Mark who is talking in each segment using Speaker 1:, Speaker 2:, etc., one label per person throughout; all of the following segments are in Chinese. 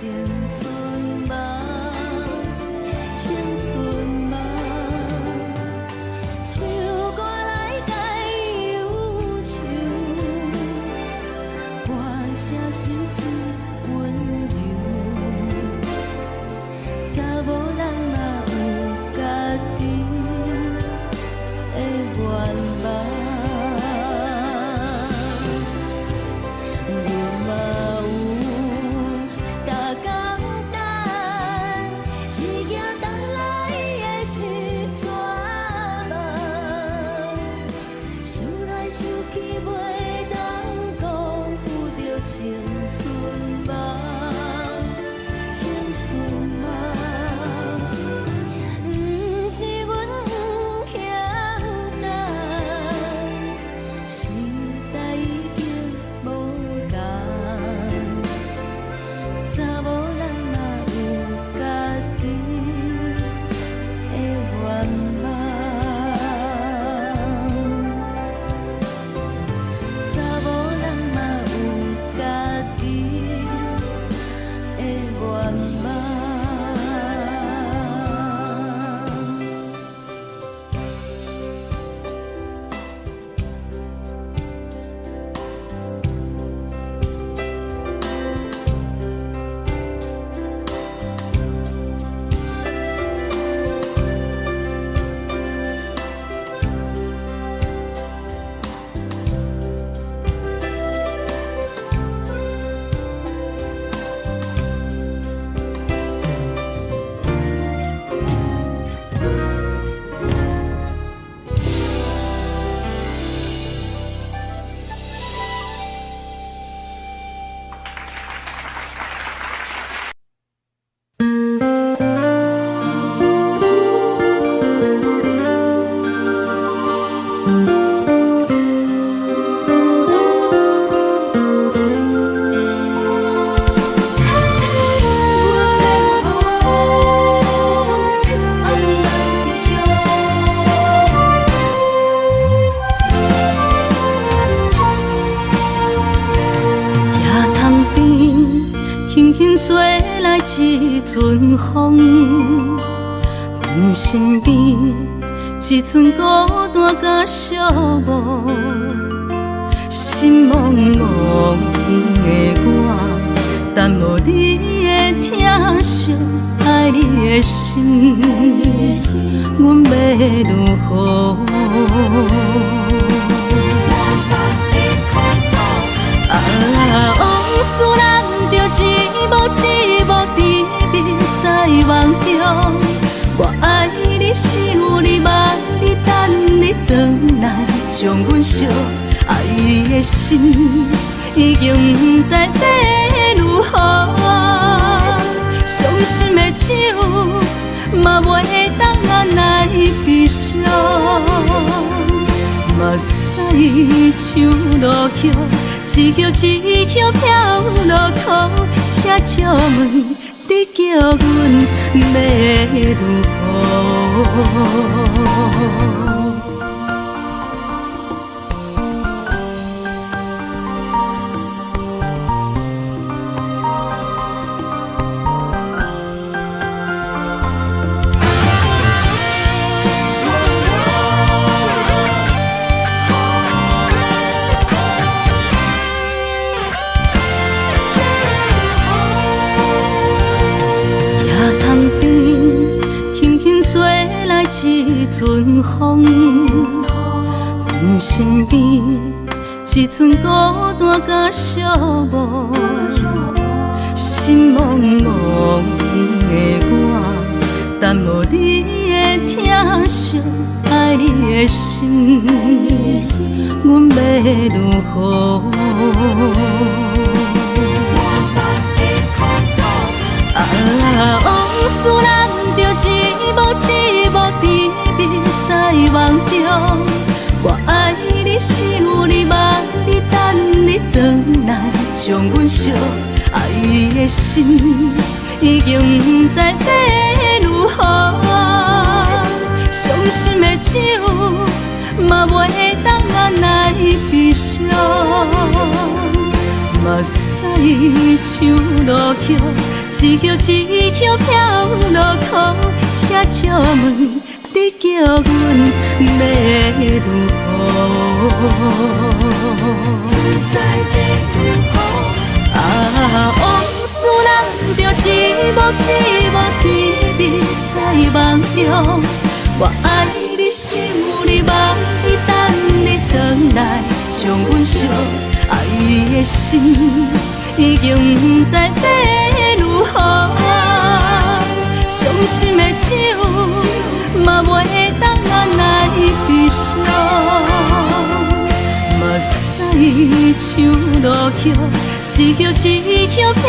Speaker 1: 春梦，青春梦，唱歌来解忧愁，歌声是真温柔，查某人嘛有家己的愿望。
Speaker 2: 一阵风，阮身边一寸孤单甲寂寞，心茫茫的我，等无你的疼惜，爱你的心，阮要如何？往事咱着一幕甜蜜在梦中。我爱你，想你，望你，等你回来，将阮惜爱的心已经不知要如何。伤心的手嘛袂当按来悲伤。目屎像落叶，一叶一叶飘落土，请借问你叫阮要如何？一阵风，阮身边一寸孤单甲寂寞，心茫茫的我，等无你的疼惜，爱你的心，阮要如何？往事咱着一幕甜蜜在梦中。我爱你，想你，望你，等你回来，将阮惜爱的心已经不知要如何。伤心的手嘛袂当按来悲伤。目屎像落叶，一叶一叶飘落雨，车照问你叫阮要如何？往事咱着一幕一幕甜蜜在梦中。我爱你想你梦你等你回来，将阮惜爱的心已经不知要如何。伤心的酒嘛袂当按来悲伤，目屎像落叶，一叶一叶飘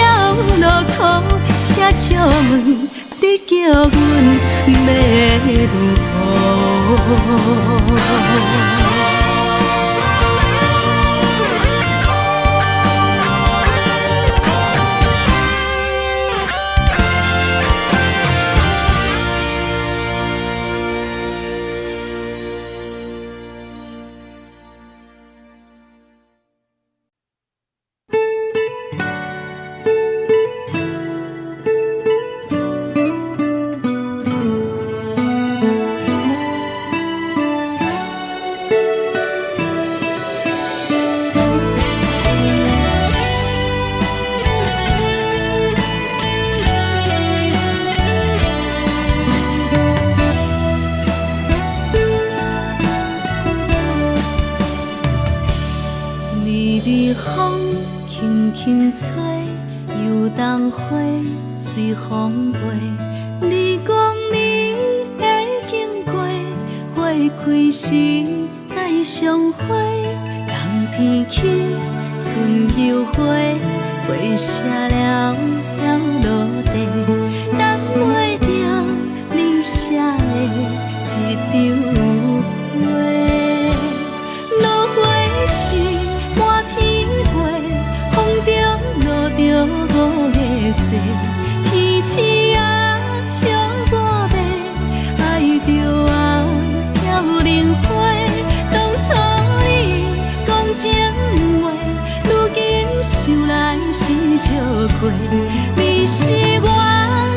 Speaker 2: 落雨，车照问你叫阮要如何？风轻轻吹，游动花随风飞。你讲你会经过，花开时再相会。冬天起，春又花，花谢了要落地，等袂着你写的一张画。落花时满天花，风中落着五个色，天星啊笑我迷，爱着啊飘零花。当初你讲情话，如今想来是笑亏。你是我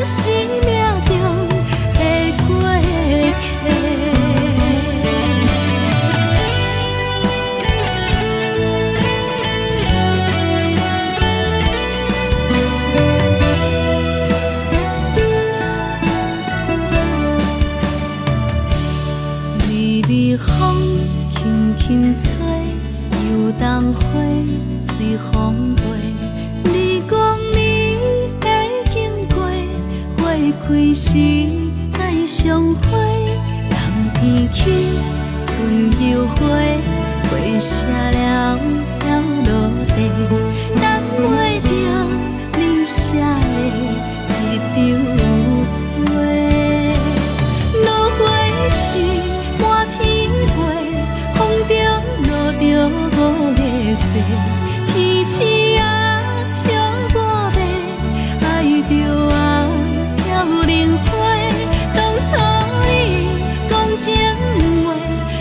Speaker 2: 生命中的过客。微微风轻轻吹，游动花随风飞。你讲你会经过，花开时再相会。冬天起，春又花，花谢了要落地，等袂着你写的一张画。落花时满天花，风中落着五个色，天星啊笑我迷，爱着啊飘零花。当初你讲情话，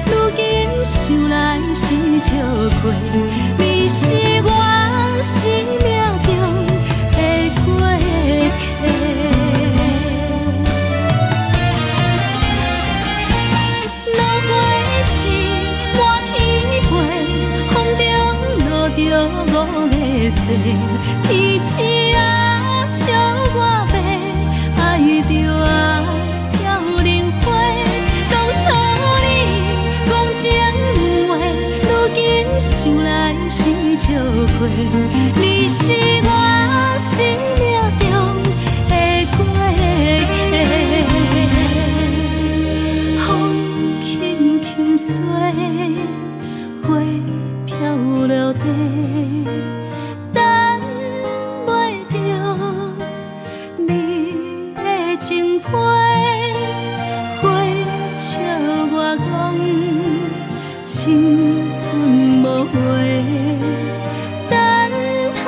Speaker 2: 如今想来是笑亏。你是我生命中的过客。落花时满天花，风中落着五个色，天星啊笑我迷，爱着啊飘零花。当初你讲情话，如今想来是笑亏。你是我生命中的过客。风轻轻吹，花飘落地，等袂着你的情批。花笑我讲青春无话，等待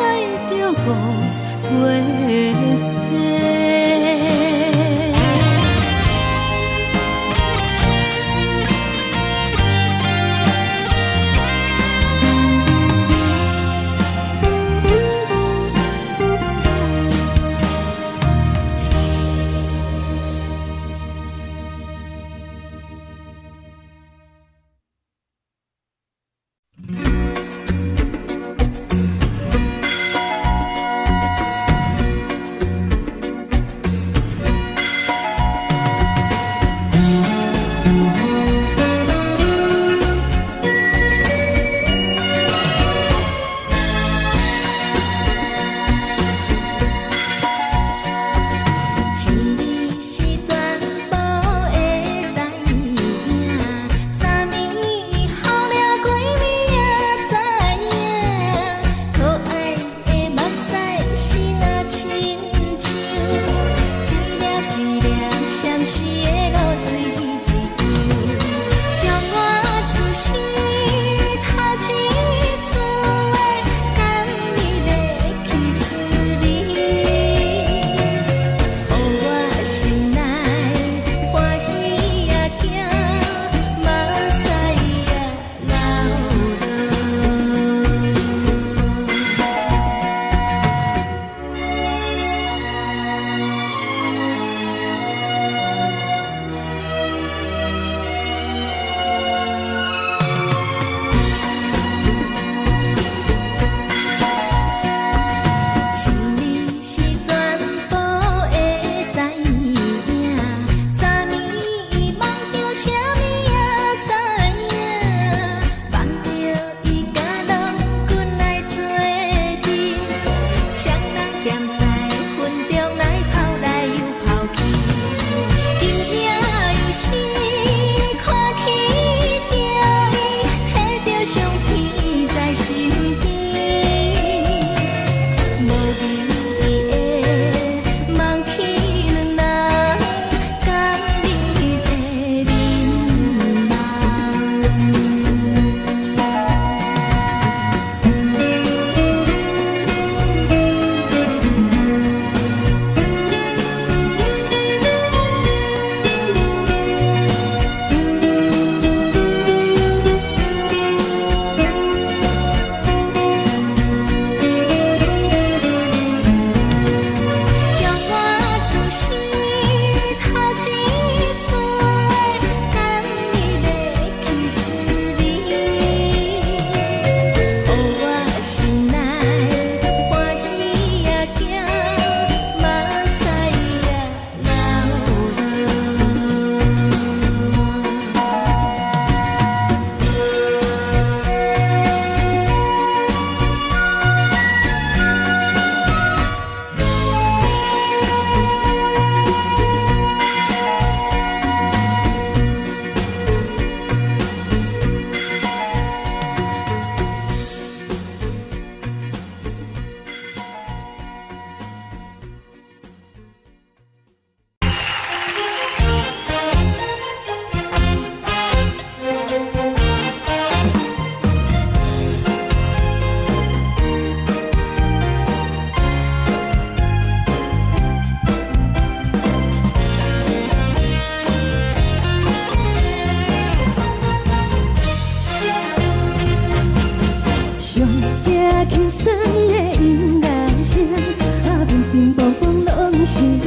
Speaker 2: 拢心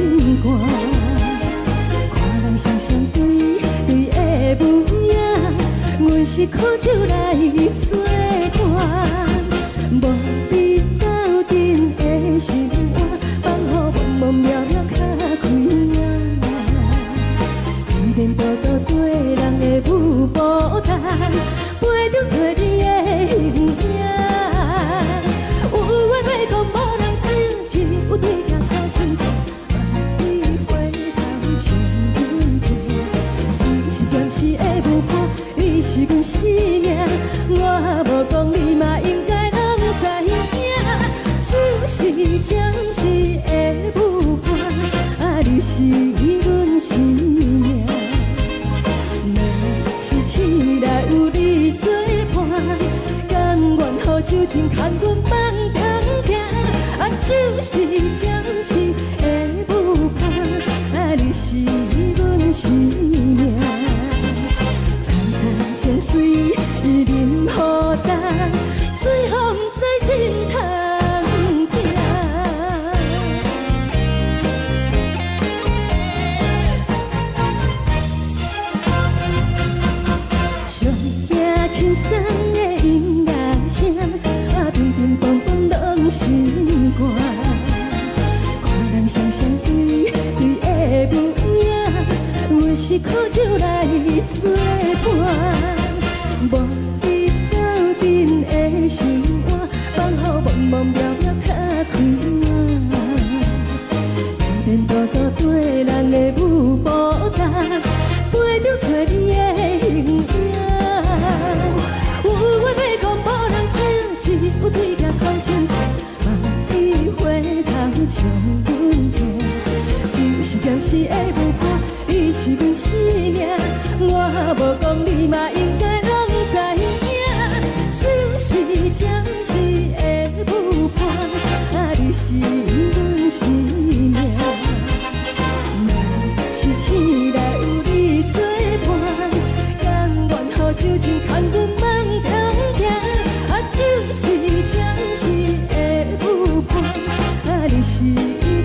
Speaker 2: 肝。看人双双对对的模样，阮是苦酒来作伴。无你斗阵的心肝，放予茫茫渺渺较开眼。一面倒倒对人的舞步弹，陪着做你的形影。有话要讲，无人听，只有对镜头心情，万里回头将阮听。只是暂时的舞伴，你是阮生命，我无讲你嘛应该拢知影。只是暂时的舞伴，啊，你是阮生命。若是醒来有你作伴，甘愿予酒精牵阮放长行。啊，就是暂时的舞伴，啊，你是阮生命。层层情水任何担，随风在心头。轻松的音乐声，啊，乒乒乓乓拢心肝。看人双双对对的模样，阮是苦酒来作伴。无你斗阵的心肝，放予茫茫渺渺较开眼。一面倒倒对人的舞步弹，陪着做你的形影。有话要讲，无人听，只有对镜看心情，万里回头将阮听。就是暂时的舞伴，你是阮生命，我无讲你嘛应该拢知影。就是暂时的舞伴，啊，你是阮生命。若是醒来有你作伴，甘愿予酒精牵阮放长行。啊，就是暂时的舞伴，啊，你是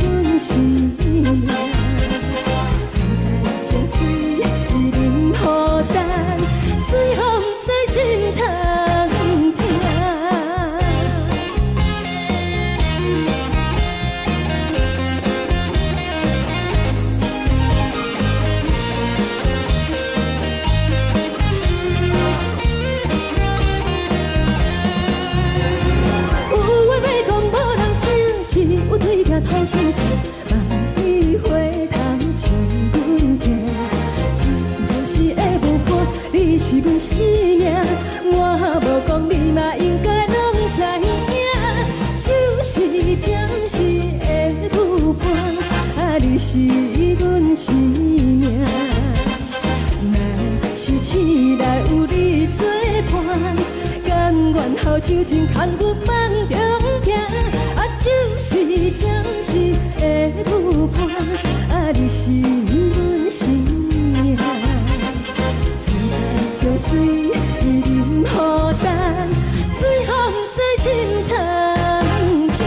Speaker 2: 阮生命。层层情水任何担，随风在心头听。对镜讨心情，万里回头将阮听。只是暂时的舞伴，你是阮生命，我无讲你嘛应该拢知影。就是暂时的舞伴，啊，你是阮生命。若是醒来有你作伴，甘愿予酒精牵阮放长行。啊，就是暂时的舞伴，啊，你是阮生命。层层情水任何担，随风在心头听。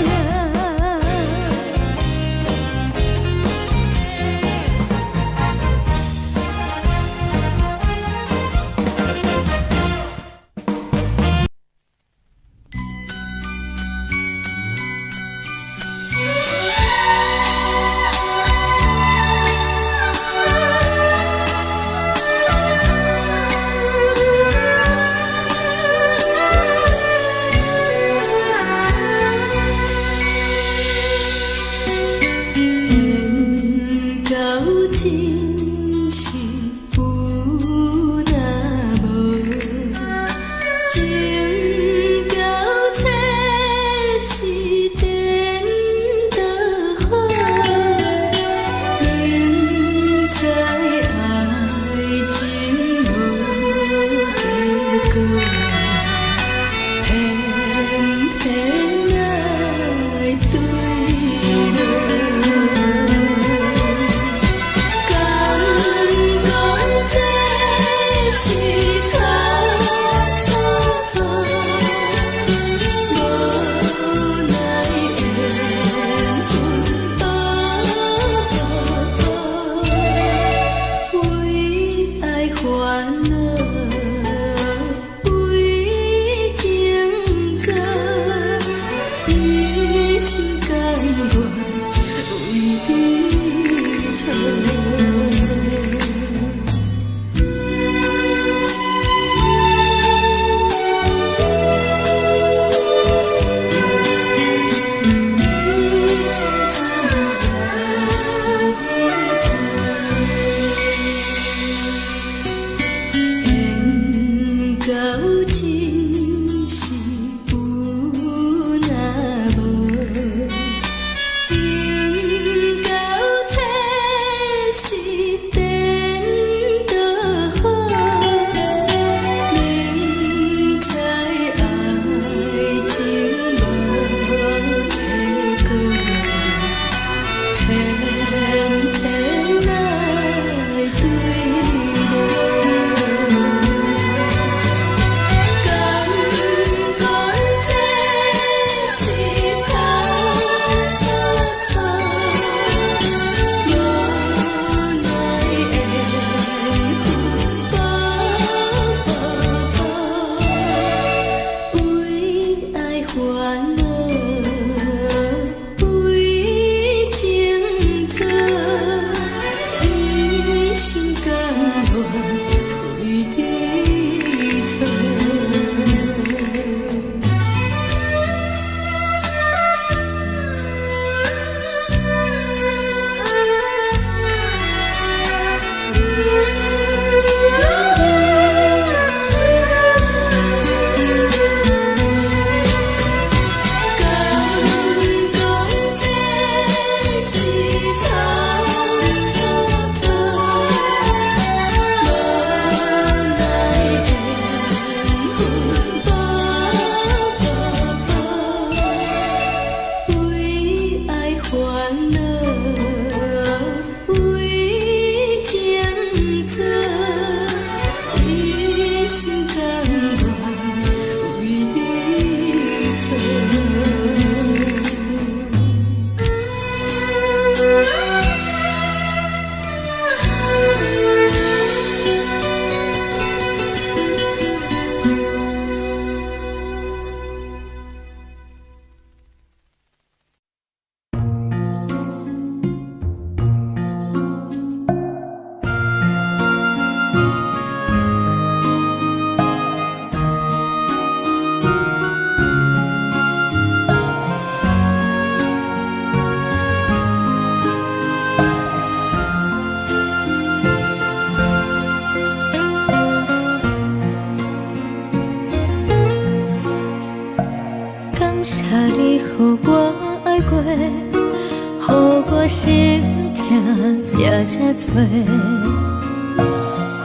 Speaker 2: 也这多，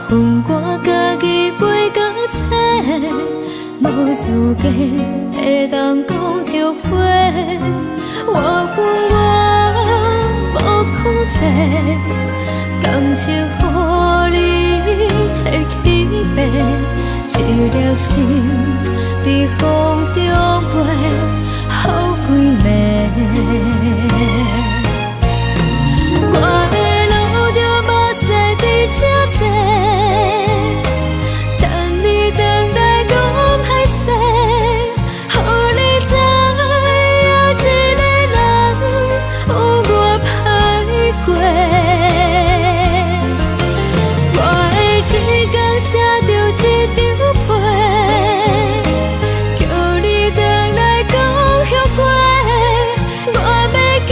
Speaker 2: 恨我家己袂到切，无资格会当讲后悔。我恨我无控制，感情予你摕去卖，一条心伫风中飞，好几暝。我的路就无驶伫这多，等你回来讲歹势，予你知影一个人有我歹过。我的一天写着一张被，叫你回来讲后悔。我要叫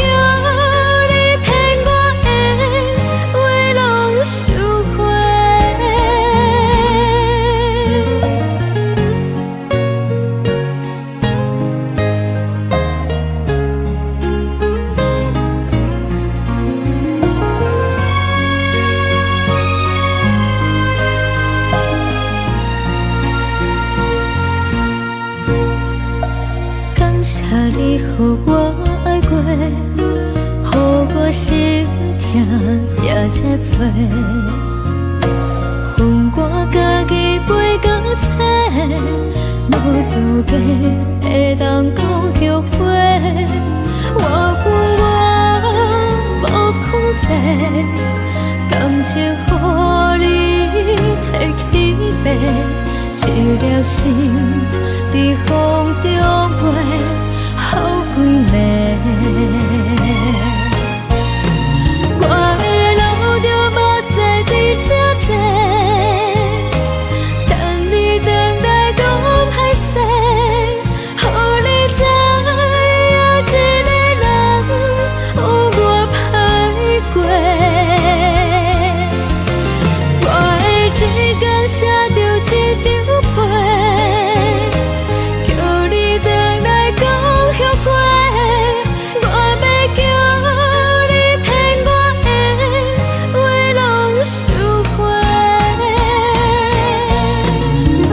Speaker 2: 你骗我的话拢收回。感谢你予我爱过，予我心痛也这多，恨我家己袂到切，无资格会当讲后悔。我恨我无控制，感情予你摕去卖，一条心伫风中飞，好几暝。我的路就无驶伫这多，等你回来讲歹势，予你知影一个人有我歹过。我的一天写着一张被，叫你回来讲后悔。我要叫你骗我的话拢收回。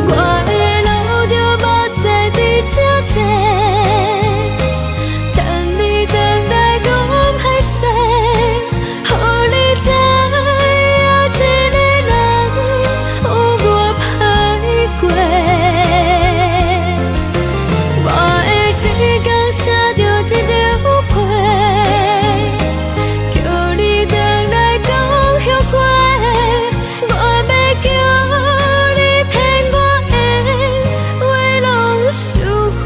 Speaker 2: 我的路就无驶伫这多，等你回来讲歹势，予你知影一个人有我歹过。我的一天写着一张被，叫你回来讲后悔。我要叫你骗我的话拢收回。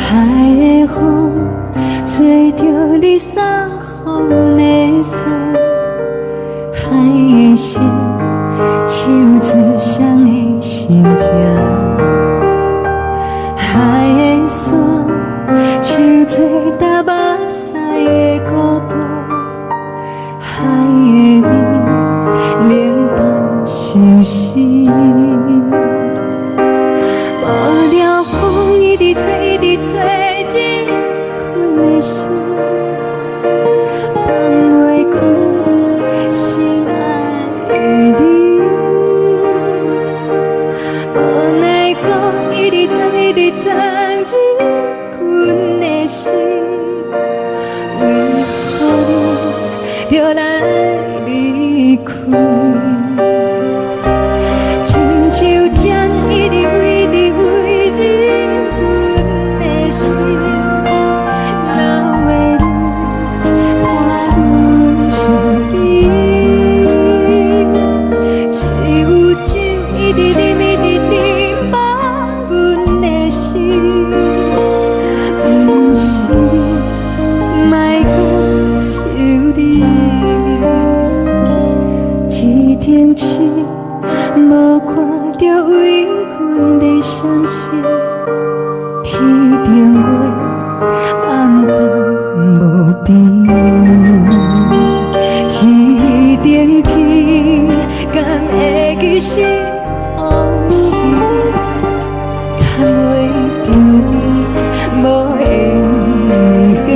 Speaker 2: 海的风吹着你撒风的伞，海的心手指双的心痛，海的山手吹打目屎的孤独，海的美冷淡伤心。无聊风一直吹，一直吹，日困的心放袂开，心爱的你。无奈何一直走，一直走，日困的心，为何你就来离开？亲像针一直挥，一直挥，日困的心，流的泪，汗无看到为阮的闪烁，天顶月暗淡无边，天顶天敢会记是往事，敢袂着你无缘的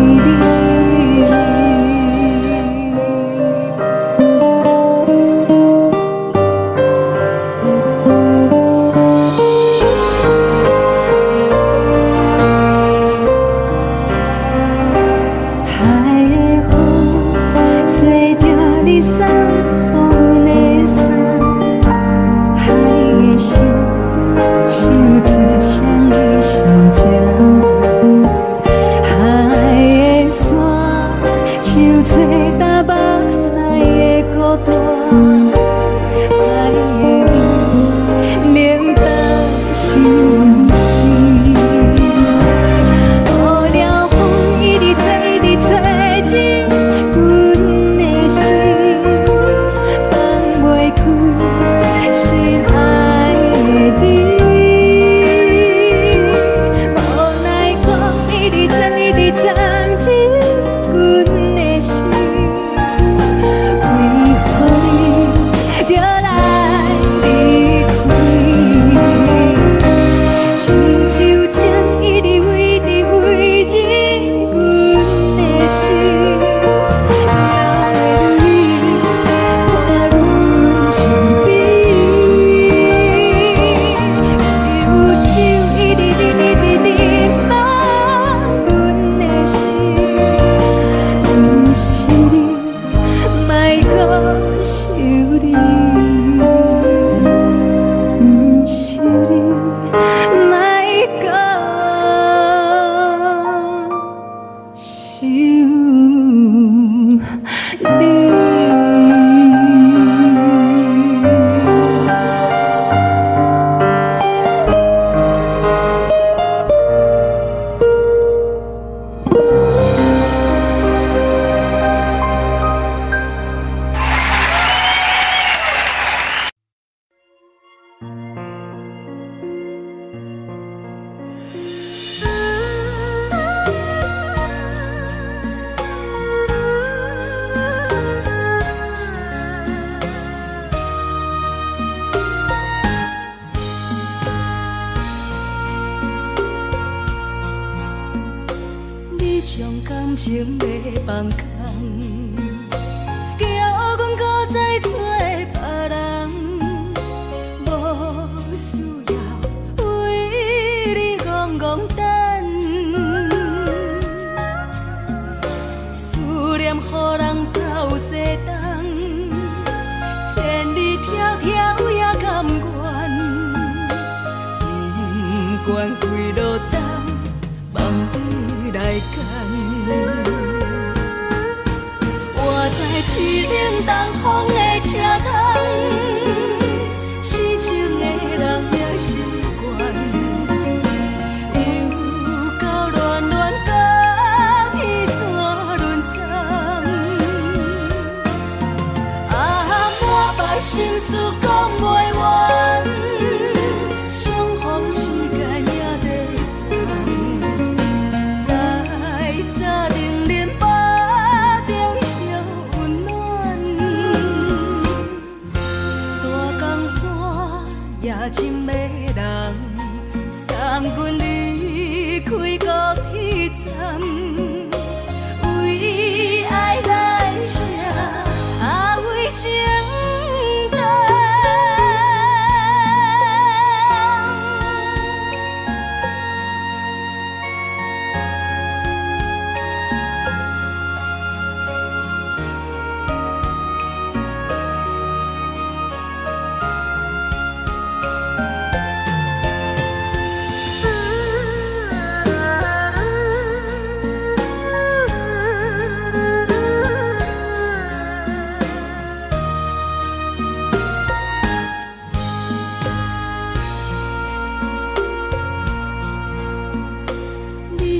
Speaker 2: 你。将感情要放空，叫阮搁再找别人，无需要为你戆戆等，思念予人走西东，千里迢迢也甘愿，不管几路东，望你来干。我在凄冷东风的车窗，痴情的人也习惯，又到乱乱甲天山轮站。啊，满腹心事讲袂完，相逢时间也在等，在沙定连巴中烧温暖。大江山夜深的人，送阮离开高铁站，为爱来写，为情等。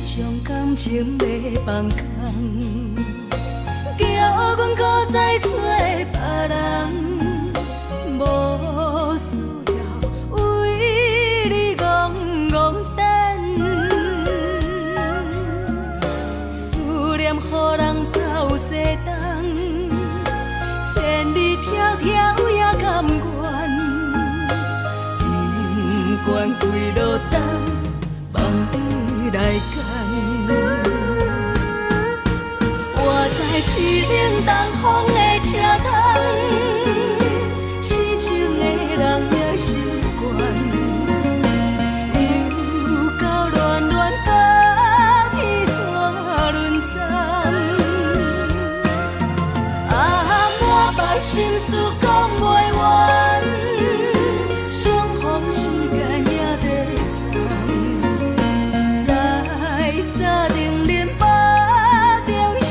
Speaker 2: 将感情要放空，叫阮搁再找别人，无关几落单，望你来牵。我在市冷东风的车窗，痴情的人也习惯，又到乱乱甲天山轮转。啊，满腹心事讲袂完，相逢时间也在等，在沙冷冷巴中相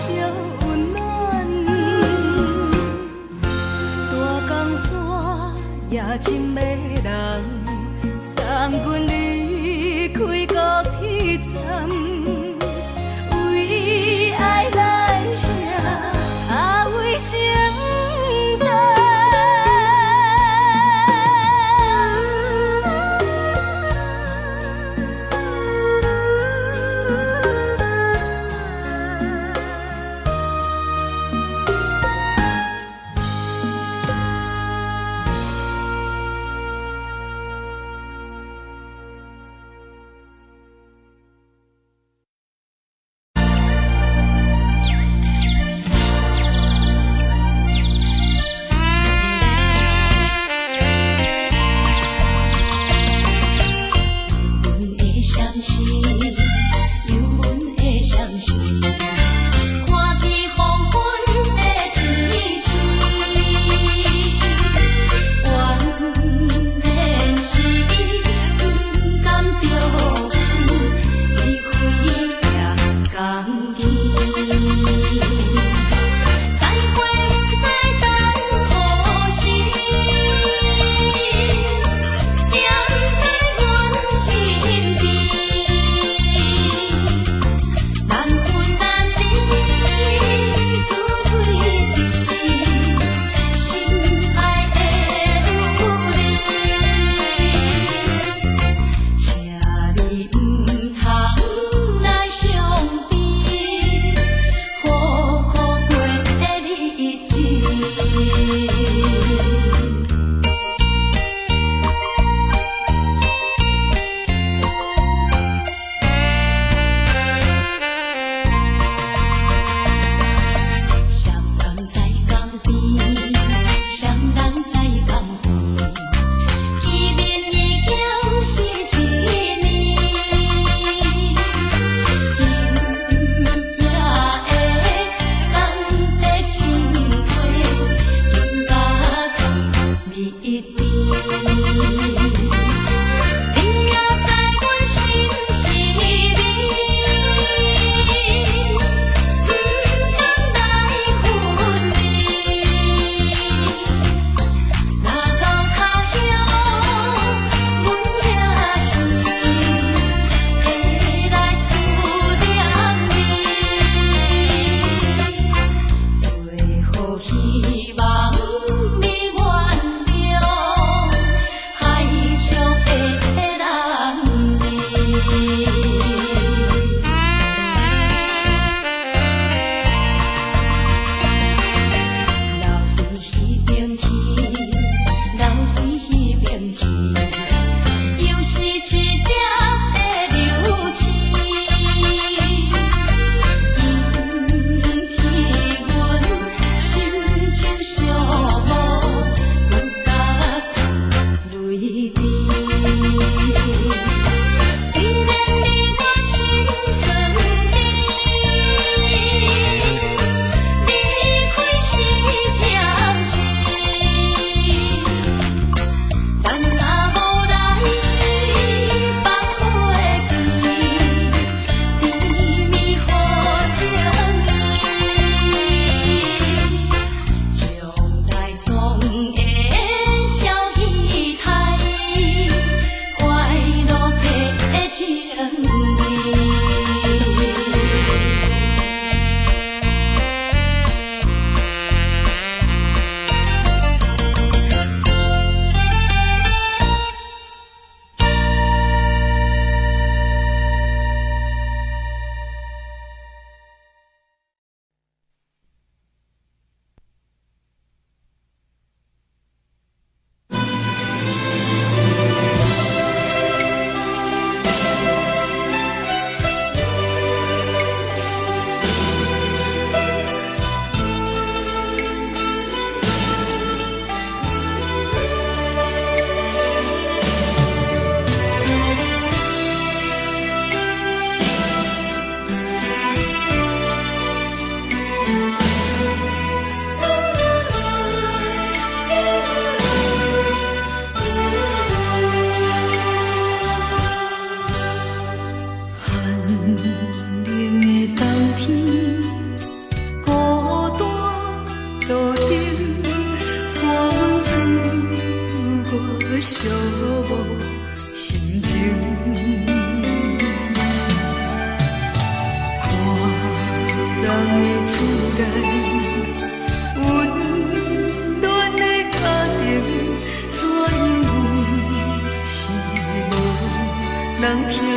Speaker 2: 温暖。大江山夜深的人，送阮离开高铁站，为爱来写，啊为情等。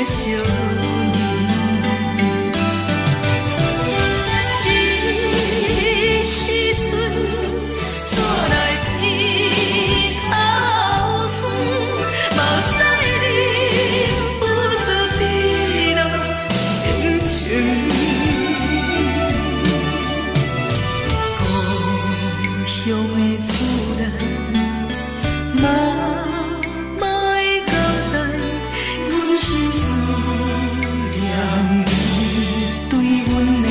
Speaker 2: 相念。这时阵怎来鼻口酸，目屎忍不住滴落眼睛。故乡的厝内，妈妈的交代，阮是思念你对阮的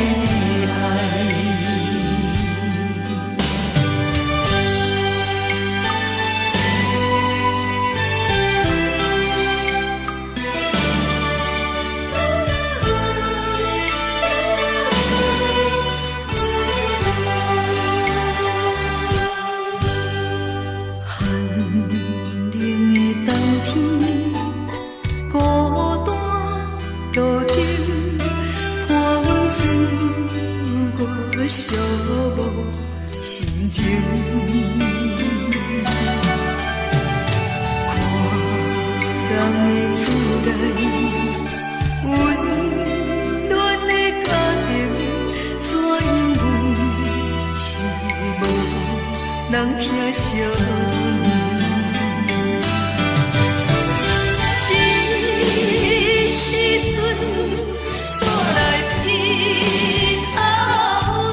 Speaker 2: 爱。寒冷的冬天，孤单路灯，伴阮走过寂寞心情。看人的厝内，温暖的家庭，怎因阮是无人听相念？这时阵怎来鼻口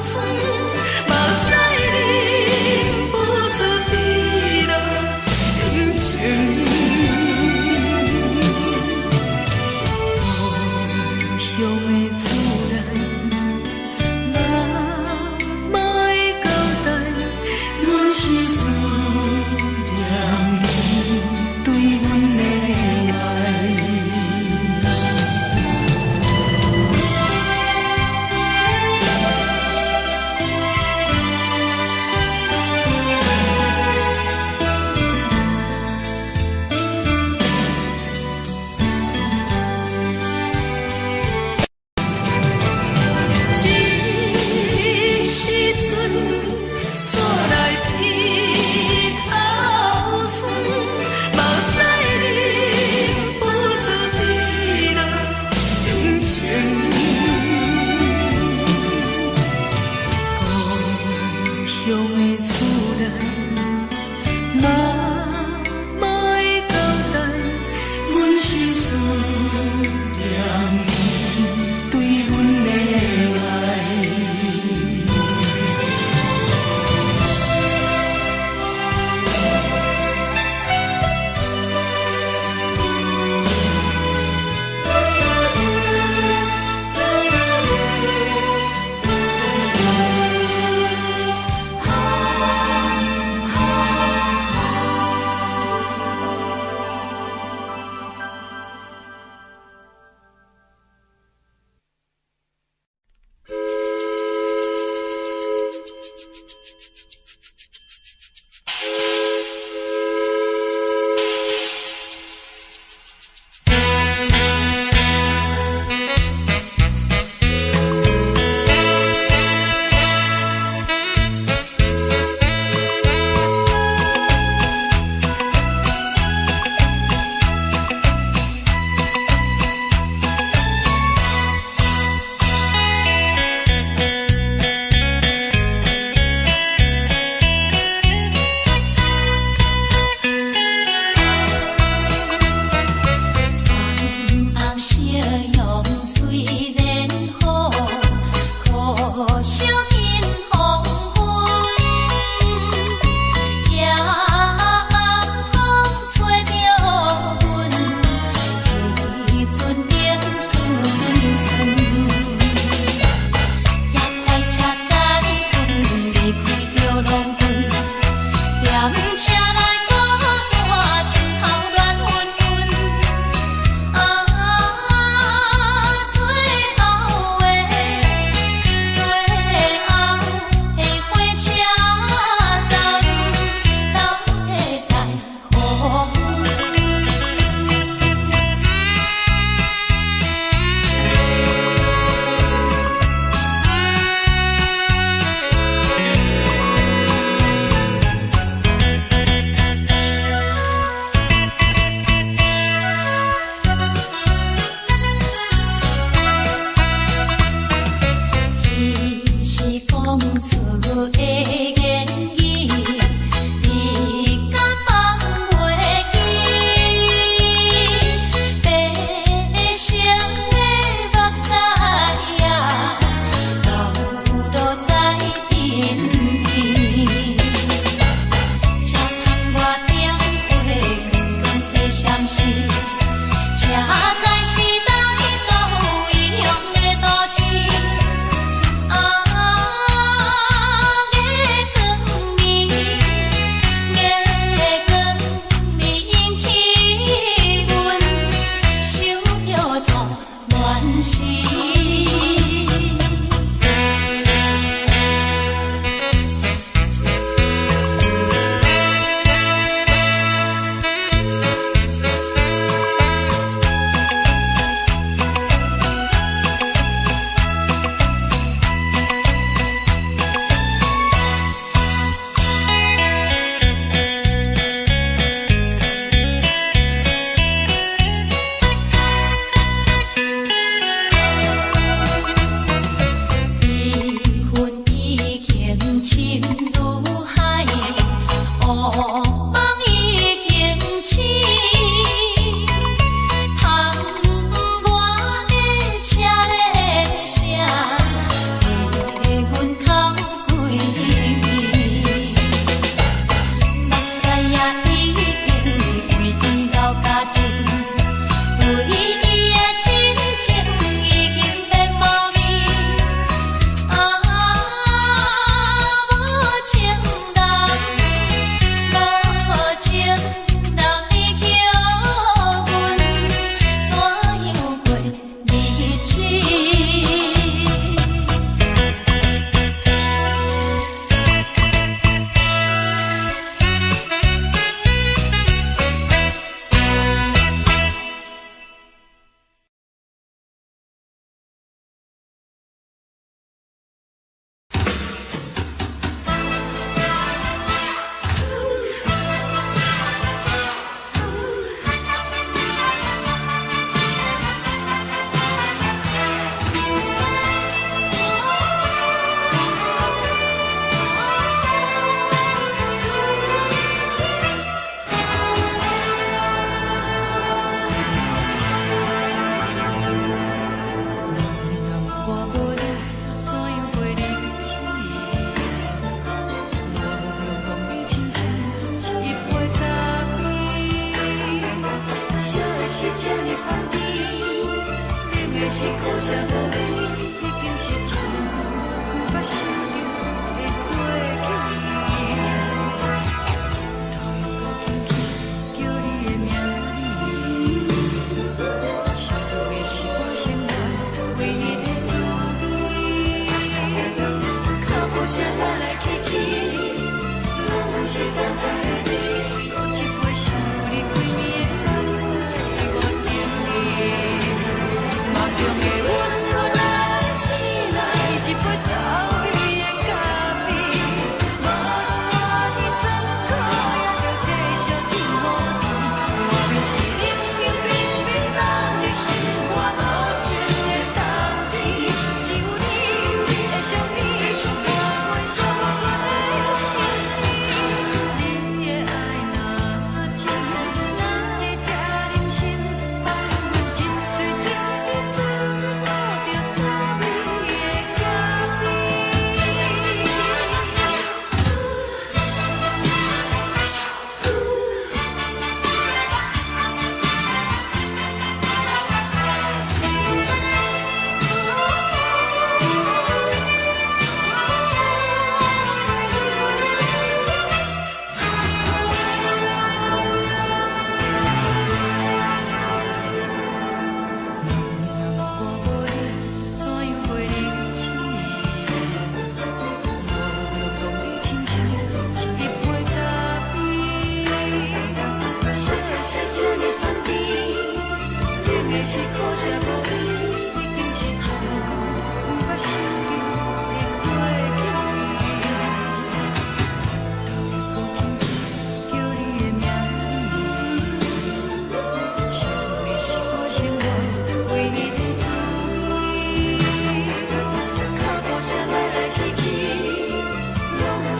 Speaker 2: 酸，目屎忍不住滴落眼睛。故乡的厝内，妈妈的交代，阮是思念你对阮的爱。这时阵怎来鼻口酸，目屎忍不住滴落眼睛。故乡的厝内，妈妈的交代，阮是思念你对阮的爱。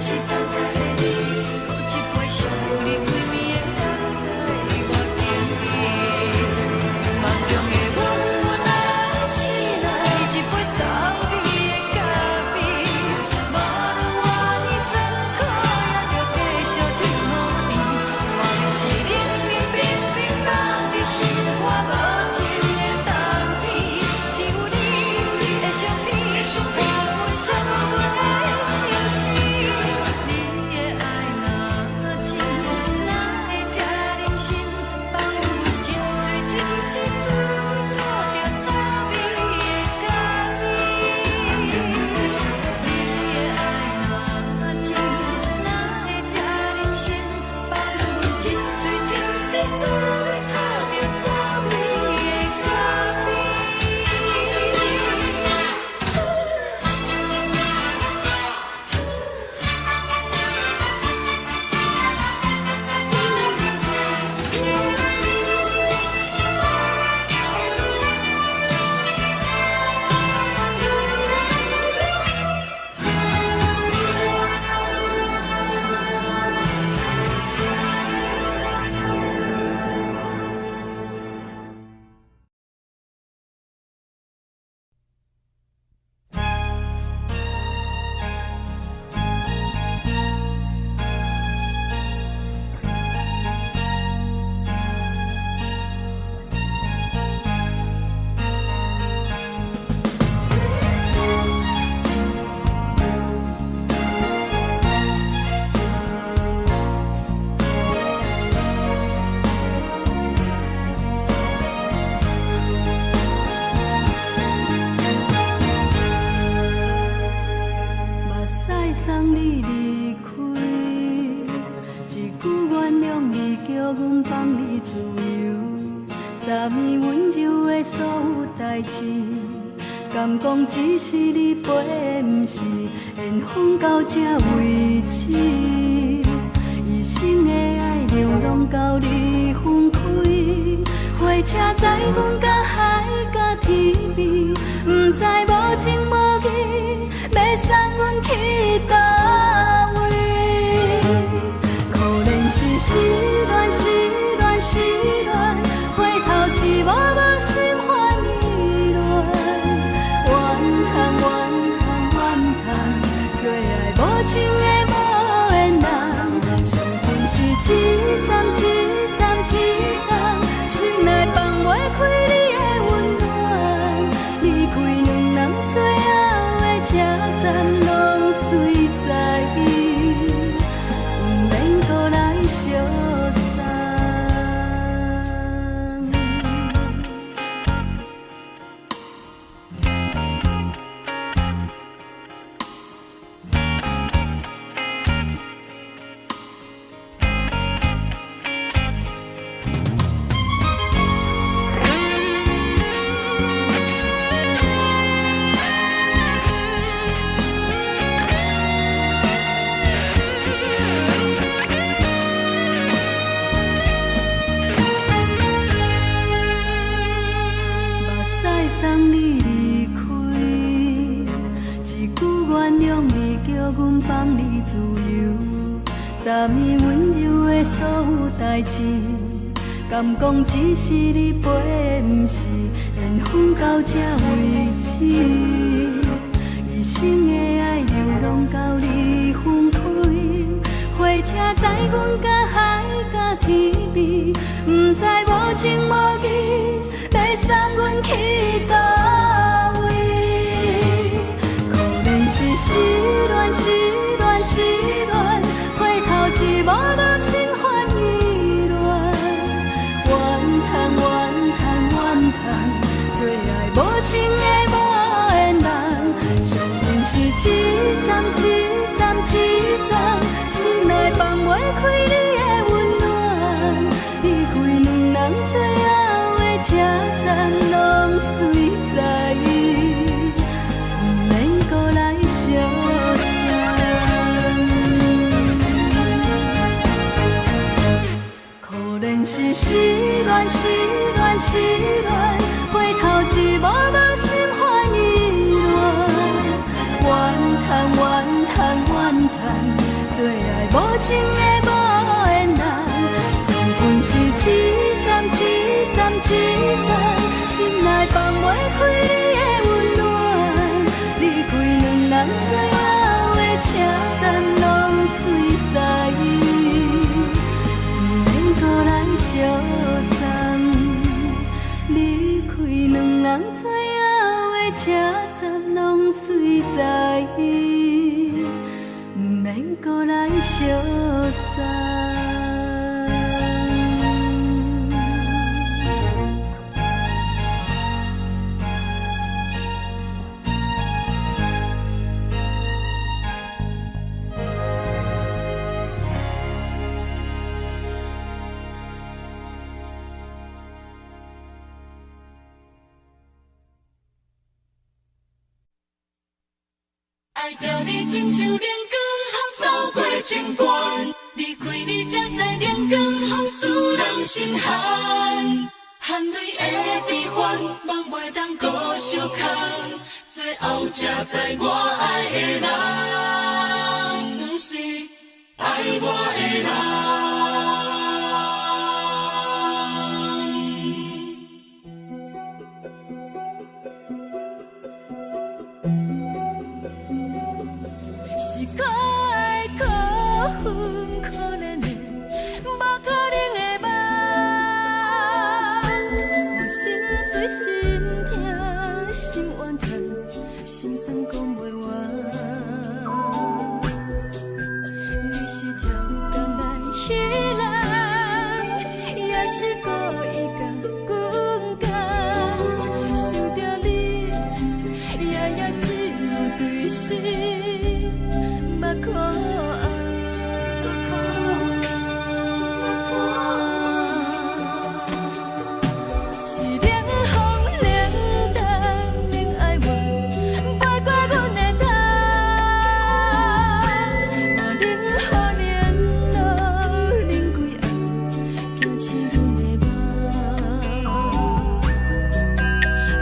Speaker 2: 是等待的你，搁一杯烧你回味的水，我敬你。梦中的阮来是来一杯走味的咖啡，无论我呢酸苦，也着继续甜予你。我就是冷冷冰冰放伫心肝无情的冬天，只有你的相片，我阮寂寞阮的心事。你的爱若真，哪会这忍心放阮一嘴一滴滋味，吐着走味的咖啡？你的爱若真，哪会这忍心放阮一嘴一滴滋味，吐着走味的咖啡？目屎送你离开，一句原谅你，叫阮放你自由。昨暝温柔的所有代志，敢讲只是你陪，不是缘分到这为止。一生的爱流浪到你分开，火车载阮甲海甲天边，不知无情无义，要送阮去倒位？可怜是失恋，失恋，失恋，回头一幕幕心烦意乱，怨叹，怨叹，怨叹，最爱无情的无缘人，伤痕是一站一站一站，心内放袂开你的温暖，离开两人最后的车站，拢随在伊，不免搁来相送。目屎送你离开，一句原谅你，叫阮放你自由。昨暝温柔的所有代志，敢讲只是你陪，不是缘分到这为止。一生的爱流浪到你分开，火车载阮甲海甲天边，不知无情无义，要送阮去倒位？可怜是失恋，失恋，失恋，回头一幕幕心烦意乱，怨叹，怨叹，怨叹，最爱无情的无缘人，伤痕是一站一站一站，心内放袂开你的温暖，离开两人最后的车站，拢随在伊，不免搁来相送。可怜是失恋，失恋，失恋，回头一幕幕心烦意乱，怨叹，怨叹，怨叹，做爱无情的无缘人，上阮是凄惨凄惨凄惨，心内放袂开你的温暖，离开两人最后的车站拢随在，不免搁来相送，离开两人最后的车站拢随在，不免搁来相送。
Speaker 3: 爱着你，亲像连光风扫过情关，离开你，才知连光风使人心寒。含泪的悲欢，望袂当搁相牵，最后才知我爱的人，不是爱我的人。
Speaker 2: 可爱可恨可怜的，无可能的梦。我心碎心痛心怨叹，心酸讲袂完。你是挑工来彼人，也是故意甲阮讲，想着你，夜夜只有对视。可爱，是冷风冷淡冷爱我，飞过阮的头，嘛冷雨冷落冷几暗，惊醒阮的梦。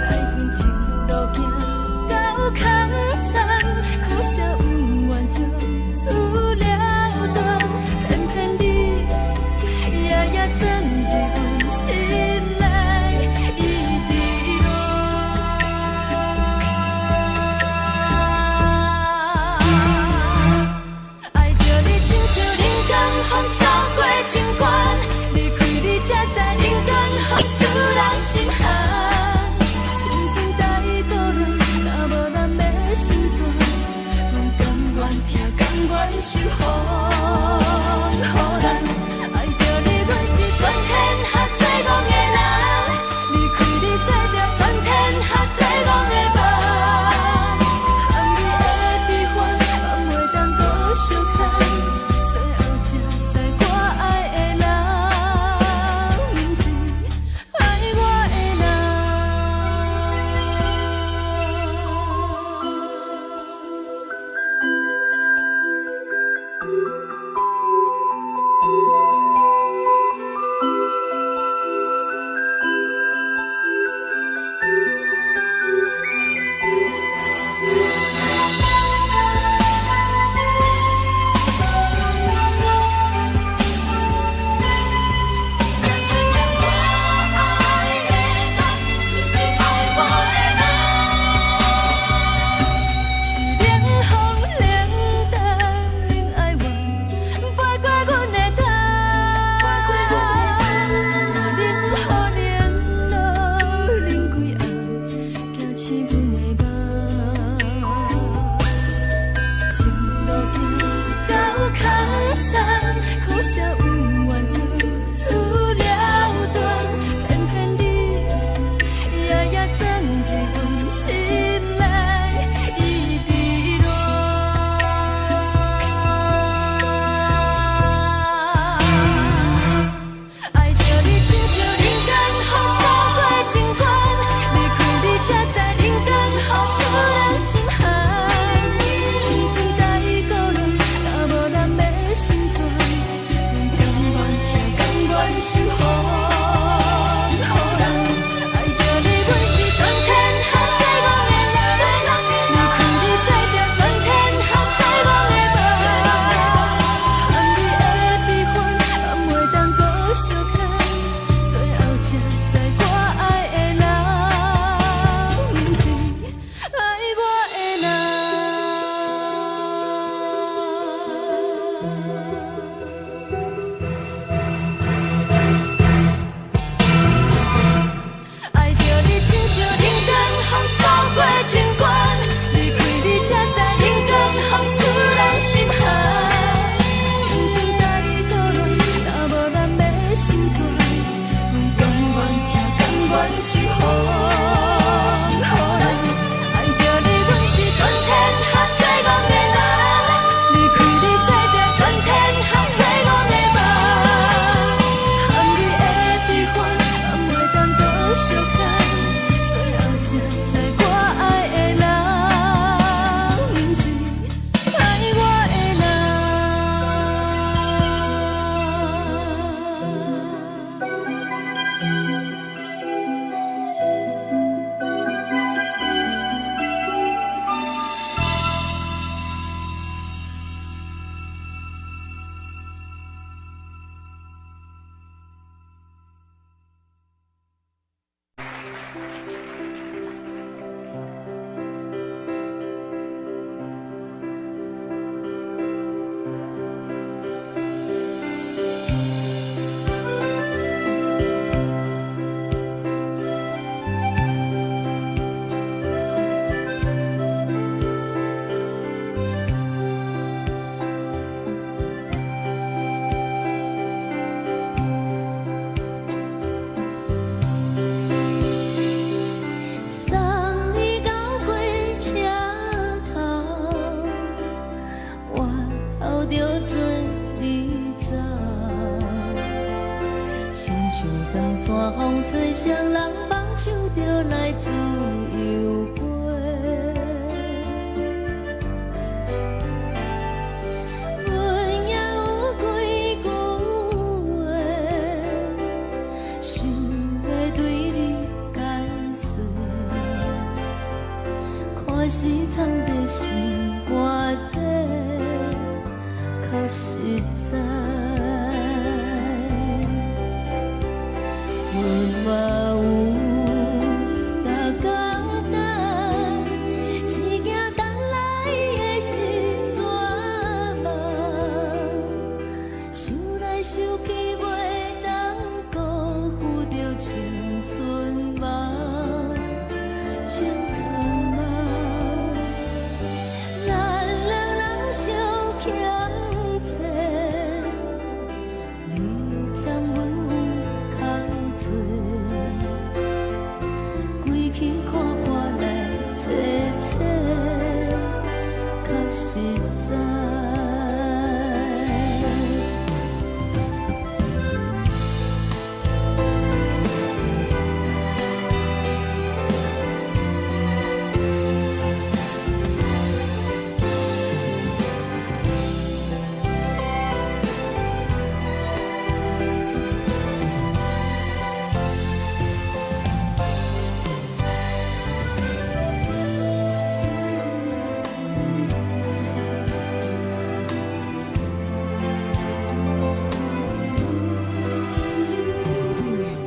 Speaker 2: 爱阮情路行到空残，苦笑有缘就。出了断，偏偏你夜夜钻入阮心内，一直乱。爱着你，亲像冷光风扫过情关，离开你，才知冷光风使人心寒。青春在故人，若无咱要心怎？阮甘愿听。甘愿守护人，爱着你，阮是全天下最戆的人，离开你，做着全天下最戆的梦。含泪的悲欢，望袂当搁相牵，最后才知我爱的人，不是爱我的着做你走，亲像长山风吹双人放手着来自由飞。阮也有几句话，想要对你解释，可是藏在心肝底，较实在。阮嘛有逐工等，一件等来的时阵嘛，想来想去袂当辜负着青春嘛，青春嘛，咱两人相欠债，你欠阮有空做，归去看看来坐坐，较实在。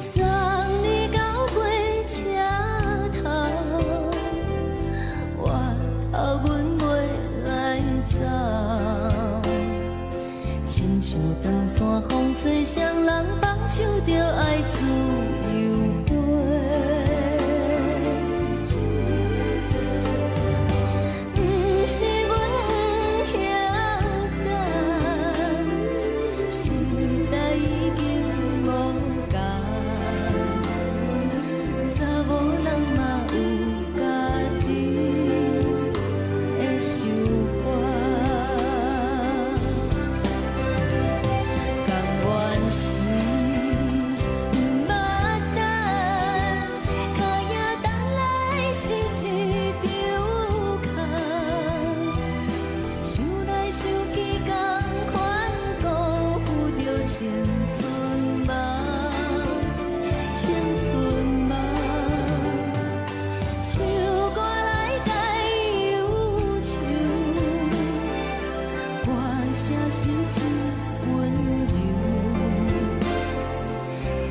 Speaker 2: 送你到火车头，我头阮袂来走，亲像长山风吹双人放手着爱自由飞。不是阮不晓等，时代已经无共，查某人嘛有家己的想法，甘愿是不捌等，脚也等来是一场空，想来想去同款辜负着青春嘛，青春嘛，唱歌来解忧愁，歌声是真温柔，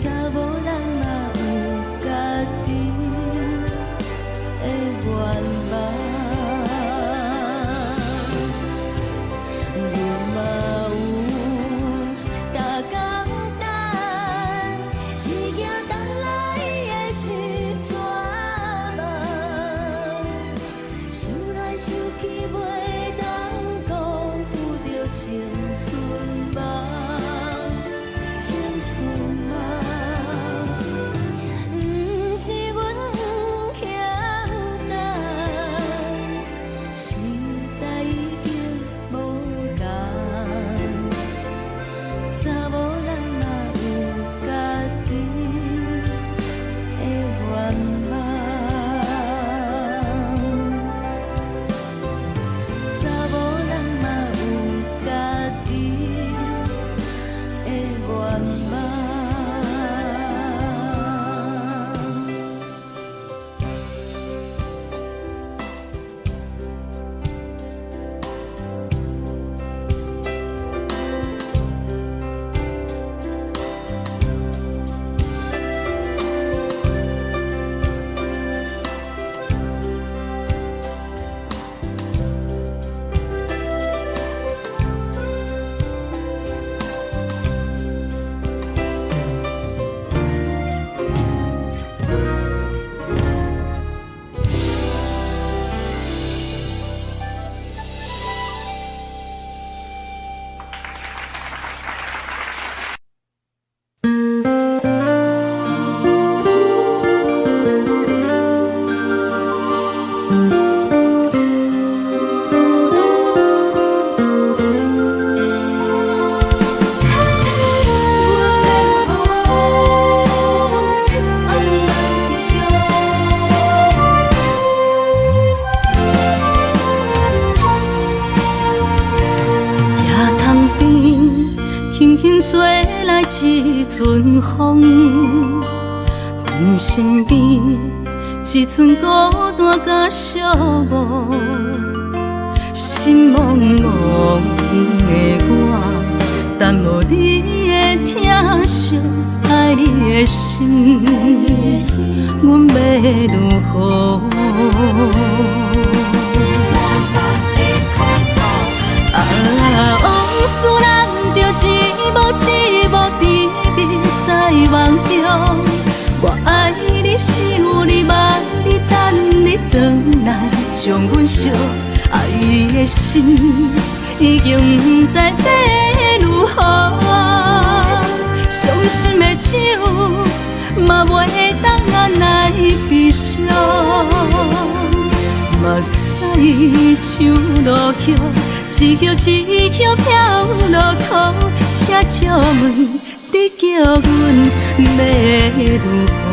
Speaker 2: 查某人嘛有家己的愿望。阮嘛有逐工等，一件等来的时阵嘛，想来想去袂当辜负着青春嘛，轻吹来一阵风，阮身边一寸孤单甲寂寞，心茫茫的我，等无你的疼惜，爱你的心，阮要如何？往事人着一幕一幕甜蜜在梦中，我爱你想你望你等你回来，将阮惜爱的心已经不知要如何，伤心的手嘛袂当按来悲伤。目屎像落叶，一叶一叶飘落雨，请借问你叫阮要如何？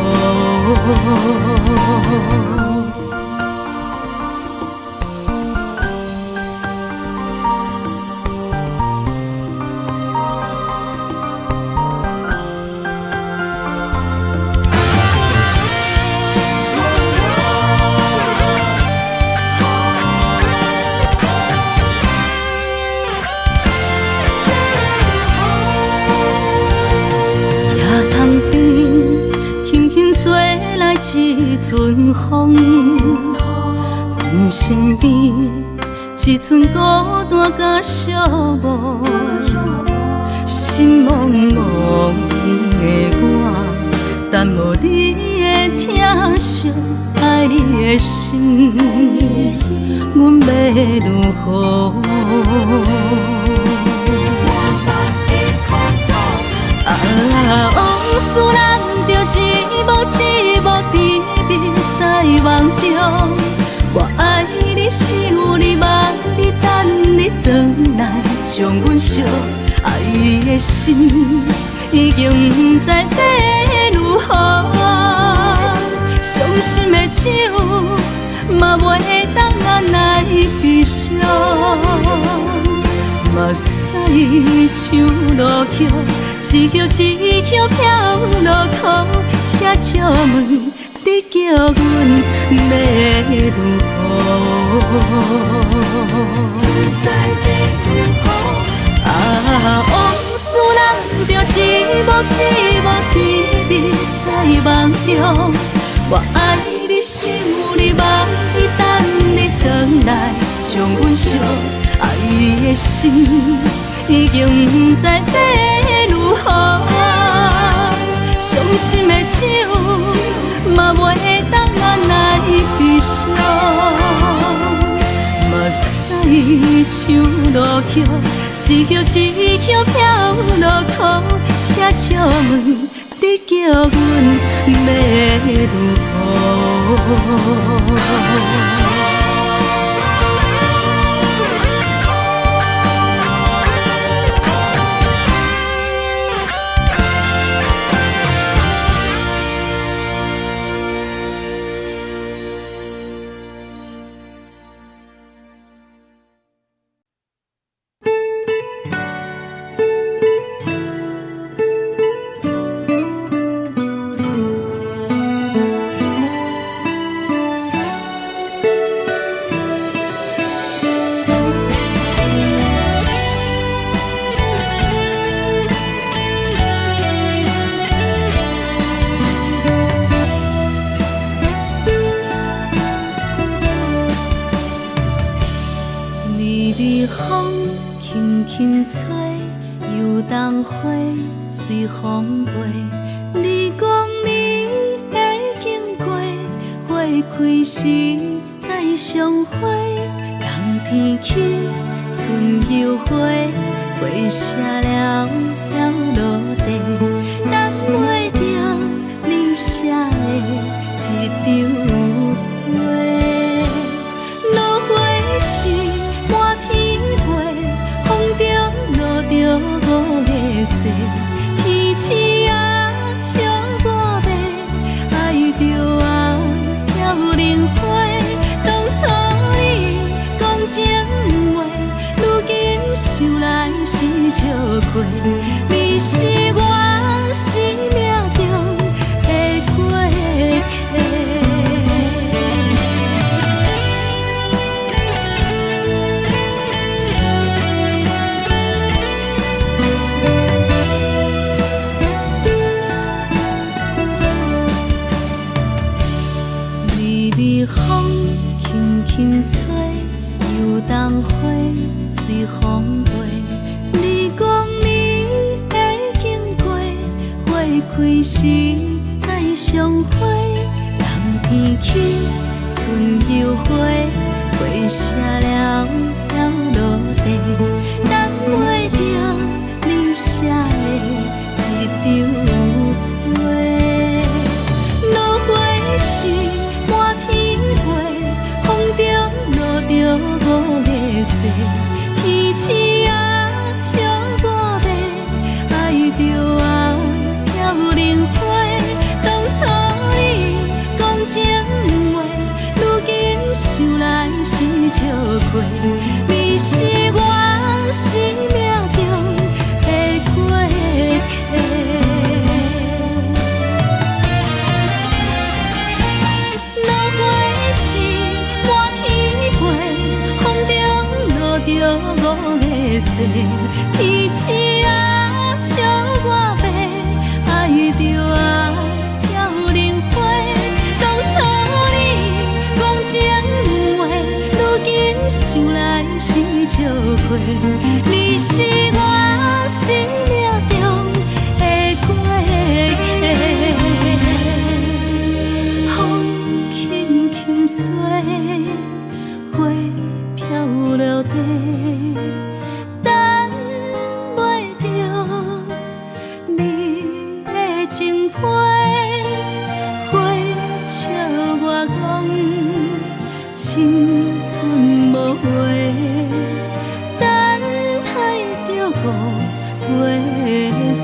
Speaker 2: 一阵风，阮身边一寸孤单甲寂寞，心茫茫的我，等无你的疼惜，爱你的心，阮要如何？往事人着一幕一幕甜蜜在梦中，我爱你想你望你等你回来，将阮惜爱的心已经不知要如何，伤心的手嘛袂当按来悲伤。目屎像落叶，一叶一叶飘落雨，请借问你叫阮要如何？往事人着一幕一幕甜蜜在梦中，我爱你想你望你等你回来，将阮惜爱的心已经不知要如何，伤心的手嘛袂当按来悲伤。目屎像落叶，一叶一叶飘落雨，请借问你叫阮要如何？风轻轻吹，游动花随风飞。你讲你会经过，花开时再相会。冬天起，春又花，花谢了要落地，等袂着你写的一张画。落花时满天飞，风中落着五个色，天星啊笑我迷，爱着啊飘零花。当初你讲情话，如今想来是笑亏。时再相会，人天起春又花，花谢了飘落地，等袂着你写的一张画。落花是满天花，风中落着五个色，天星啊笑我迷，爱着啊飘零花。当初你讲情话，如今想来是笑亏。你是我生命中的过客。落花是满天飞，风中落着五个色，天星啊笑我迷，爱着啊飘零花。当初你讲情话，如今想来是笑亏。你是我生命中的过客，风轻轻吹，花飘落地，等袂着你的情批。花笑我讲青春无话，等待着五月雪。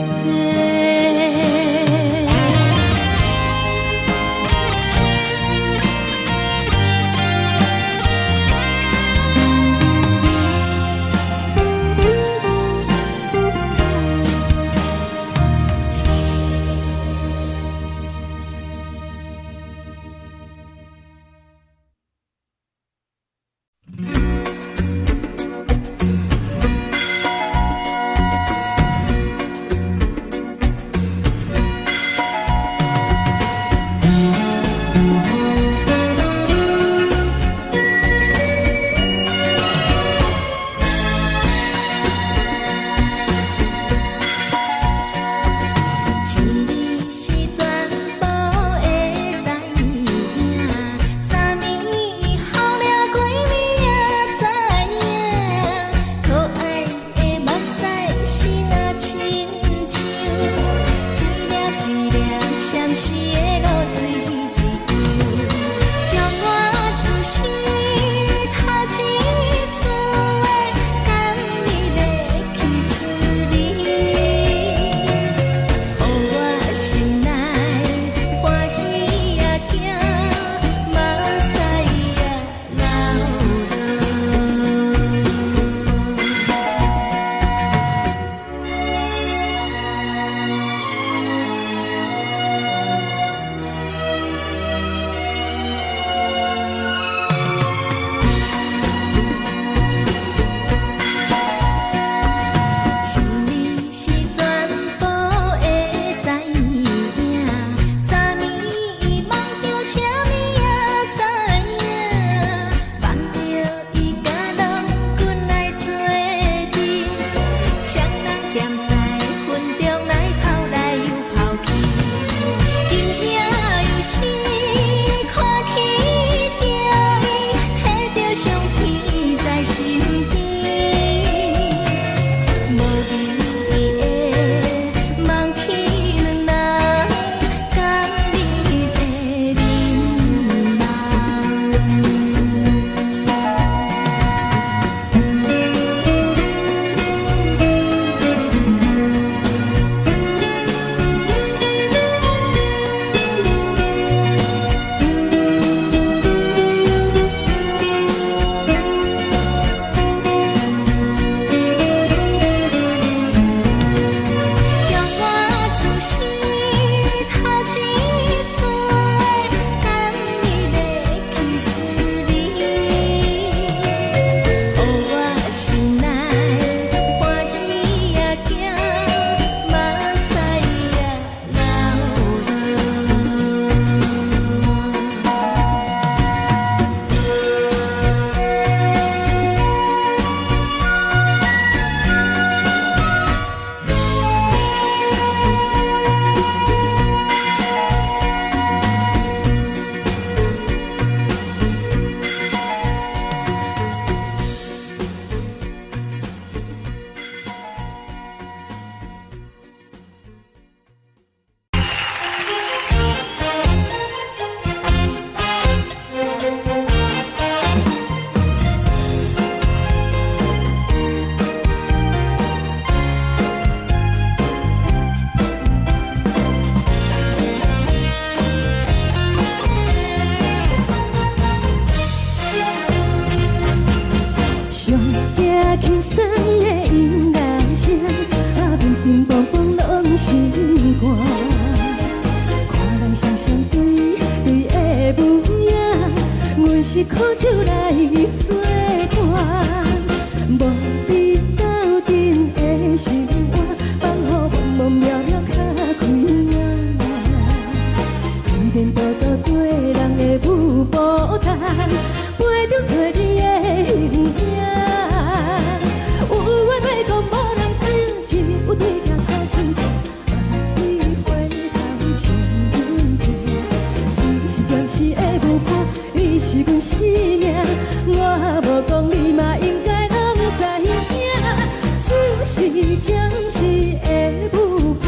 Speaker 2: 是的舞伴，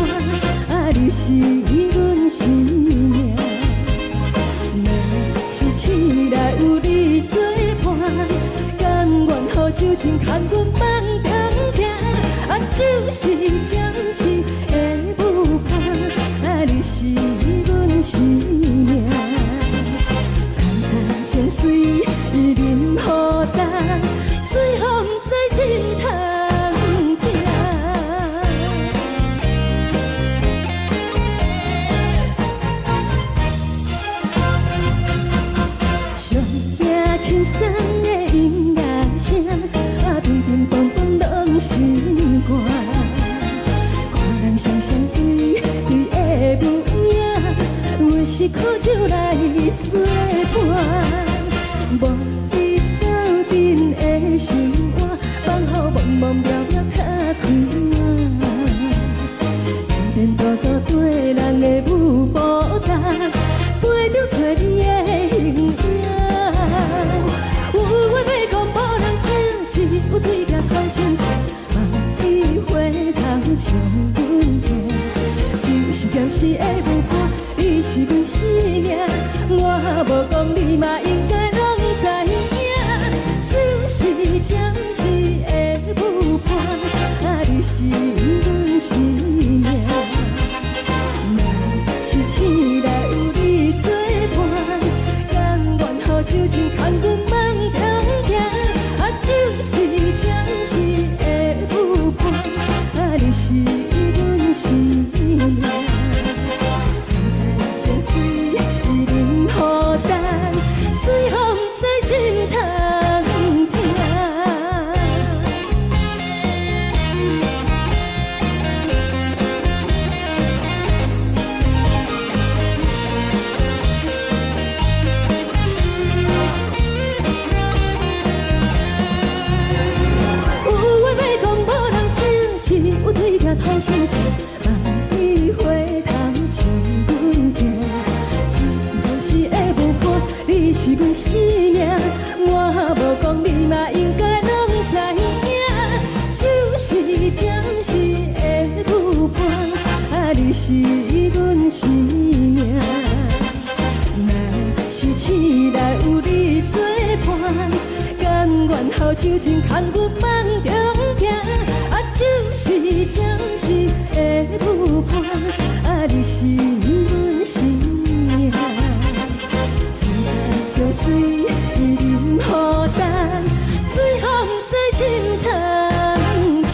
Speaker 2: 啊，你是阮生命。若是醒来有你作伴，甘愿予酒精牵阮梦中行。啊，就是暂时的舞伴，啊，你是阮生命。层层情水任何担，随风在心头听。上惊轻松的音乐声，啊，对面梆梆拢心肝。看人双双对对的舞影，有时苦酒来作伴。无你斗阵的生活，放予茫茫渺渺较快活。颠颠倒倒对人的舞步踏，陪着找你的形影。有话要讲无人听，只有对镜头先唱，梦里回头唱阮听。就是暂时的舞伴，你是阮生命。我无讲你嘛应该拢知影，就是暂时的舞伴，啊，你是阮生命。若是醒来有你作伴，甘愿予酒精牵阮梦中行。啊，就是暂时的舞伴，啊，你是阮生命。层层情水任何担，随风在心头听。有话要讲无人听，只有对镜头先唱，梦里回头唱阮听。就是暂时的舞伴，你是阮生命。我无讲你嘛应该拢知影，就是暂时的舞伴，啊，你是阮生命。若是醒来有你作伴，甘愿予酒精牵阮梦中行。啊，就是暂时的舞伴，啊，你是阮生命。层层情水任何担，随风在心头听。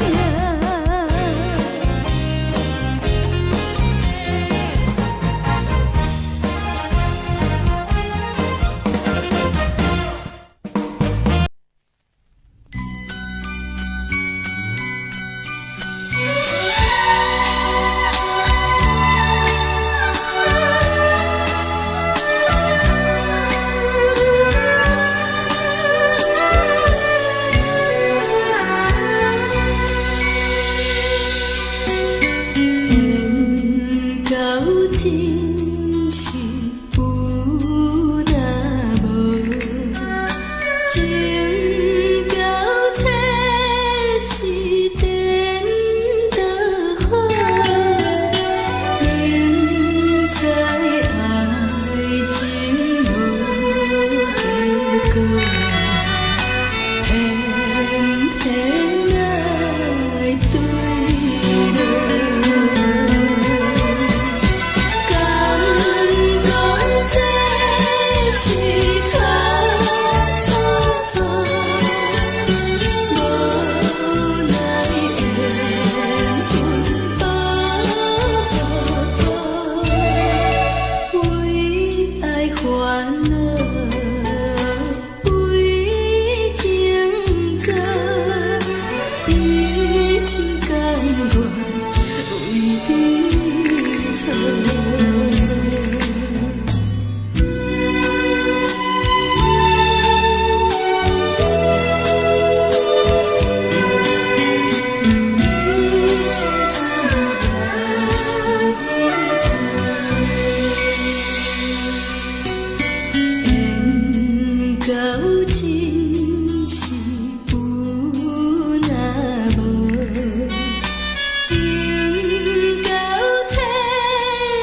Speaker 2: 情到这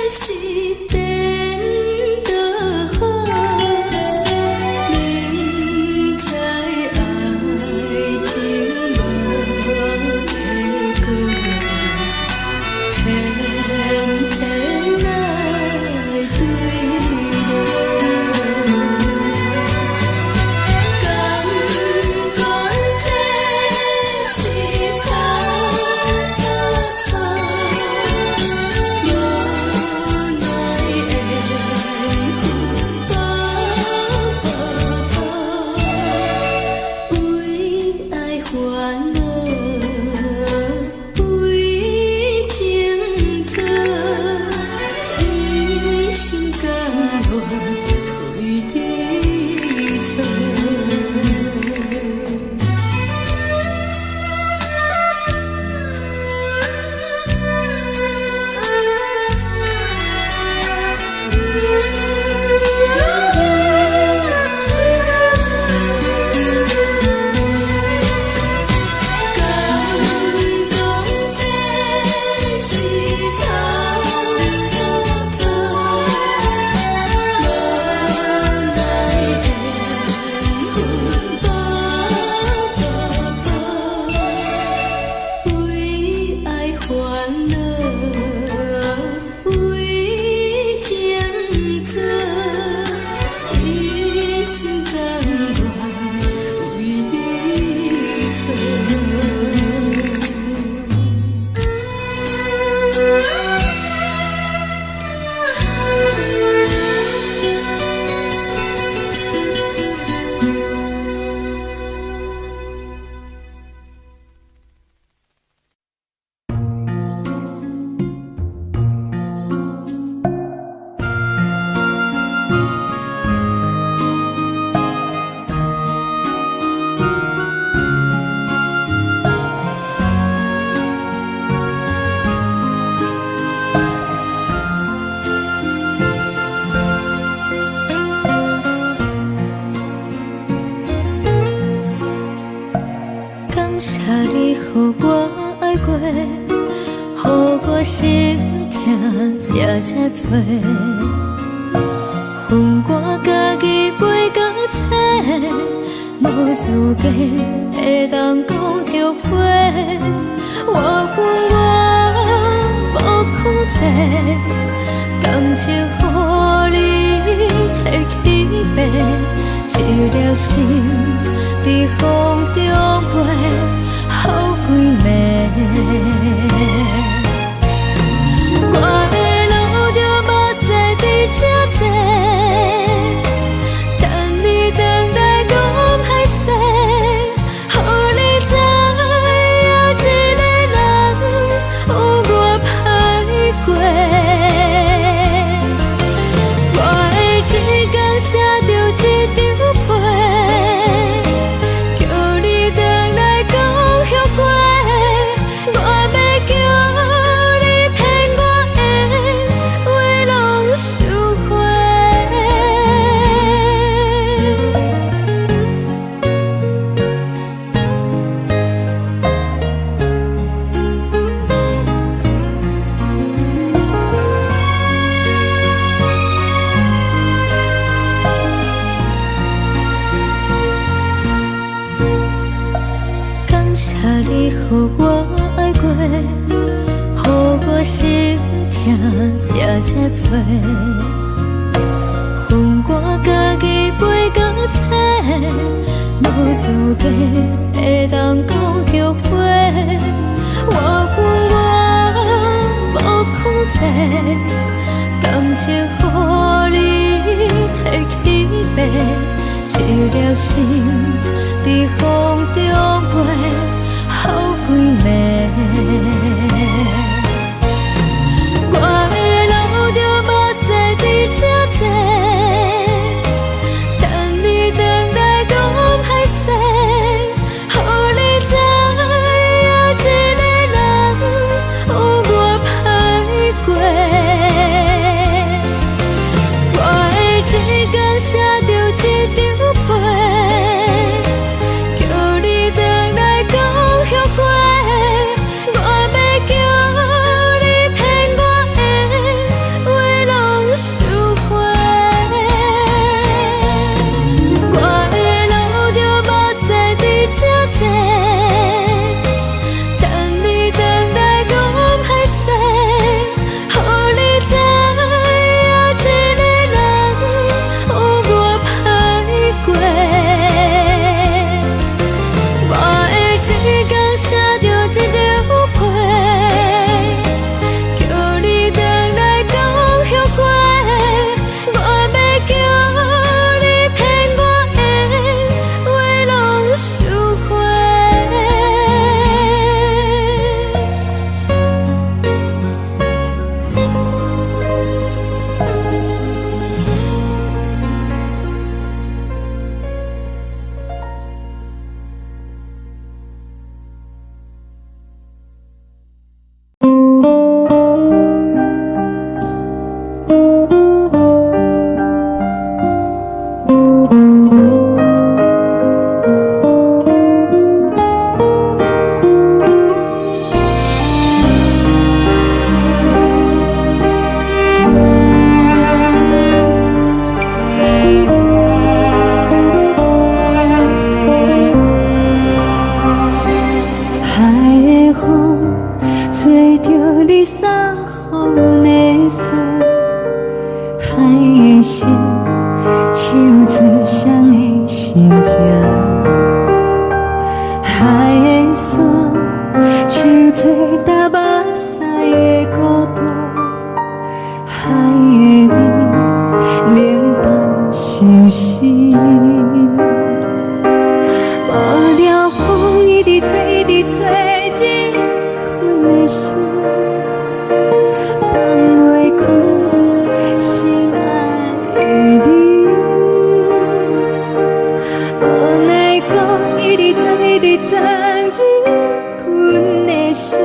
Speaker 2: 是颠倒好，明知爱情无结果，偏偏来坠落。感觉这是草草草，无奈的风波，为爱烦恼，为情错，一心甘愿为你错。感动这是草草草，无奈的风波波，为爱烦恼，为情错，一心甘愿为你错。感谢你，予我爱过，予我心痛也这多，恨我家己袂到切，无资格会当讲后悔。我恨我无控制，感情予你提起白，一条心。在风中飞，好几暝。我的路就无西伫这多，等你回来讲歹势，予你知影一个人有我歹过。我的一天写着一张被。你予我爱过，予我心痛也这多，恨我家己袂到切，无资格会当讲后悔。我恨我无控制，感情予你提起白，一条心在风中飞。好几暝，我的路就无西伫这多，等你回来讲歹势，予你知影一个人有我歹过。我的一天写着一张被。叫你回来讲后悔。情。海的山，像做搭目屎的孤独，海的味，冷淡伤心。无聊风一直吹，一直吹，日困的心，放袂开心爱的你。无奈何一直藏，一直藏，日困的心，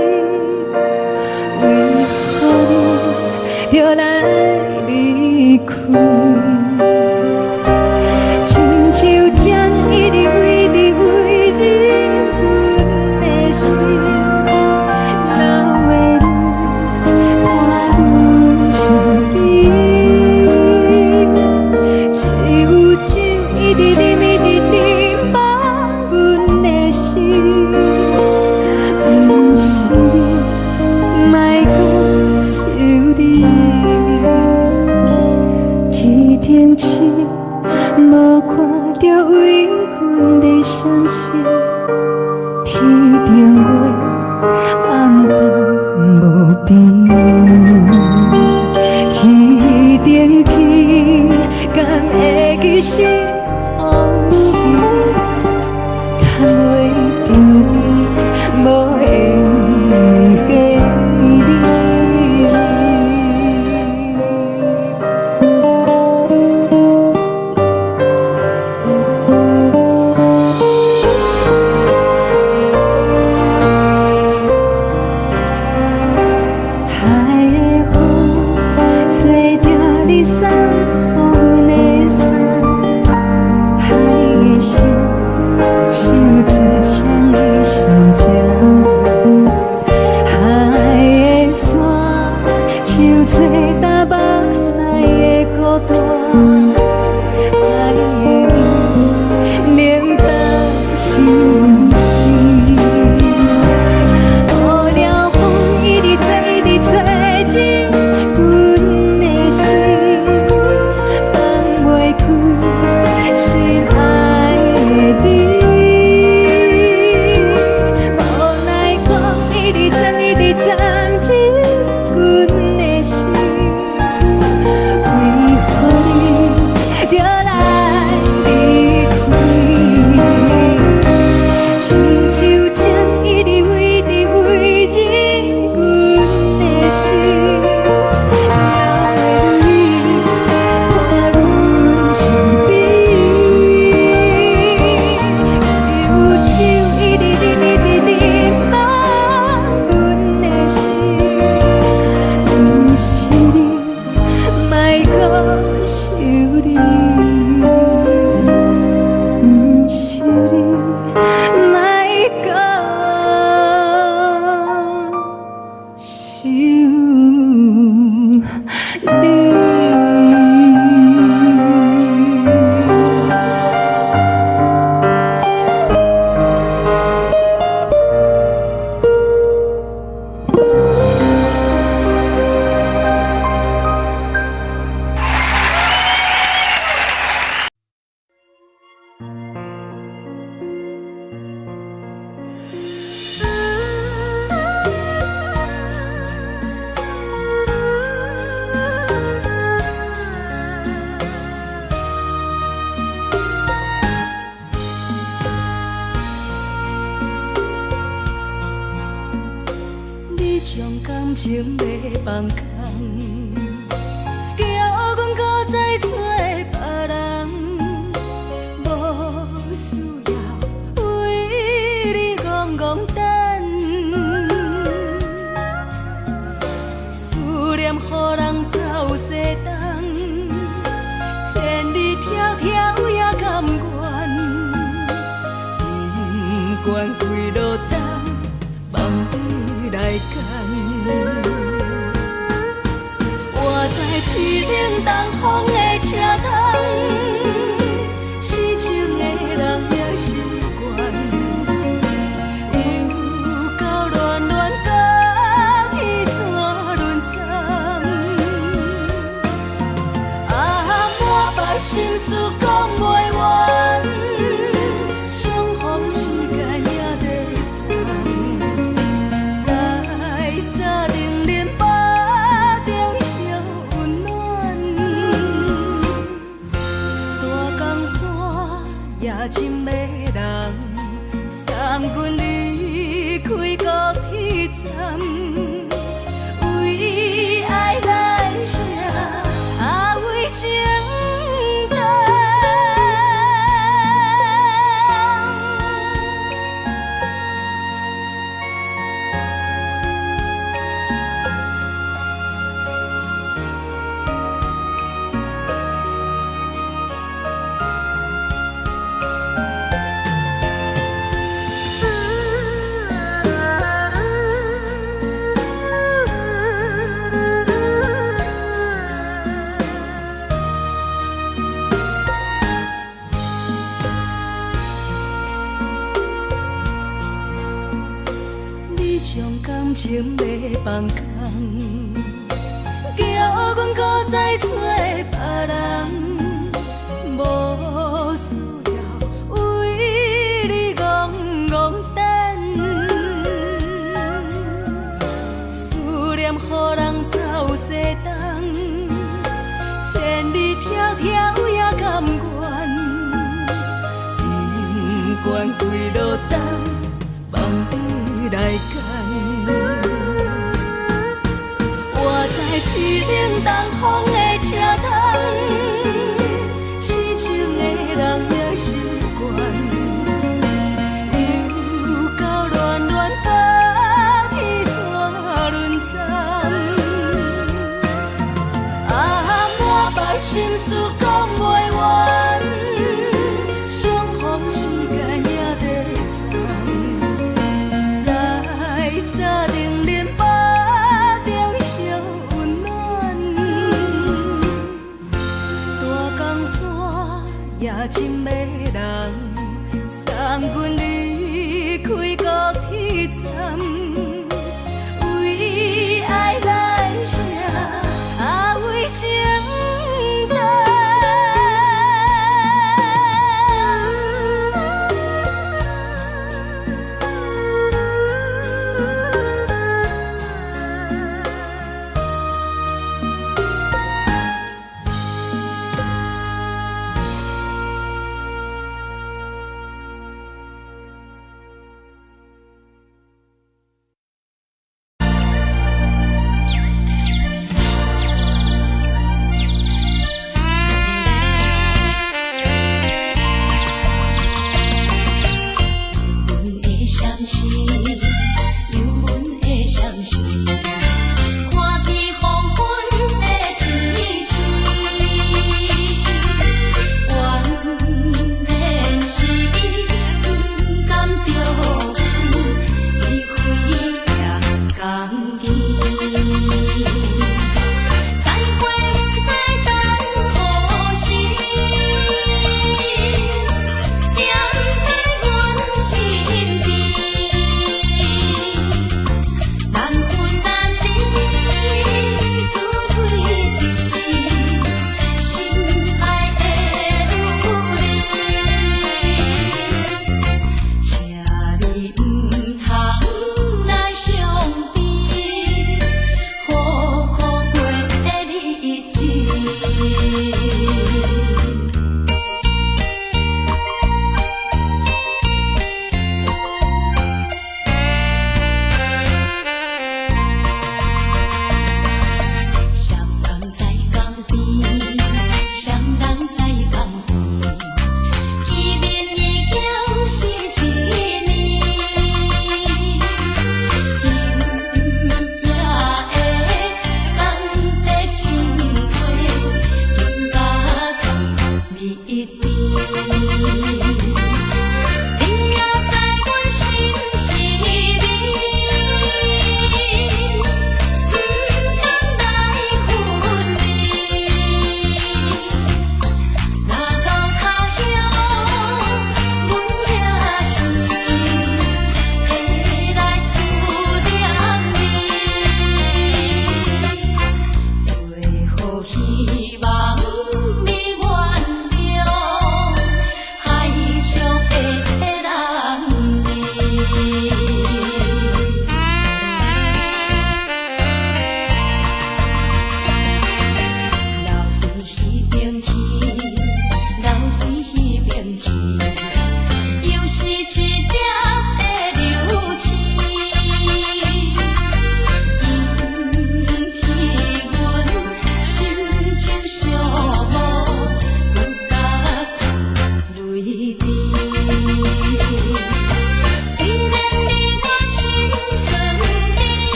Speaker 2: 为何你就来离开？亲像针一直围，一直围，日阮的心，流的泪，看阮伤悲。只有酒一直啉，一直啉，放阮的心。不是你，莫搁想你。天顶星，无看到为阮的伤心。天顶月，暗淡无边。天顶天，敢会记是往事？敢袂着你，无缘给你。海的风，吹着你送予阮的伞。海的心，像做双鱼相争。海的山，像做搭目屎的孤单。海的味，冷淡伤心。无聊风一直吹，一直吹，日阮的心，放袂开心爱的你。无奈何一直藏，一直藏，日阮的心，为何你就来离开？亲像针一直围，一直围，日阮的心，流的泪，看阮伤悲。只有酒一直啉，一直啉，放阮的心。不是你，莫搁想你。不是你，莫搁想你。你将感情要放空，叫阮搁再找别人，无需要为你戆戆等。思念予人走西东，千里迢迢也甘愿，不管几路灯，望你来赶。我在凄冷东风的车窗，痴情的人也习惯，又到乱乱甲彼山论站。啊，满腹心事讲袂完。深的人，送阮离开高铁站，为爱来舍，为情重。感情要放空，叫阮搁再找别人，无需要为你戆戆等。思念予人走西东，千里迢迢也甘愿，不管几路灯，望你来干。我在市冷东风的车窗，痴情的人也习惯，又到恋恋白天山轮站，满腹心事讲袂完，双方时间也在等，在沙定林巴顶烧温暖。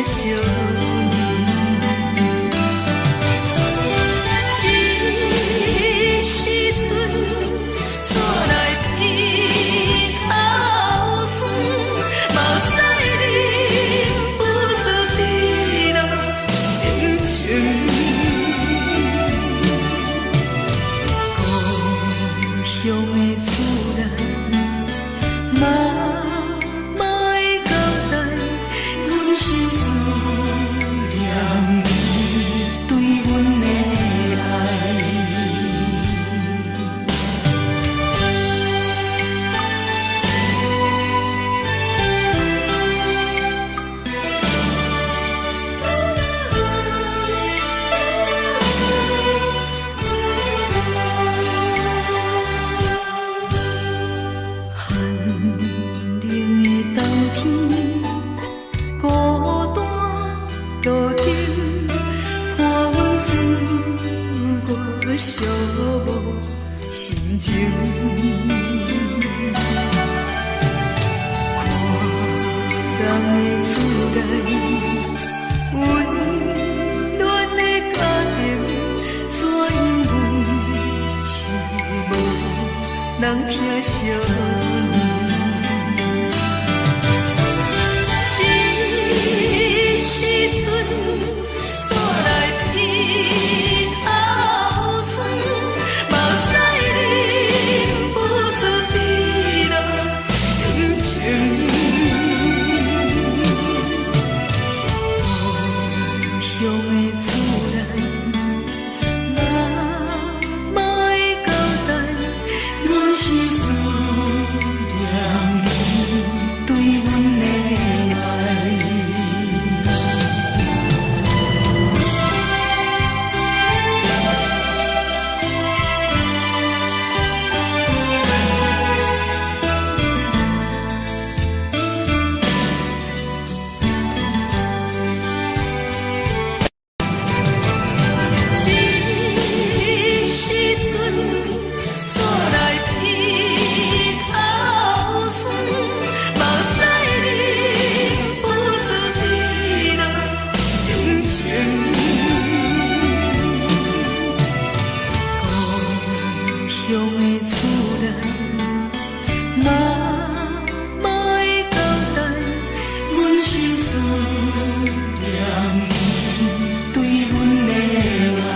Speaker 2: 惜你。这时阵怎来鼻口酸，嘛使忍不住滴落情情。故乡的厝内，嘛会交代，阮是思念你对阮的爱。寒冷的冬天，孤单路顶，看阮自我寂寞心情。看人的厝内，温暖的家庭，怎因阮是无人疼惜你？这时阵怎来鼻口酸，嘛使忍不住滴落情情。故乡的厝内，嘛会交代，阮是思念你对阮的爱。这时阵怎来鼻口酸，嘛使忍不住滴落情情。故乡的厝内，嘛会交代，阮是思念你对阮的爱。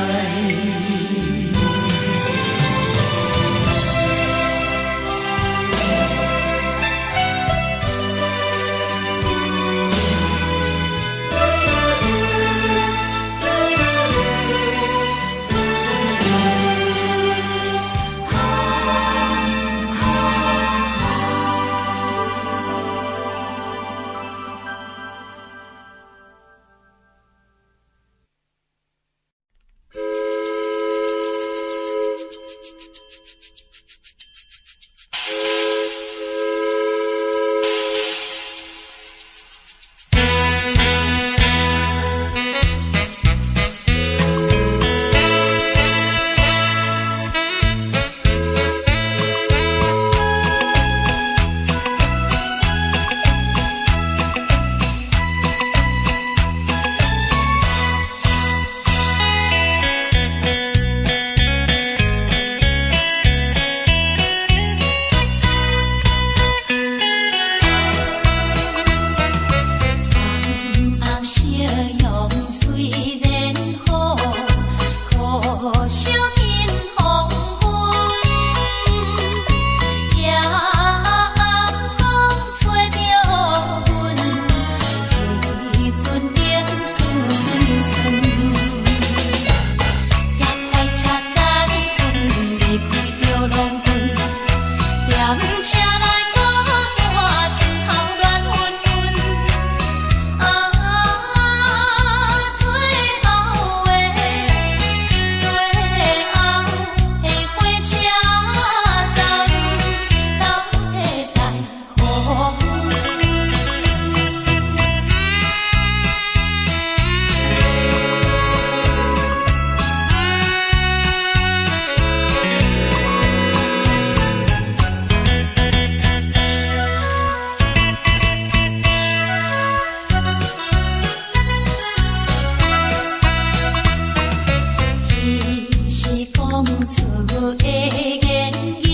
Speaker 2: 厝的言语，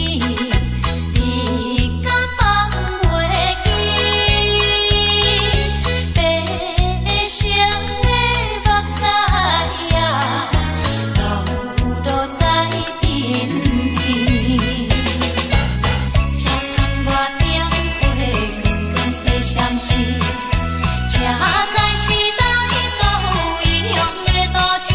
Speaker 2: 你敢放袂记？白色的目屎呀，流落在边边，车窗外点火，光光的闪烁，车载时代都异乡的都市。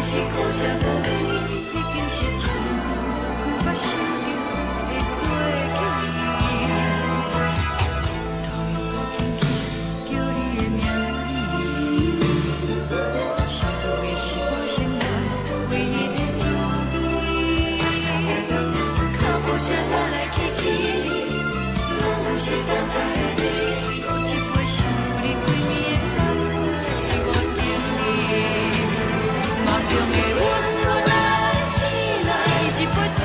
Speaker 3: 是苦涩无味，已经是一句无法想着的过去。头又搁轻轻叫你的名字，想的是我生活唯一的滋味。脚步声来来去去，拢是等待的你，搁一杯想你几年的目屎，我等你。中的温柔来醒来，一杯走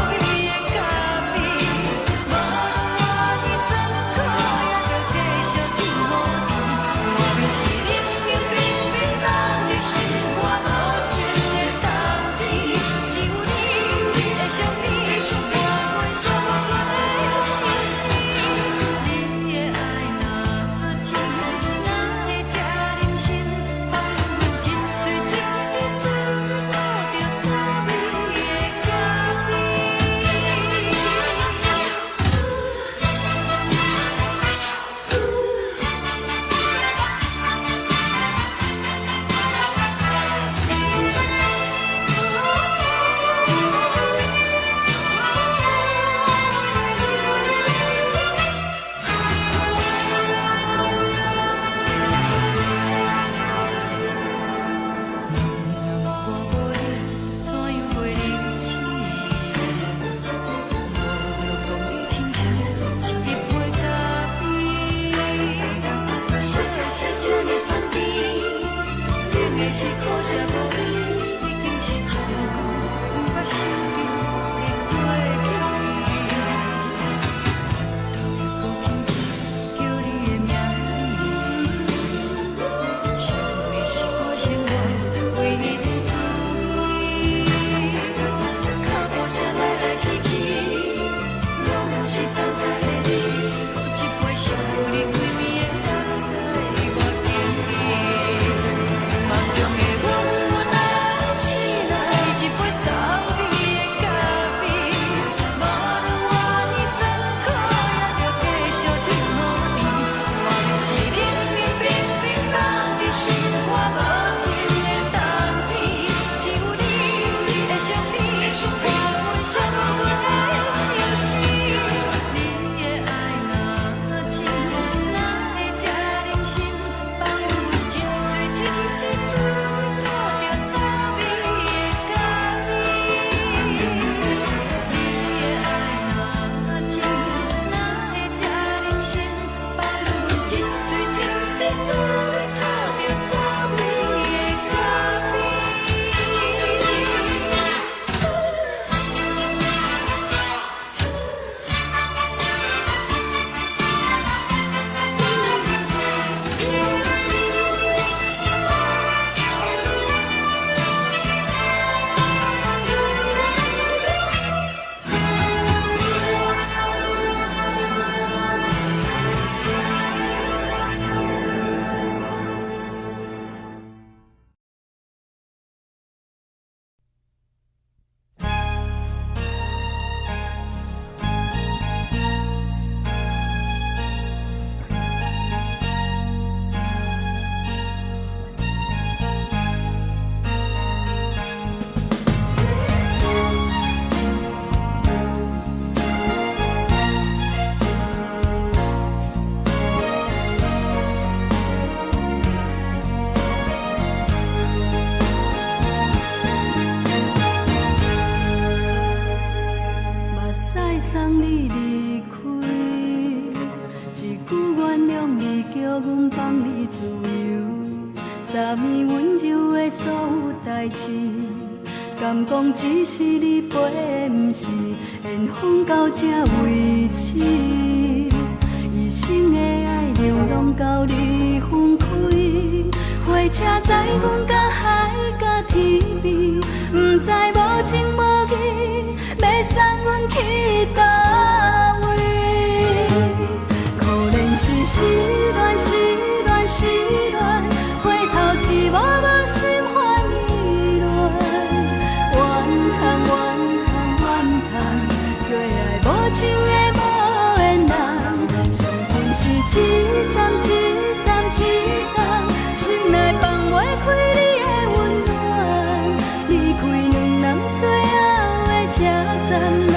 Speaker 3: 味的咖啡，无论你酸苦，也着继续甜好甜。我便是冷冰冰冷入心肝无情的冬天，只有你的相片，换阮伤感的心事。你的爱若真，哪会这忍心放阮一嘴情的？是苦涩无味，已经是一句无法想着的过去。头又搁轻轻叫你的名字，想的是我生活唯一的滋味。脚步声来来去去。
Speaker 2: 敢讲只是你陪，不是缘分到这为止。一生的爱流浪到你分开，火车载阮甲海甲天边，不知无情无义，要送阮去倒位？可怜是失恋，失恋，失恋，回头一幕幕心烦意乱，怨叹，怨叹，怨叹，最爱无情的无缘人，上恨是一站一站一站，心内放袂开你的温暖，离开两人最后的车站，拢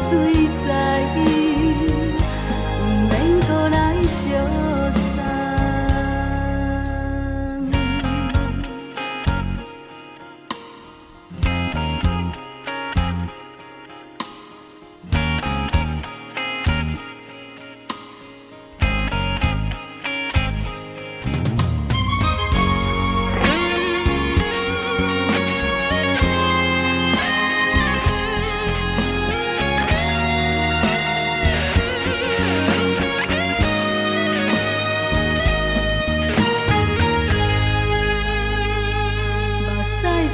Speaker 2: 随在不免搁来相送。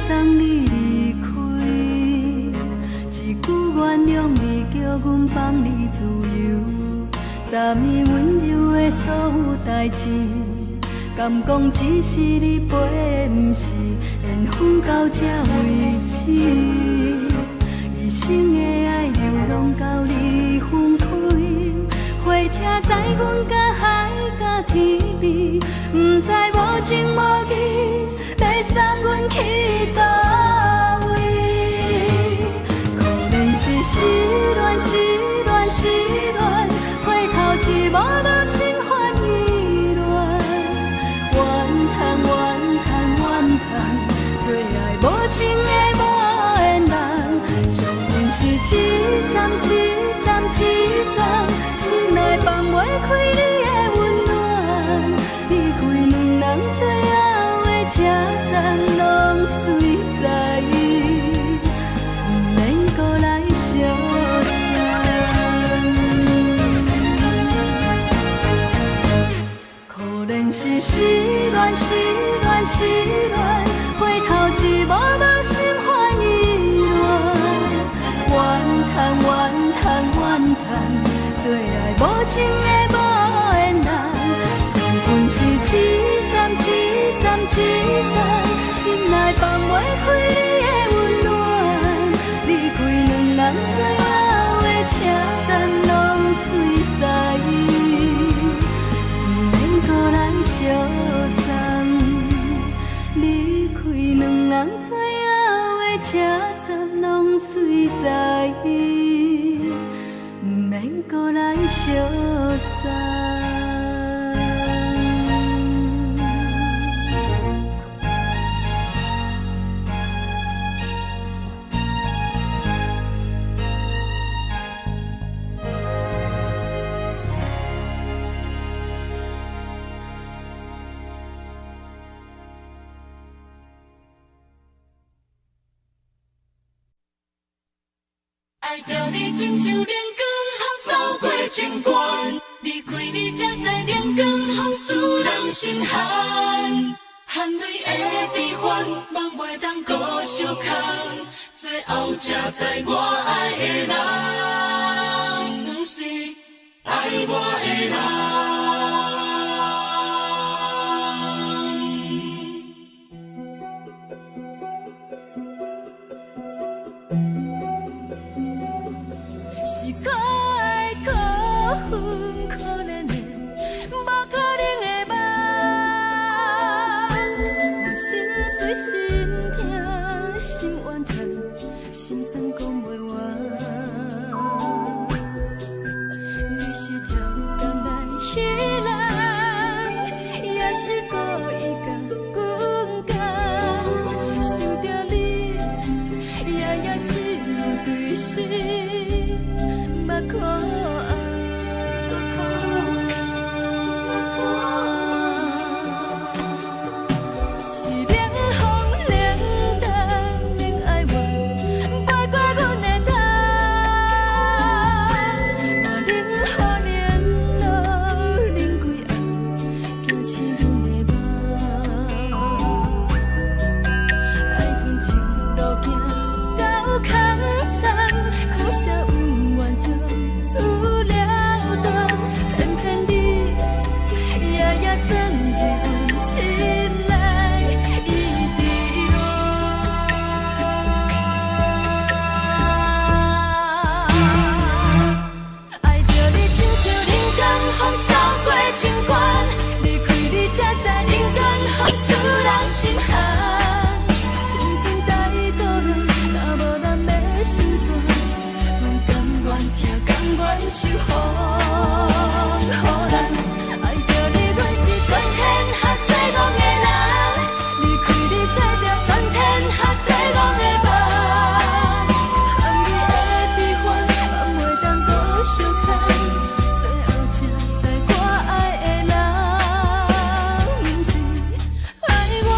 Speaker 2: 送你离开，一句原谅你，叫阮放你自由。昨暝温柔的所有代志，敢讲只是你陪，不是缘分到这为止。一生的爱流浪到你分开，火车载阮甲海甲天边，不知无情无义，要送阮去倒位？可怜是失恋，失恋，失恋，回头一幕幕心烦意乱，怨叹，怨叹，怨叹，最爱无情的无缘人，上恨是一站一站一站，心内放袂开你的温暖，离开两人最后的车站，拢随在不免搁来相送。可怜是失恋，失恋，失恋，回头一幕幕心烦意乱，怨叹，怨叹，怨叹，最爱无情的无缘人，上恨是一站一站一站，心内放袂开你的温暖，离开两人最后的车站，拢随在不免搁来相送。离开两人最后的车站，拢随在不免搁来相送。
Speaker 3: 爱着你亲像阳光，扫过情关，离开你才知阳光风使人心寒。含泪的悲欢，望袂当搁相牵，最后才知我爱的人，不是爱我的人。愿守护，予人爱着你，阮是全天下最戆的人。离开你，做着全天下最戆的梦。含泪的悲欢，嘛袂当搁相牵。最后才知我爱的人，不是爱我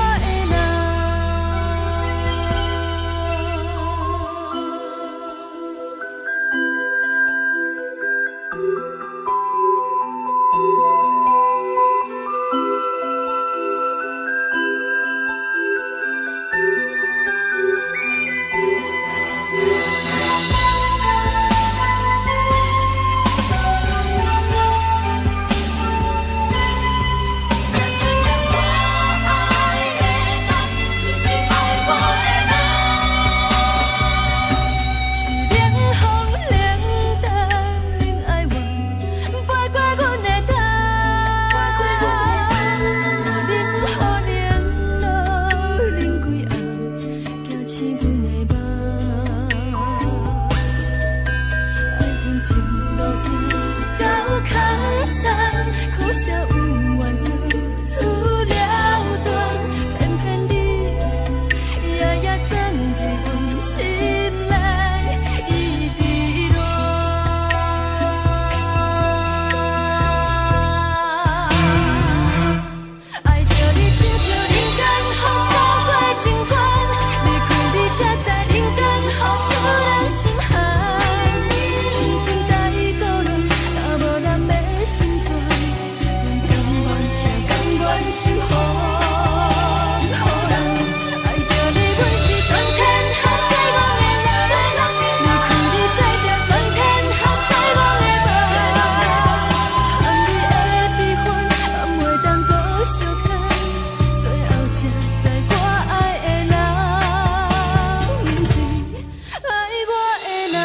Speaker 3: 的人。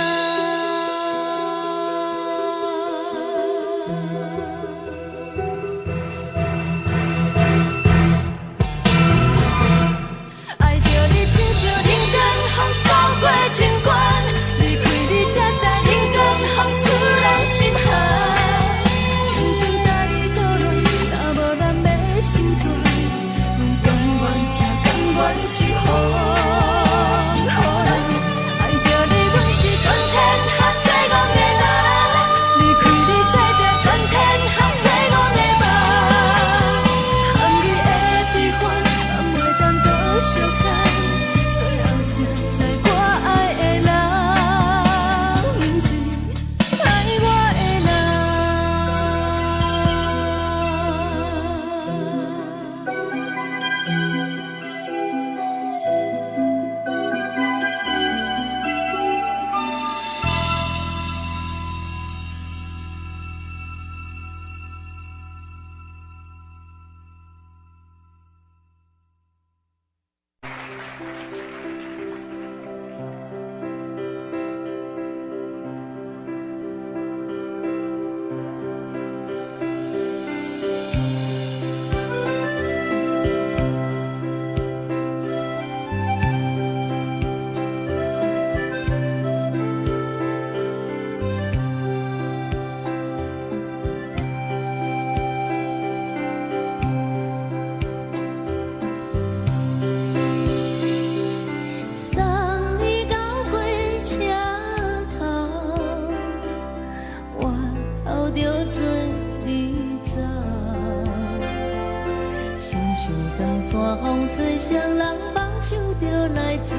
Speaker 3: 山风吹双人梦，唱着来自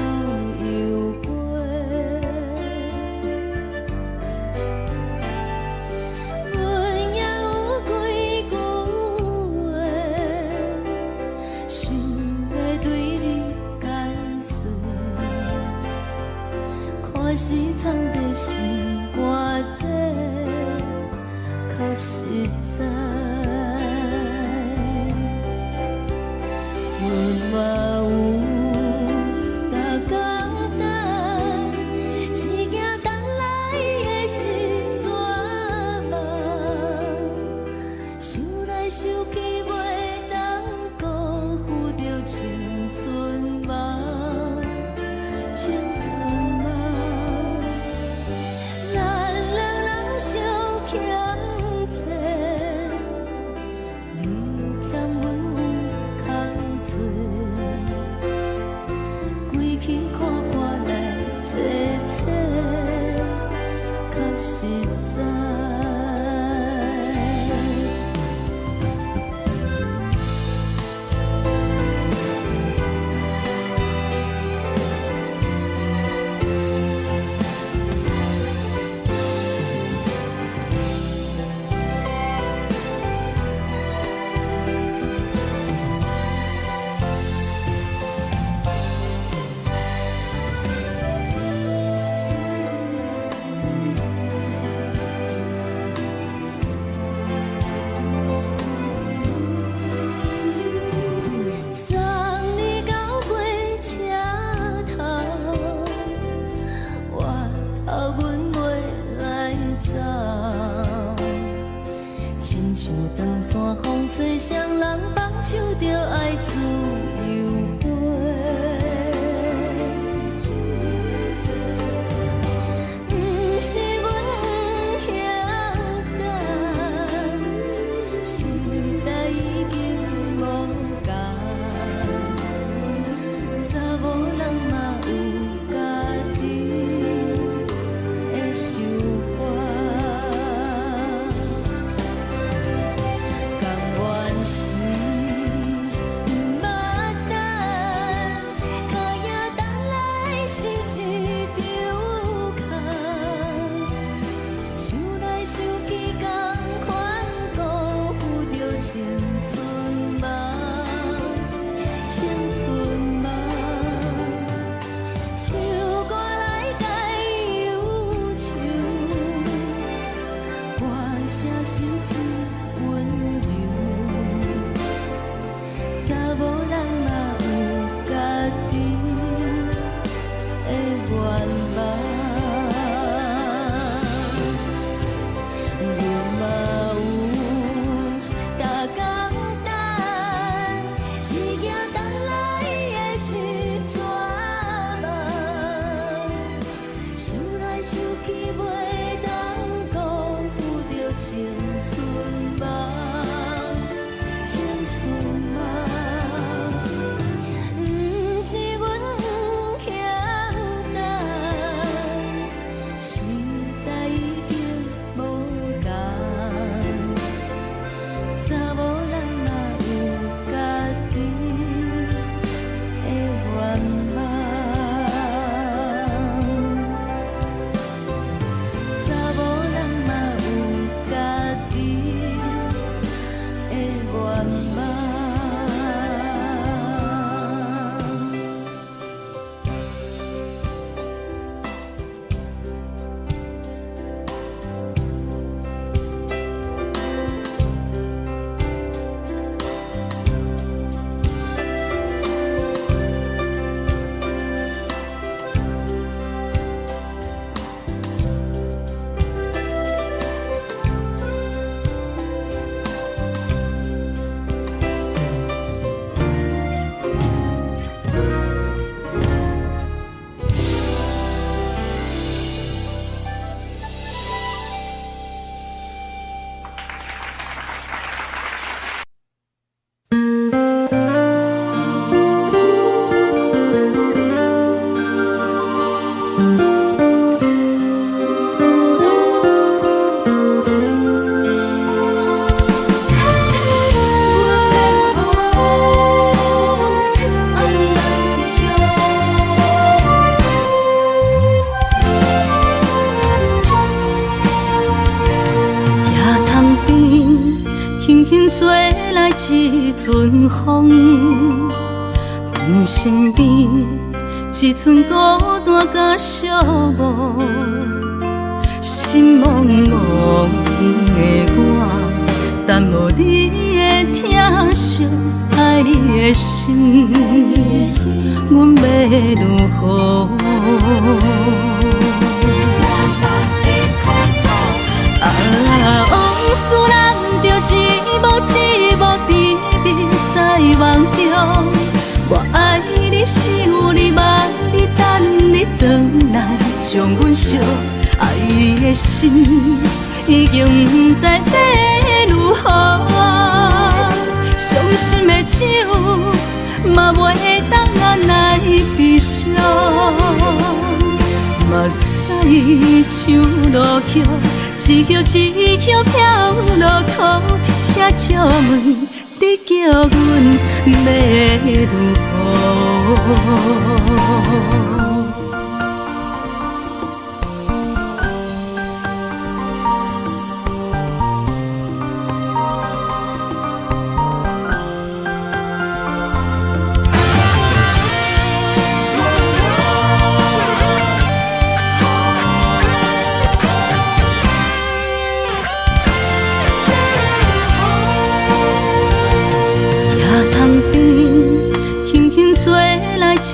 Speaker 3: 由飞。阮也有几句话，想要对你解释，可是藏在心肝底，较实在。 阮嘛有逐工等
Speaker 2: 实在。吹双人放手着爱自由飞，不是阮不晓等，时代已经无同，查某人嘛有家己的想法。一阵风，阮身边一寸孤单甲寂寞，心茫茫的我，等无你的疼惜，爱你的心，阮要如何？往事难着一幕秘密在梦中，我爱你想你望你等你回来，将阮惜爱的心已经不知要如何，伤心的手嘛袂当来闭上，嘛目屎像落雨，一叶一叶飘落雨，车照门，你叫阮要如何？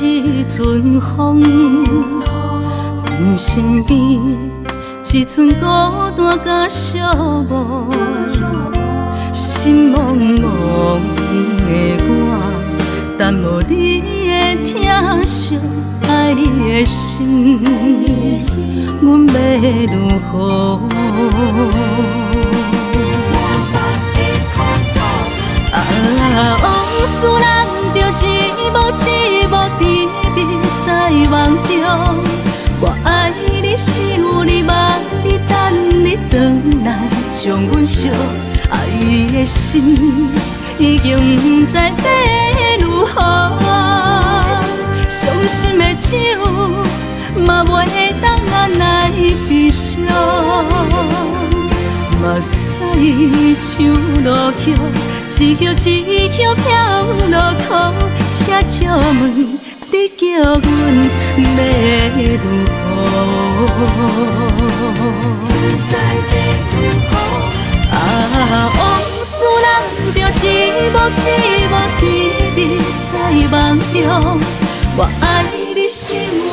Speaker 2: 一阵风，阮身边一阵孤单甲寂寞，心茫茫的我，等无你的疼惜，爱你的心，阮要如何？往事人着一幕一幕甜蜜在梦中，我爱你想你望你等你回来，将阮惜爱的心已经不知要如何。伤心的手嘛袂当按来悲伤，目屎像落雨。一叶一叶飘落雨，车照门，你叫阮要如何？往事人着一幕一幕甜蜜在梦中，我爱你想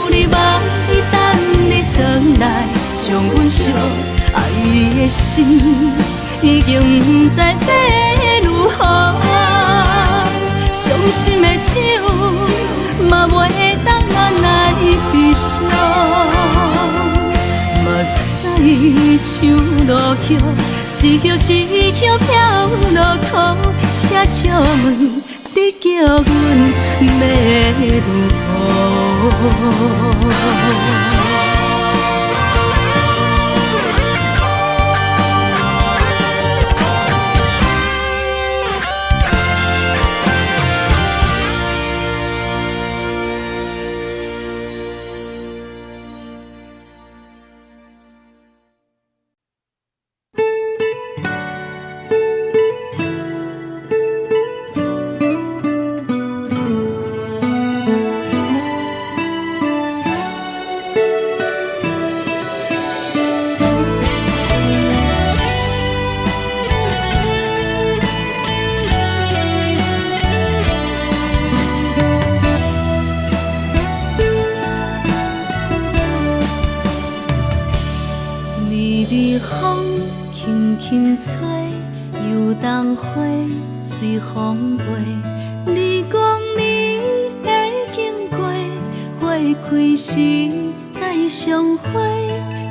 Speaker 2: 你望你等你回来，将阮惜爱的心已经不知要如何。伤心的手嘛袂当按来悲伤，目屎像落雨，一叶一叶飘落雨，车照门，你叫阮要如何？随风飞，你讲你会经过，花开时再相会。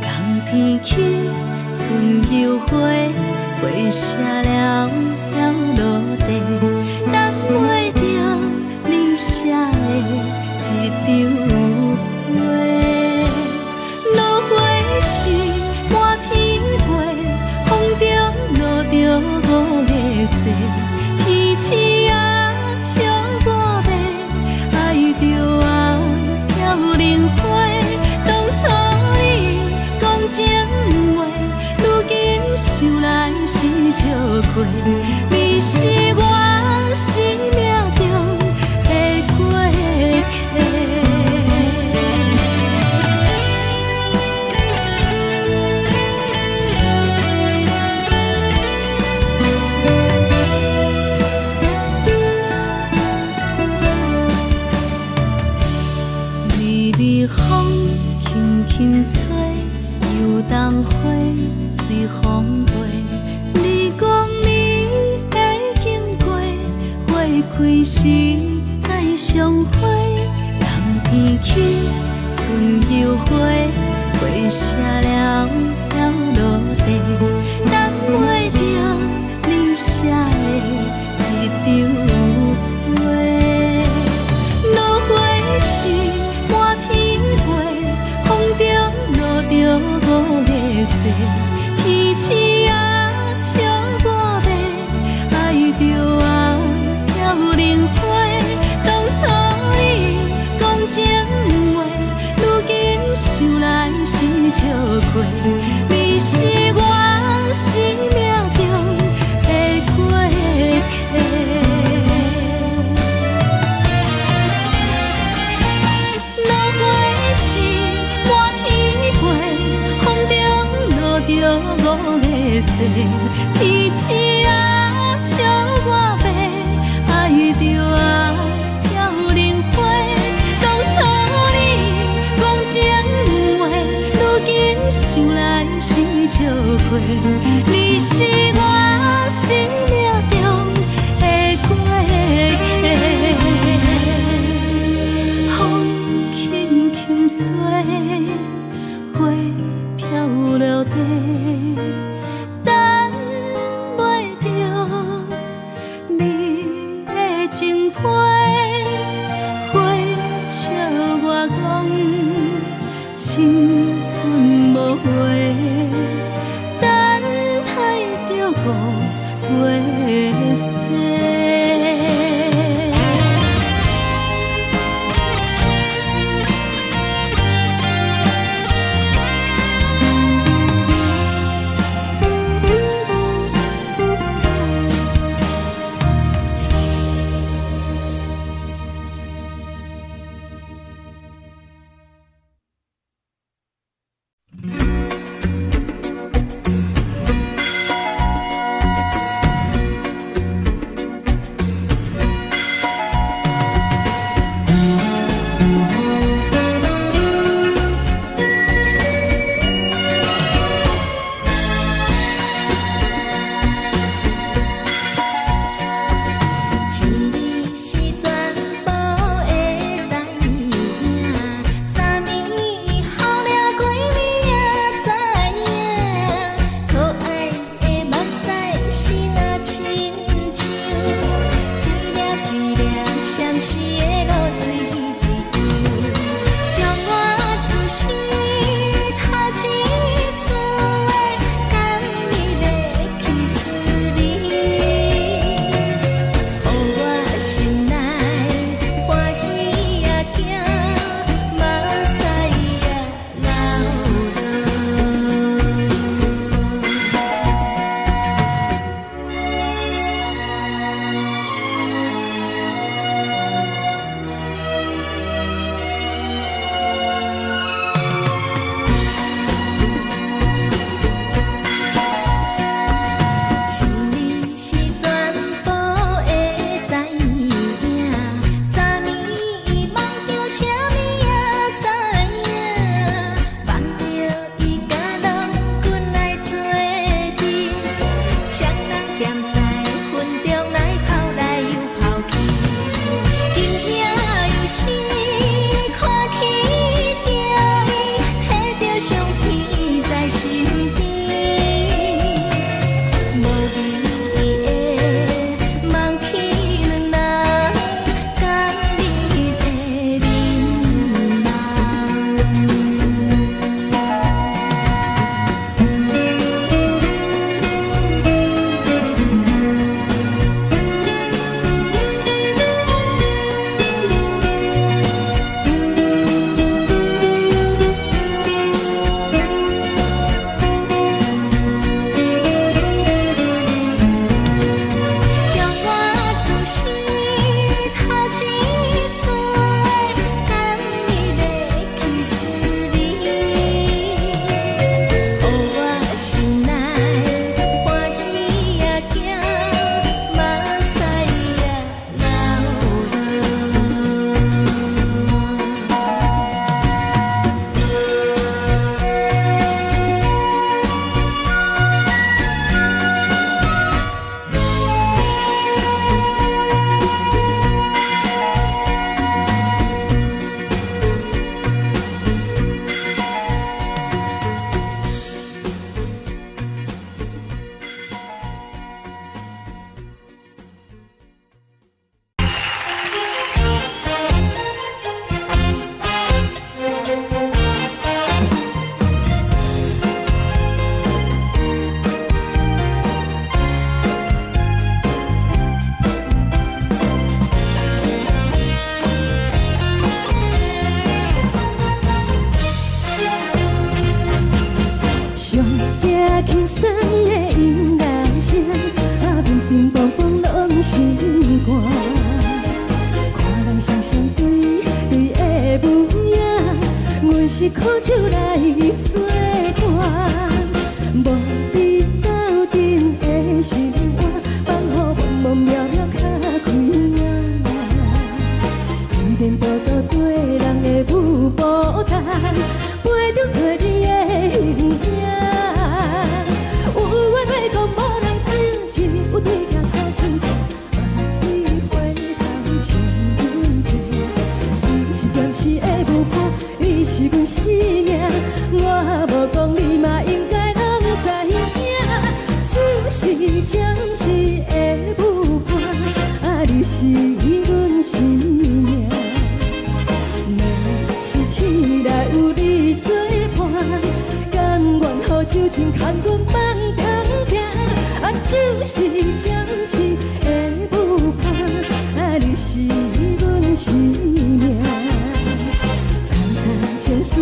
Speaker 2: 冬天起，春又回，花谢了要落地，等袂着你写的一张画。落花时满天飞，风中落着雨的雪。天星啊，笑我迷，爱着啊，飘零花。当初你讲情话，如今想来是笑亏。你是我生命中的过客。风轻轻吹，游动花随风飞。你讲你会经过，花开时再相会。冬天起，春又回，花谢了要落地，等袂着你写的一张画。落花时满天飞，风中西，天星啊笑我要爱着啊飘零花。当初你讲情话，如今想来是笑亏。你是我生命中的过客。落花是满天飞，风中落着五个星。天星啊笑我要爱着啊飘零花。当初你讲情话，如今想来是笑亏。你是我生命中的过客。风轻轻吹，花飘落地，等袂着你的情批。花笑我讲青春无悔，等待着五月雪。轻松的音乐声，乒乒乓乓拢心肝。看人双双对对的舞影，阮是苦酒来作伴。无你斗阵的心肝，放予茫茫渺渺较开眼。一颠倒倒对人的舞步弹，陪着做你的形影。有话要讲无人听，有对镜头心情，万里回头唱阮听。只是暂时的舞伴，你是阮生命，我无讲你嘛应该拢知影。只是暂时的舞伴，你是阮生命。是醒来有你作伴，甘愿予酒精牵阮放长行。就是暂时的舞伴，你是阮生命。层层情水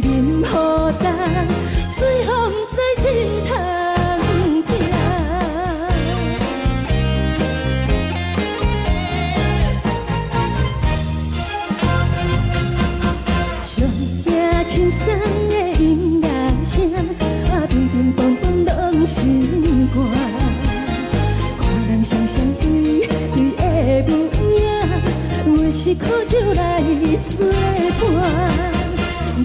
Speaker 2: 任何担，随风在心头听。上听轻松的音乐声，乒乒乓乓拢心肝。看人双双对对的舞影，阮是苦酒来作伴。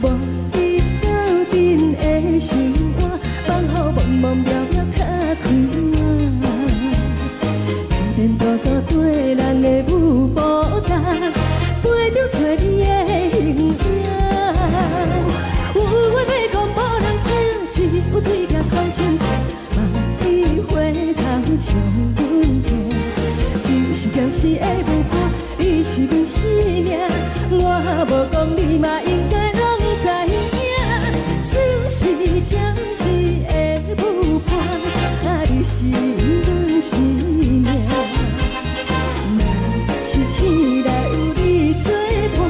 Speaker 2: 无你斗阵的心肝，放予茫茫渺渺较开眼。一颠倒倒对人的舞步弹，陪着做你的形影。有话要讲无人听，只有对镜看心情，万里回头唱阮听。就是暂时的舞伴，你是阮生命，我无讲你嘛应该拢知影。就是暂时的舞伴，你是阮生命。若是醒来有你作伴，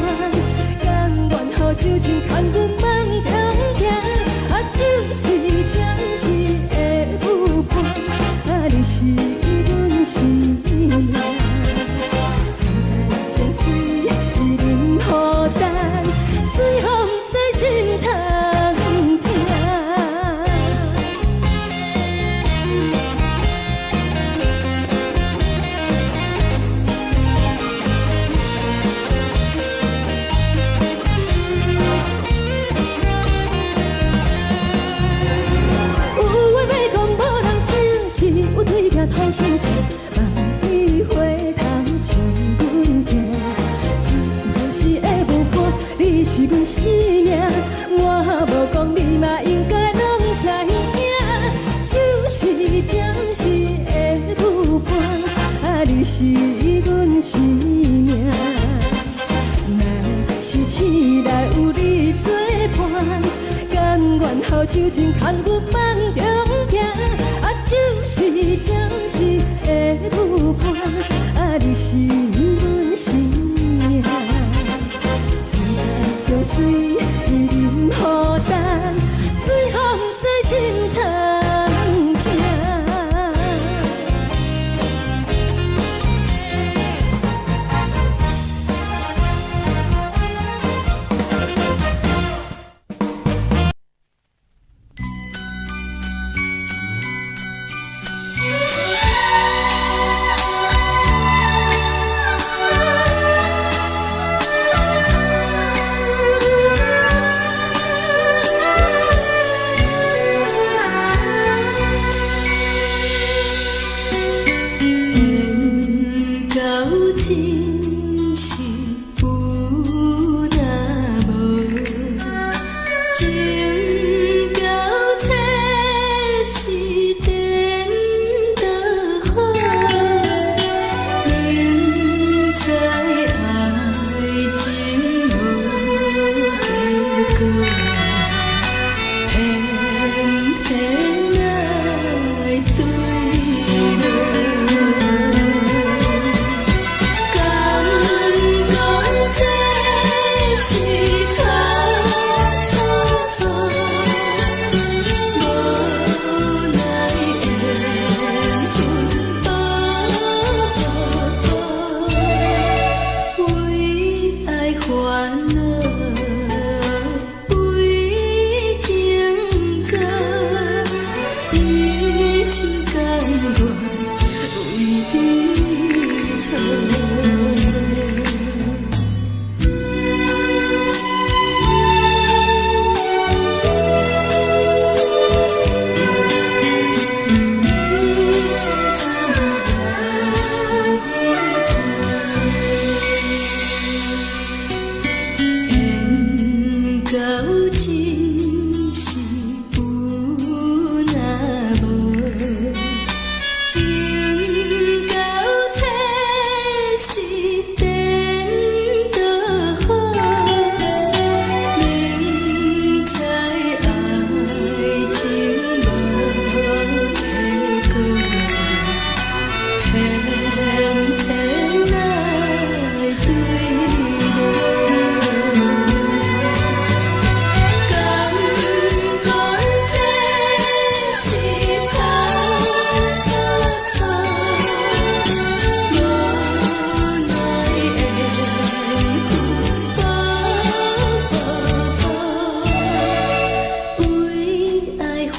Speaker 2: 甘愿予酒精牵阮放长行。就是暂时的舞伴，你是阮生命。层层情水任何担，随风在心头听。对镜头心情，万里回头唱阮听。就是暂时的舞伴，你是阮生命，我无讲你嘛应该拢知影。就是暂时的舞伴，你是阮生命。若是醒来有你作伴，甘愿予酒精牵阮放长行。就是暂时的舞伴，你是阮生命。层层情水任何担，随风在心头听。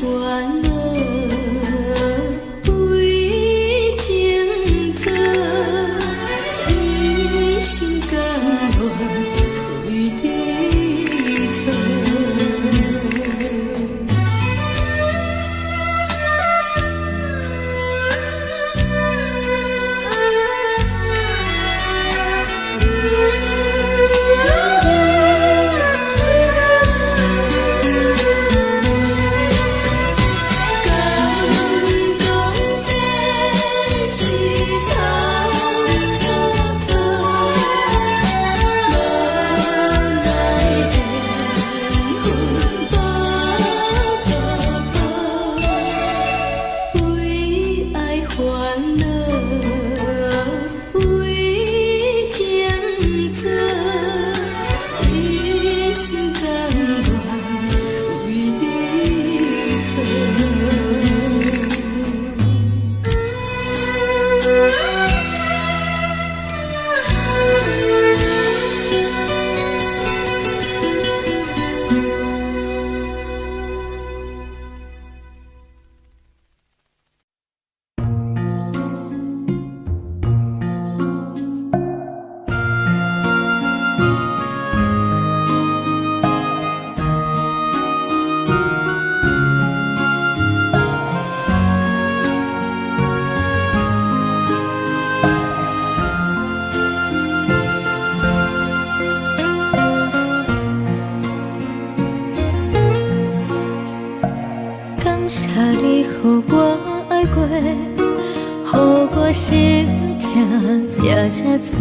Speaker 2: 烦恼为情做，一心甘愿为你做。感谢你，予我爱过，予我心痛也这多。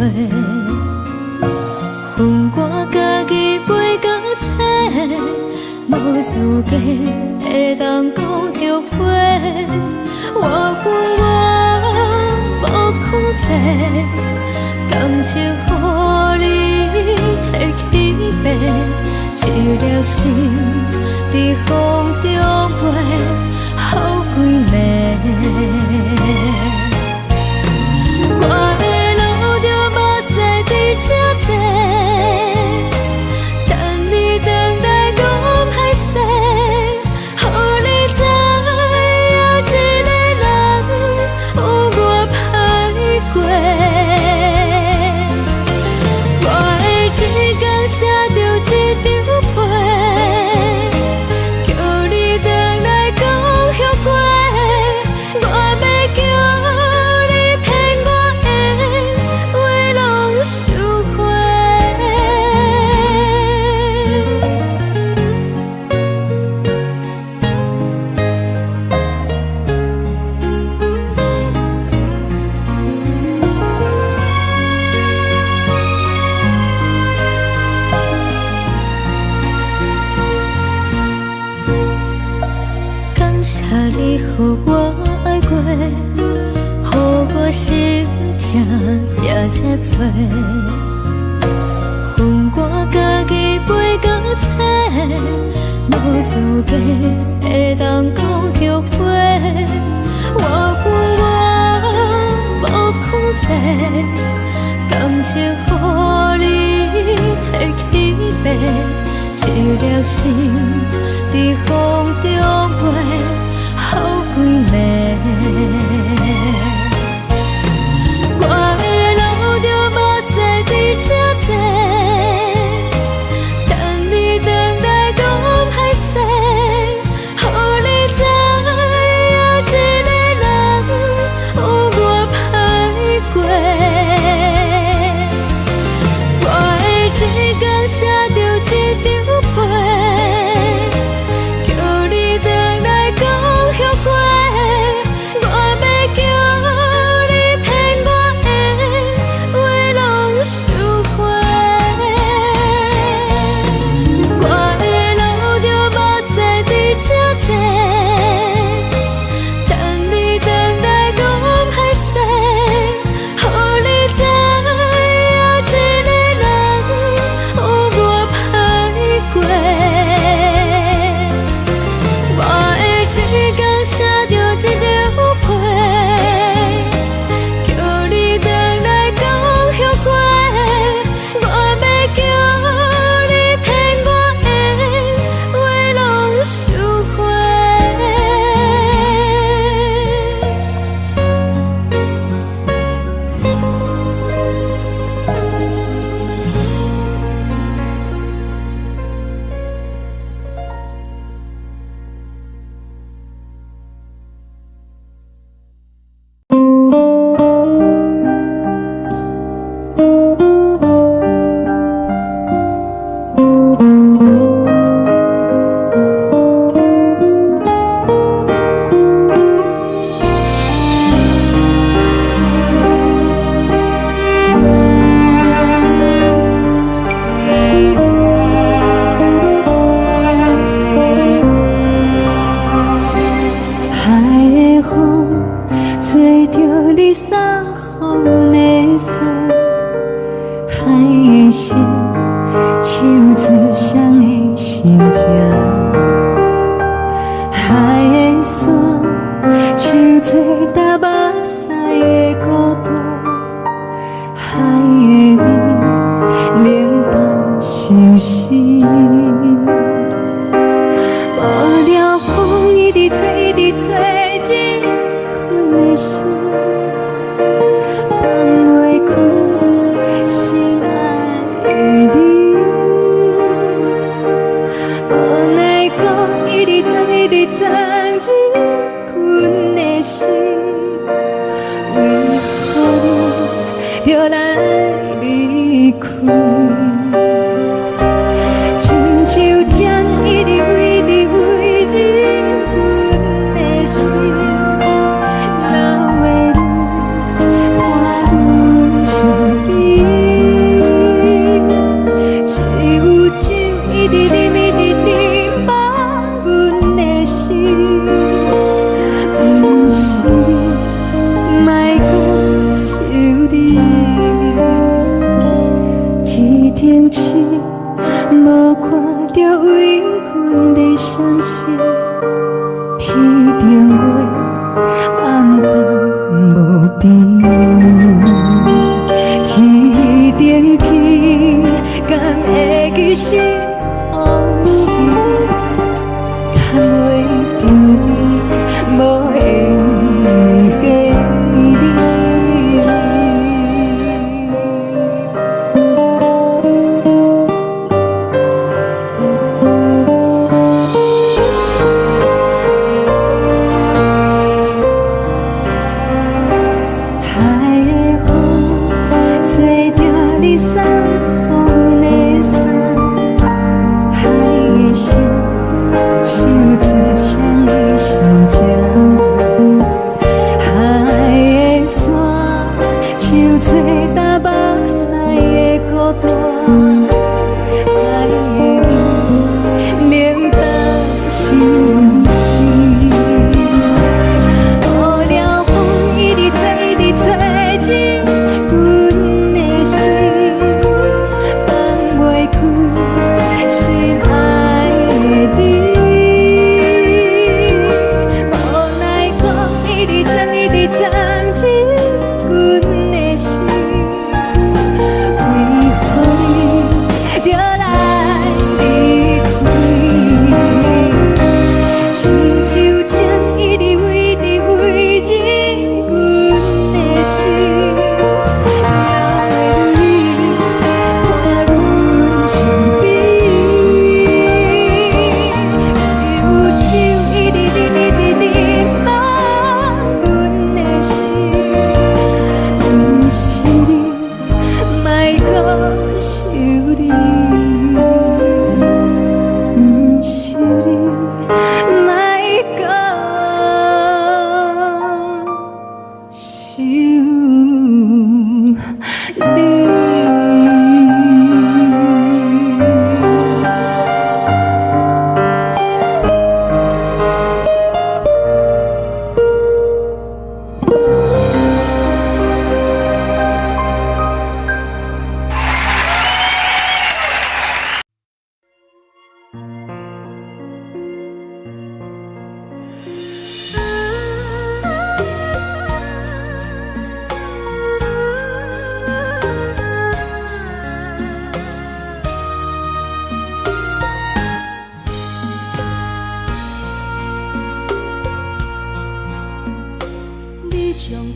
Speaker 2: 恨我家己袂到切，无资格会当讲后悔。我无控制，感情予你提起飞，一条心在风中飞，好几暝。我的路就无西伫这多，等你等待讲歹势，予你知影一个人有我歹过。我的一天写着一张被，叫你回来讲后悔。我要叫你骗我的话拢收回。感谢你，予我爱过，予我心痛也这多。恨我家己袂到切，无资格会当讲后悔。我无控制，感情予你提起飞，一条心在风中飞，好几暝。我的路就无西伫这多，等你等待讲歹势，予你知影一个人有我歹过。我的一天写着一张被，叫海的风吹着你送予的伞，海的心唱出双的心情，海的山唱出打目屎的孤独，海的味冷淡伤心。无聊风一直吹，一直吹，日困的心放袂开心爱的你。无奈讲一直藏，一直藏，日困的心，为何你就来离开？亲像针一直为你为日阮的心，流的泪伴阮伤悲，只有酒一直啉一直啉饱阮的心，不是你，莫讲想你，天顶星。无看到为阮的伤心，天顶月暗淡无边，天顶天敢会记是往事，敢袂着你无缘的你。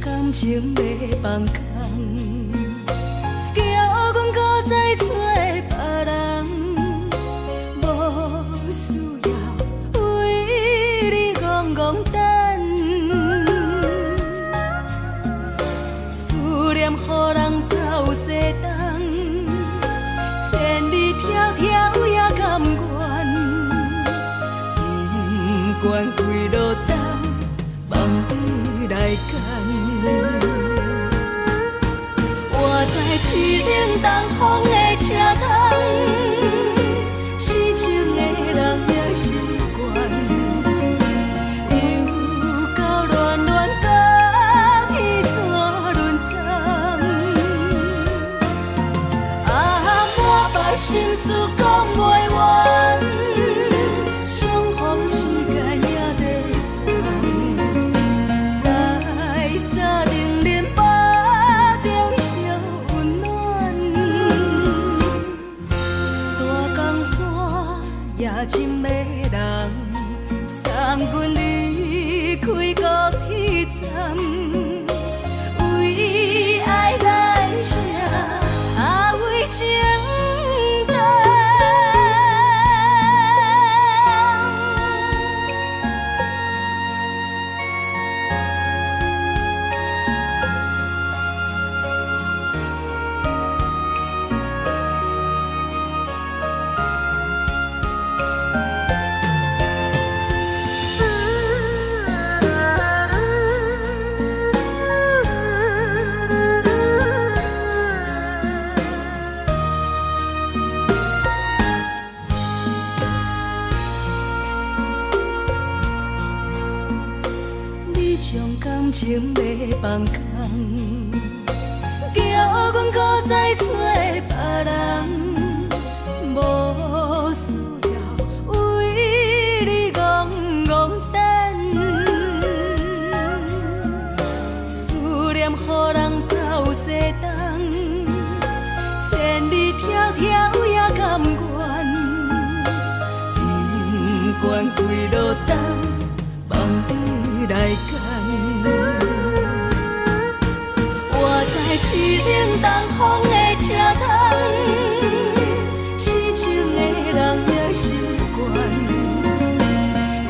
Speaker 2: 感情要放空，叫阮搁再找别人，无需要为你戆戆等，思念予人走西东，千里迢迢也甘愿，不管几路灯，望你来干。我在市顶东风的车窗，痴情的人的习惯，犹伤感情要放空，叫阮搁再找别人，无需要为你戆戆等，思念予人走西东，千里迢迢也甘愿，不管归路东，望你来牵。我在市顶东风的车窗，痴情的人也心倦，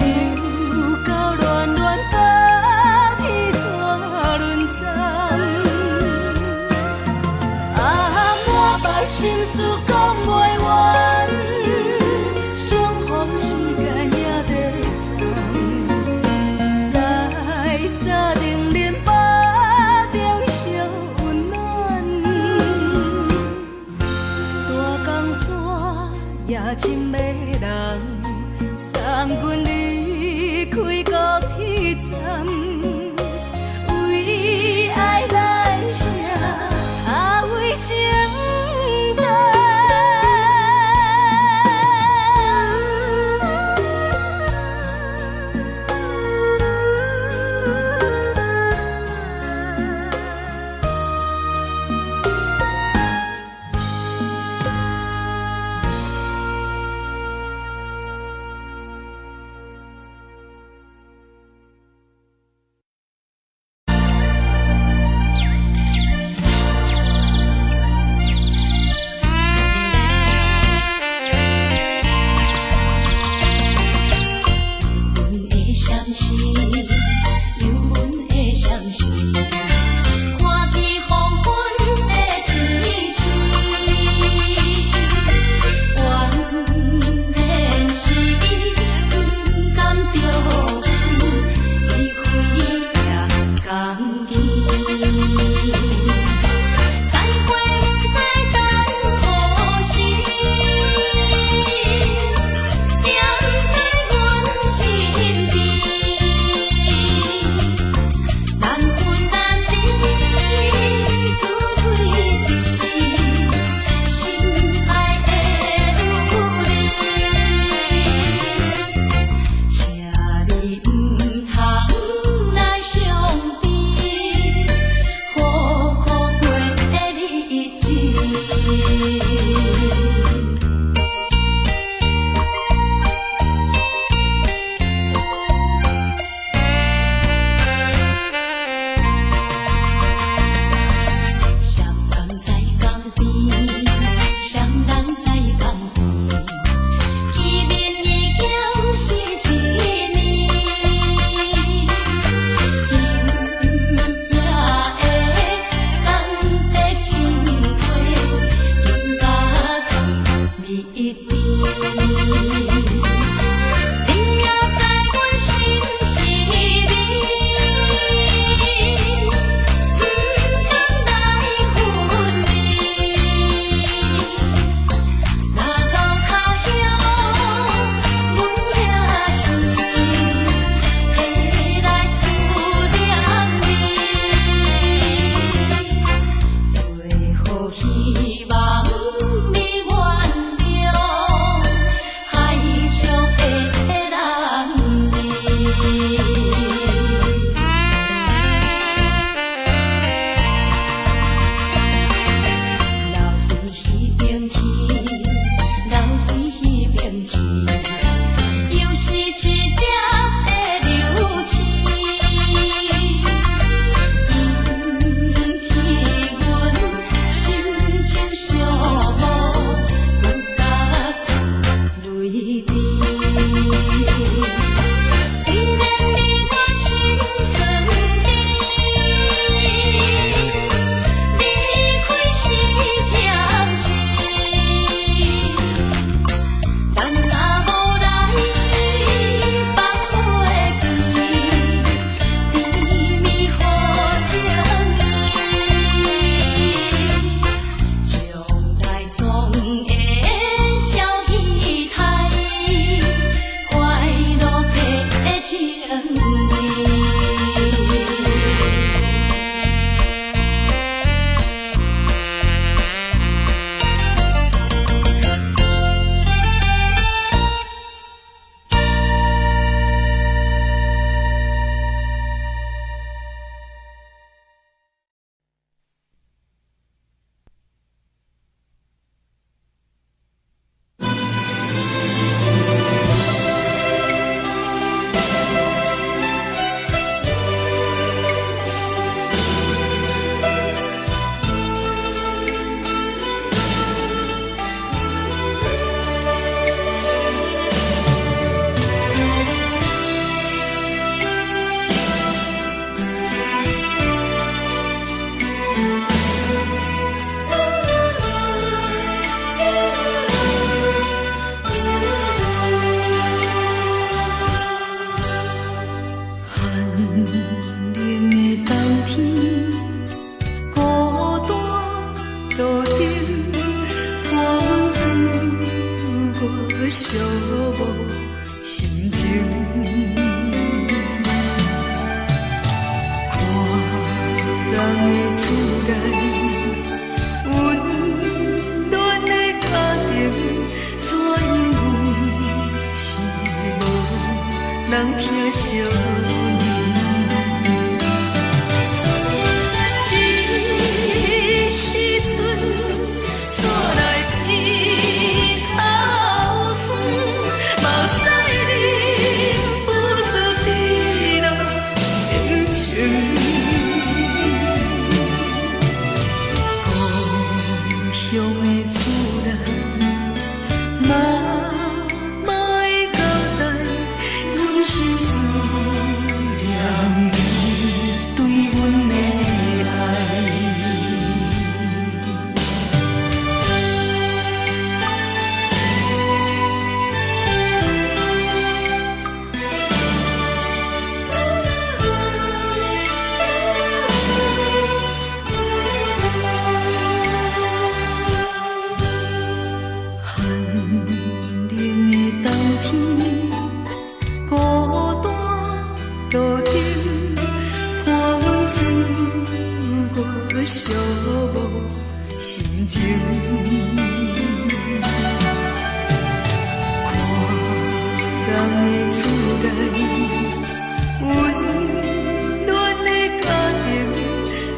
Speaker 2: 又到乱乱把天山轮转。满腹心事讲袂完，相逢时间也在等，在沙定林巴中相温暖。大江山也深迷人，送阮离开高铁站，为爱来写为情。
Speaker 3: 难分难冷的冬天，孤单路顶，寒风刺我寂寞心情。看人的厝内，温暖的家庭，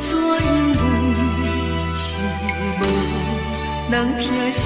Speaker 3: 怎因阮是无人疼惜？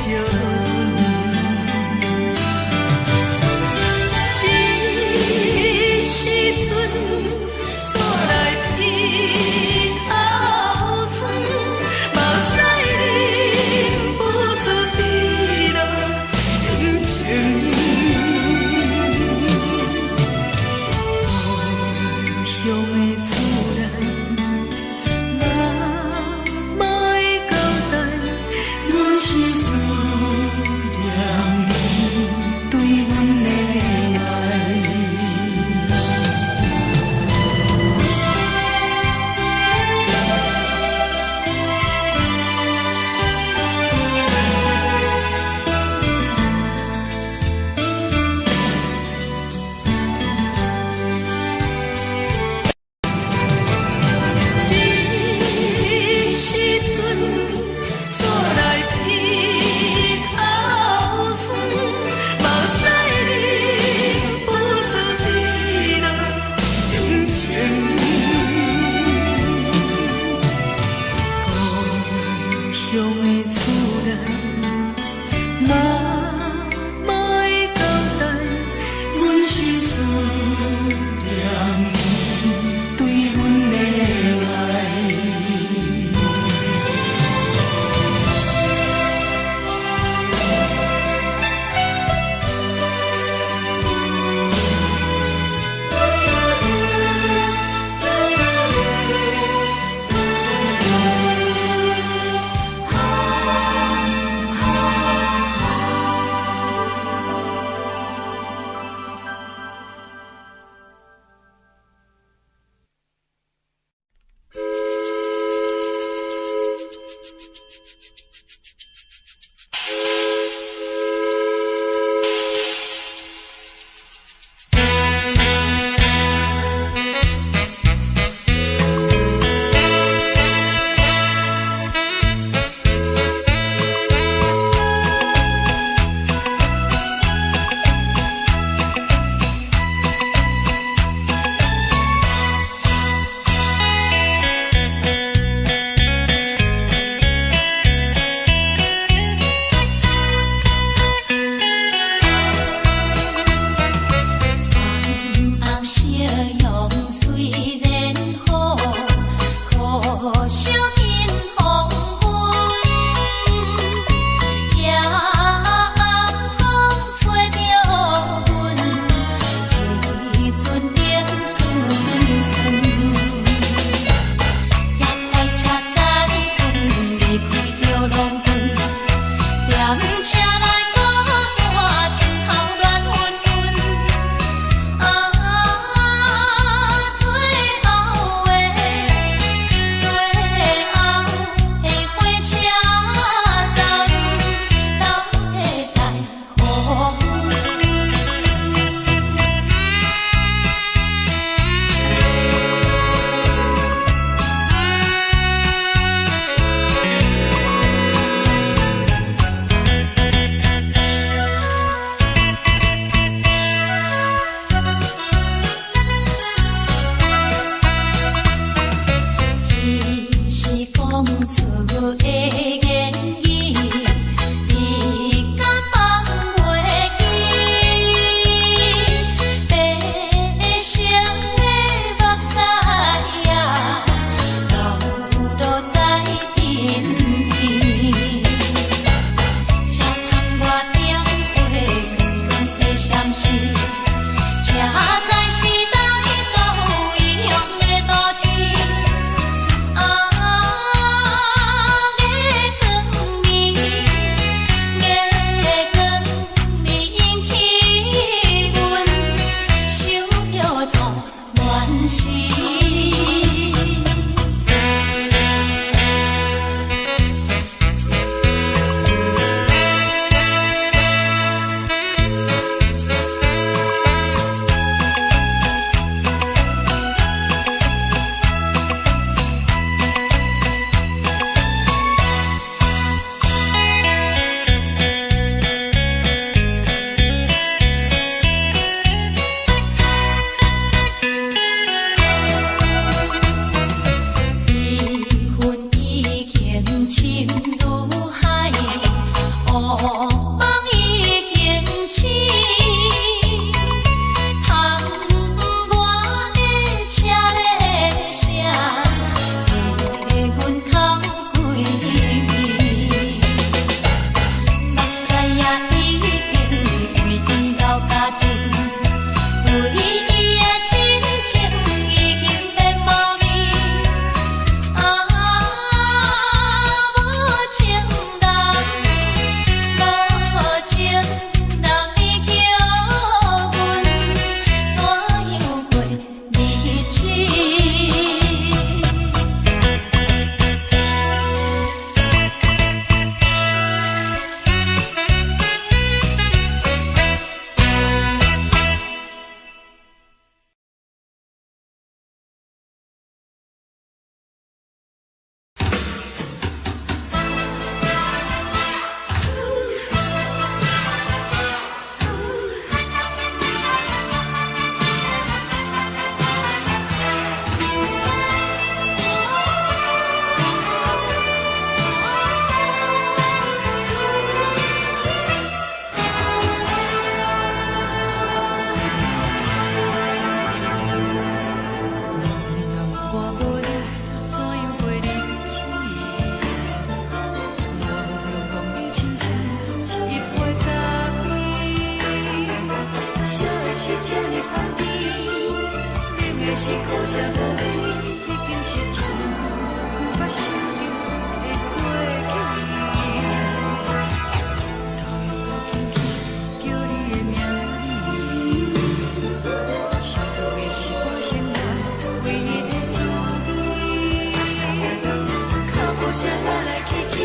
Speaker 3: 啥来来去去，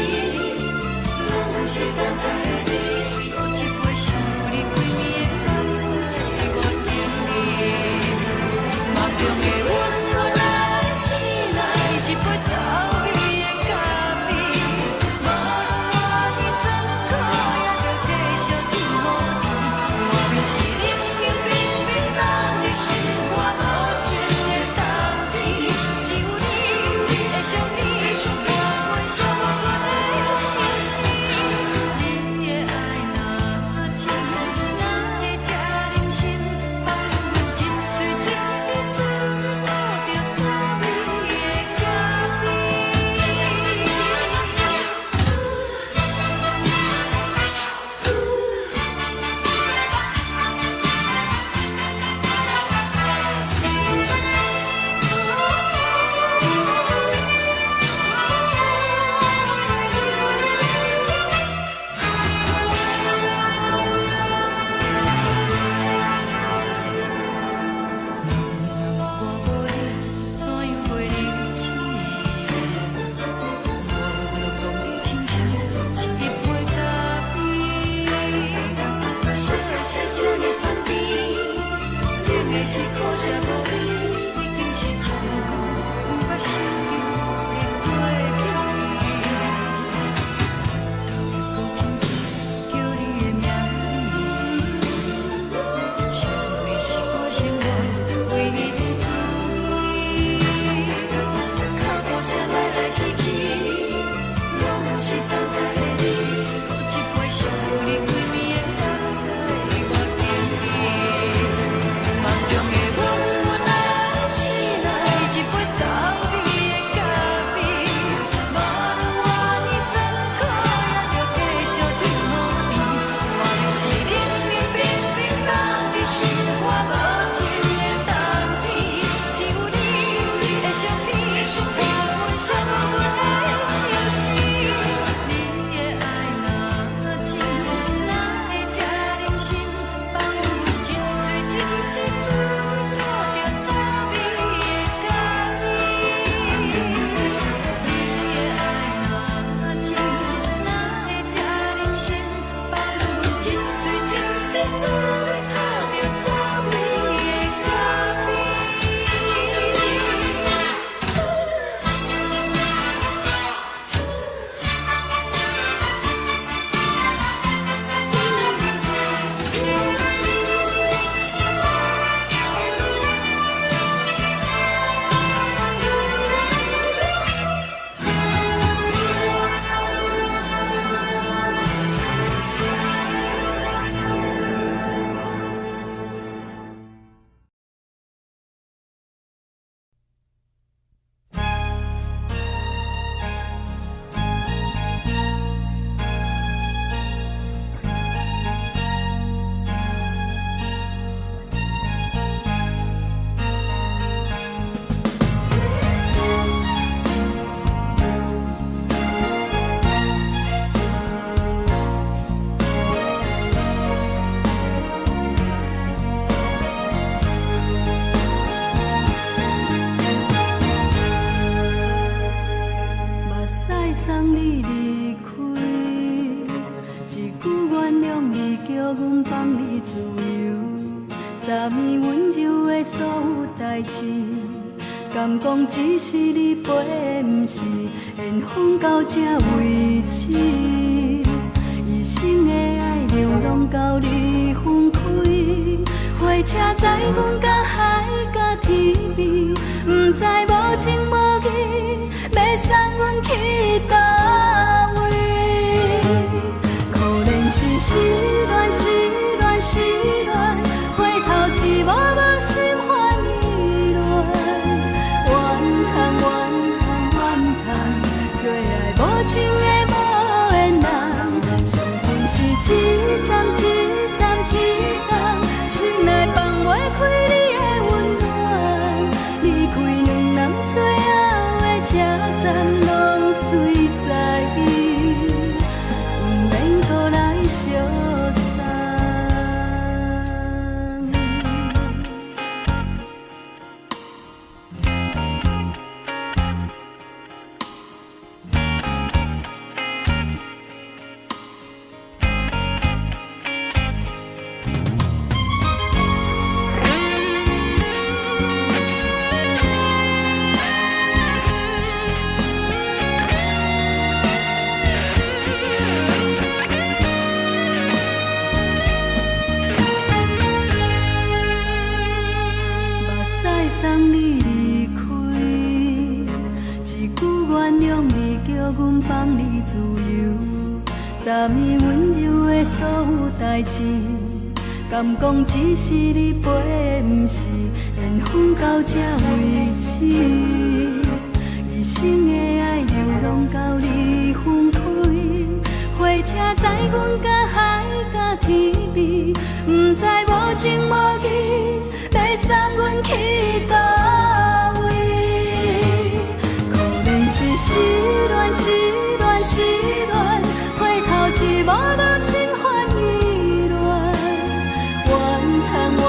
Speaker 3: 拢是等待你。搁一杯想你几暝的泪水，我敬你。梦中的阮我来醒来，一杯走味的咖啡，无论我的酸苦，也着继续甜予你。我就是冷冷冰冰冷的心肝，无情的冬天，只有你会想你，我阮寂寞阮的心事。你的爱若真，哪会这忍心放阮一嘴一滴水，倒着走味的咖是苦涩无味，已经是一句不捌想的过去。头一步轻轻叫你的名字，想你是我生活唯一的滋味。脚步声来来去去，拢是等待的你。搁一杯想你几暝的泪水，我敬你。梦中的阮我来醒来，一杯走味的咖啡，无论我的酸苦，也着继续甜予你。我就是冷冷冰冰冷的心肝，无情的冬天，只有你会想你，我阮寂寞阮的心事。你的爱若真，哪会这忍心放阮一嘴一滴水，倒着走味的咖啡。你的爱若真，哪会这忍心放阮一嘴一滴水，倒着走味的咖啡。目屎送你离开，一句原谅你，叫阮放你自由。昨暝温柔的所有代志，敢讲只是你陪，不是缘分到这为止。一生的爱流浪到你分开，火车载阮甲海甲天边，不知无情无义，要送阮去倒位？可能是失恋，失恋，失恋，回头一幕幕心烦意乱，怨恨，怨恨，怨恨，最爱无情的无缘人，上恨是一站一站一站，心内放袂开你的温暖，离开两人最后的车站，拢随在伊，不免搁来相送。
Speaker 2: 放你自由，昨暝温柔的所有代志，敢讲只是你陪，不是缘分到这为止。一生的爱又拢到你分开，火车载阮甲海甲天边，不知无情无义，要送阮去倒位？可能是失恋，失恋，失恋，回头一幕幕心烦意乱，怨叹，怨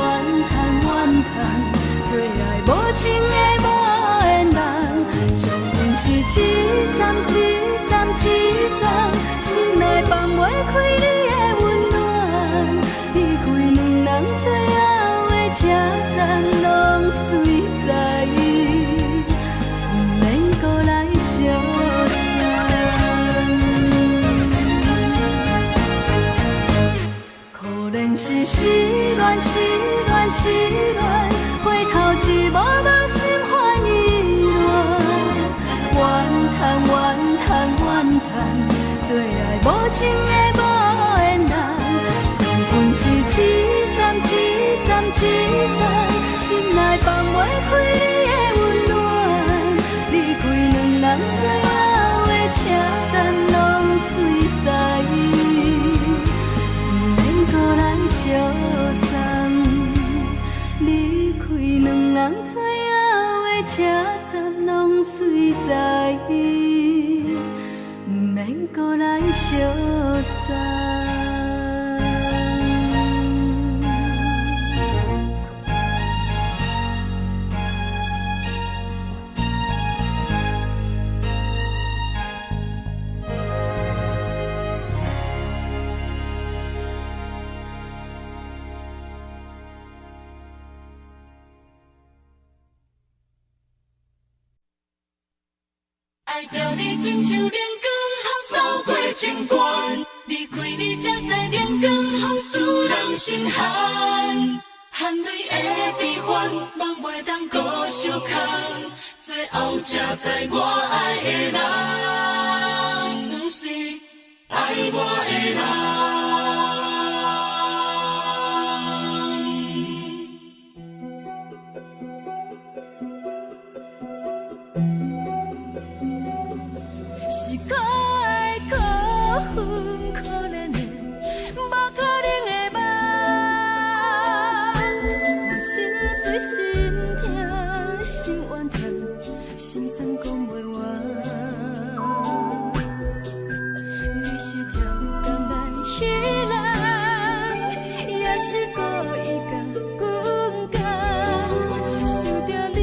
Speaker 2: 叹，怨叹，最爱无情的无缘人，上恨是一站一站一站，心内放袂开你的温暖，离开两人最后的车站，拢随在意，不免搁来相送。可能是失恋，失恋，失恋，回头一幕幕心烦意乱，怨叹，怨叹，怨叹，最爱无情的无缘人，上恨是一站一站一站，心内放袂开你的温暖，离开两人最后的车站，拢随在意，不免搁来相送，离开两人最后的车站，拢随在意，不免搁来相送。
Speaker 3: 爱着你亲像阳光，扫过情关，离开你才知阳光风使人心寒。含泪的悲欢，望袂当搁相牵，最后才知我爱的人，不是爱我的人。
Speaker 2: 是可爱可恨可怜的，无可能的梦。我心碎心痛心怨叹，心酸讲袂完。你是挑工来彼人，也是故意甲阮讲，想着你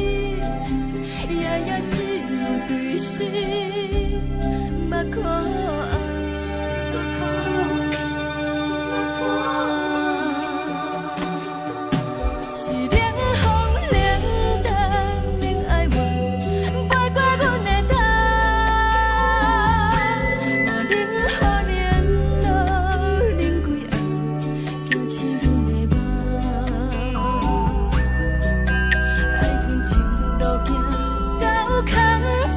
Speaker 2: 夜夜只有对视。目看爱，是冷风冷淡冷爱我，飞过阮的头，嘛冷雨连落冷几暗，惊醒阮的梦。爱恨情路行到空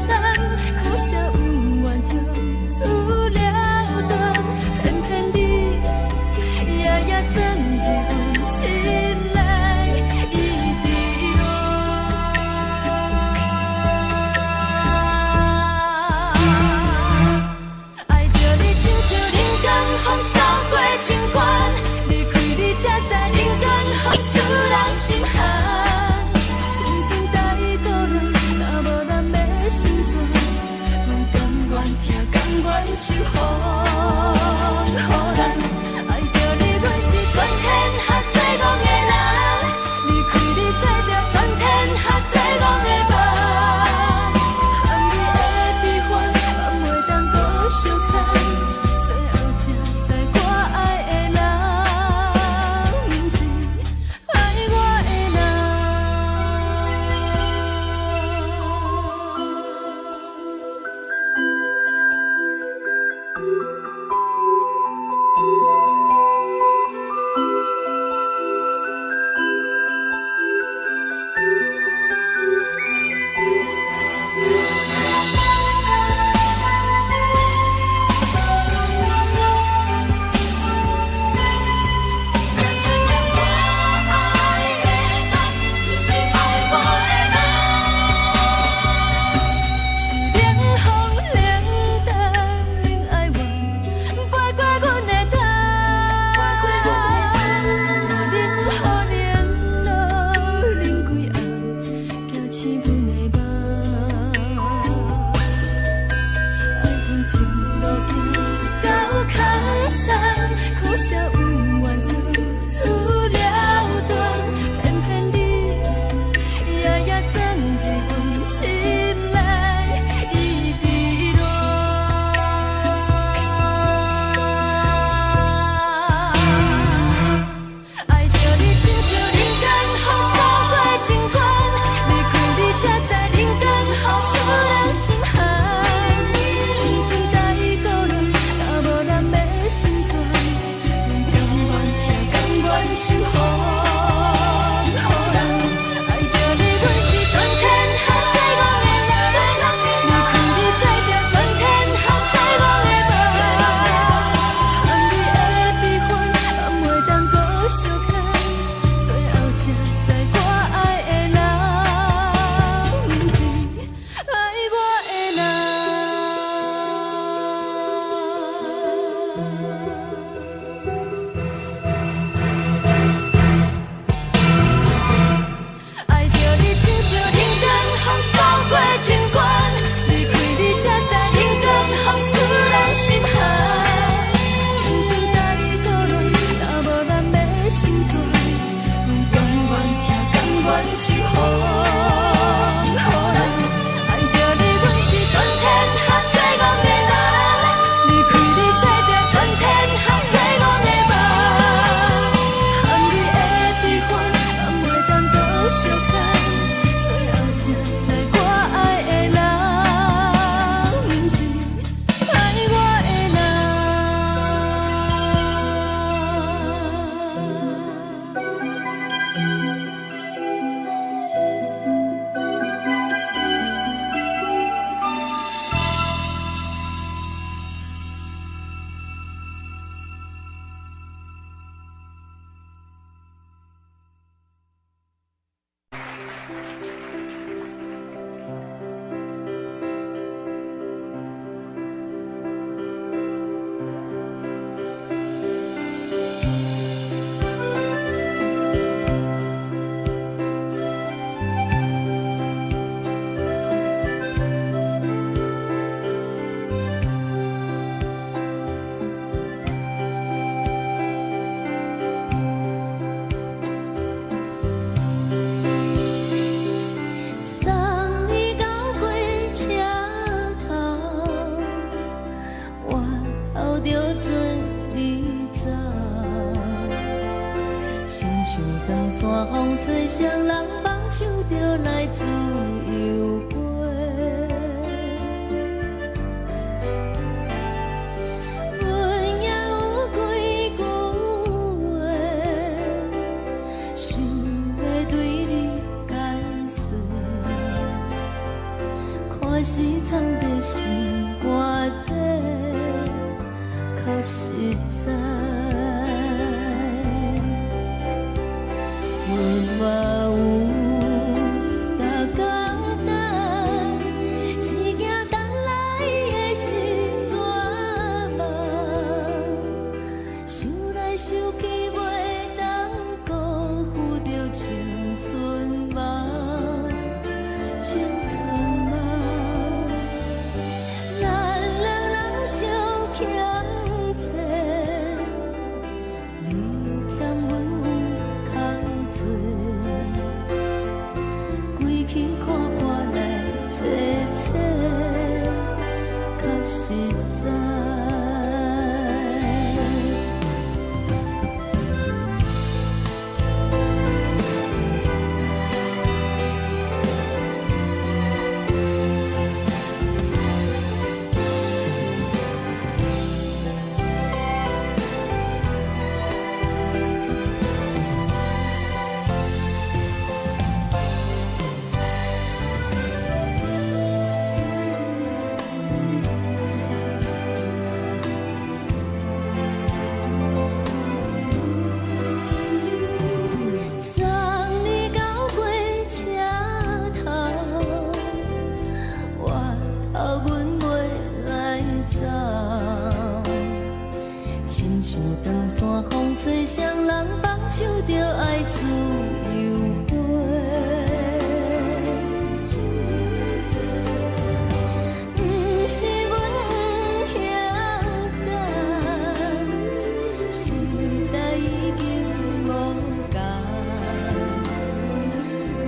Speaker 2: 残，苦涩有怨就出了断，偏偏你夜夜钻入心内，一直乱。爱着你亲像人间风扫过情关，离开你才知人间风使人心寒。青春待故人，若无咱要心怎？甘愿听，甘愿受风雨咱。爱着你，阮是全天下最戆的人，离开你才着全天下最戆的梦。含泪的悲欢，望袂当搁相牵，最后才知我爱的人，不是爱我的人。
Speaker 1: 我是藏在心肝底，较实在。阮嘛有逐工等，一件等来的时阵嘛，想来想去袂当辜负着青春嘛，青春嘛，咱两人相欠债，你欠阮空罪，归去看看来坐坐，较实在。风吹双人放手着爱自由飞，不是阮不晓等，时代已经无同，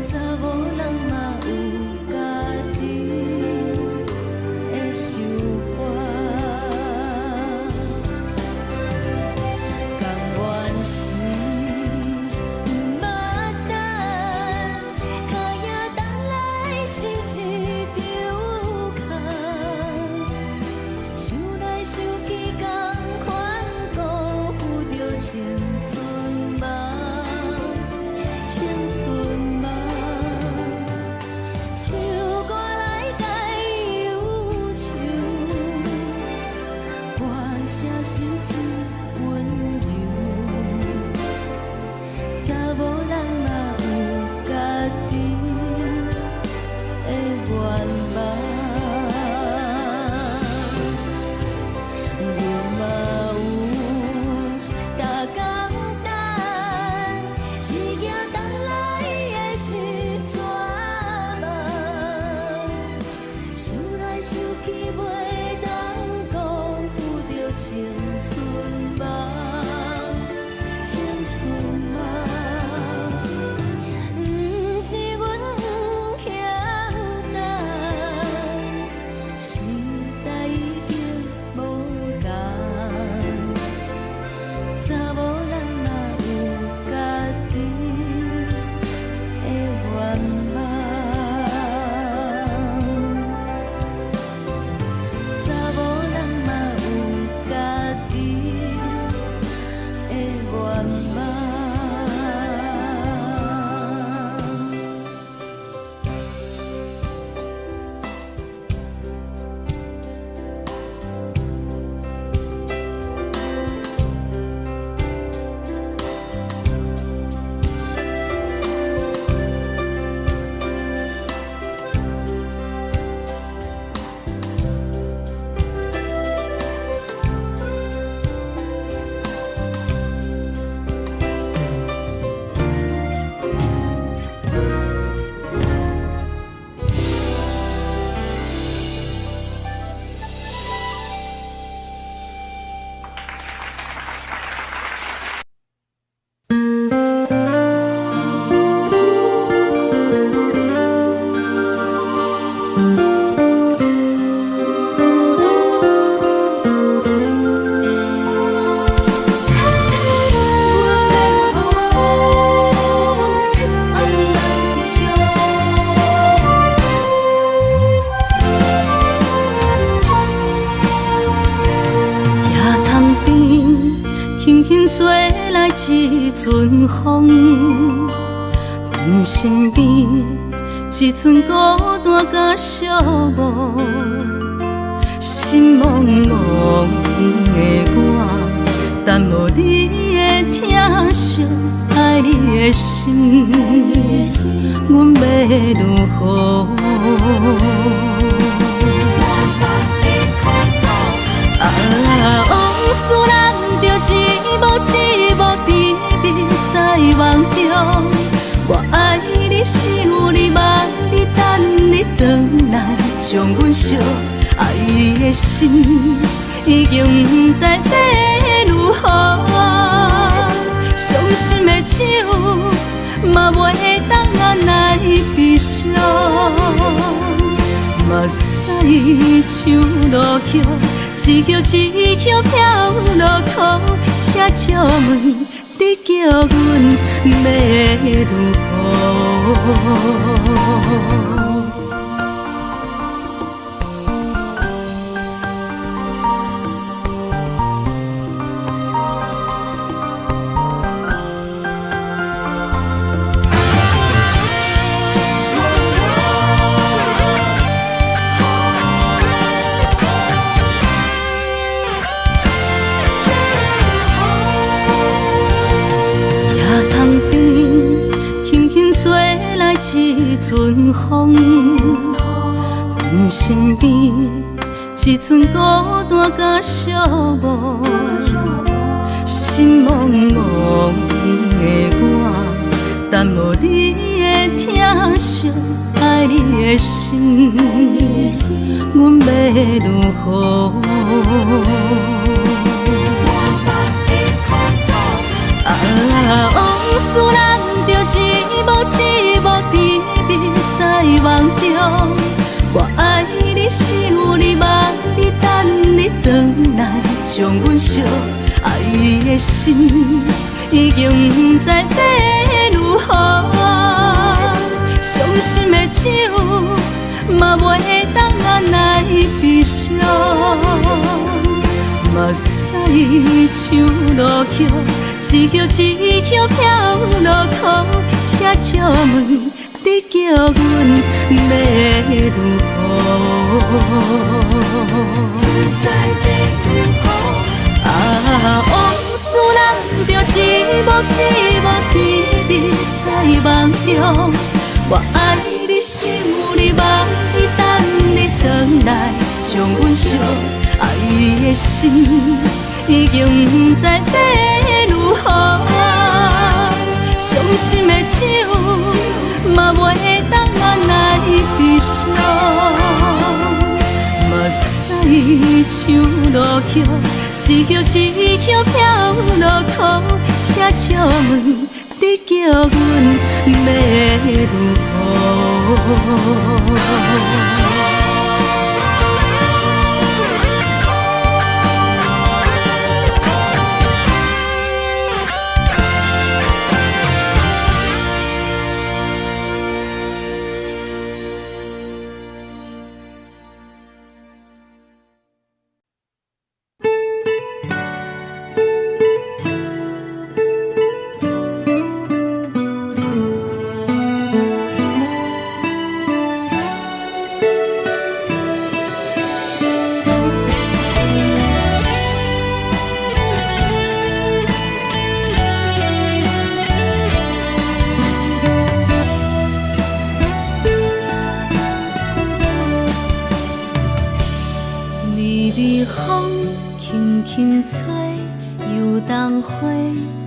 Speaker 1: 查某人嘛有家己的想法。吹来一阵风，阮身边
Speaker 2: 一寸孤单甲寂寞，心茫茫的我，等无你的疼惜，爱你的心，阮要如何？往事咱着一幕一幕甜蜜在梦中。我爱你，想你，望你，等你回来，将阮惜爱的心已经不知要如何。伤心的手嘛袂当按来悲伤，目屎像落叶，一叶一叶飘落雨，车照问你叫阮要如何？一阵风，阮身边一寸孤单甲寂寞，心茫茫的我，等无你的疼惜，爱你的心，阮要如何？往事咱着一幕一幕甜蜜在梦中。我爱你，想你，望你，等你回来，将阮惜爱的心已经不知要如何。伤心的手嘛袂当按来悲伤，目屎像落叶，一叶一叶飘落雨，车照问你叫阮要如何？往事咱着一幕一幕甜蜜在梦中。我爱你，想你，望你，等你回来，将阮惜爱的心已经不知要如何。伤心的手嘛袂当按来悲伤，目屎像落叶，一叶一叶飘落雨，车照问你叫阮要如何？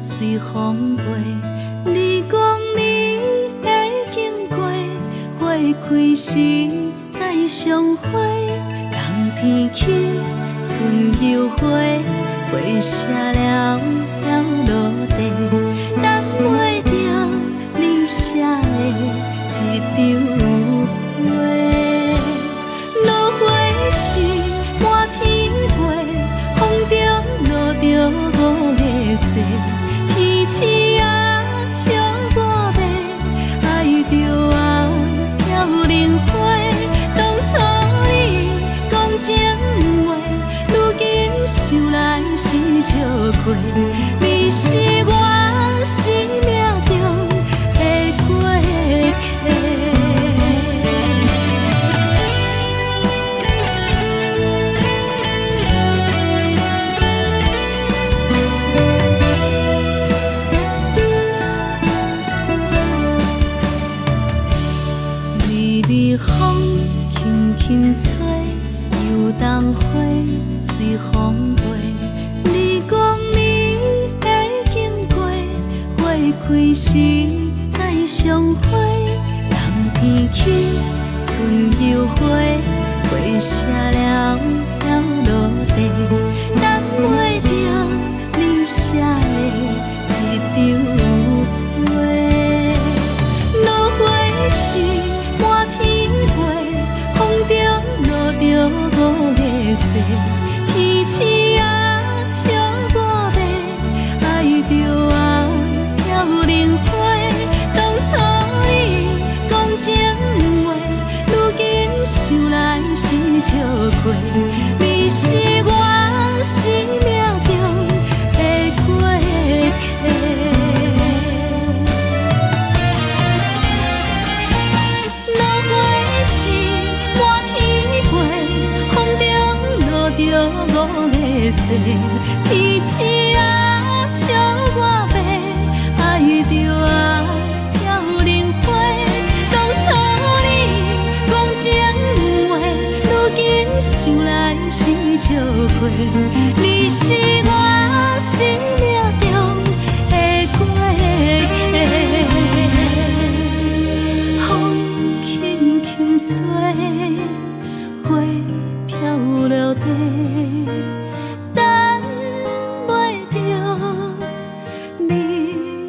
Speaker 2: 随风飞，你讲你会经过，花开时再相会。冬天起，春又花，花谢了要落地，等袂着你写的一张画。落花时满天飞，风中落着五个色。天星啊，笑我袂爱着啊，飘零花。当初你讲情话，如今想来是笑亏。你是我生命中的过客。轻吹，游东花随风飞。你讲你会经过，花开时再相会。人天起，春又花，花谢了要落地，等袂着你写的一张话。落花时满天飞，风中落着五个色，天星啊笑我迷，爱着啊飘零花。当初你讲情话，如今想来是笑亏。你是我生命中的过客。落花时满天飞，风中落着五个色，天星啊笑我迷，爱着啊飘零花。当初你讲情话，如今想来是笑亏。你是我生命中的过客，风轻轻吹，花飘落地，等袂着你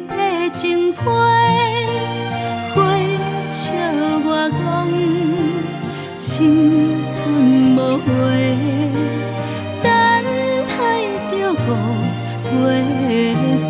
Speaker 2: 的情批。花笑我讲青春无悔，等待着五月雪。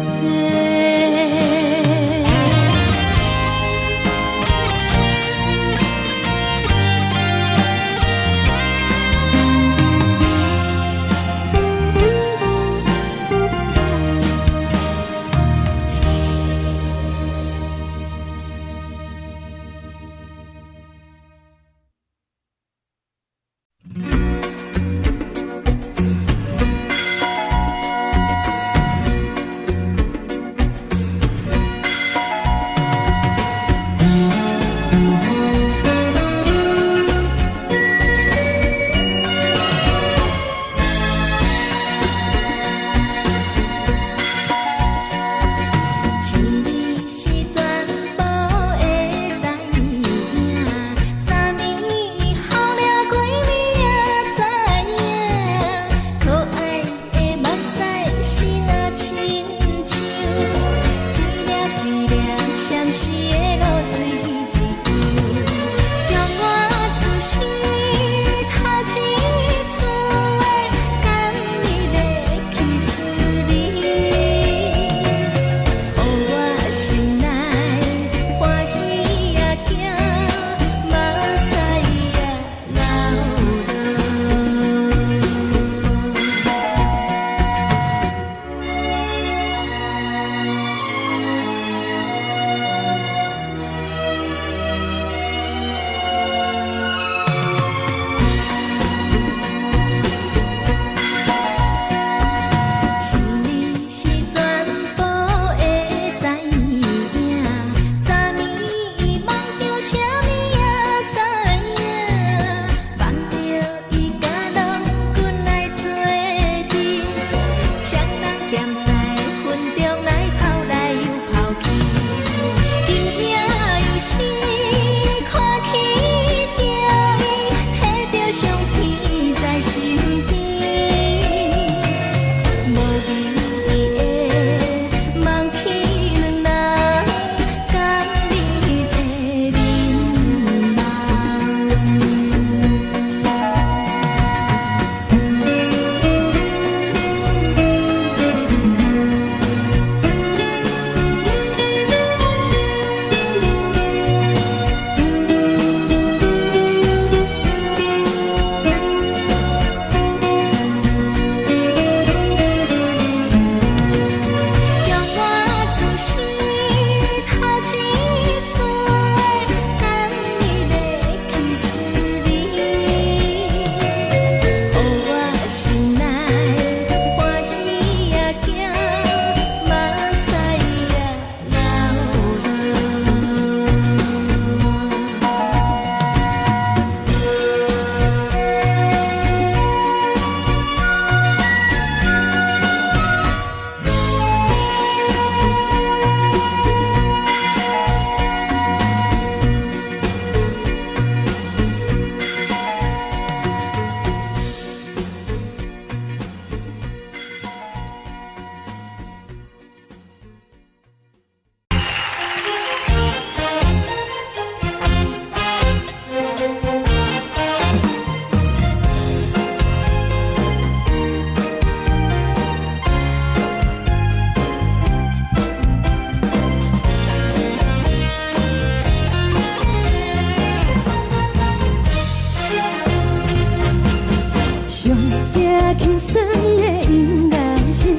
Speaker 1: 轻松的音乐声，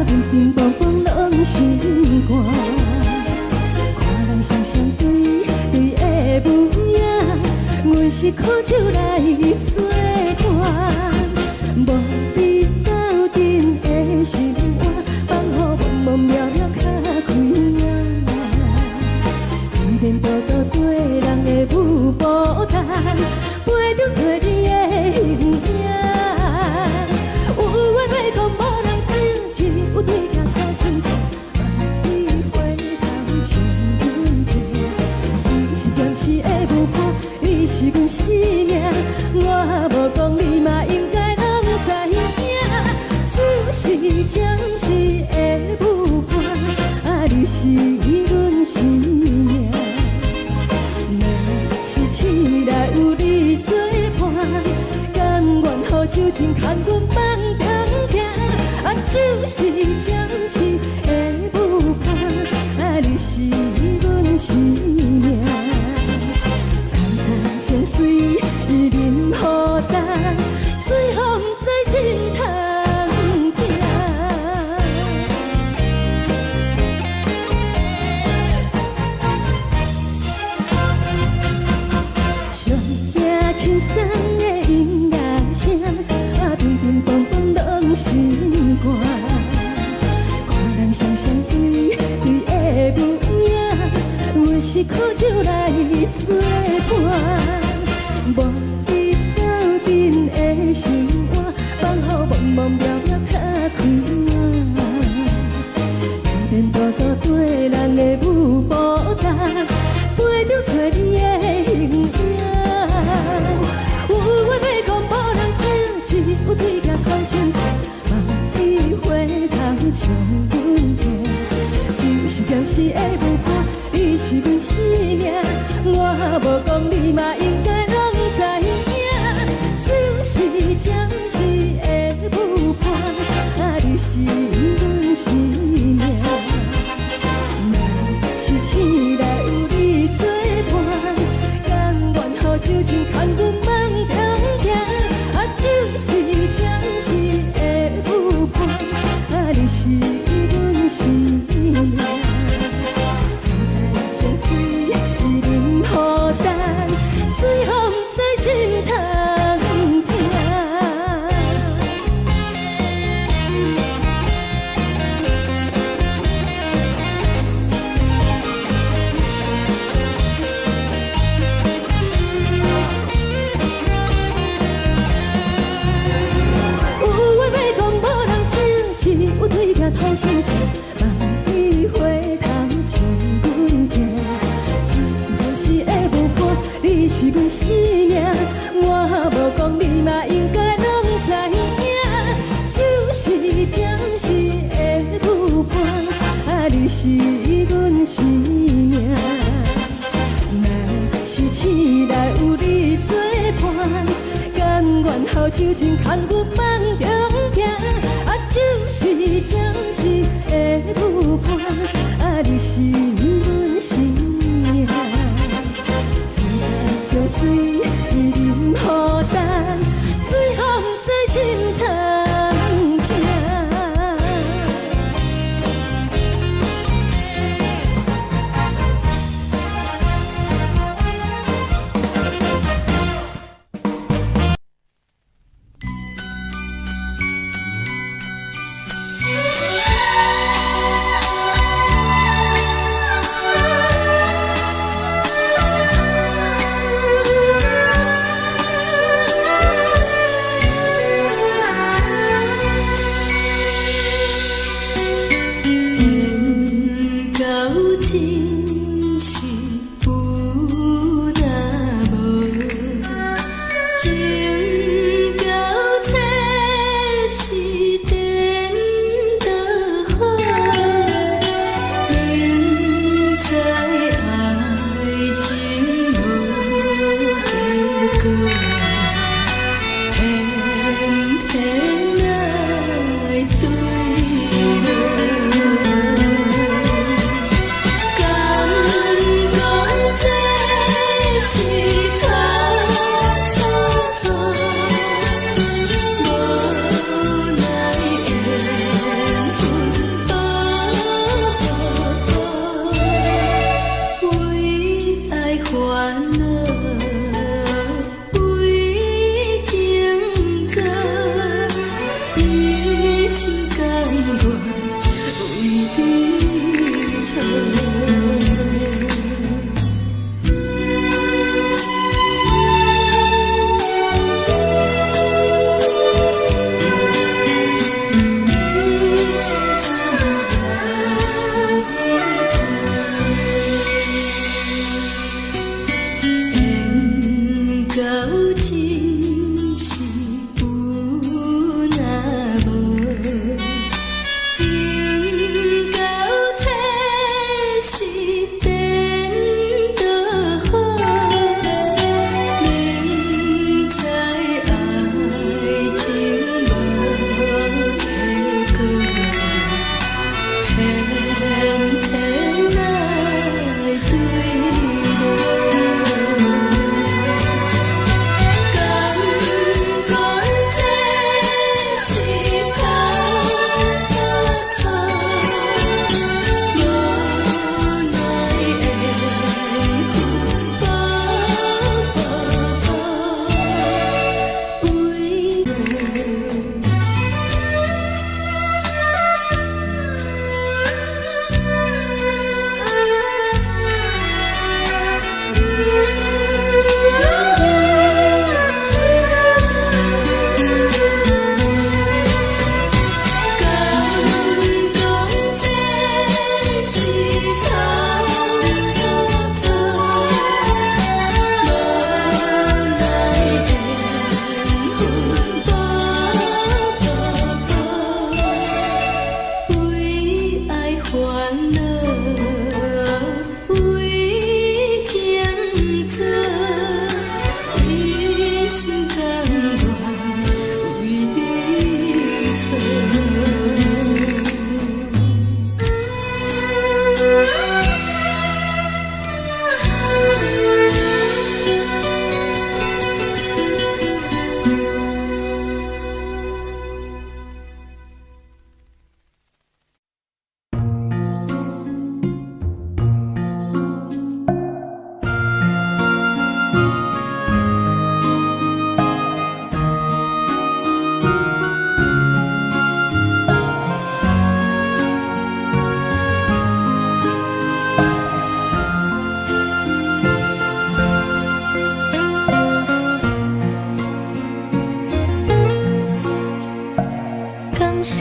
Speaker 1: 乒乒乓乓拢心肝。看人双双对对的舞影，阮是苦酒来作伴。无你斗阵的心肝，放予茫茫渺渺较开眼。颠颠倒倒对人的舞步弹，陪着做你的形影。有话要讲无人听，有对甲讨心情，万里回头将阮听。就是暂时的舞伴，你是阮生命，我无讲你嘛应该拢知影。就是暂时的舞伴，你是阮生命。若是醒来有你作伴，甘愿予酒精牵阮放长行。就是暂时的舞伴，你是阮生命。层层情水任何担，随风在心头。轻松的音乐声，乒乒乓乓拢心肝。看人双双对对的舞影，阮是苦酒来作伴。无你斗阵的心肝，放予茫茫渺渺较开眼。颠颠倒倒对人的舞步弹，陪着做你的形影。有话要讲无人听，只有对甲讨心情，万里回头将阮听。就是暂时的舞伴，你是阮生命，我无讲你嘛应该拢知影。就是暂时的舞伴，你是阮生命。若是醒来有你作伴，甘愿予酒精牵阮放长行。就是暂时的舞伴，你是阮生命。层层情水任何担，随风在心头听。有对甲讨心情，万里回头将阮听。就是暂时的舞伴，你是阮生命，我无讲你嘛应该拢知影。就是暂时的舞伴，你是阮生命。若是醒来有你作伴，甘愿予酒精牵阮放长行。就是暂时的舞伴，你是阮生命。层层情水任何担，随风在心头听。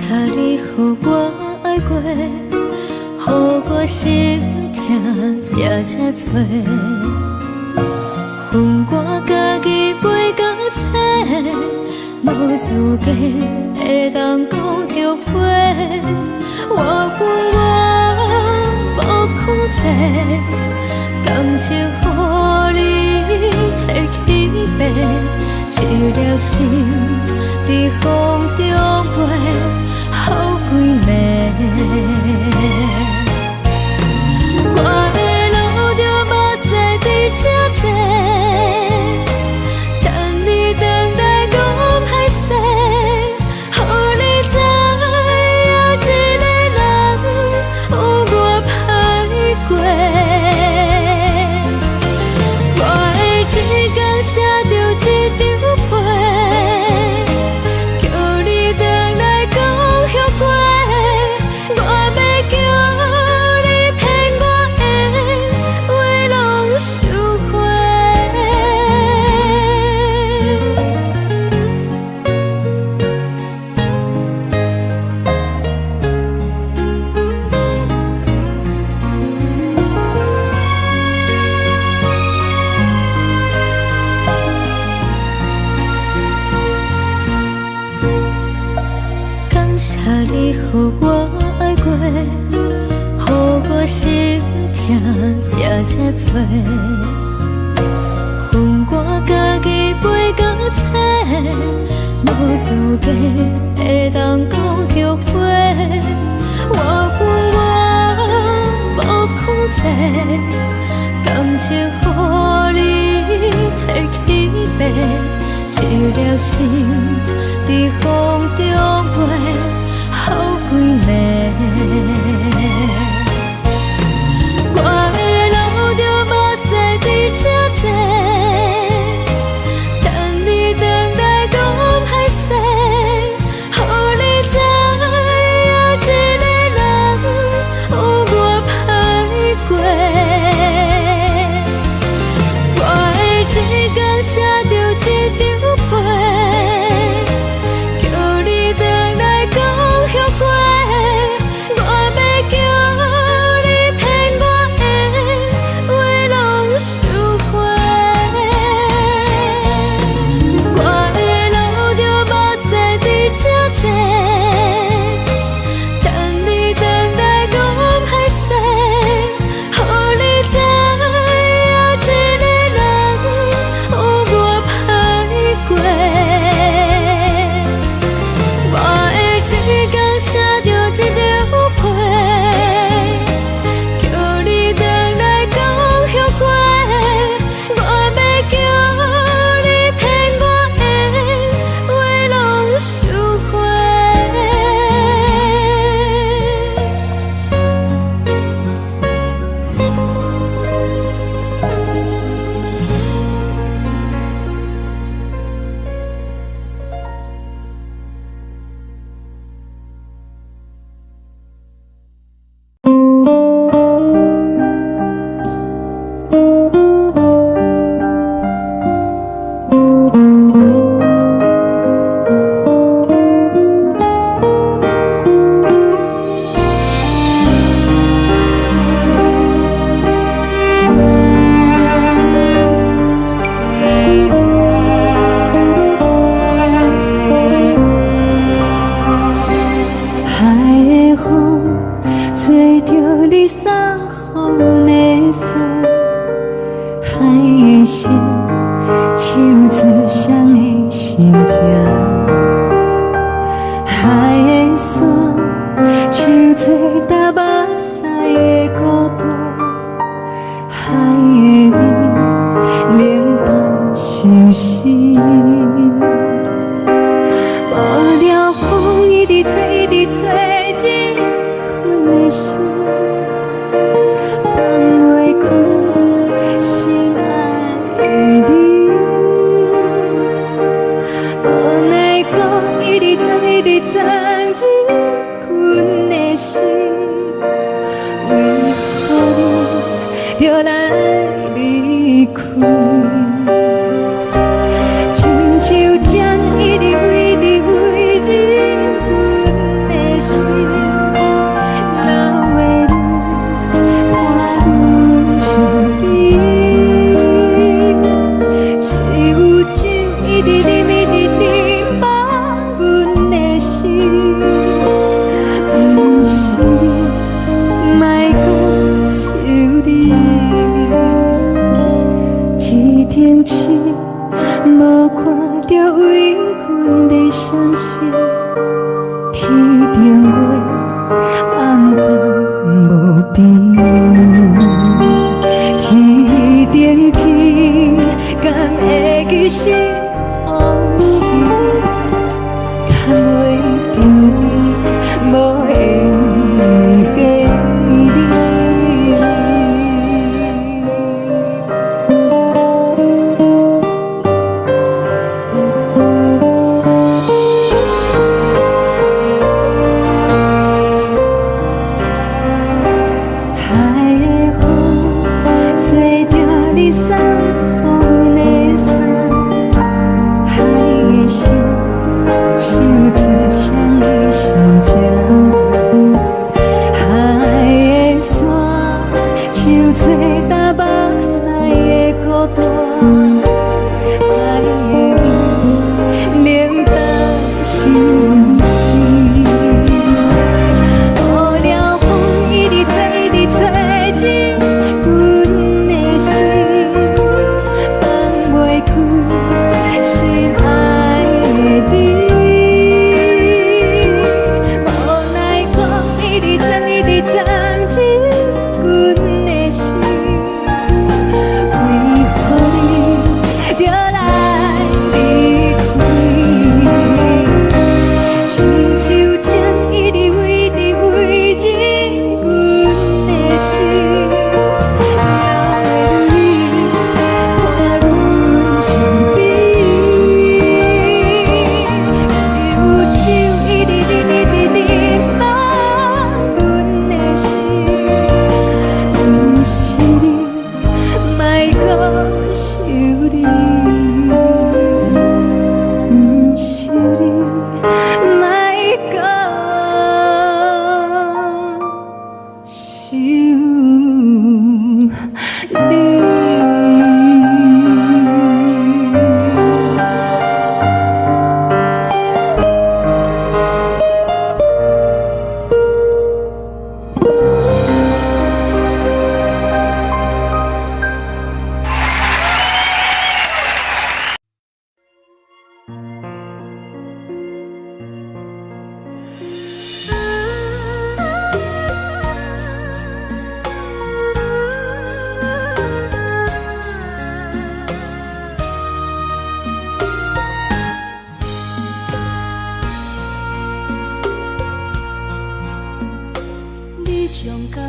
Speaker 2: 你予我爱过，予我心痛也这多，恨我家己袂到切，无资格会当讲着话，我无控制，感情予你提起飞，一粒心在风中飞，好几暝。我的路着目屎在这多，等你等待讲歹势，予你知影一个人有我歹过。我的一天写着一张被，叫你回来讲后悔。我要叫你骗我的话拢收回。感谢你予我爱过，予我心痛也这多，恨我家己袂到切，无资格会当讲着话，我无控制，感情予你提起飞，一粒心在风中飞，好几暝。我的路着目屎在这多，等你等待讲歹势，予你知影一个人有我歹过。我的一天写着一张被，叫你回来讲后悔。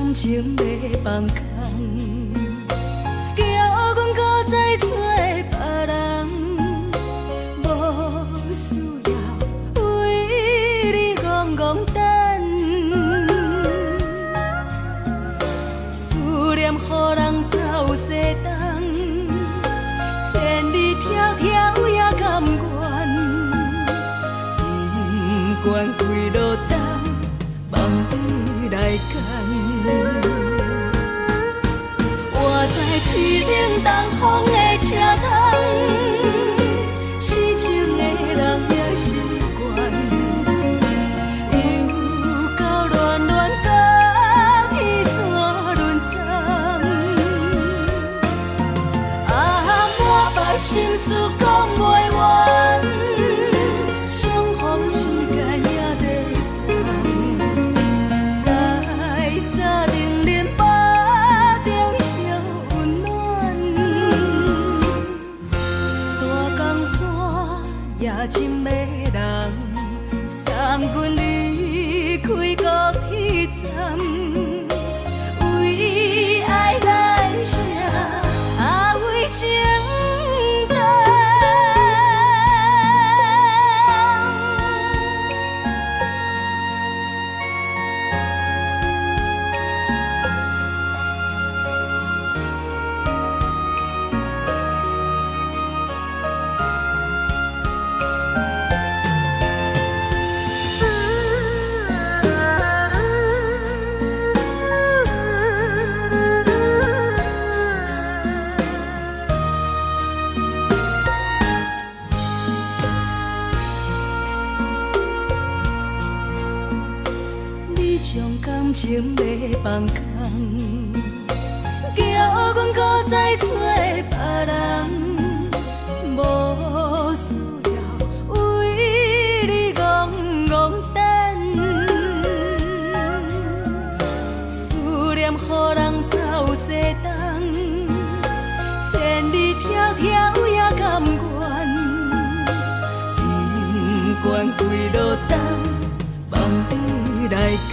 Speaker 2: 感情要放空，叫阮搁再找别人，无需要为你戆戆等。思念予人走西东，千里迢迢也甘愿，不管几落冬，梦你来牵。我在市冷东风的车窗，痴情的人也习惯，又到恋恋甲天山轮转。啊，满腹心事讲袂完，相逢时间也在烦。在沙丁林巴中烧温暖，大江山夜深的人，送阮离开高铁站，为爱来写，啊为情等。你将感情要放空，叫阮搁再找别人，无需要为你戆戆等。思念予人走西东，千里迢迢也甘愿，不管几落冬，梦你来牵。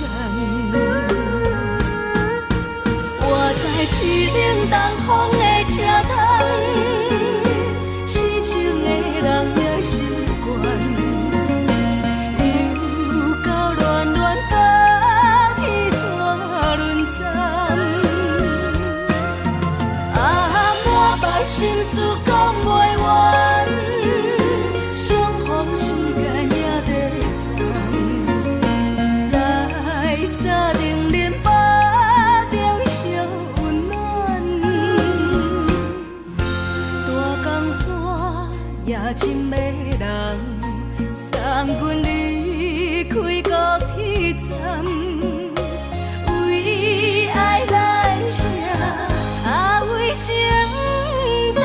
Speaker 2: 我在市冷东风的车窗，痴情的人也习惯，又到恋恋甲天山轮转。啊，满腹心事讲袂完，相逢时间也在烦。在沙丁林巴中烧温暖，大江山夜深的人，送阮离开高铁站，为爱来写，啊为情等。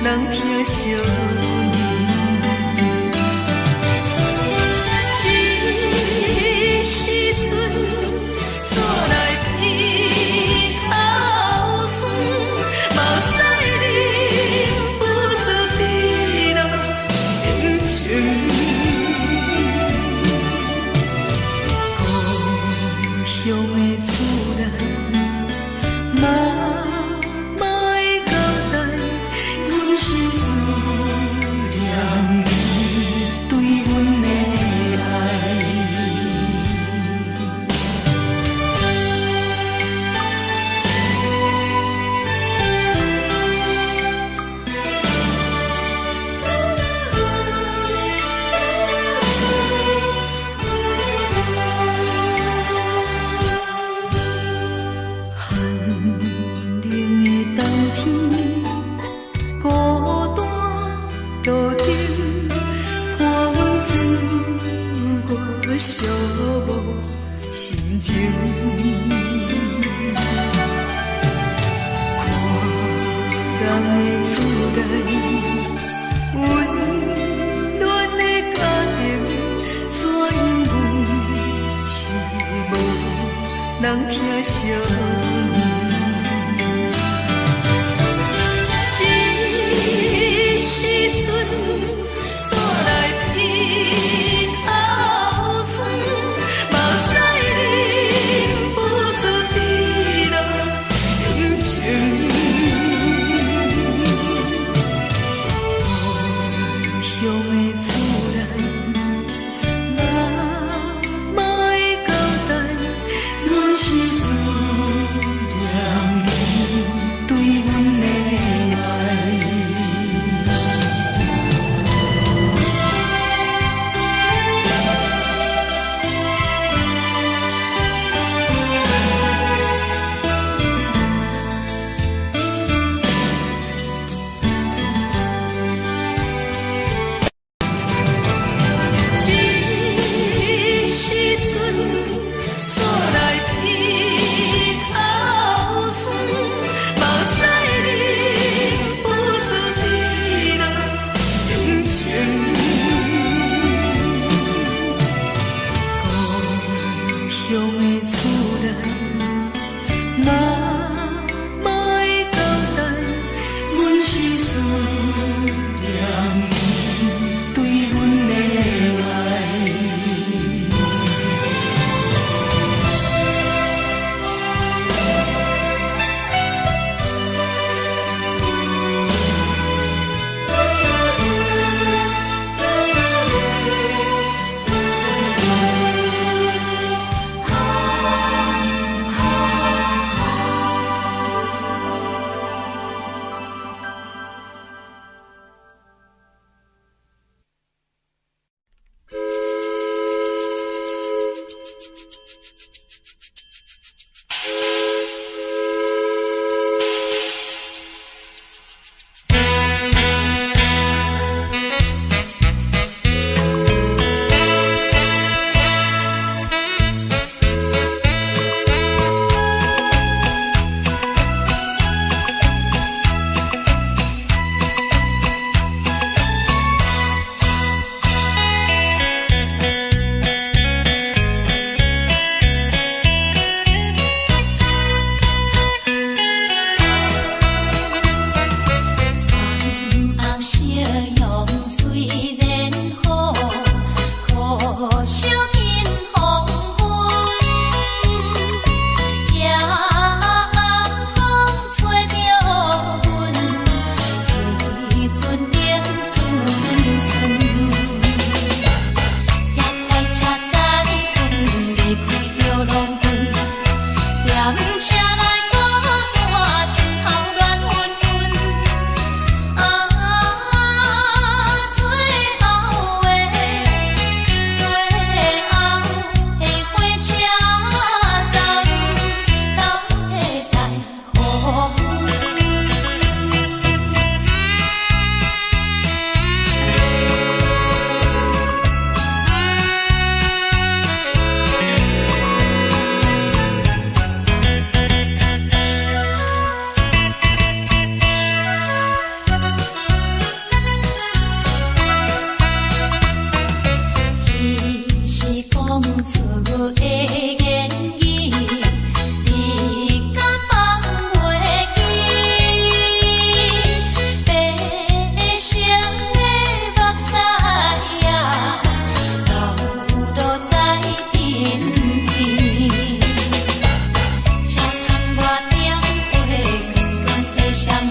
Speaker 2: 人疼惜你。这时阵怎来鼻头酸，目屎忍不住滴落眼睛。故乡的厝内，妈妈的交代，阮是思念你对阮的爱。寒冷的冬天，孤单路灯，伴阮自我寂寞心情。看人的厝内，温暖的家庭，怎因阮是无人疼惜你？这时阵怎来鼻头酸，目屎忍不住滴落眼睛。故乡的厝内，妈妈的交代，阮是思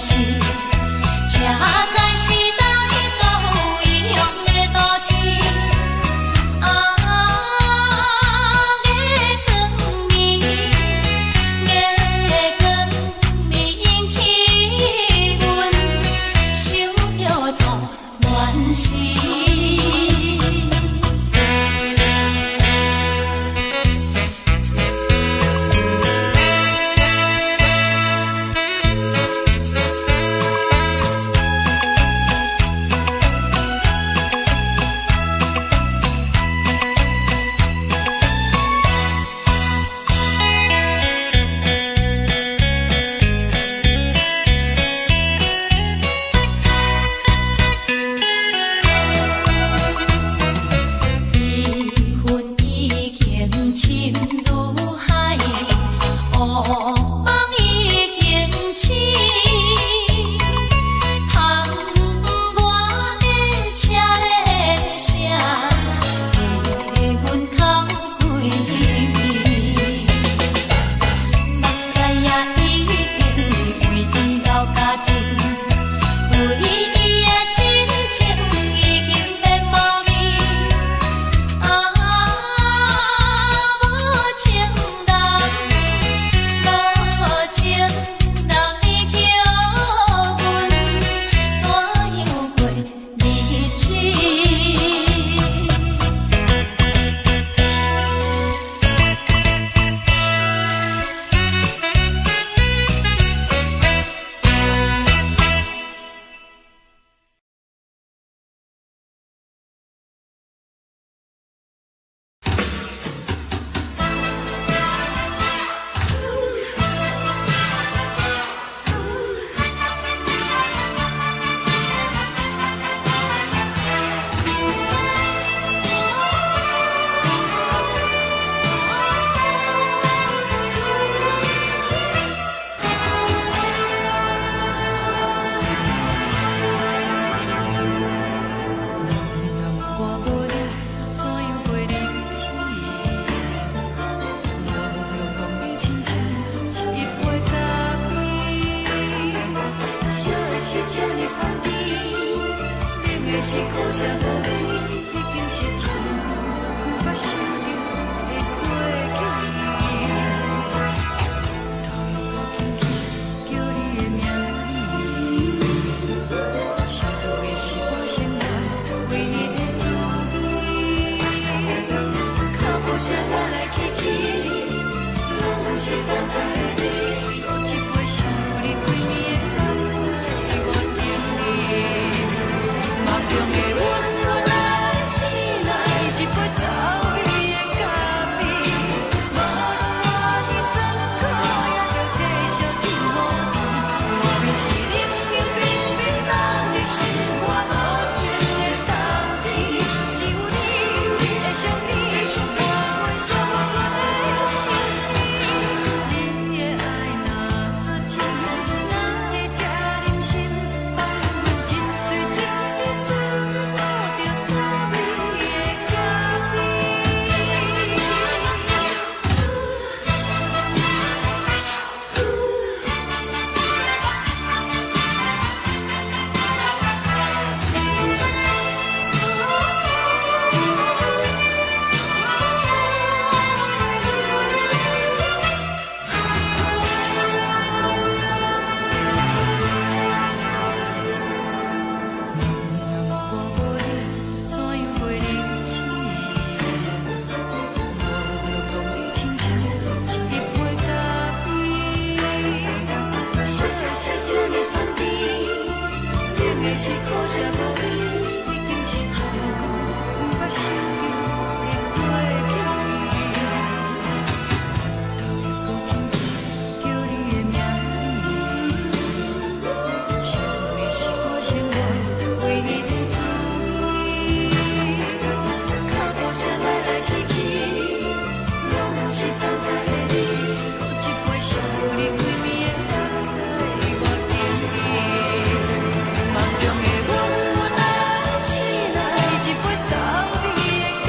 Speaker 2: 市，这才是台都异乡的都市。
Speaker 3: 梦中的阮，我若醒来，一杯早味的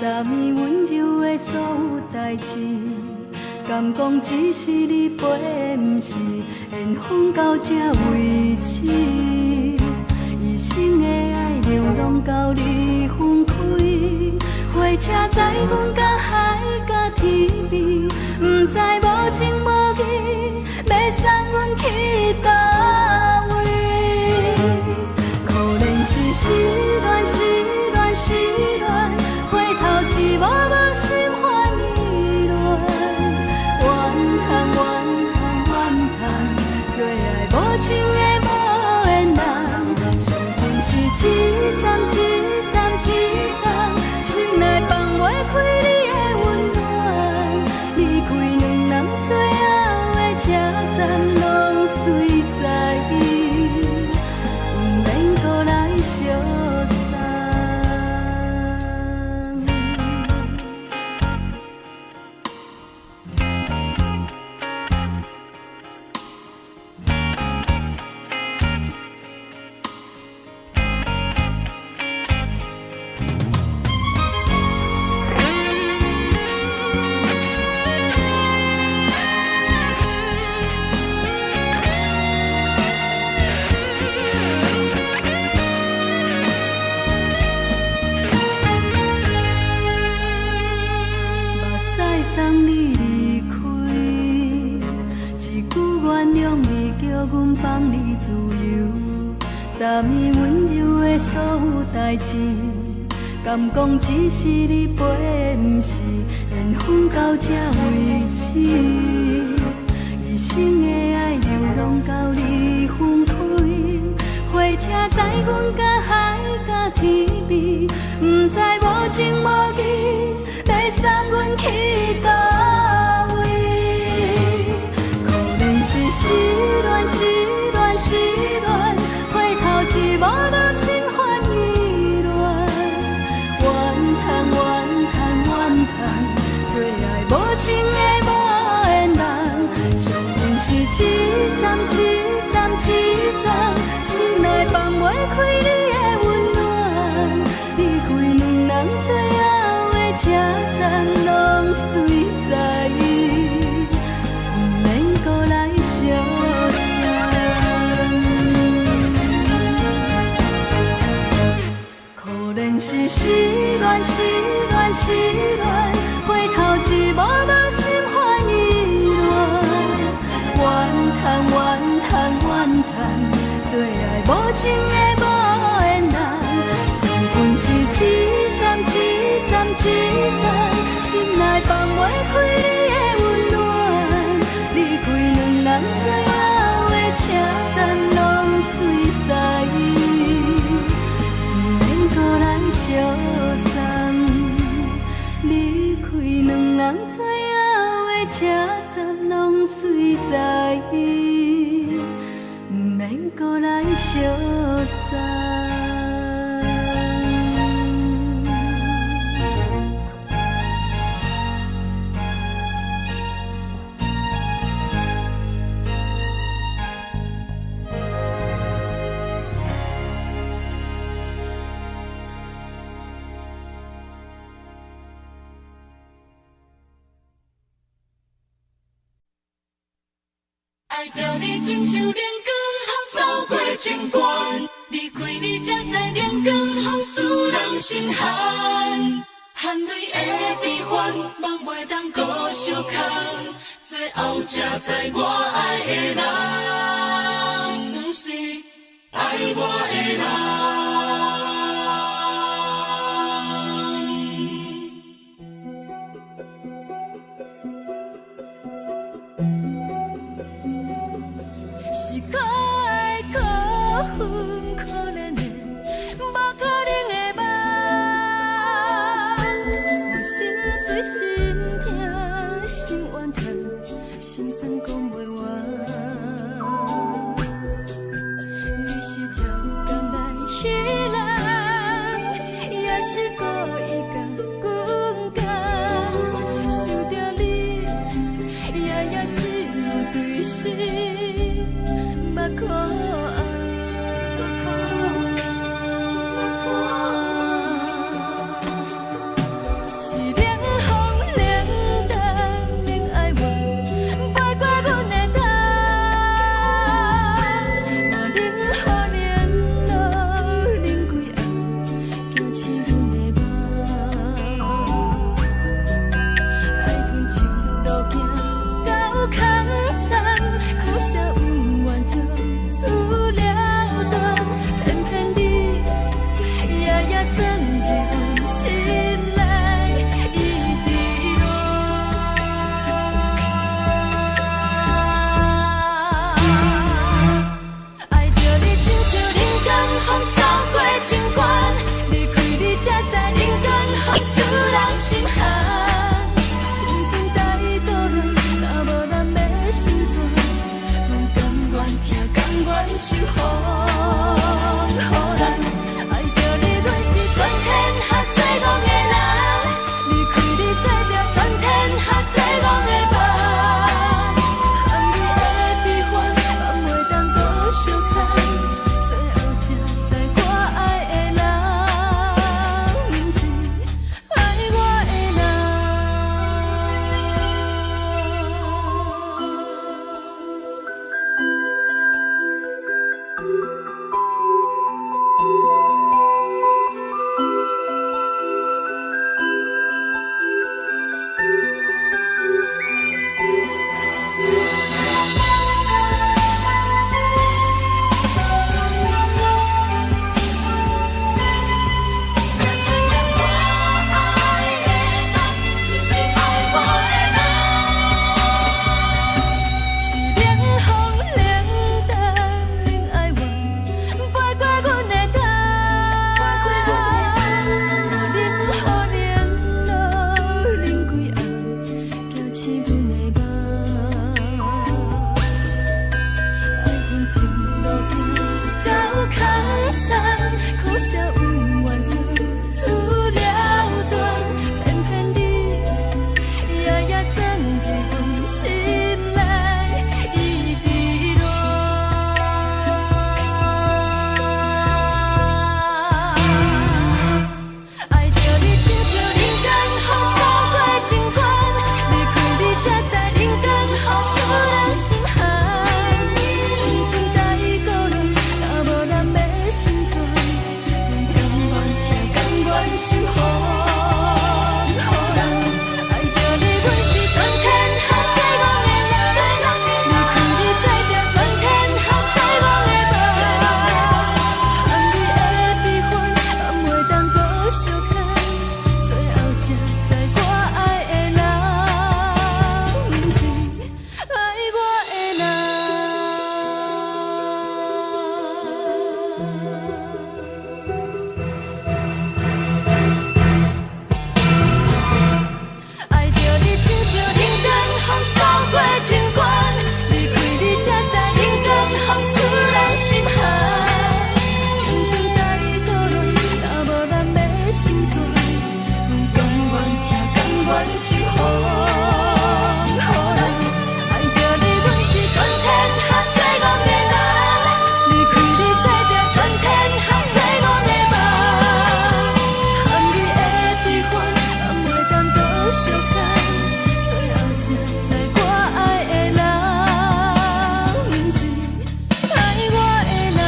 Speaker 2: 昨暝温柔的所有代志，敢讲只是你陪，不是缘分到这为止。一生的爱流浪到你分开，火车载阮到海甲天边，不知无情无义，要送阮去倒位？可能是失恋，失恋，失恋，回头一幕幕心烦意乱，怨叹，怨叹，怨叹，最爱无情的无缘人，上恨是一站一站一站，心内放袂开你的温暖，离开两人最后的车站，拢随在意，不免搁来相送。送你离开，一句原谅你，叫阮放你自由。昨暝温柔的所有代志，敢讲只是你陪，不是缘分到这为止。一生的爱流浪到你分开，火车载阮到海甲天边，不知无情无义，要送阮去倒位？可能是失恋，失恋，失恋，回头一幕幕心烦意乱，怨叹，怨叹，怨叹，最爱无情的无缘人，上恨是一站一站一站，心内放袂开你的温暖，离开两人最后的车站，拢随在意，不免搁来相送。可能是失恋，失恋，失恋，回头一幕幕心烦意乱，怨叹，怨叹，怨叹，最爱无情的无缘人，上恨是一站一站一站，心内放袂开你的温暖，离开两人最后的车站，拢随在意，不免搁来相送。离开两人最后的车站，拢随在意，不免搁来相送。
Speaker 3: 爱着你亲像亮光，扫过情关，离开你才知亮光风使人心寒。含泪的悲欢，望袂当搁相牵，最后才知我爱的人，不是爱我的人。
Speaker 2: 是可爱可恨可怜的，无可能的梦。我心碎心痛心怨叹，心酸讲袂完。你是条甘来彼
Speaker 3: 全是风，爱着你阮是全天下最憨的人，离开你做着全天下最憨的梦，含你的悲欢，也袂当搁相牵，最后才知我爱的人，不是爱我的人。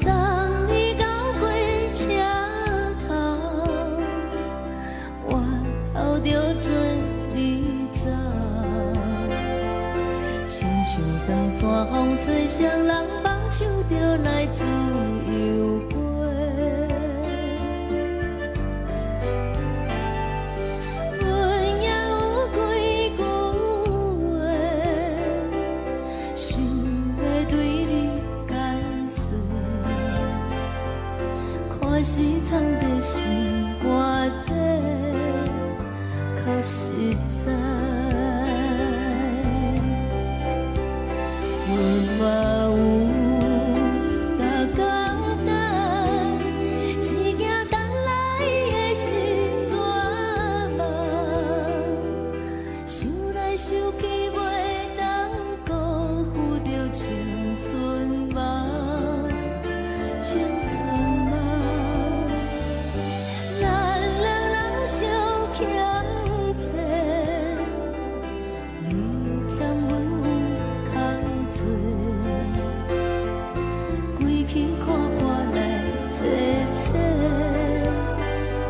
Speaker 3: 送你到火车头，我头着做你走，亲像长山风吹双人放手着来自由飞。阮也有几句话，想要对你解释。看是藏在心肝底，较实在。阮嘛有逐工等，一件等来的是怎梦？想来想去袂当辜负着青春梦，青春梦。咱两人相欠债，你欠阮有空做，归去看破来坐坐，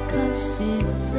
Speaker 3: 较实在。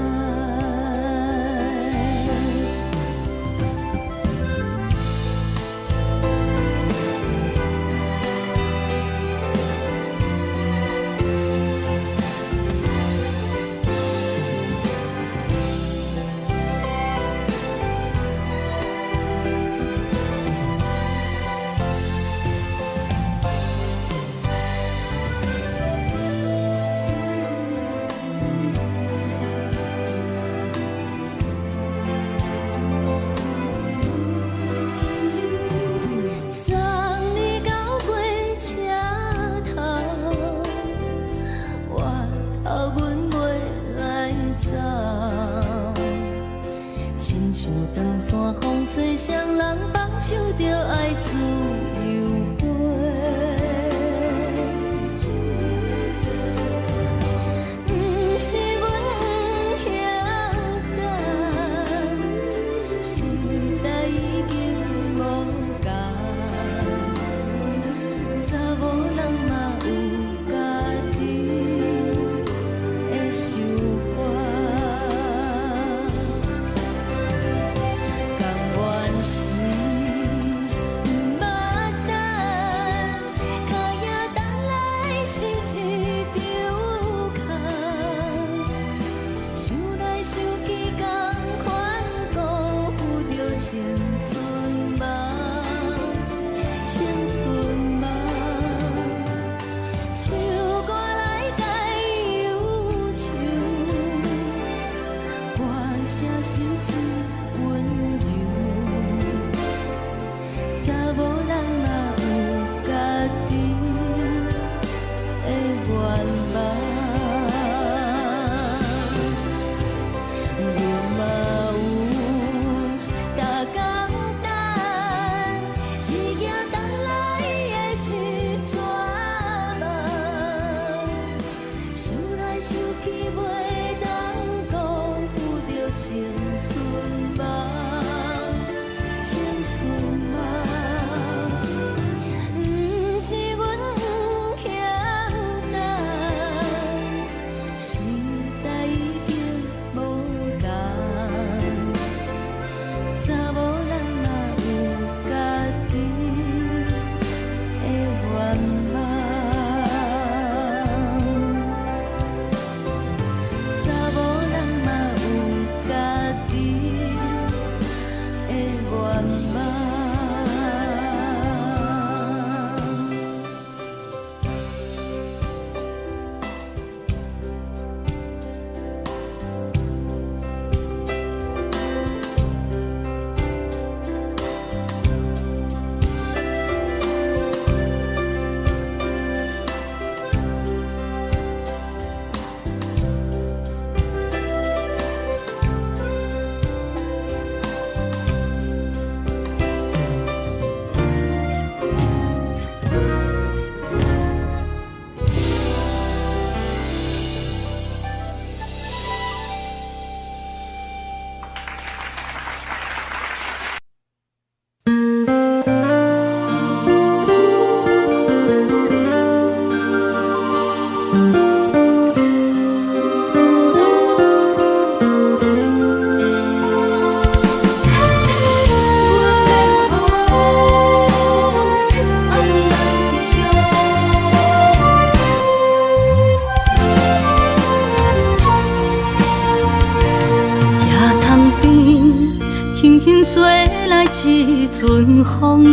Speaker 2: 吹来一阵风，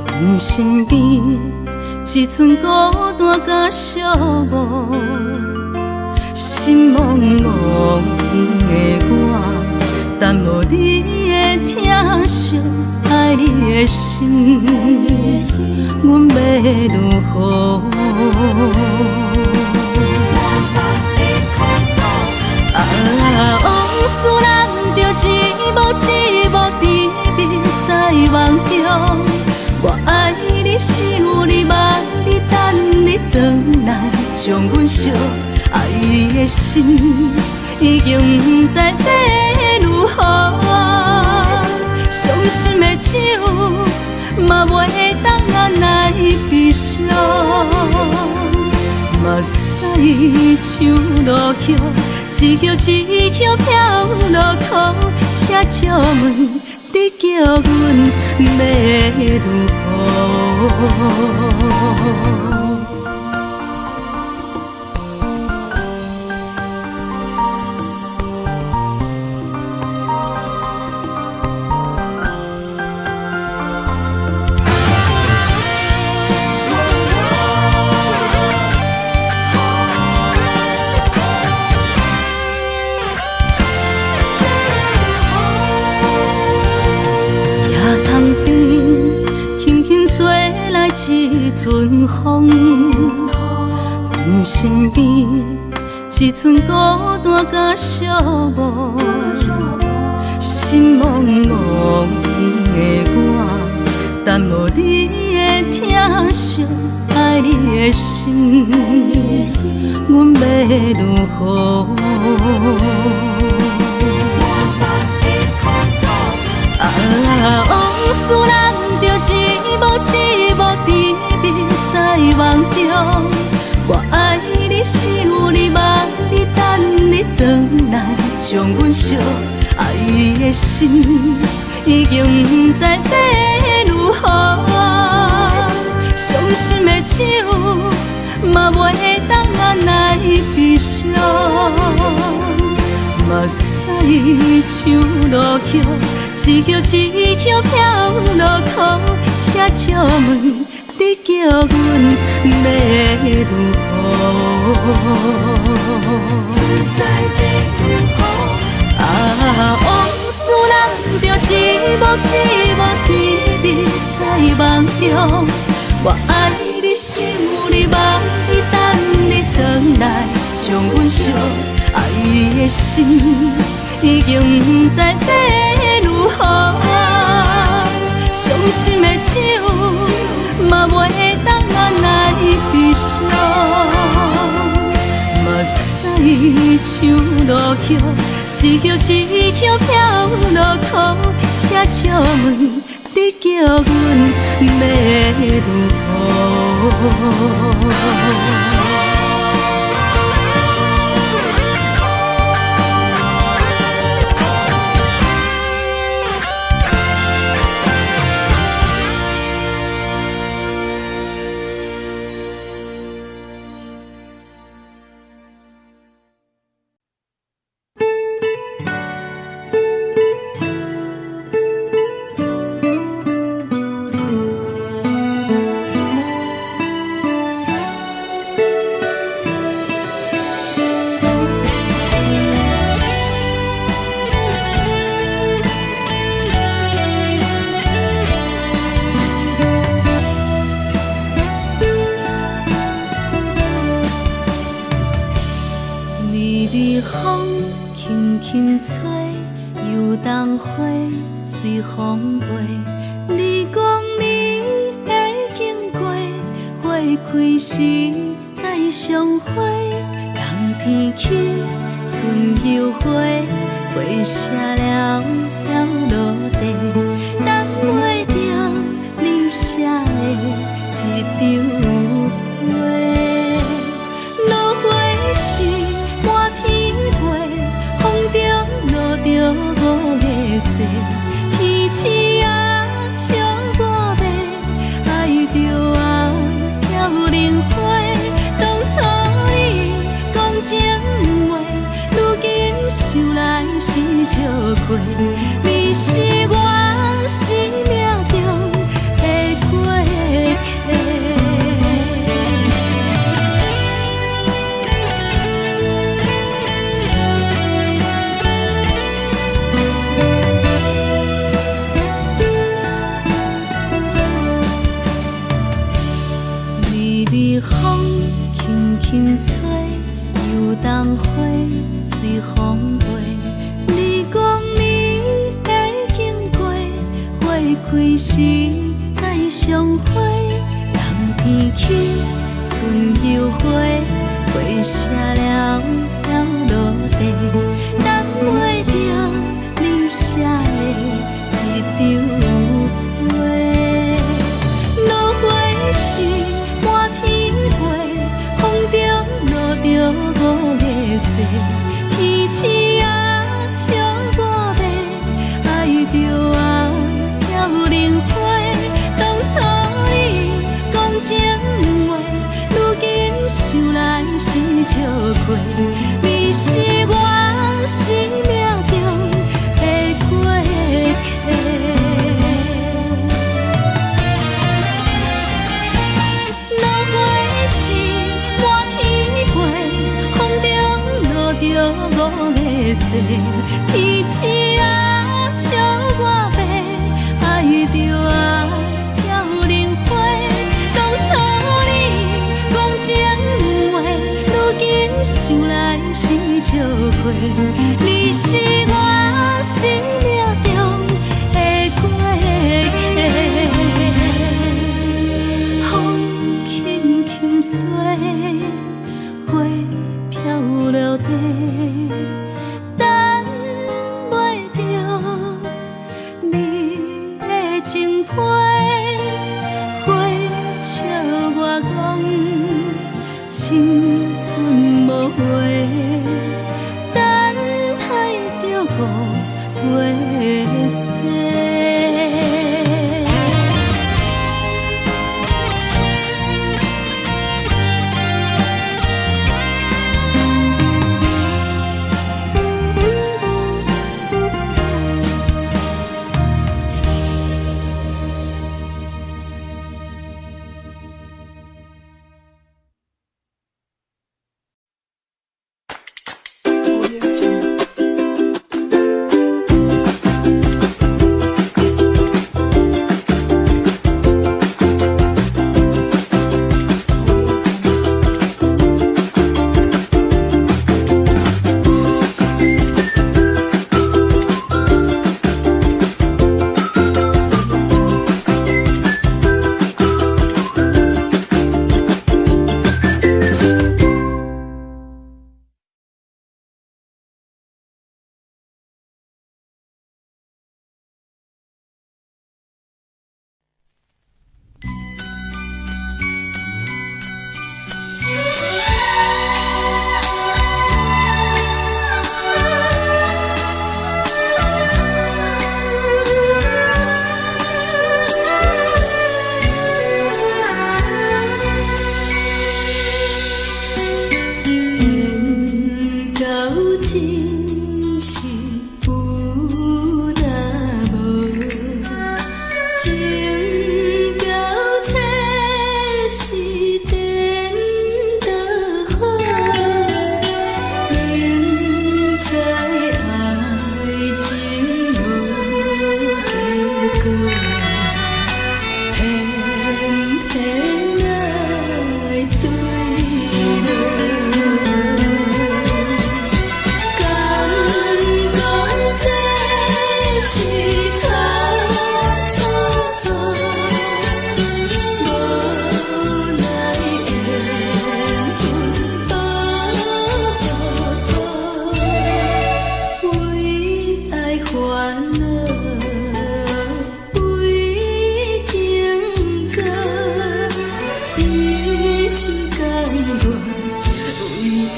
Speaker 2: 阮身边一阵孤单甲寂寞，心茫茫的我，等无你的疼惜，爱你的心，阮要如何？往事人着一幕甜蜜在梦中。我爱你，想你，望你，等你回来，将阮惜爱的心已经不知要如何。伤心的手嘛袂当按来悲伤。目屎像落雨，一曲一曲飘落雨，请借问你叫阮要如何？一阵风，阮身边一阵孤单甲寂寞，心茫茫的我，等无你的疼惜，爱你的心，阮要如何？往事人着一幕甜蜜在梦中。我爱你，想你，望你，等你回来，将阮惜爱的心已经不知要如何。伤心的手嘛袂当按来悲伤。目屎像落雨，一曲一曲飘落雨，请借问你叫阮要如何？往事人着一幕甜蜜在梦中。我爱你，想你，望你，等你回来，将阮惜爱的心已经不知要如何。伤心的手嘛袂当按来悲伤。目屎像落雨，一曲一曲飘落雨，请借问你叫阮要如何？随风飞，你讲你会记开时再相会，冬天起春又花，花谢了飘落地，等袂着你写的一张花。落花时满天飞，风中落着五个色，天星啊笑我迷，爱着我飘零花。当初你讲情话，如今想来是笑过，你是我生命中的过客。风轻轻吹，又当花随风飞。你讲你会经过，花开时再相会。冬天起春又花，花谢了飘落地，等袂着你写的一张花。落花时满天飞，风中落着五个色，天星啊笑我迷，爱着我飘零花。当初你讲情话，如今想来是笑过，你是我生命中的过客。着五个色，天星啊笑我迷，爱着我飘零花。当初你讲情话，如今想来是笑过，你是我生命中的过客。风轻轻吹，花飘落地，等袂着你的情批，花笑我讲青春无悔，等待心甘愿为你错。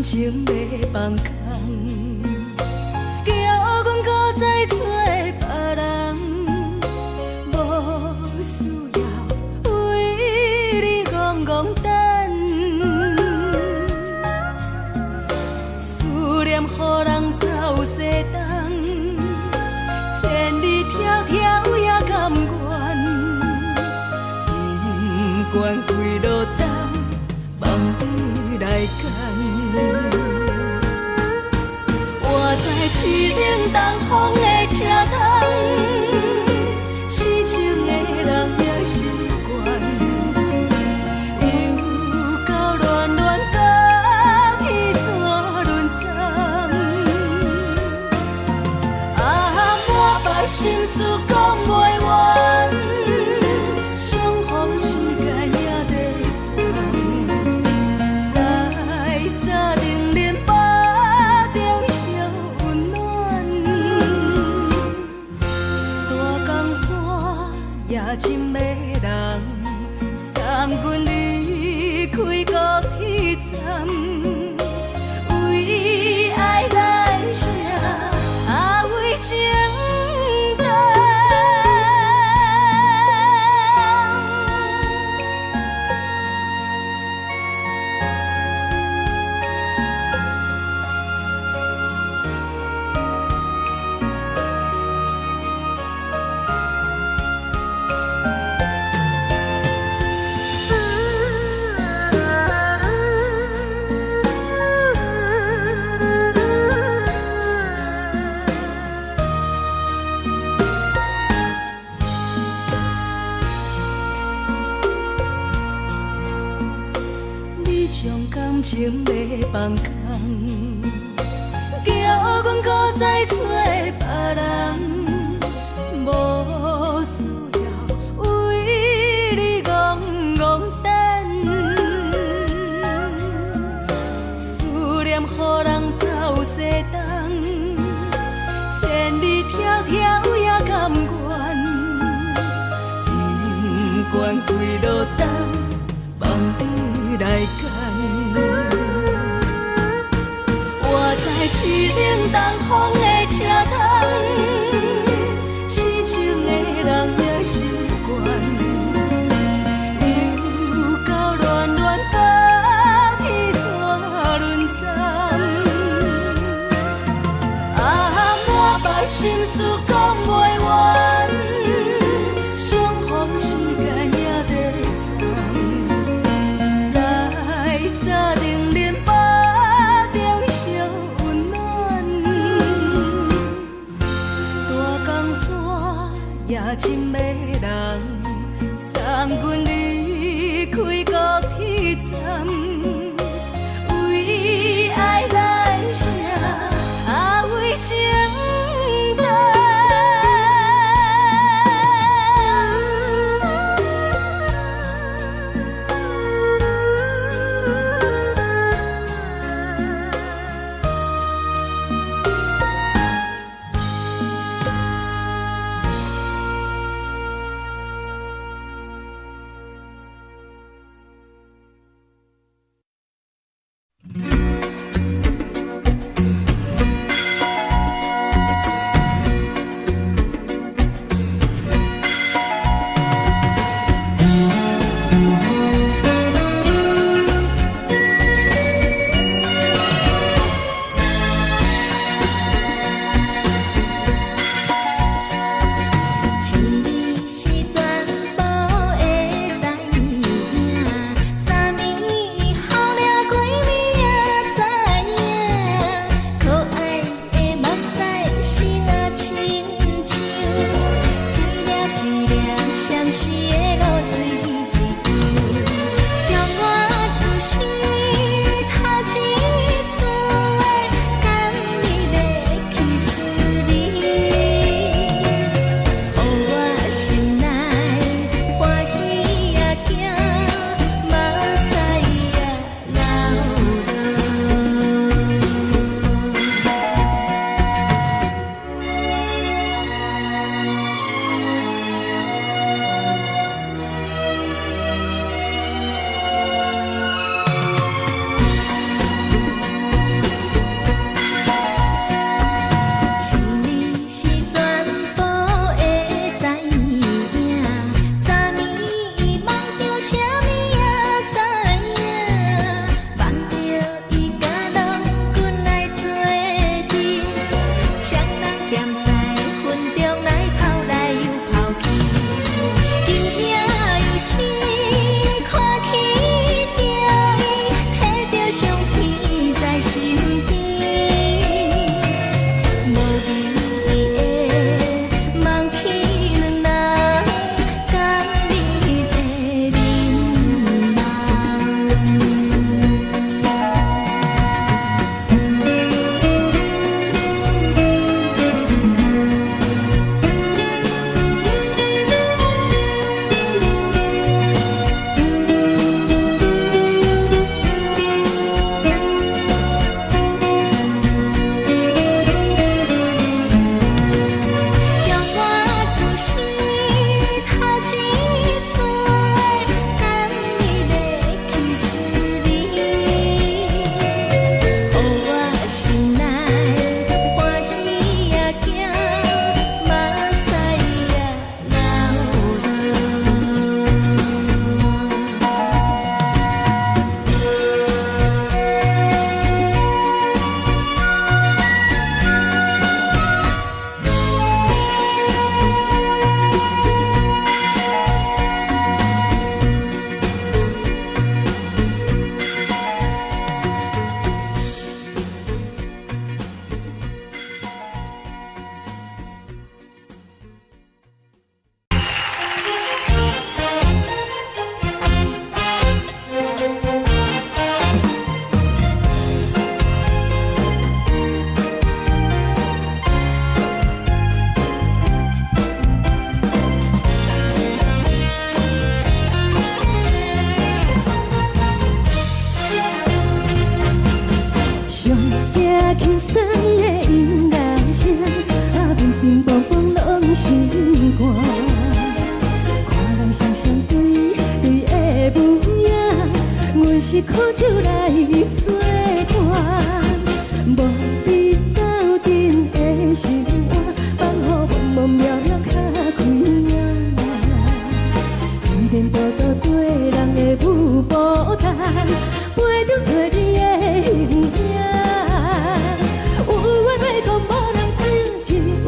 Speaker 1: 情要放空，叫阮搁再找别人，无需要为你戆戆等。思念予人走西东，千里迢迢也甘愿，不管几路灯，望你来干。我在凄冷东风的车窗，痴情的人也习惯，又到乱乱甲彼山论斩。啊，满腹心事讲袂完，相逢时间也在等，在沙定连巴中烧温暖。大江山夜深的人，送阮离开高铁站，为爱来写，为情。感情要放空，叫阮搁再找别人，无
Speaker 2: 关几落单，望你来牵。我在市冷东风的车窗，痴情的人也习惯，又到乱乱把天线轮转。满腹心事讲袂完，相逢时间也在烦，在沙冷冷巴中烧温暖。大江山夜深的人，送阮离开高铁站，为爱来城，为情。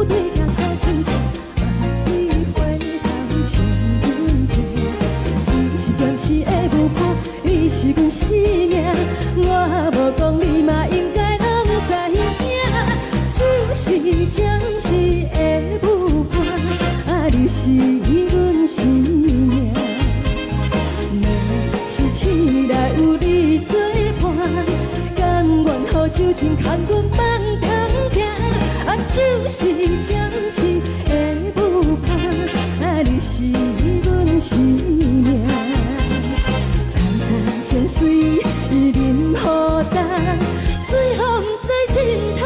Speaker 1: 对甲头先切，万里回头将阮骗。就是暂时的有伴，你是阮生命，我无讲你嘛应该拢知影。就是暂时的有伴，你是阮生命。若是醒来有你作伴，甘愿予酒精牵阮放长行。就是暂时的有伴，你是阮生命。残残情水任何重，随风在心头。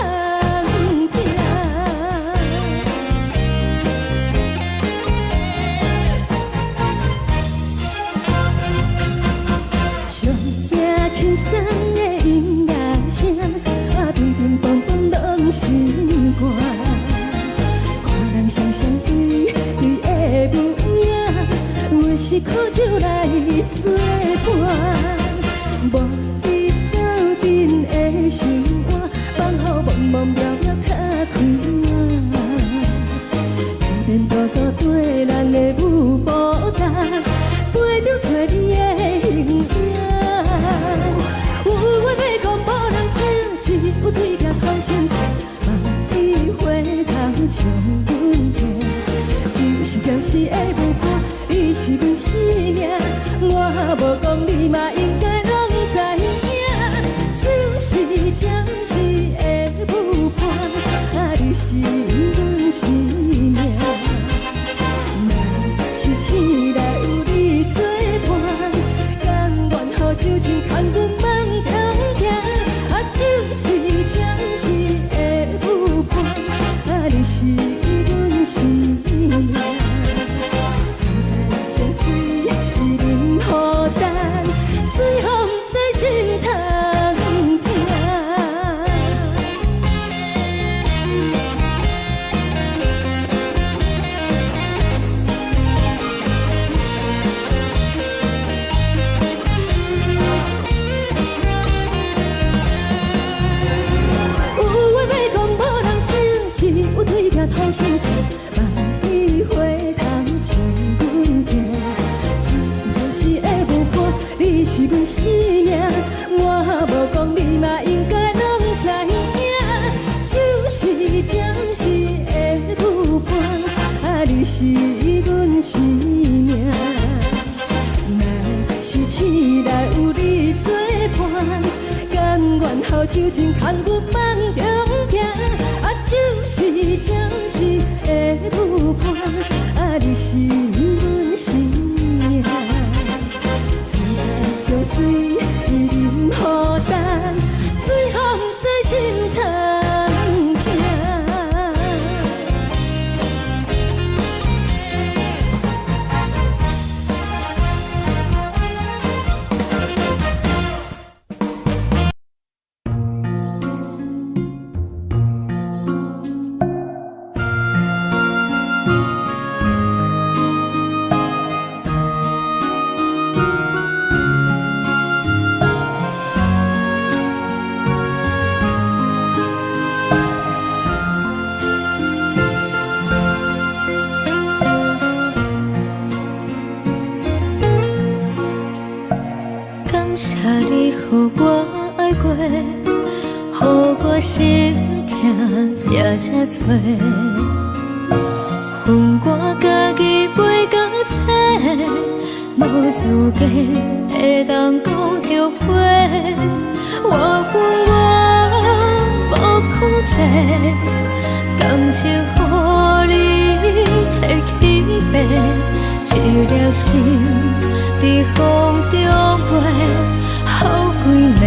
Speaker 1: 轻松的音乐声，乒乒乓乓拢心肝。看人双双对对的无影，有时苦酒来作伴。无你斗阵的心肝，放乎茫茫渺渺较快活。天天孤孤对人的有孤单，陪着找你的形影。有话要讲无人听，只有对镜头先切，万里回头将阮骗。就是暂时的有伴，你是阮生命，我无讲你嘛应该拢知影。就是暂时的有伴，你是阮生命。若是醒来有你作伴，甘愿予酒精牵阮放长行。就是暂时的有伴，你是阮生命。残残情水任何重，随风在心头听。有对镜头先切，万里回头将阮骗。就是暂时的有伴，你是阮生命，我无讲你嘛应该拢知影。就是暂时的有伴，你是阮生命。若是醒来有你作伴，甘愿予酒精牵阮放长行。就是暂时的有伴，你是阮生命。残残情水任何重，随风在心头听。
Speaker 2: 感谢你予我爱过，予我心痛也这多，恨我家己袂到切，无资格会当讲后悔。我恨我无控制，感情予你摕去卖，一粒心在风中飞，好几暝。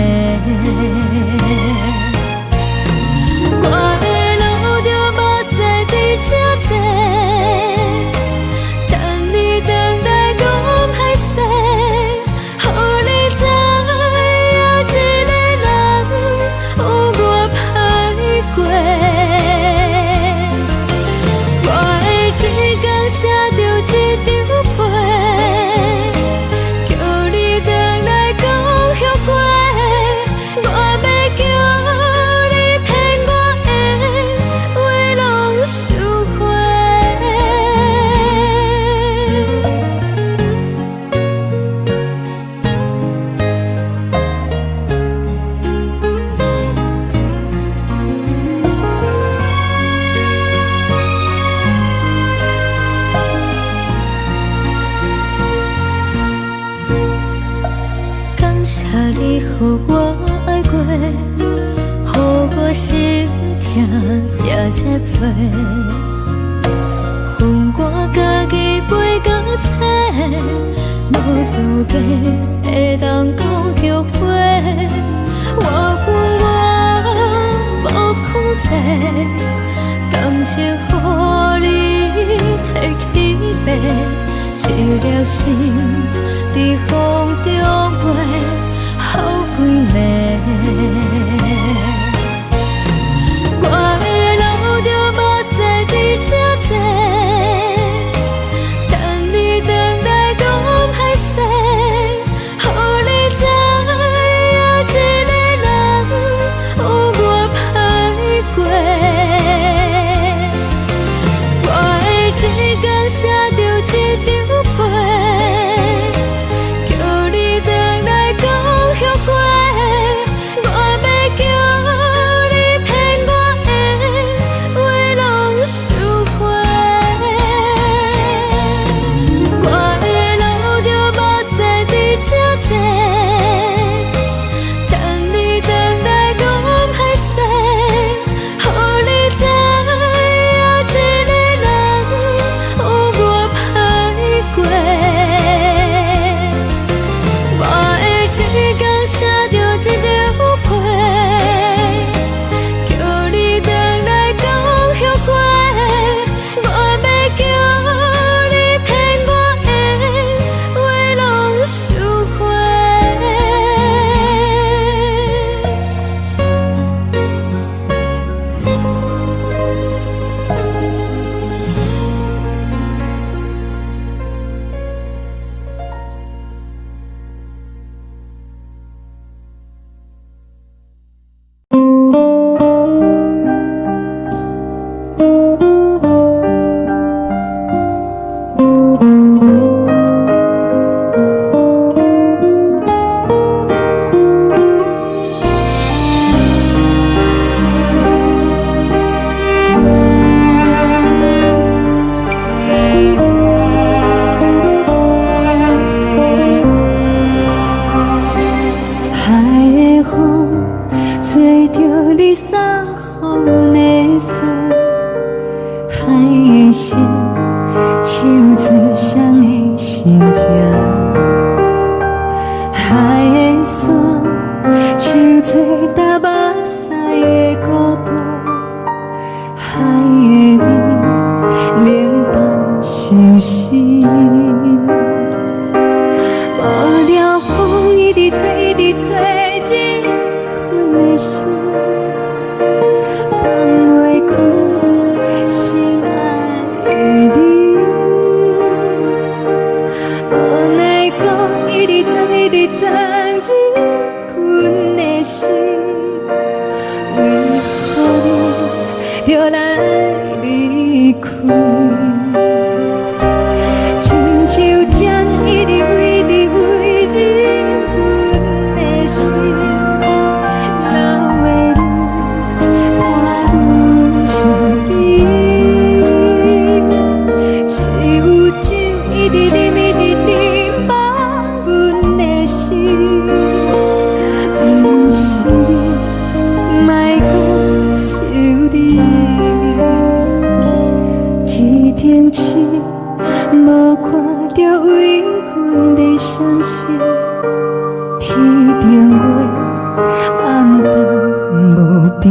Speaker 2: 我的路就无再比这多，等你回来讲歹势，予你知影一个人有我歹过。我的一天写着一张被，叫你回来讲后悔。我要叫你骗我的我爱过，予我心痛也这多。恨我家己袂到切，无资格会当讲后悔。我无控制，感情予你提起卖，一粒心在风中飞，好几暝。我的路就无西比这多，等你回来讲歹势，予你知影一个人有我歹过。我的一天写着一张被，叫你回来讲后悔。我要叫你骗我的话拢收回。我的路就无西比这多，等你回来讲歹势，予你知影一个人有我歹过。我的一天写着一张被，叫你回来讲后悔。我要叫你骗我的话拢收回。海的风吹着你送予的伞，海的心手做双的心痛，海的山手做搭目屎的孤独，海的味冷淡伤心。无聊风一直吹，一直吹日困的心，放袂开心爱的你。无奈风一直吹，一直吹日困的心，为何你就来离开？亲像针一直为你为日阮的心，流的泪花愈伤悲，只有酒一直啉一直啉饱阮的心，不是你，莫讲想你。天天起，无看到为阮的伤心，天顶月暗淡无边，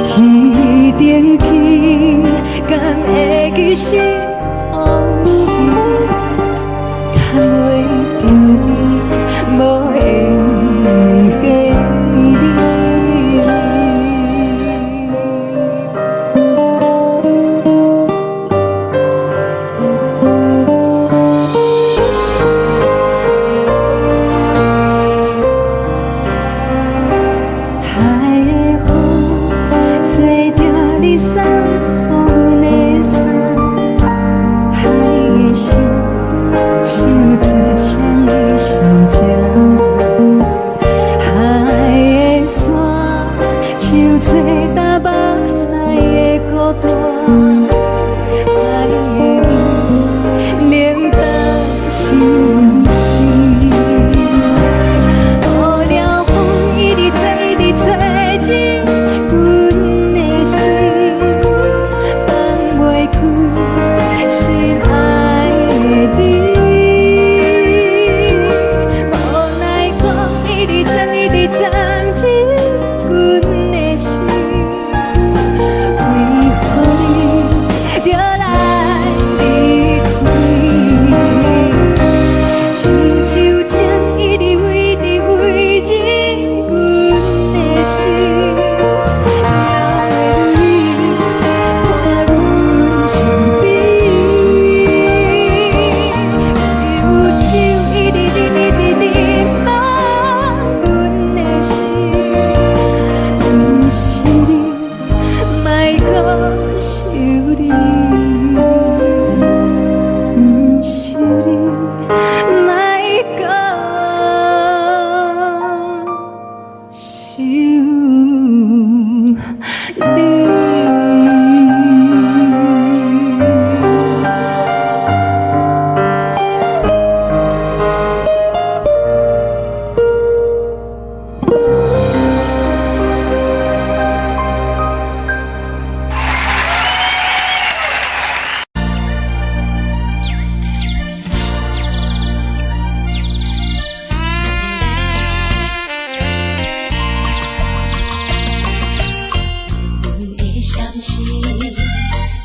Speaker 2: 天顶天敢会记是往事，敢袂着你，无缘的你。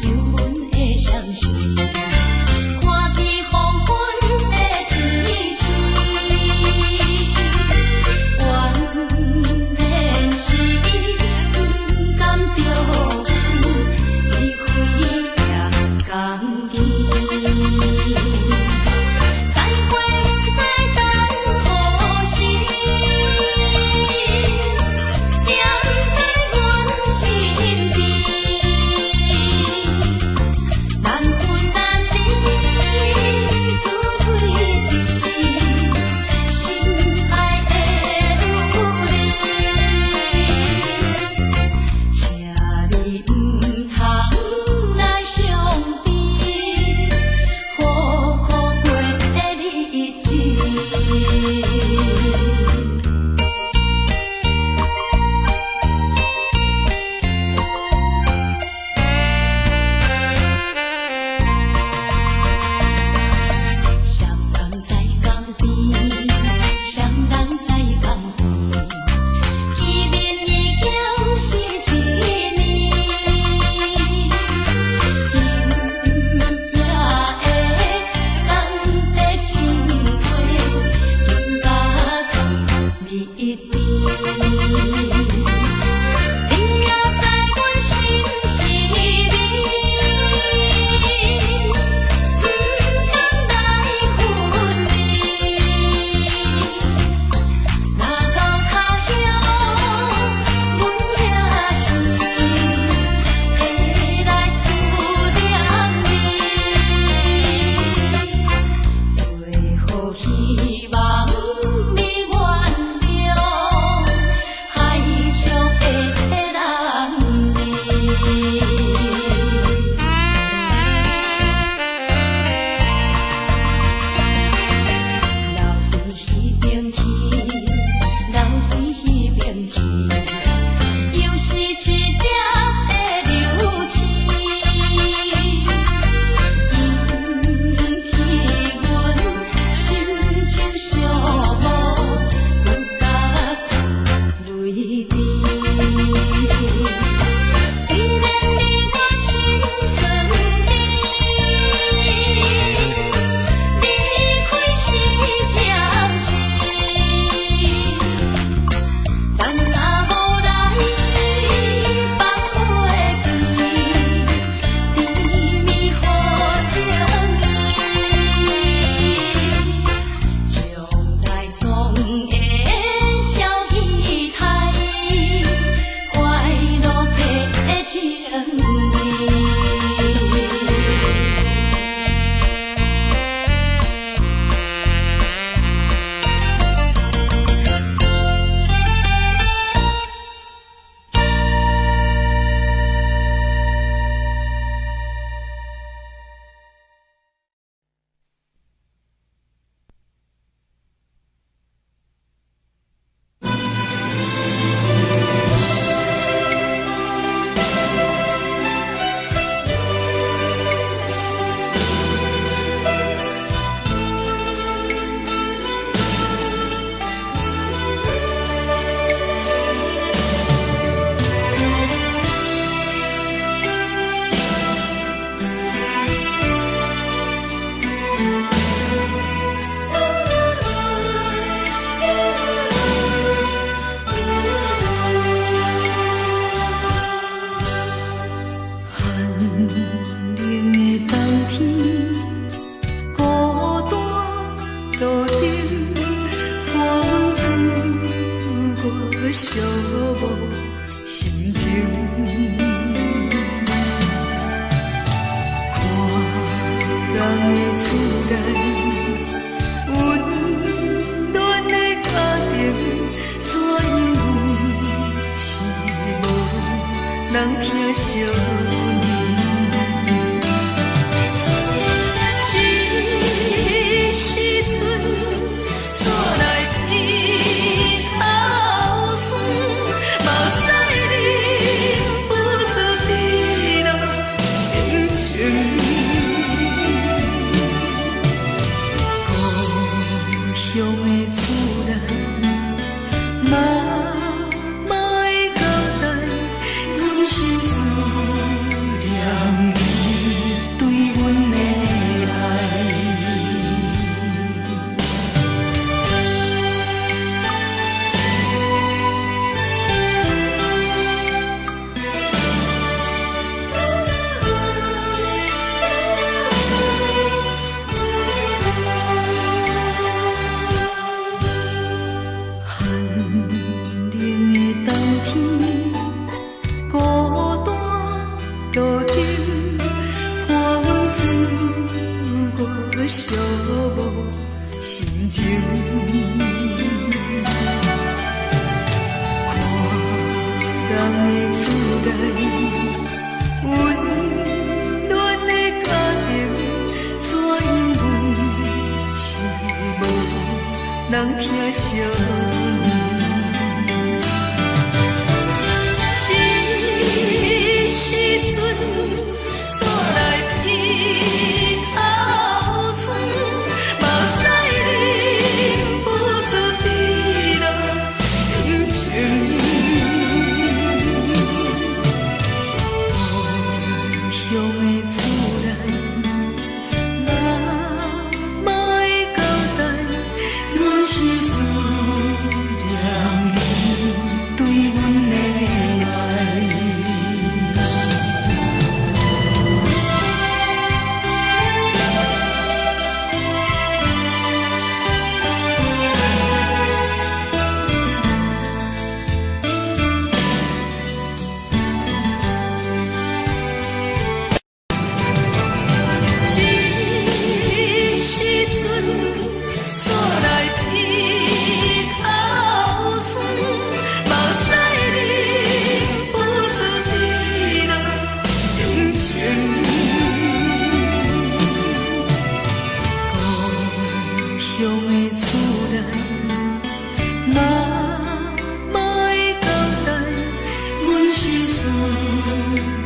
Speaker 3: 有阮的相思，看见黄昏的天星，原然是伊不甘着阮离开夜公园。再会再等何时？踮在阮身边，难分难离，自退伫心爱的路里。请你毋通来伤悲，好好过日子。双人在江边，双人在江边，见面已经是一年。今夜的送的情话，应该放你一边。你也在阮心里面，不敢来分离。若到脚遐，阮也是会来思念你。最后希望你原谅海上的人儿。流回彼边去，流回彼边去，又是一粒的流星，引起阮心情寂寞，有甲出泪滴。虽然你我心酸甜，离开是暂时，但若无来放花期，甜蜜好情意，将来总会照戏台，快乐的情意。寂寞心情，看人的厝内温暖的家庭，怎样是无人疼惜你？
Speaker 2: 多情，看阮自我寂寞心情。看人的厝内温暖的家庭，怎因阮是无人疼惜？时阵煞来鼻头酸，目屎忍不住滴落眼睛。故乡的厝内，哪会交代？阮是思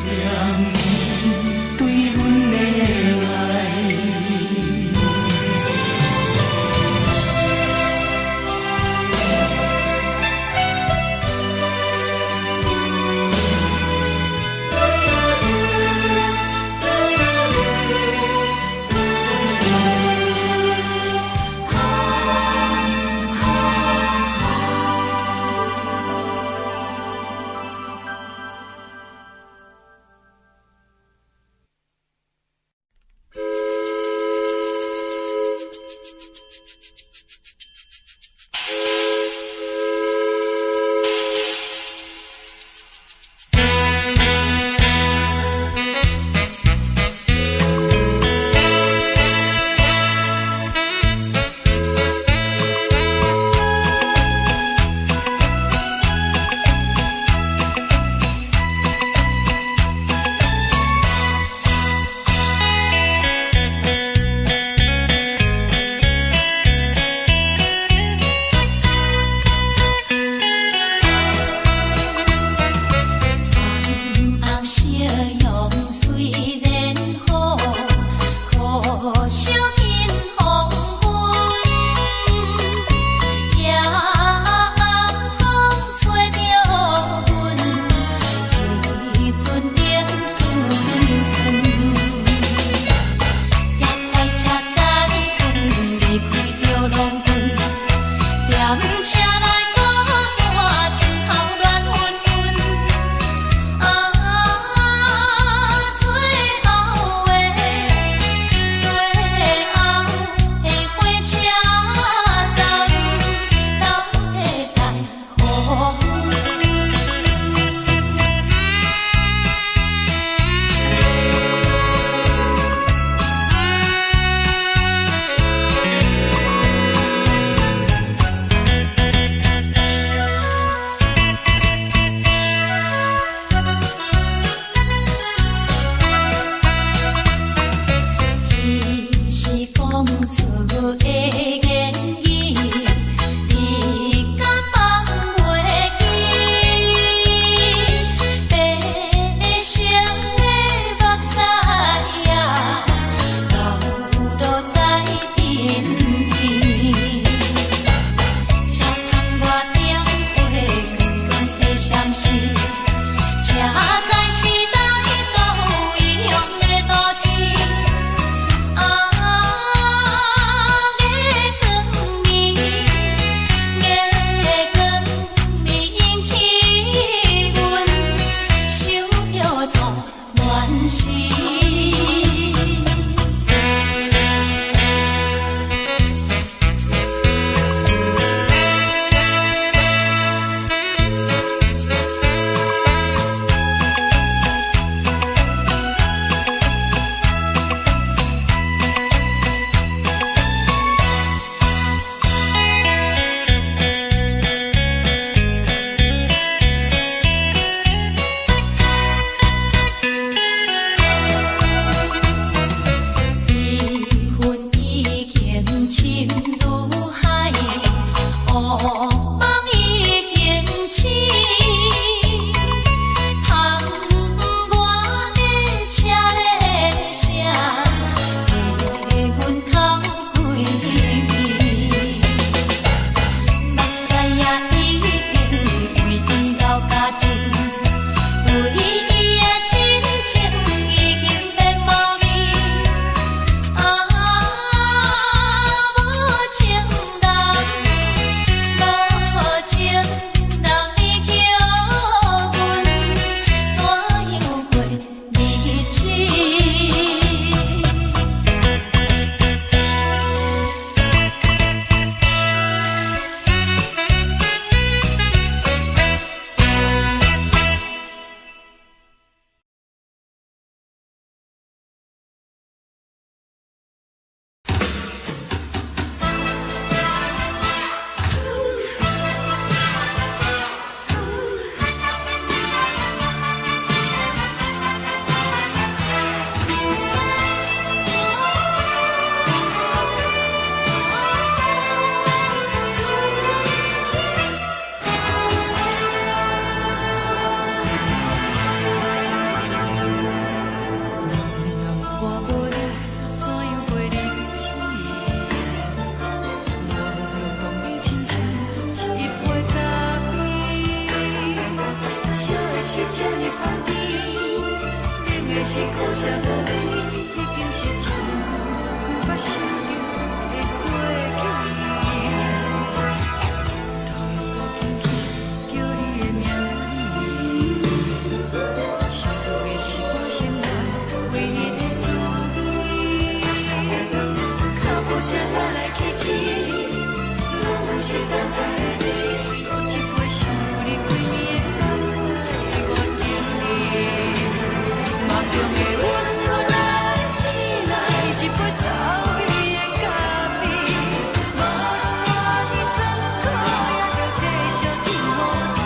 Speaker 2: 念你对阮的爱。
Speaker 3: 的是苦涩无味，已经是真久无法想着的过去。头又搁轻轻叫你的名字，想的是我心内唯一的滋味。脚步声来来去去，拢不是等待的你，搁一杯想你几年的目屎，我着你。梦中的阮我来醒来，一杯走味的咖啡，无论我的酸苦，也着继续甜予你。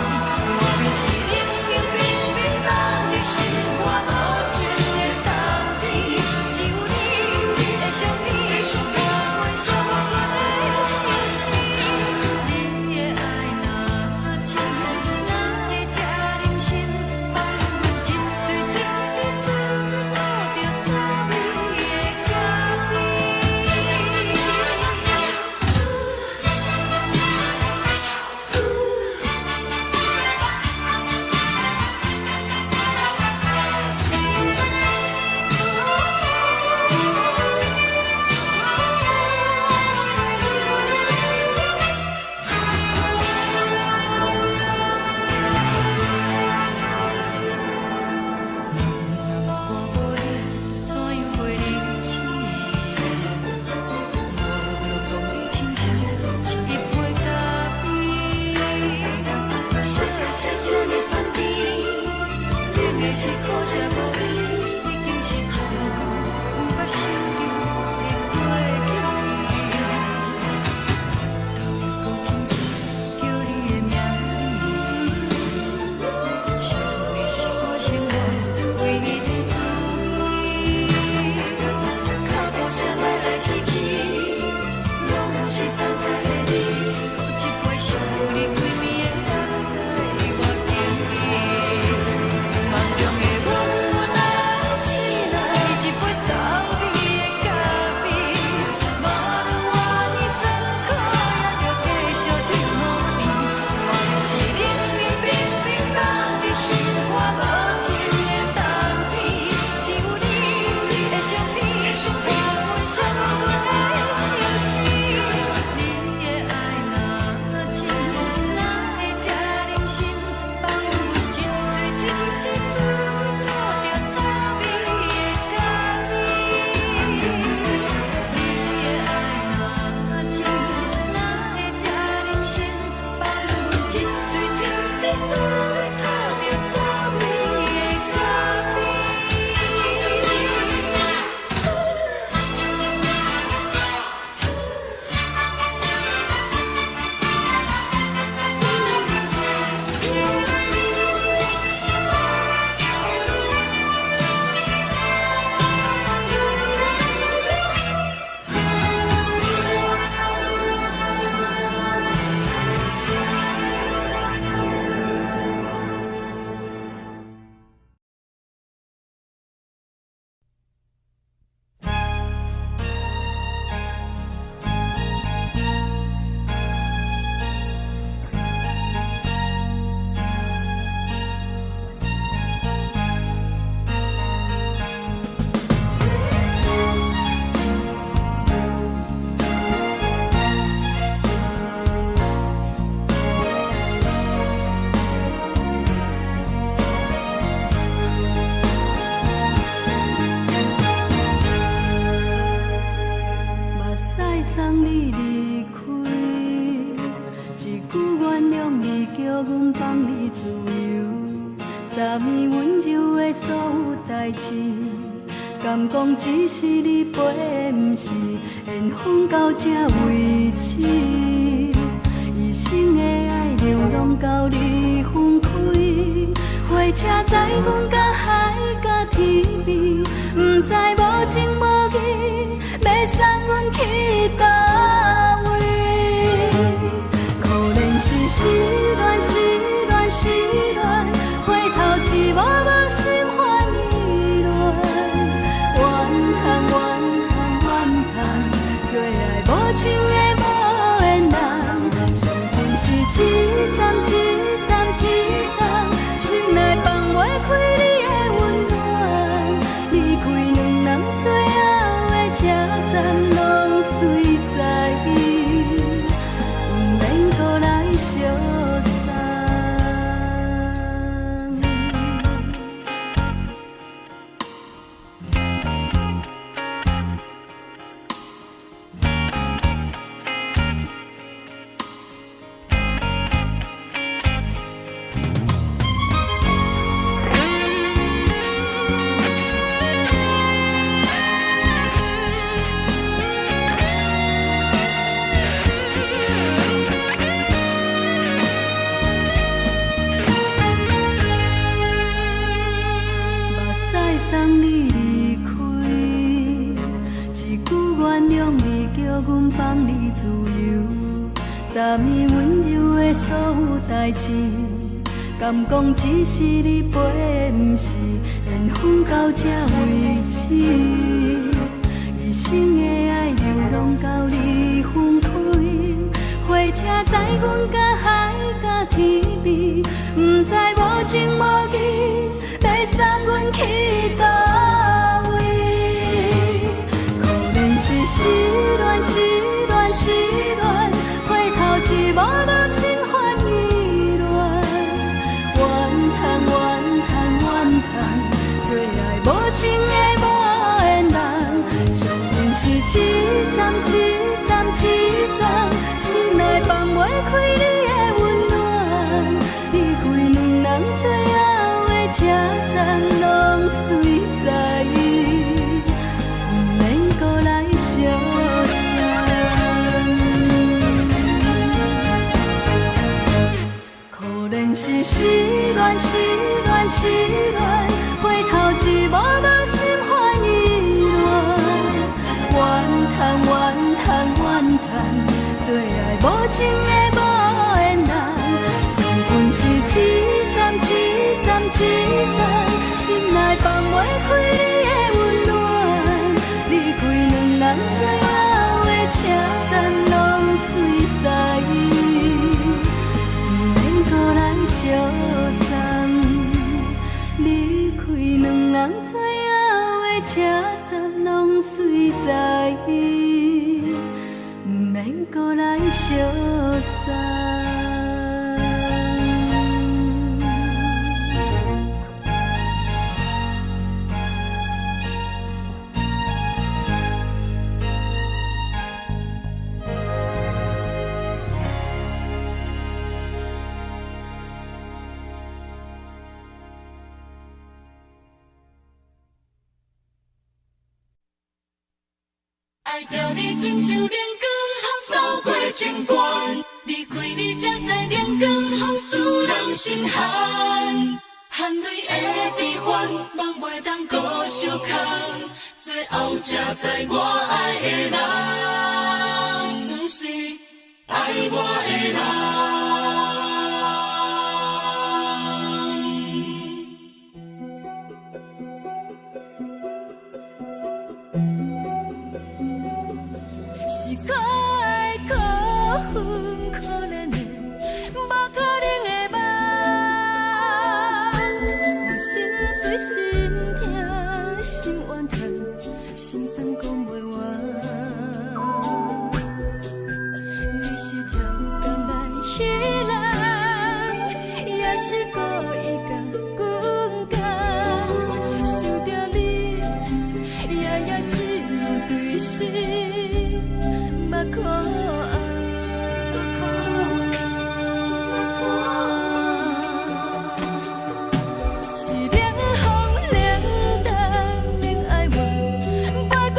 Speaker 3: 我便是冷冷冰冰放入心肝无情的冬天，只有你的相片，我阮寂寞过的心事。你的爱若真，哪会这忍心放阮一嘴一滴滋味，倒着滋味的咖啡。是苦涩无味，已经是真久无法想着的过去。头又搁轻轻叫你的名字，想你是我心内唯一的滋味。脚步声来来去去，拢不是等待的你，搁一杯想你几暝的目屎，我着你。梦中的阮我来醒来，一杯走味的咖啡，无论我的酸苦，也着继续甜予你。我便是冷冷冰冰放入心肝无情的冬天，只有你的相片，我阮寂寞过的心事。你的爱若真，哪会这忍心放阮一嘴一滴滋味，倒着滋味的咖啡。你的爱若真，哪会这忍心放阮一嘴一滴滋味，倒着滋味的咖啡。目屎送你离开，一句原谅你，叫阮放你自由。昨暝温柔的所有代志，敢讲只是你陪，不是缘分到这为止。一生的爱流浪到你分开，火车载阮甲海甲天边，不知无情无义，要送阮去倒位？可能是失恋，失恋，失恋，回头一幕幕心烦意乱，怨恨，怨恨，怨恨，对爱无情的无缘人，上天是一站一站一站，心内放袂开你的温暖。
Speaker 2: 站拢随在伊，不免搁来相送。送你离开，一句原谅你，叫阮放你自由。昨暝温柔的所有代志，敢讲只是你陪，不是缘分到这为止。一生的爱又拢到你分开，火车载阮甲海甲天边，不知无情无义，要送阮去倒位？可能是失恋，失恋，失恋，回头一幕幕心烦意乱，怨叹，怨叹，怨叹，最爱无情的无缘人，上恨是一站一站一站，心内放袂开你的温暖，离开两人最后的车站拢随在伊，不免搁来相送。可能是失恋，失恋，失恋，回头一幕幕心烦意乱，怨叹，怨叹，怨叹，最爱无情的无缘人，上恨是一站一站一站，心内放袂开你的温暖，离开两人最后的车站拢随在伊，不免搁来相送。离开两人最后的车站拢随在伊，不免搁来相送。
Speaker 3: 爱着你亲像阳光扫过情关，离开你才知阳光风使人心寒，含泪的悲欢，望袂当搁相牵，最后才知我爱的人，不是爱我的人。
Speaker 2: 是可爱可恨可怜的，无可能的梦。我心碎心痛心怨叹，心酸讲袂完。你是条工来彼人，也是故意甲阮讲，想着你夜夜只有对视。目眶红，是冷风冷淡，冷爱我，陪我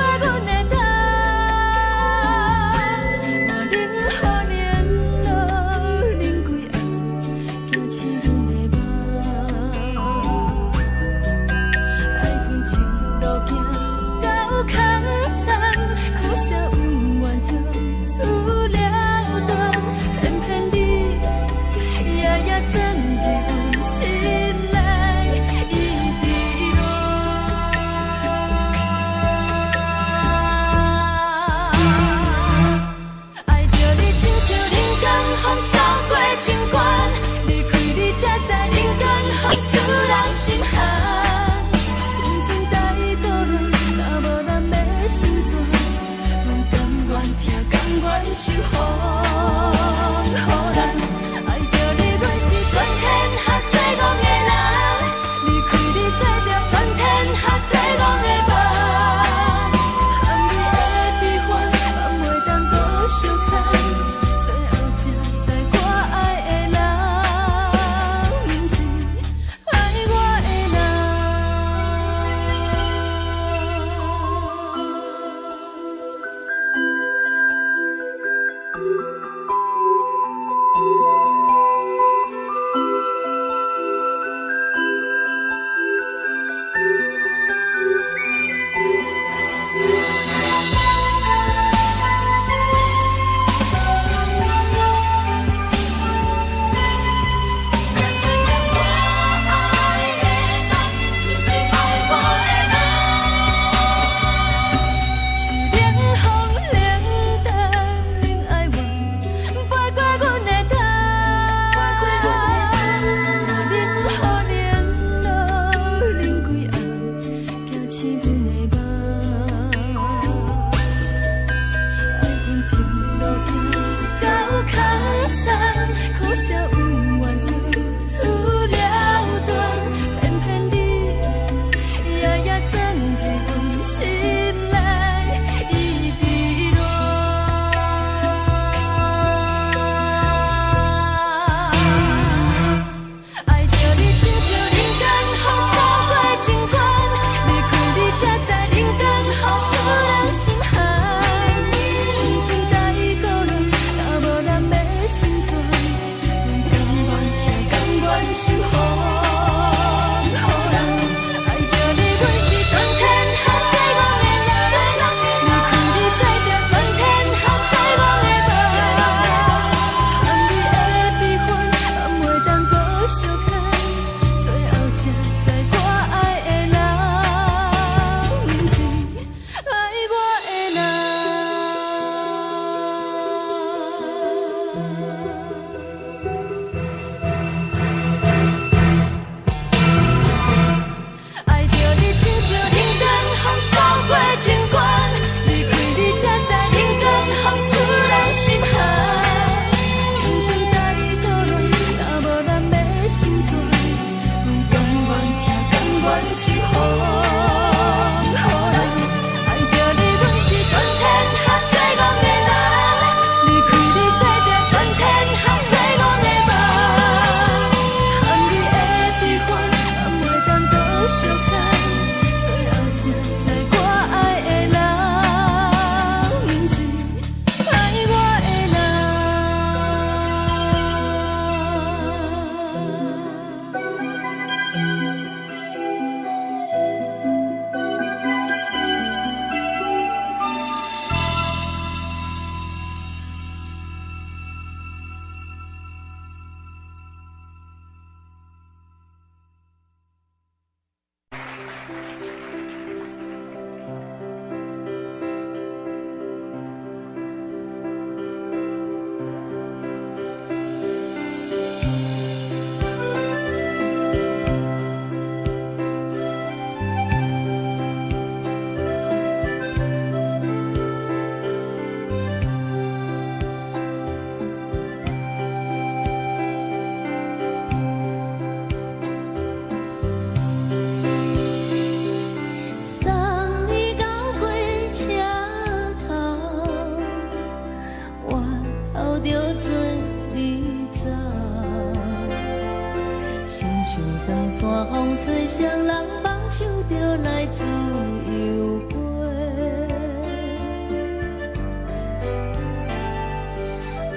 Speaker 2: 双人放手就来自由飞。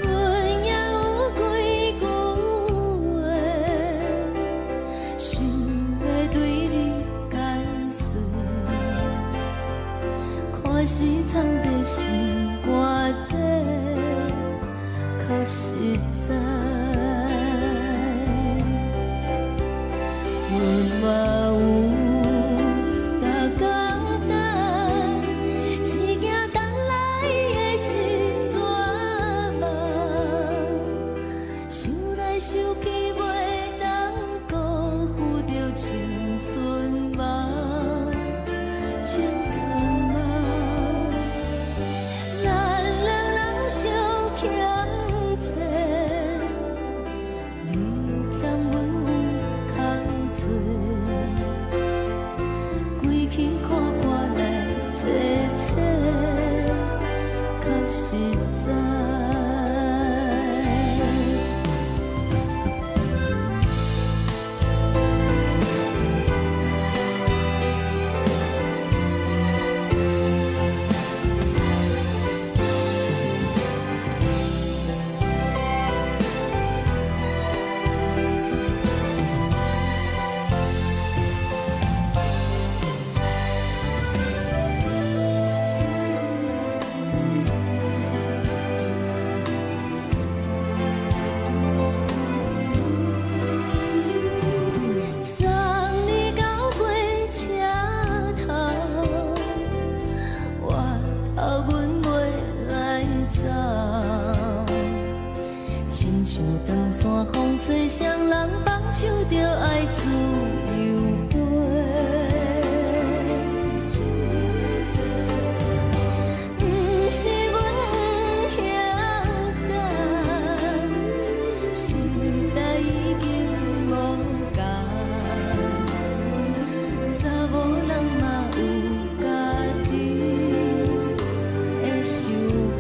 Speaker 2: 阮也有几句话，想要对你解释，可是藏在心肝底，可实在。阮嘛有逐工等，只惊等来的时阵嘛，想来想去袂当辜负着青春嘛，青春嘛，咱两人相欠债，你欠阮有空做。归去看破来切切，较实在。风吹双人放手就爱自由飞，不是阮不晓等，时代已经无同，查某人嘛有家己的想法。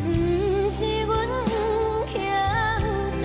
Speaker 2: 不是阮不晓等，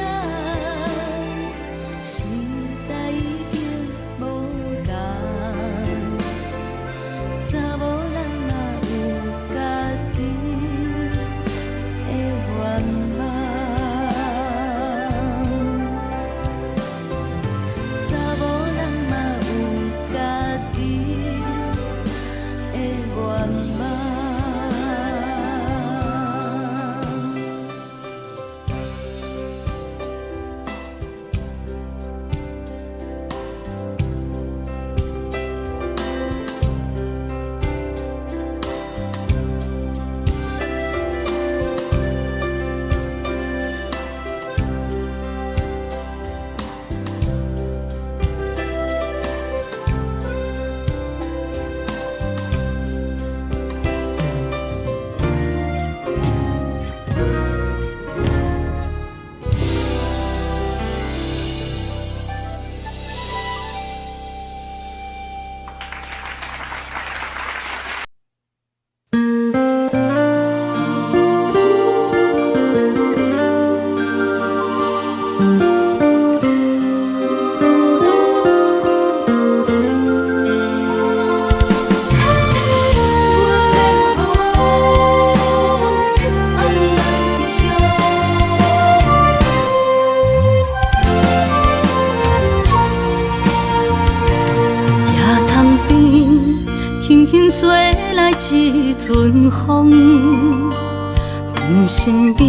Speaker 2: 阮身边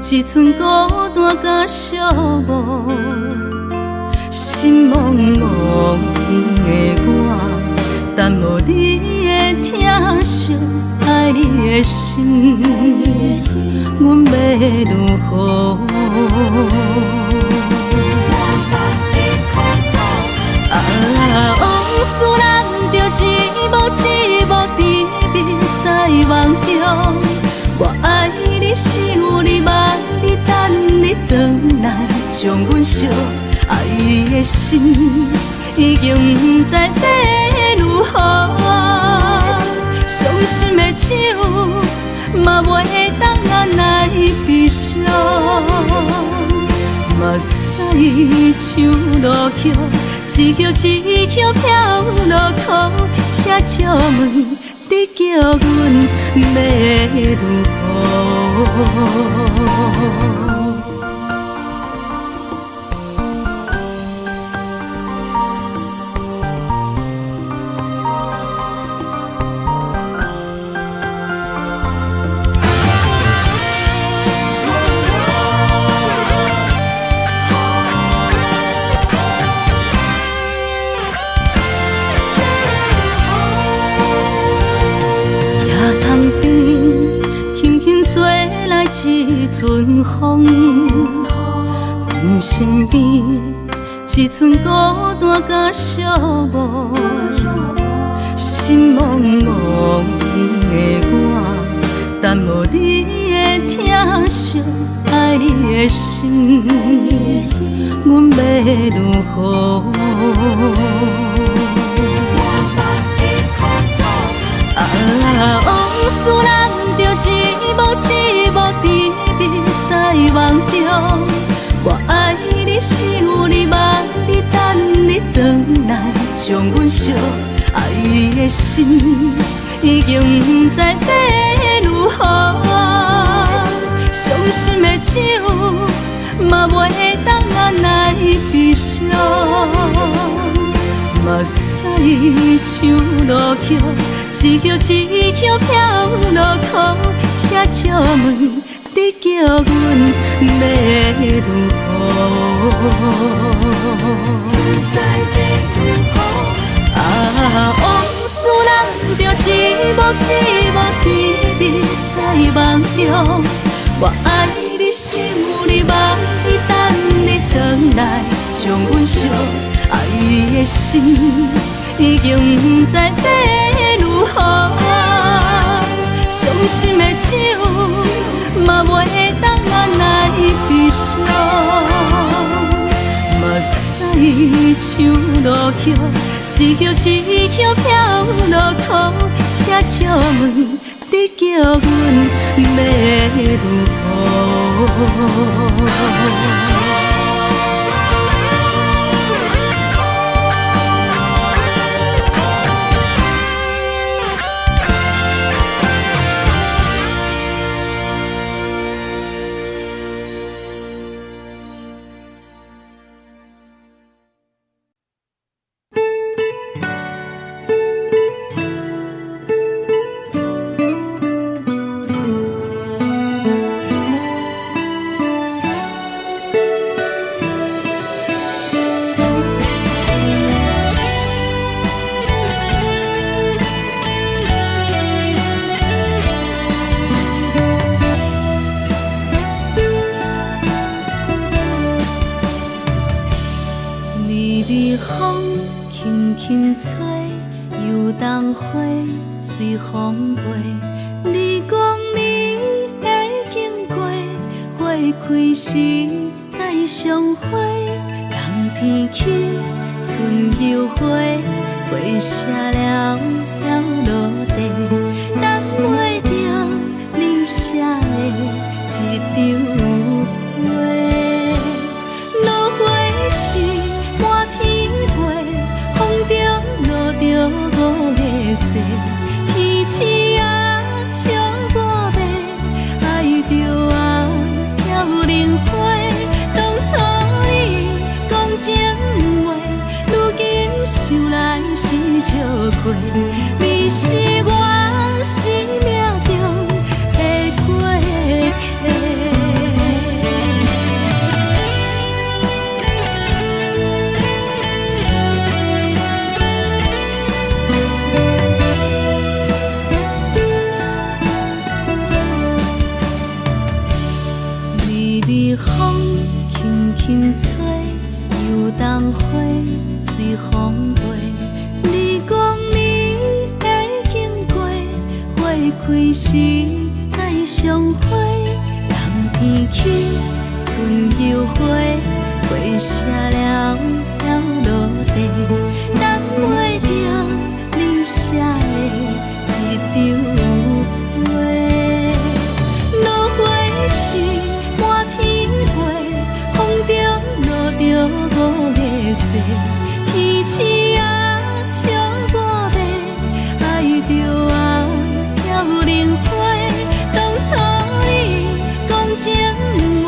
Speaker 2: 一寸孤单甲寂寞，心茫茫的我，等无你的疼惜，爱你的心，阮要如何？往事人着一幕甜蜜在梦中。我爱你，想你，望你，等你回来，将阮惜爱的心已经不知要如何。伤心的手嘛袂当按来悲伤，目屎像落雨，一曲一曲飘落雨，请借问你叫阮要如何？一阵风，阮身边一寸孤单甲寂寞，心茫茫的我，等无你的疼惜，爱你的心，阮要如何？往事人着一幕甜蜜在梦中。我爱你，想你，望你，等你回来，将阮惜爱的心已经不知要如何。伤心的手嘛袂当按来悲伤，目屎像落雨，一曲一曲飘落雨，请借问你叫阮要如何？往事人着一幕甜蜜在梦中。我爱你，想你，望你，等你回来，将阮惜爱的心已经不知要如何。伤心的手嘛袂当按来悲伤，目屎像落雨，一曲一曲飘落雨，请借问你叫阮要如何？随风飞，你讲你会经过，花开时再相会。冬天起，春又花，花谢了要落地，等袂着你写的一张画。落花时满天飞，风中落着五个色。天星啊，笑我迷，爱着啊，飘零花。当初你讲情话，如今想来是笑过。你是我轻吹，游东花随风飞。你讲你会经过，花开时再相会。冬天起，春又回，花谢了落地，等袂着你写的一张画。落花时满天飞，风中落着五个色，天星啊笑我迷，爱着啊飘零花。当初你讲情话，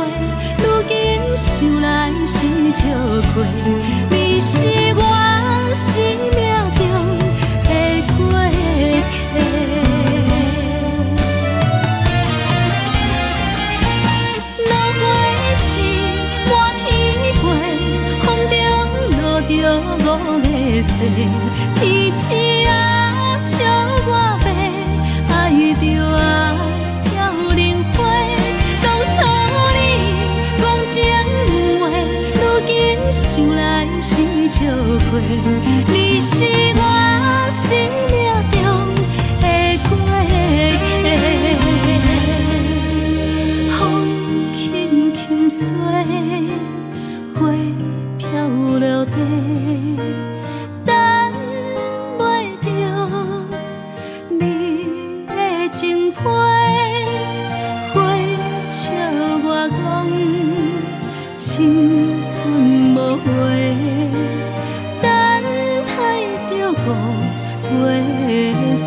Speaker 2: 如今想来是笑亏。你是我生命中的过客。落花时满天飞，风中落着五个色，天星啊笑我迷，爱着啊飘零花。当初你讲情话，如今想来是笑亏。你是我生命中的过客，风轻轻吹，花飘落地，等袂着你的情批。花笑我讲青春无回，等待着五月雪。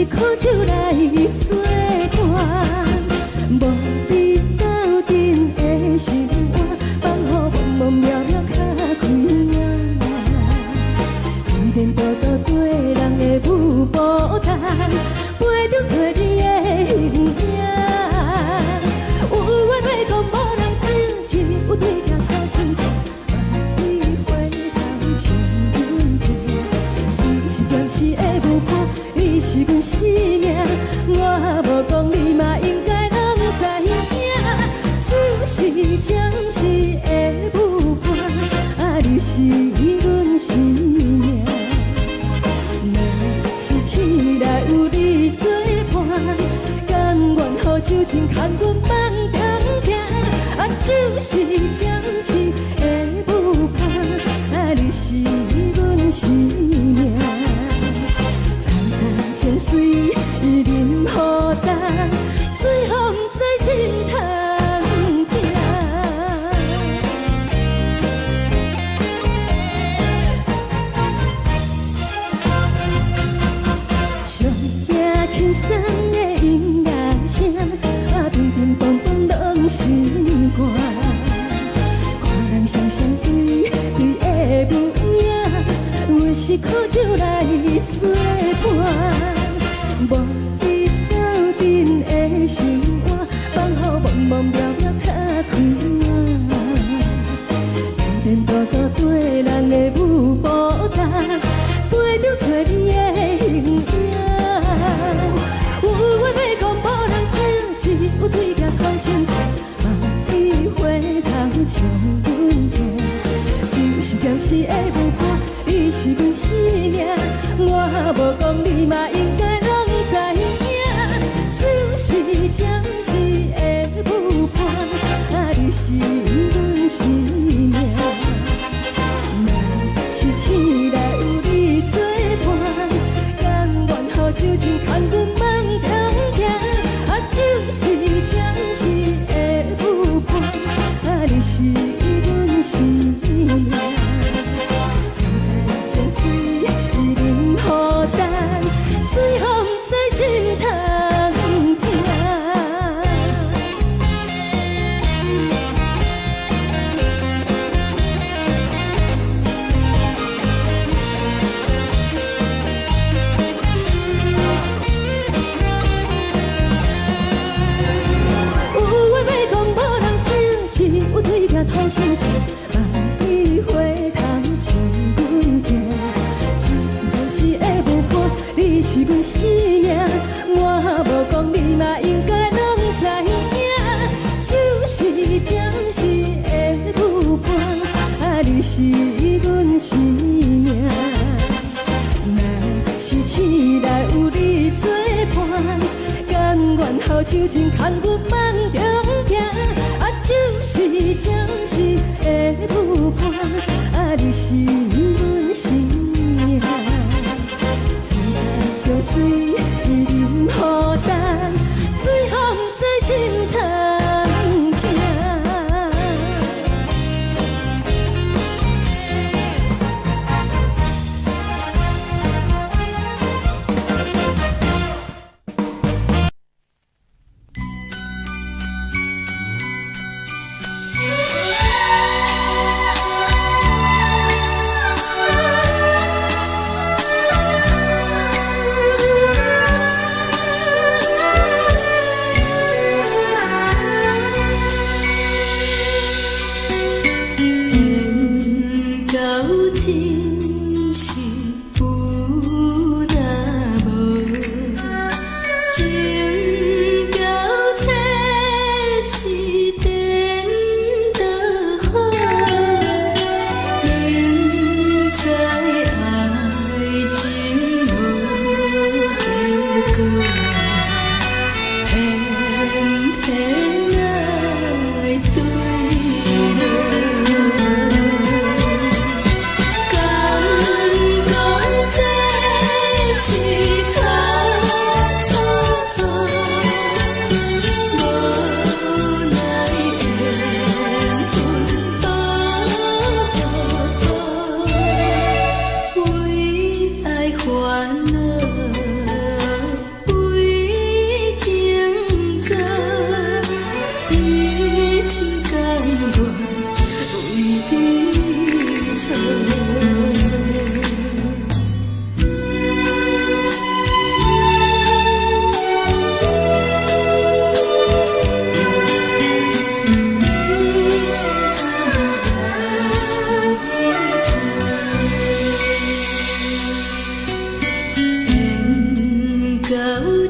Speaker 1: 是苦酒来作伴，无你斗阵的生活，放予茫茫渺渺较开眼。颠颠倒倒对人的舞步弹，陪着做你的形影。有话要讲无人听，有对镜讨心情，万里回头将阮听。就是暂时的舞伴，你是阮生命，我无讲你嘛应该拢知影。就是暂时的舞伴，你是阮生命。若是醒来有你作伴，甘愿予酒精牵阮梦中行。就是暂时的舞伴，你是阮生命。层层情水任何等，随风在心通听。上惊轻松的音乐声，乒乒乓乓拢心肝。看人双双对对的舞影，有时苦酒来作伴，无你斗阵的生活，放予茫茫渺渺较开眼。颠颠倒倒对人的舞步弹，陪着做你的形影。有话要讲无人听，只有对镜讨心情，万里回头将阮听。就是暂时的舞伴，你是阮生命，我无讲你嘛应该拢知影。就是暂时的舞伴，你是阮生命。若是醒来有你作伴，甘愿予酒精牵阮梦中行。就是暂时的舞伴，你是阮生命。层层情水任何等，随风在心通听。有话要讲无人听，只有对镜讨心情，万里回头将阮听。就是暂时的舞伴，你是阮生命，我无讲你嘛应该拢知影。就是暂时的舞伴，你是阮生命。若是醒来有你作伴，甘愿予酒精牵阮梦中行。就是暂时的舞伴，你是阮生命。层层情水任何等，随风在心通听。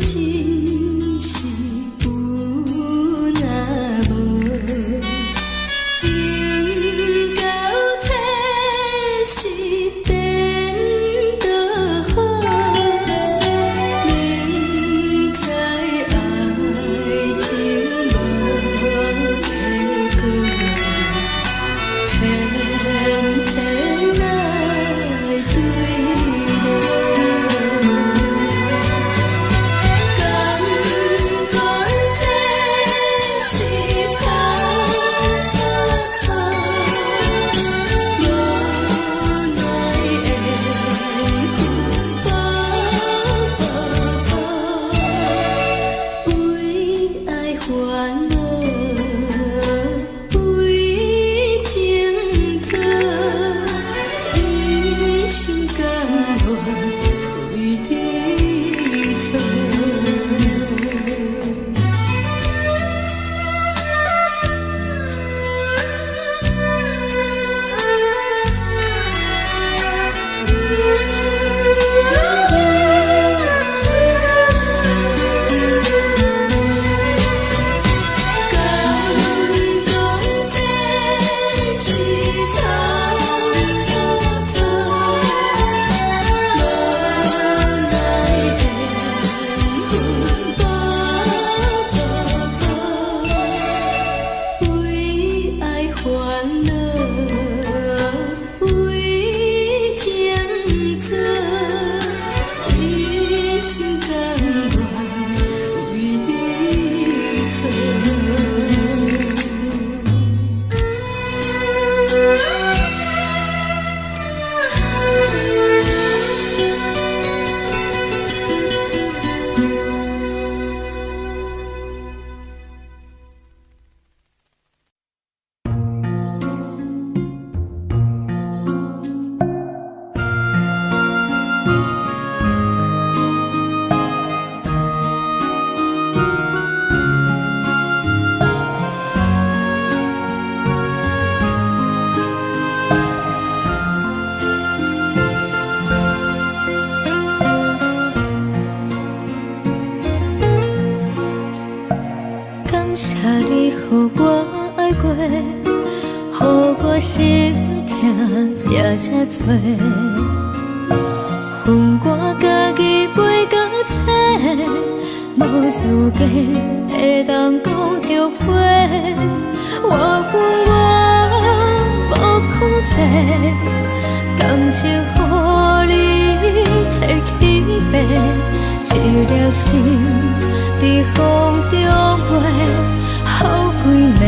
Speaker 2: 真是有若无，情到底是变就好。明知爱情无结果，偏偏来追心痛也这多，恨我家己袂到切，无资格会当讲后悔。我无控制，感情予你提起飞，一粒心伫风中飞，好几暝。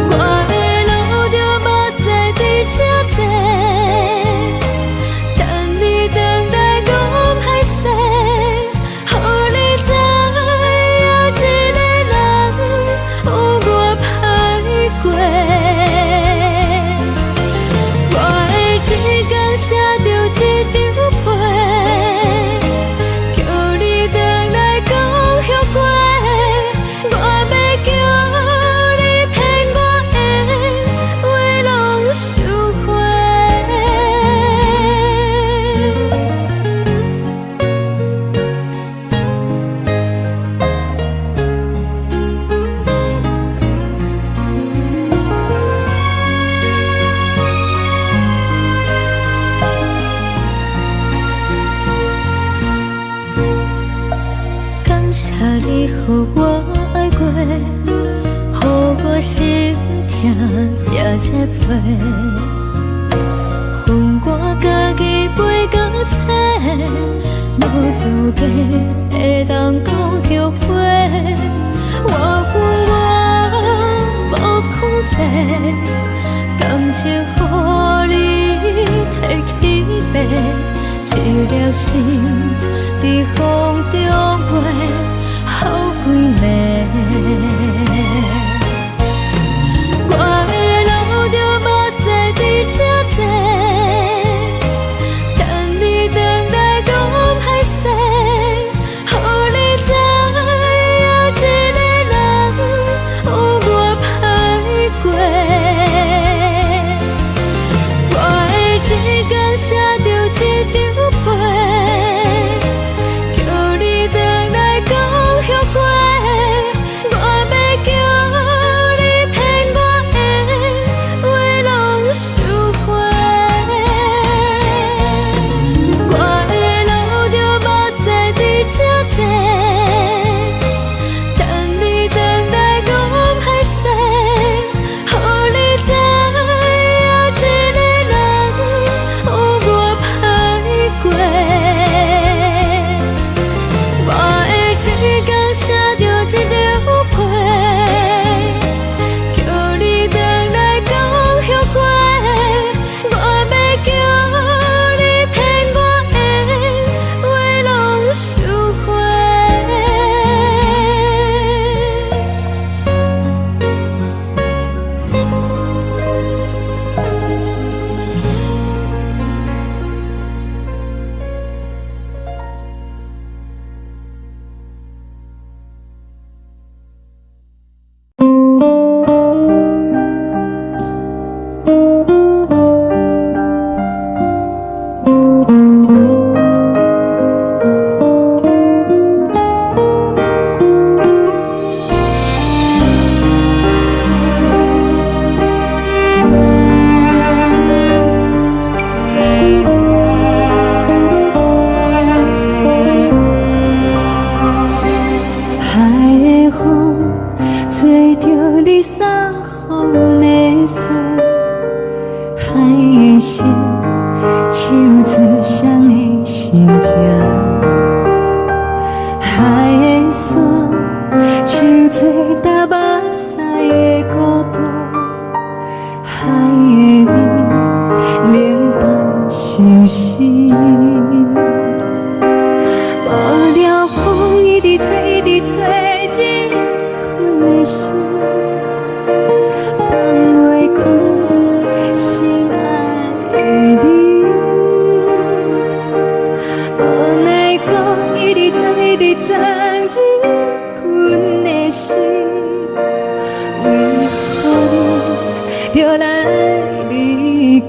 Speaker 2: 我的路着目屎伫这多，等你回来讲歹势，予你知影一个人有我歹过。我的一天写着一张被，叫你回来讲后悔。我要叫你予我爱过，予我心痛也这多，恨我家己袂到切，无资格会当讲后悔。我无控制，感情予你提起飞，一粒心伫风中飞。好几暝，我的路着目屎伫这多，等你回来讲歹势，予你知影一个人有我歹过。我的一天写着一张被。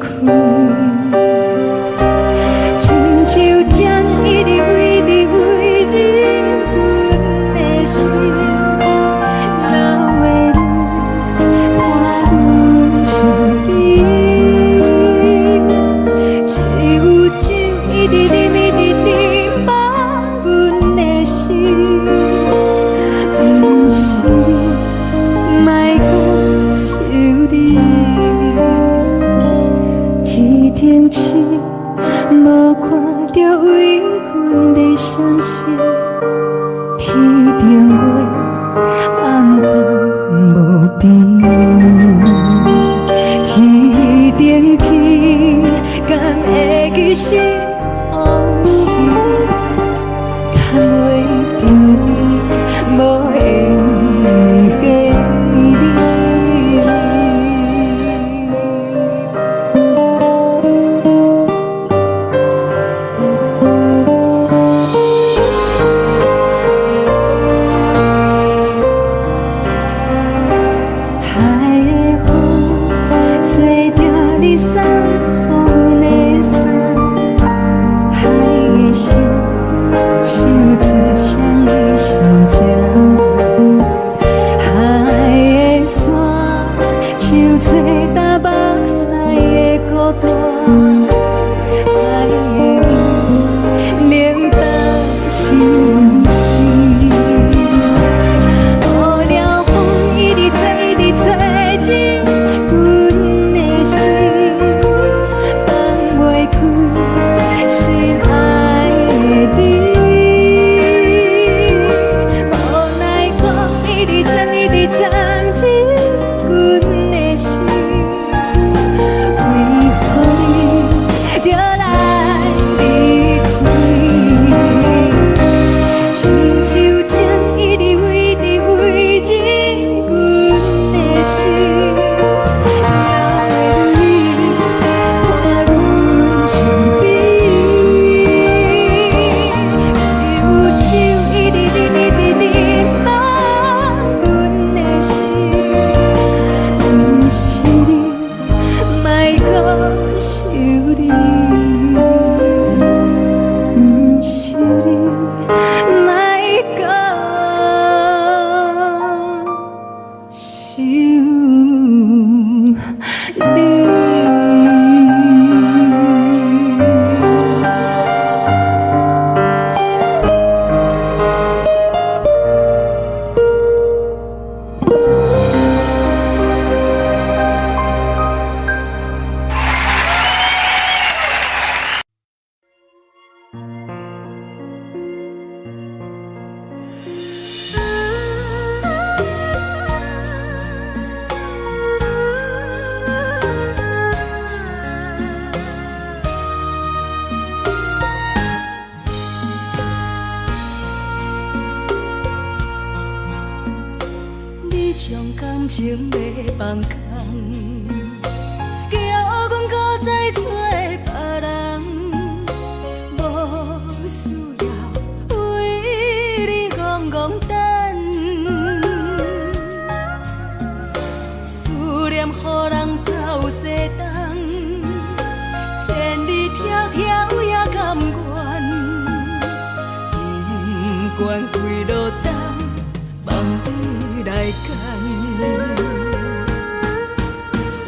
Speaker 1: 开，亲像针一直为你为你，阮的心流的泪，看阮伤悲。只有酒一直啉一直啉，放阮的心。不是你，莫讲想你。天顶星，无看到为阮的相思。天顶月，暗淡无边。天顶天，敢会记是往事？敢袂着你，无缘的你。海的风吹着你送予阮的衫，海的心想做谁想这，海的山像吹干目屎的孤单，海的美冷淡心事。无聊风一直吹，一直吹进阮的心，放袂开心爱的你。无奈我一直钻，一直钻进阮的心，为何你就来离开？亲像针一直为你为你，阮的心流的泪，看阮伤悲。只有酒一直啉一直啉，放阮的心。不是你，莫讲想你。不是你，莫讲想你。
Speaker 2: 你将感情要放空，叫阮搁再做别人，无需要为你戆戆等。思念予人走西东，千里迢迢也甘愿，不管几落冬，望你来干。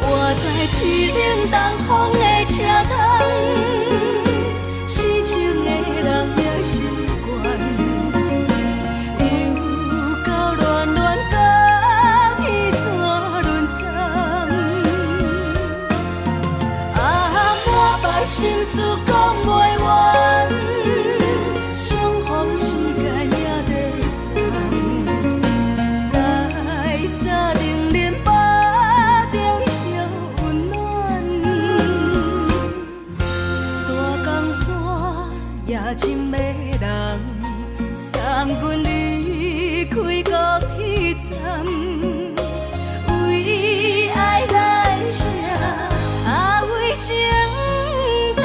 Speaker 2: 我在市顶东风的车窗，痴情的人也习惯，又到乱乱甲彼山论战。啊，满腹心事讲袂完，相逢时间也在等。在沙冷冷巴中烧温暖，大江山夜深的人，送阮离开高铁站，为爱来声，啊为情重。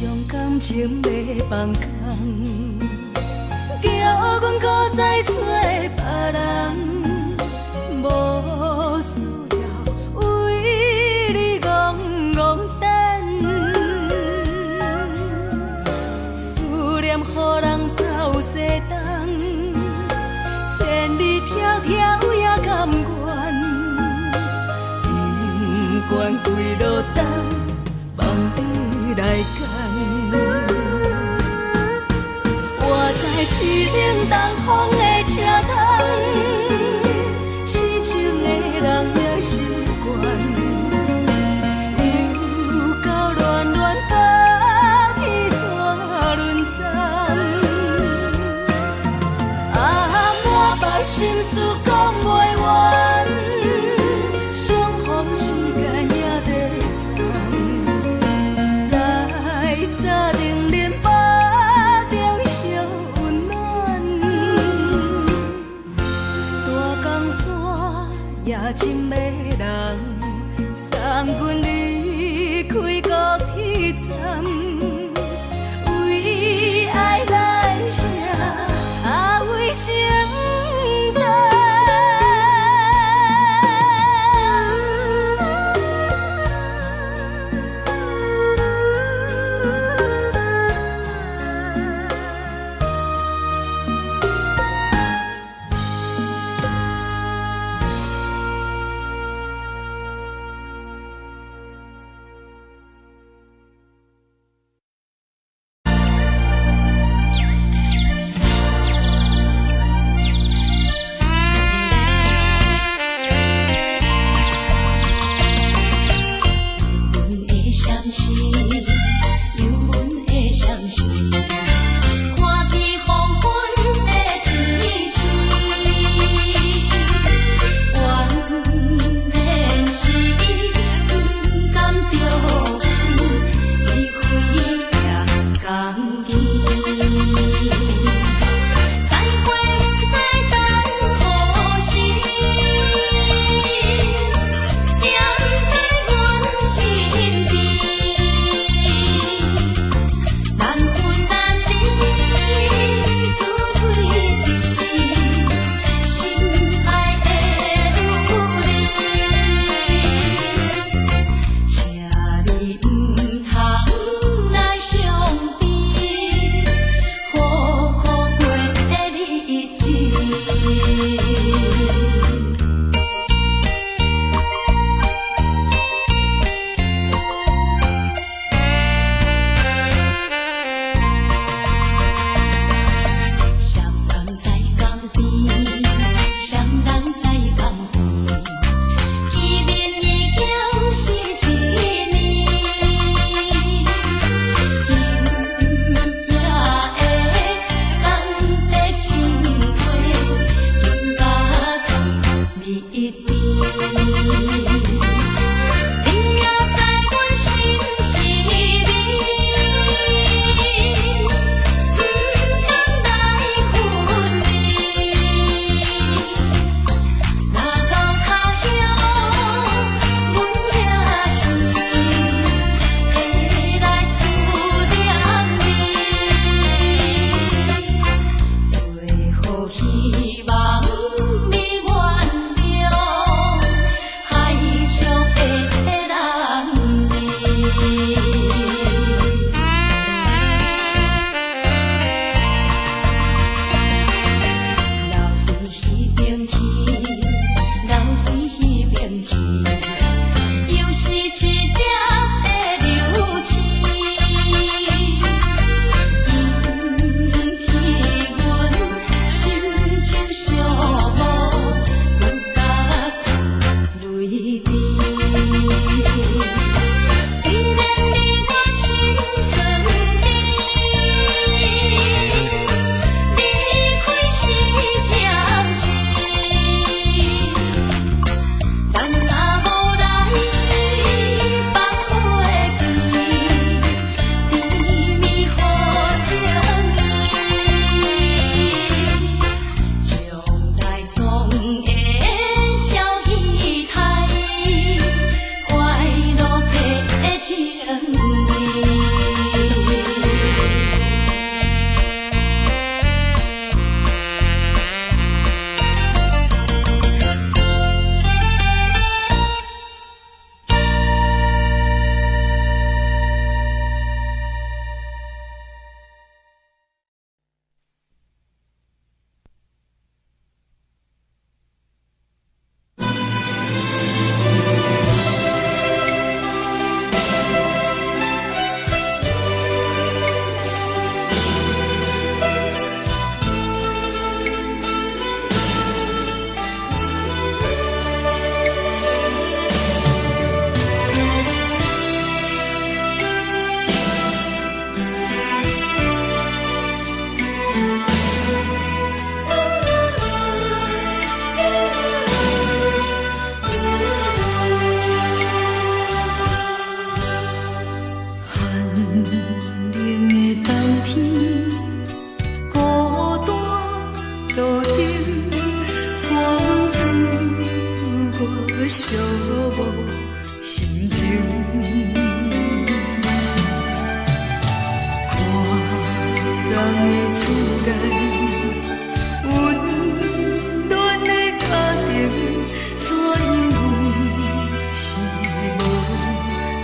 Speaker 2: 伤感情要放空，叫阮搁再找别人，无需要为你戆戆等，思念予人走西东，千里迢迢也甘愿，不管几落冬。望你来牵，我在市顶东风的车窗，痴情的人也习惯，又到乱乱把天带轮转，啊，满腹心事讲袂完，相逢时间也在。沙定连巴中烧温暖，大江山也真迷人，送阮离开高铁站，为爱来声，啊为情等。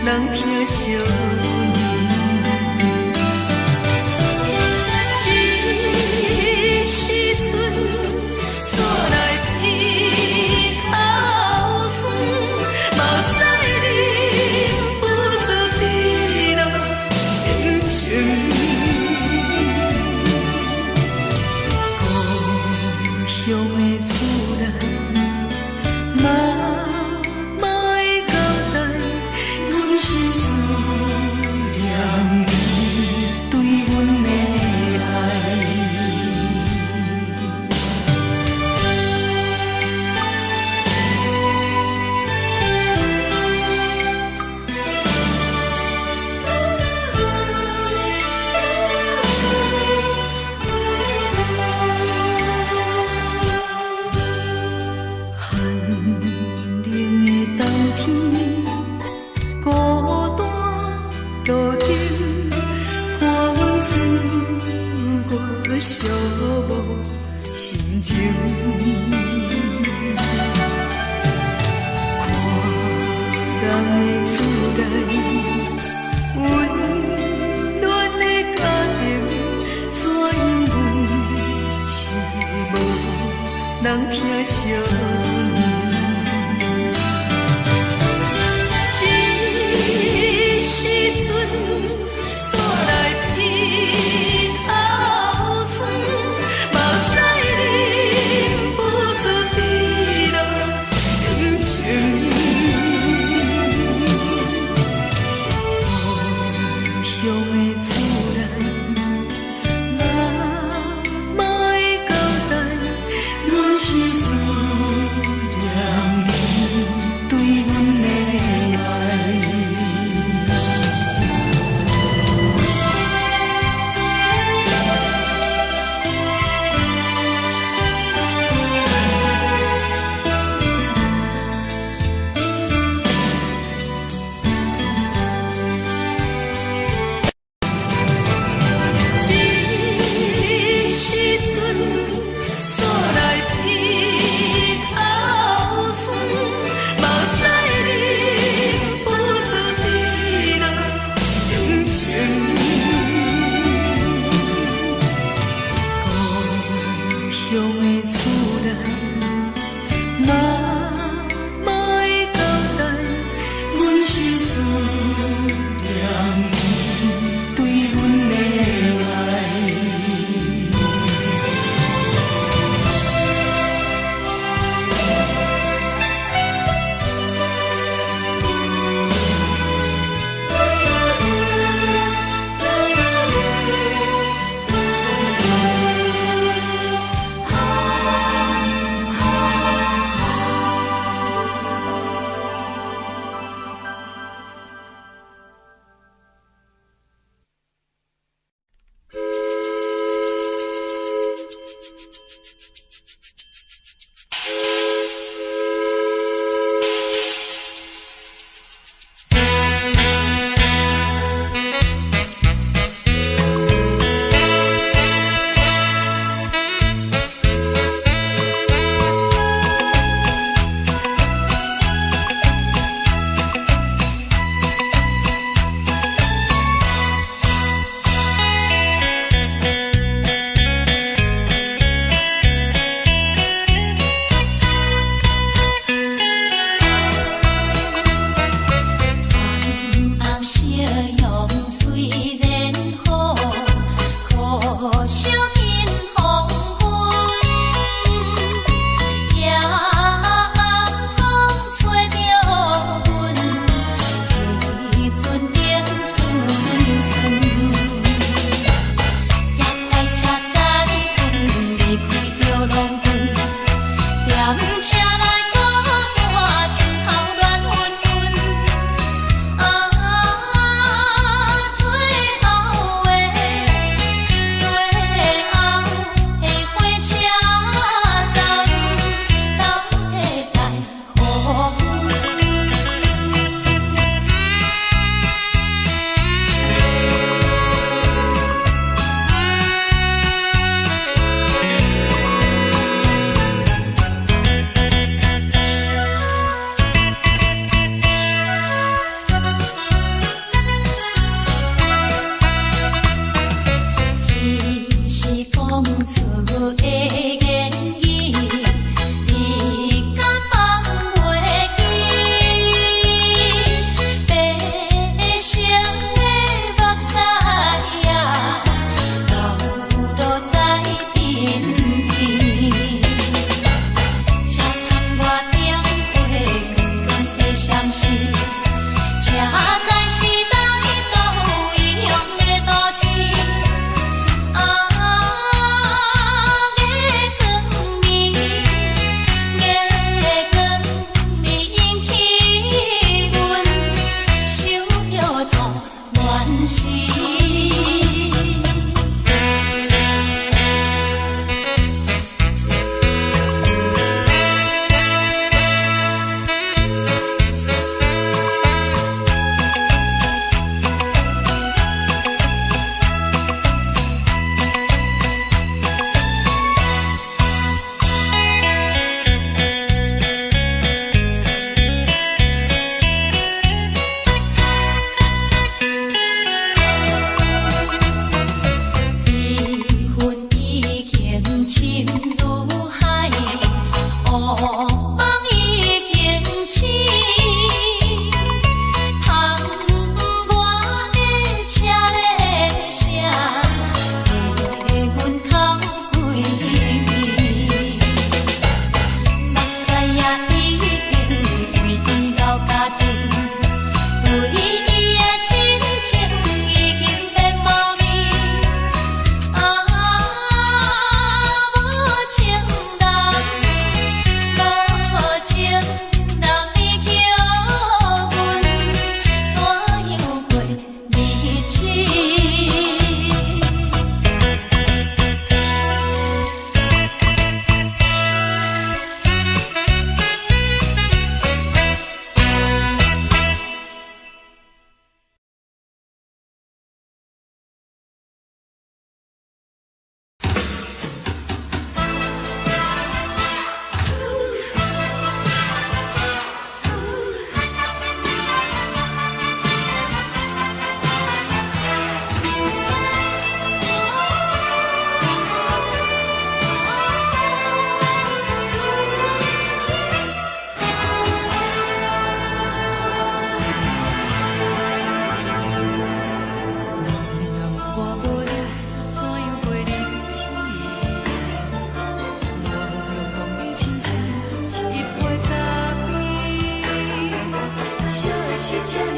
Speaker 2: 人疼惜你。这时阵怎来鼻口酸，目屎忍不住滴落眼睛。故乡的厝内，妈会交代，阮是思念你对阮的爱。寒冷的冬天，孤单路顶，看阮自我寂寞心情。看人的厝内，温暖的家庭，怎因阮是无人疼惜你？这时阵怎来鼻口酸，目屎忍不住滴落眼睛。故乡的厝内，妈会交代，阮是思念你对阮的爱。这时阵怎来鼻口酸，目屎忍不住滴落眼睛。故乡的厝内，妈会交代，阮是思念你对阮的爱。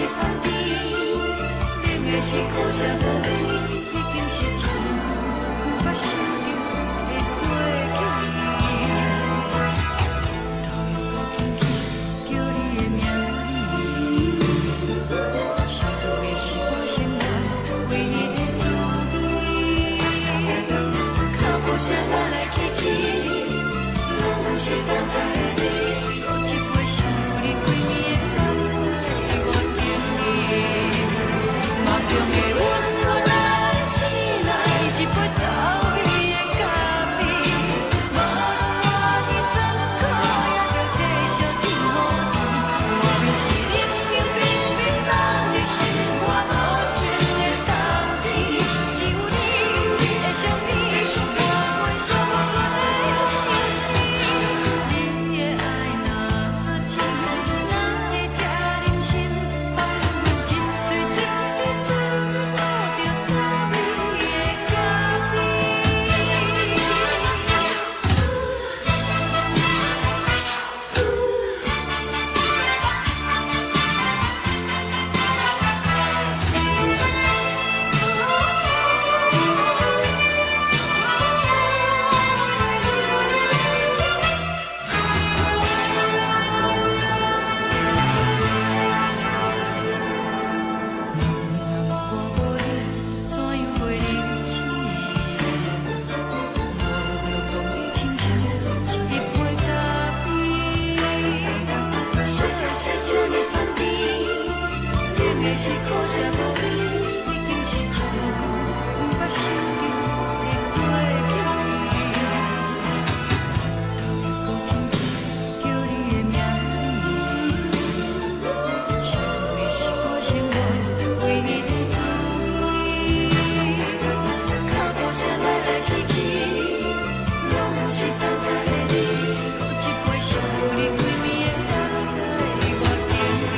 Speaker 3: 你放甜，冷的是苦涩无味，已经是一句我想着的过去。头又搁轻轻叫你的名字，想的是我心内唯一的滋味。脚步声来来去去，拢不是等待的你，搁一杯想你几年的目屎，我敬你。梦中的阮我来醒来，一杯走味的咖啡，无论我的酸苦，也着继续甜予你。我就是冷冷冰冰放你心肝无情的冬天，只有你的相片，我阮寂寞过的心事。你的爱若真，哪会这忍心放阮一嘴一滴珠，倒着滋味的咖是苦涩无味，已经是一句我想着的过去。头又搁轻轻叫你的名字，想的是我心内唯一的滋味。脚步声来来去去，拢不是等待的你，搁一杯想你几暝的目屎，我敬你。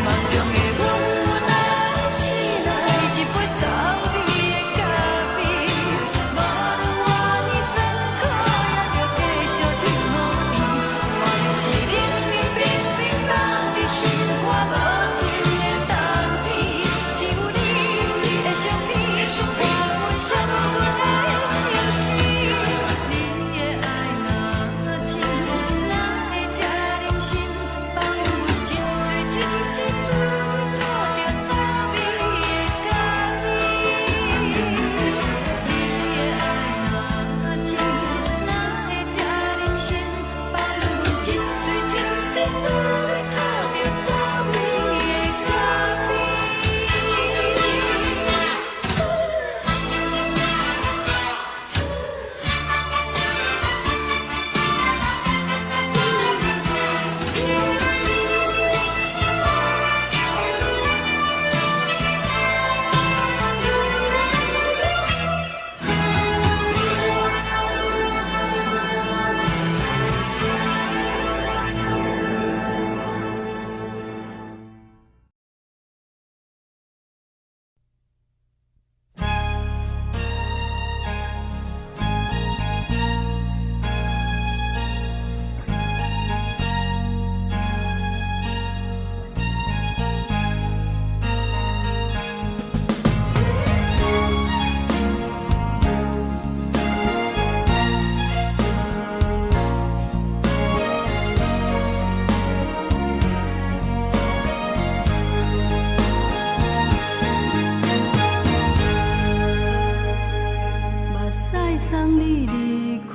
Speaker 3: 梦中的阮我来醒来，一杯走味的咖啡，无论我的酸苦，也着继续甜予你。我就是冷冷冰冰放伫心肝无情的冬天，只有你的相片，我阮寂寞过的心事。你的爱若真，哪会这忍心放阮一嘴一滴珠，倒着滋味的咖啡。你的爱若真，哪会这忍心放阮一嘴一滴珠，倒着滋味的咖啡。目屎送你离开，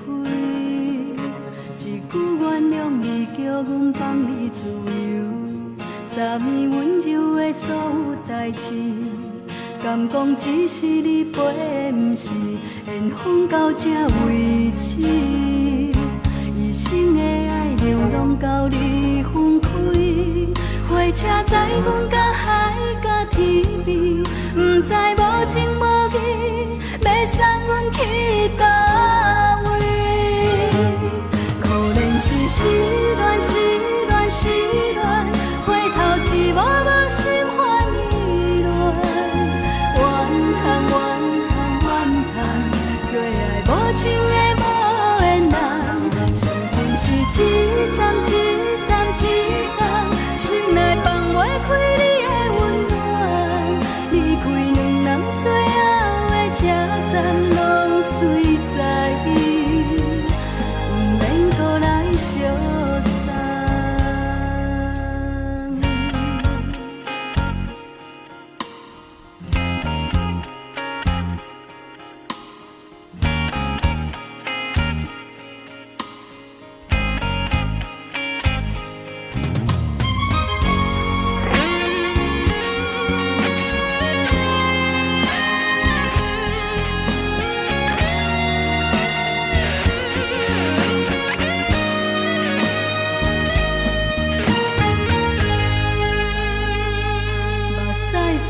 Speaker 3: 一句原谅你，叫阮放你自由。昨暝温柔的所有代志，敢讲只是你陪，不是缘分到这为止。一生的爱流浪到你分开，火车载阮到海角天边，不知无情无义，要送阮去倒位？可能是失恋，失恋，失恋，回头一幕幕心烦意乱，怨叹，怨叹，怨叹，最爱无情的无缘人，是不是一站一站一站，心内放袂开。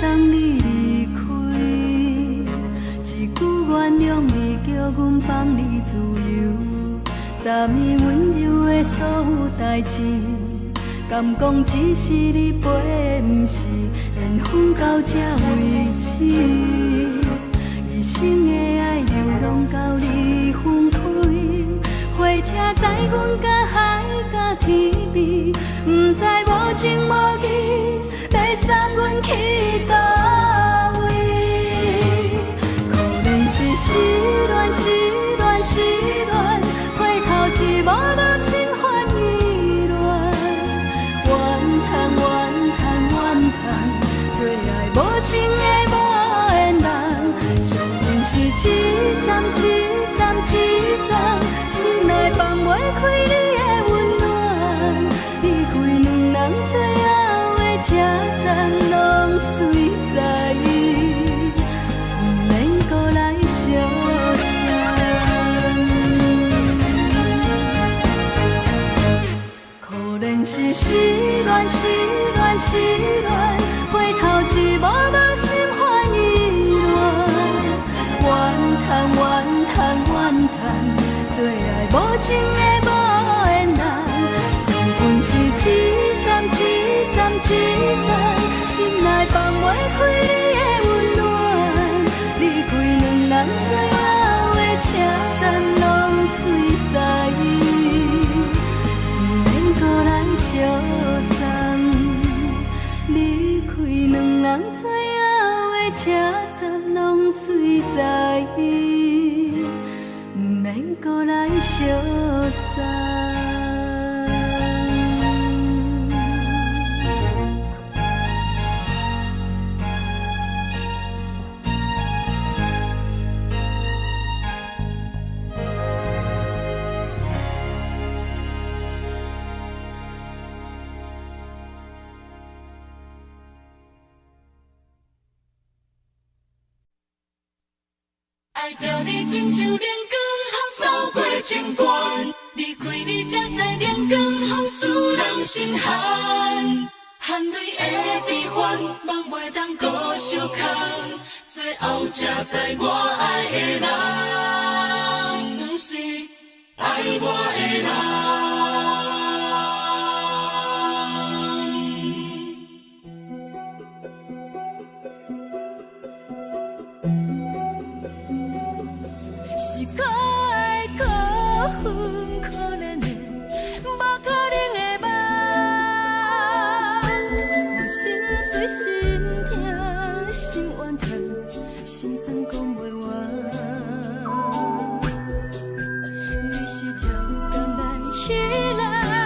Speaker 2: 送你离开，一句原谅你，叫阮放你自由，昨暝温柔的所有代志，敢讲只是你陪，不是缘分到这为止，一生的爱流浪到你分开，火车载阮甲海甲天边，不知无情无义，要送阮去倒位？可能是失恋，失恋，失恋，回头一幕幕心烦意乱，怨叹，怨叹，怨叹，最爱无情的无缘人，上恨是一站一站一站，心内放袂开你的温暖，离开两人最后的车站，拢随在意，不免搁来相送。可能是失恋，失恋，失恋，回头一幕幕心烦意乱，怨叹，怨叹，怨叹，最爱无情的无缘人，上恨是一站一站一站，心内放袂开你的温暖，离开两人最后的车站，拢随在意，不免搁来相送，离开两人最后的车站，拢随在意，不免搁来相送。
Speaker 3: 爱着你亲像阳光，透过情关，离开你才知阳光风使人心寒。含泪的悲欢，望袂当搁相牵，最后才知我爱的人，不是爱我的人。
Speaker 2: 你是条工来彼来。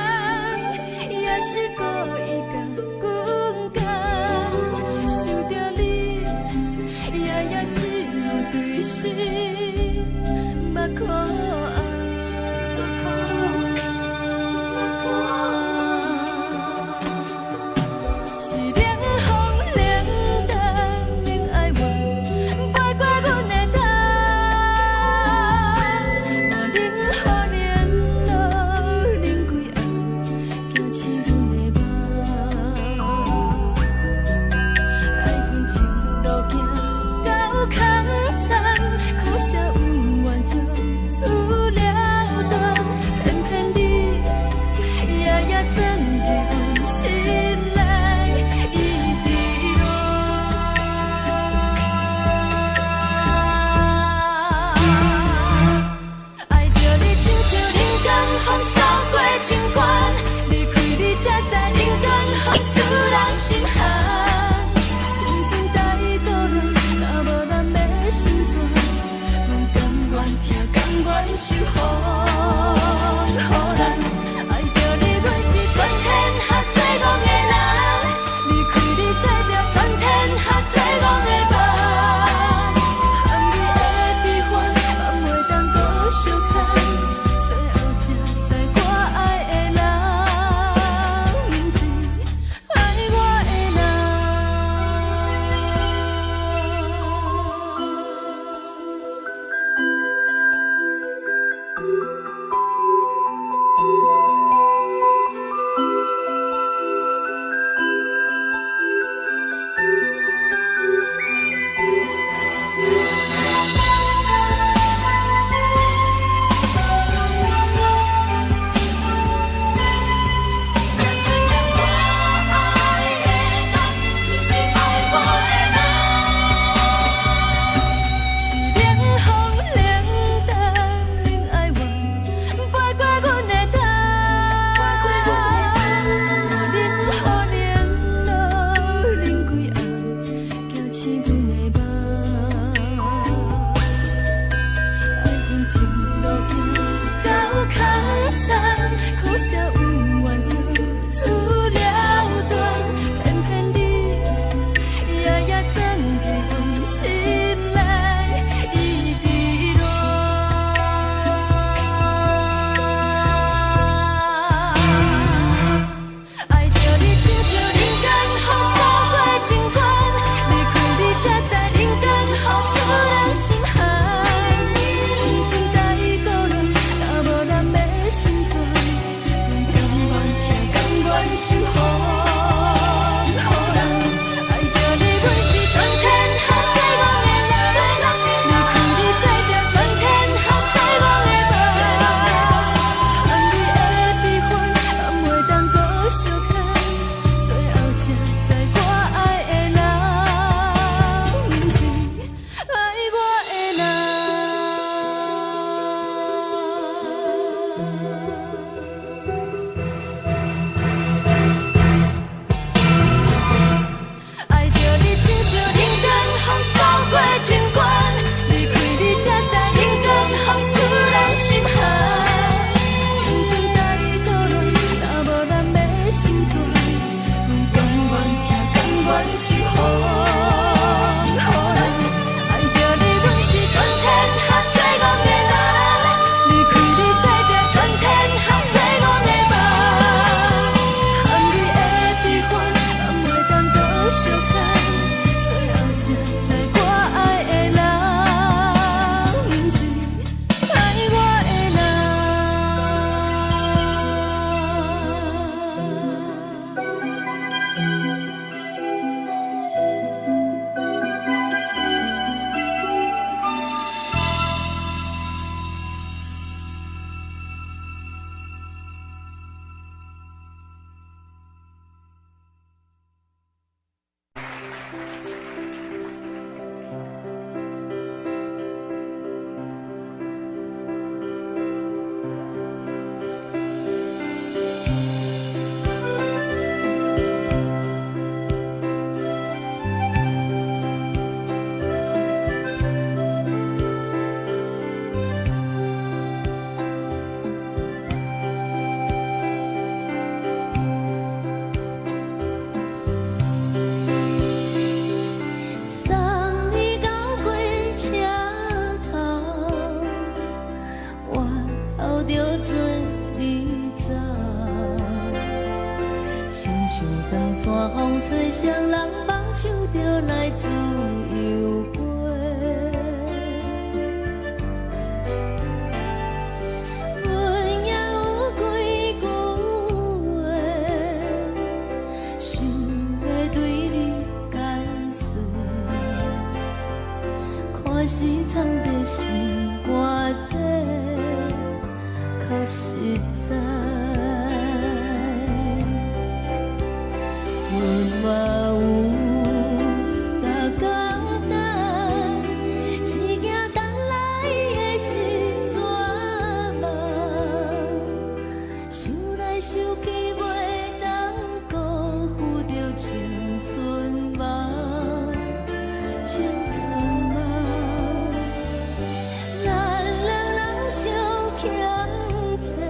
Speaker 3: 是风，予人爱着你，阮是全天下最戆的人。离开你做着全天下最戆的梦，含泪的悲欢，也袂当搁相看。最后才知我爱的人，不是爱我的人。送你到火车头，我头着准你走，亲像长山风吹双人放手着来自由飞。阮也有几句话，想要对你解释。看是藏在心肝底，较实在。阮嘛有逐工等，一件等来的是绝望。想来想去，袂当辜负着青春梦，青春梦。咱两人相欠债，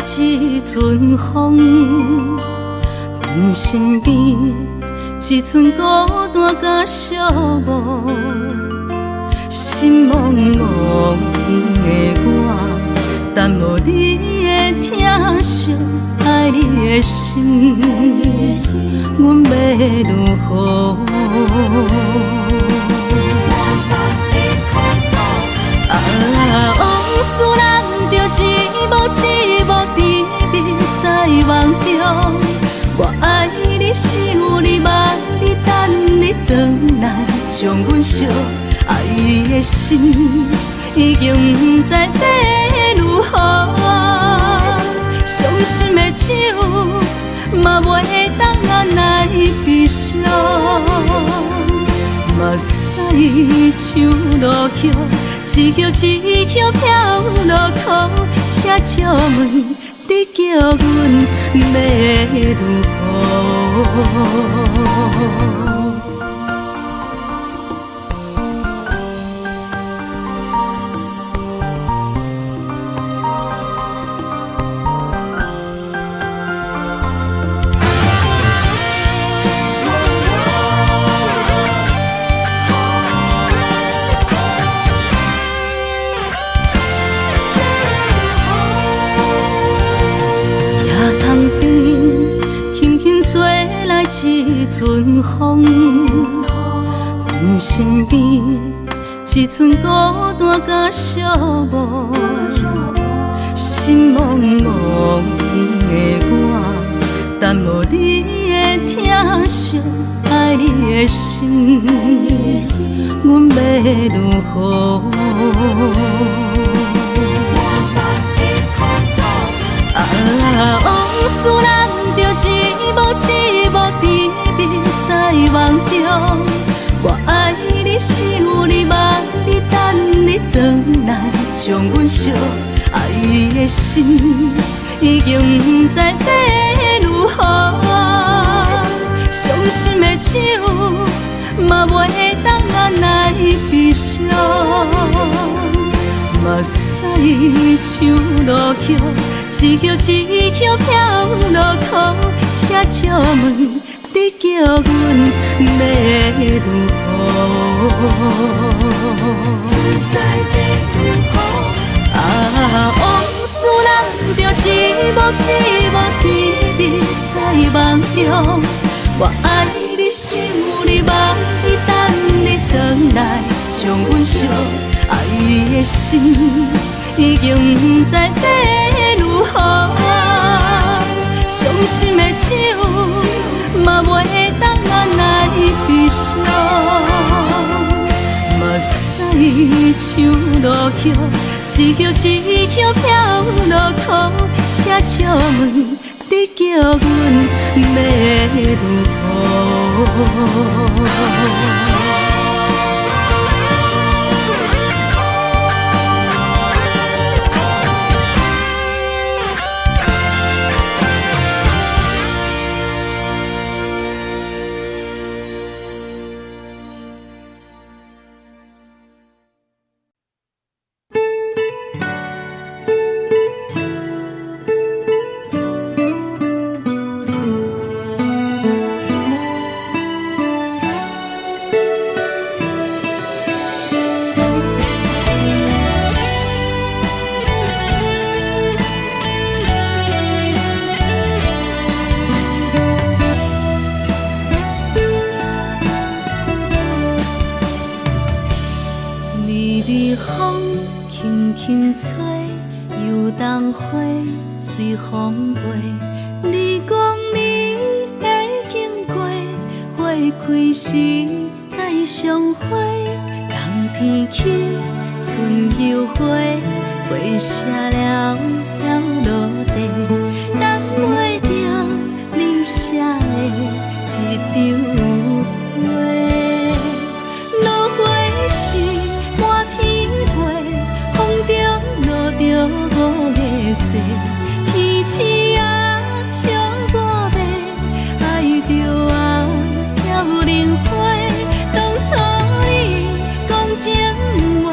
Speaker 2: 一阵风，阮身边一寸孤单甲寂寞，心茫茫的我，等无你的疼惜，爱你的心，阮要如何？往事人着一幕甜蜜在梦中。我爱你，想你，望你，等你回来，将阮惜爱你的心，已经不知要如何。伤心的手，嘛袂当按来悲伤。目屎像落雨，一曲一曲飘落雨，请借问你叫阮要如何？一阵风，阮身边一寸孤单甲寂寞，心茫茫的我，等无你的疼惜，爱你的心，阮要如何？往事人着一幕甜蜜在梦中。我爱你，想你，望你，等你回来，将阮惜爱的心，已经不知要如何。伤心的手，嘛袂当按来悲伤。目屎像落雨，一曲一曲飘落雨，请借问你叫阮要如何？往事人着一幕甜蜜在梦中。我爱你，想你，望你，等你回来，将阮惜爱的心，已经不知要如何。伤心的手，嘛袂当按来悲伤。目屎像落雨，一曲一曲飘落雨，请借问你叫阮要如何？随风飞，你讲你会经过，花开时再相会。冬天起，春又花，花谢了飘落地，等袂着你写的一张画。落花时满天飞，风中落着五个色。天星啊，笑我迷，爱着啊，飘零花。当初你讲情话，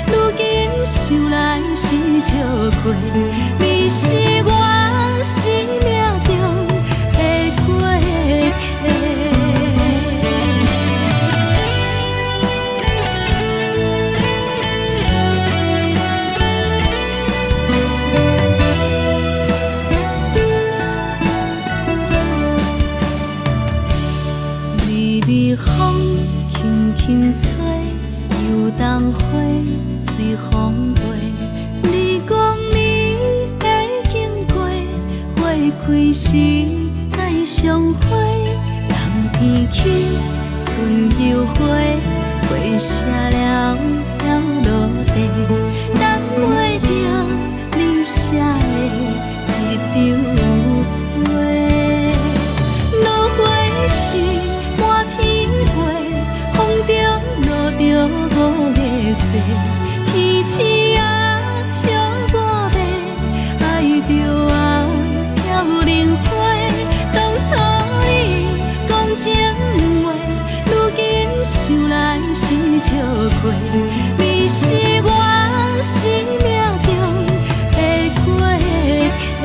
Speaker 2: 如今想来是笑过。你是我。轻吹，游东花随风飞。你讲你会经过，花开时再相会。冬天起，春又回，花谢了落地，等袂着你写的一张画。落花时满天飞，风中落着五个色，天星啊笑我迷，爱着啊飘零花。当初你讲情话，如今想来是笑过。你是我生命中的过客。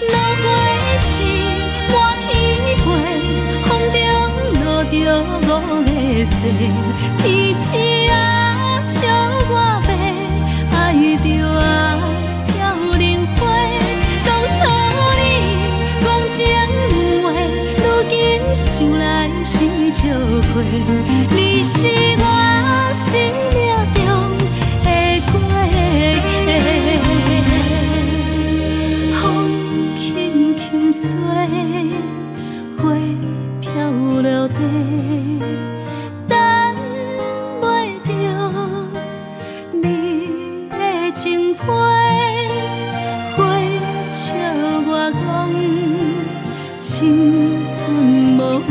Speaker 2: 落花时满天飞，风中落着五个色，天星啊笑我迷，爱着啊飘零花。当初你讲情话，如今想来是笑过。你是我生命中的过客，风轻轻吹，花飘落地，等袂着你的情批。花笑我讲青春无话。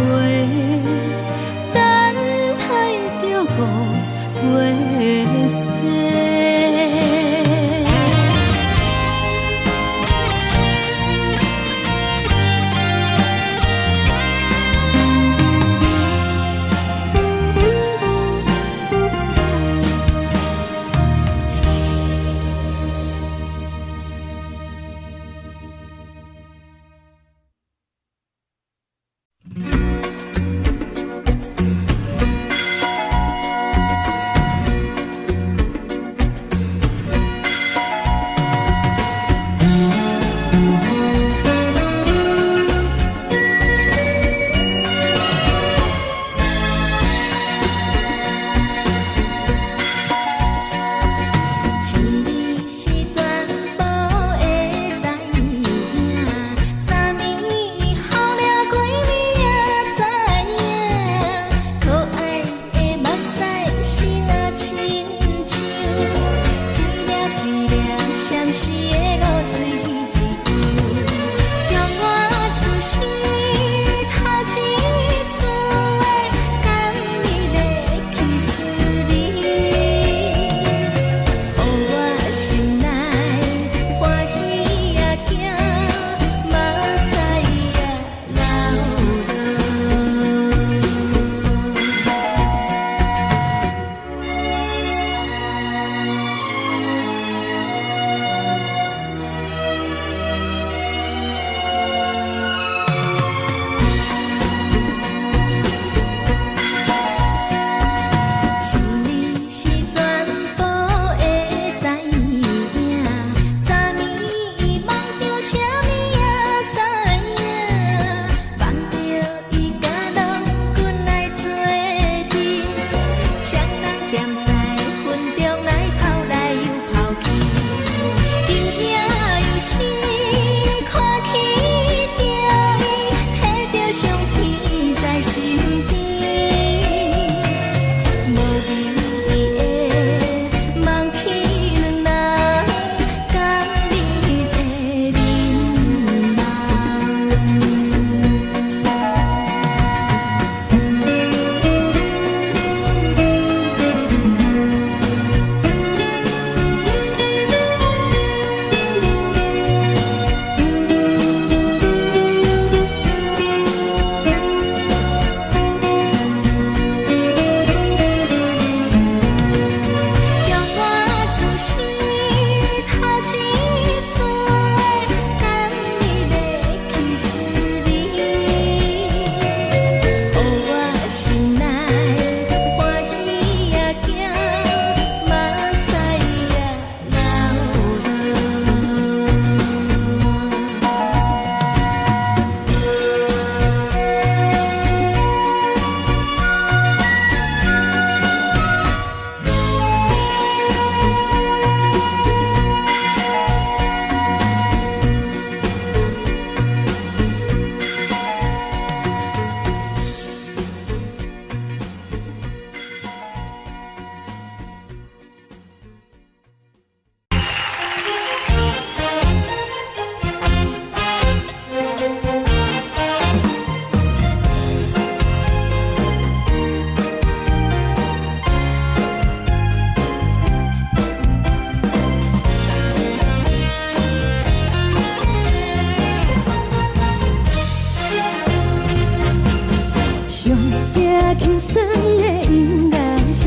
Speaker 1: 轻松的音乐声，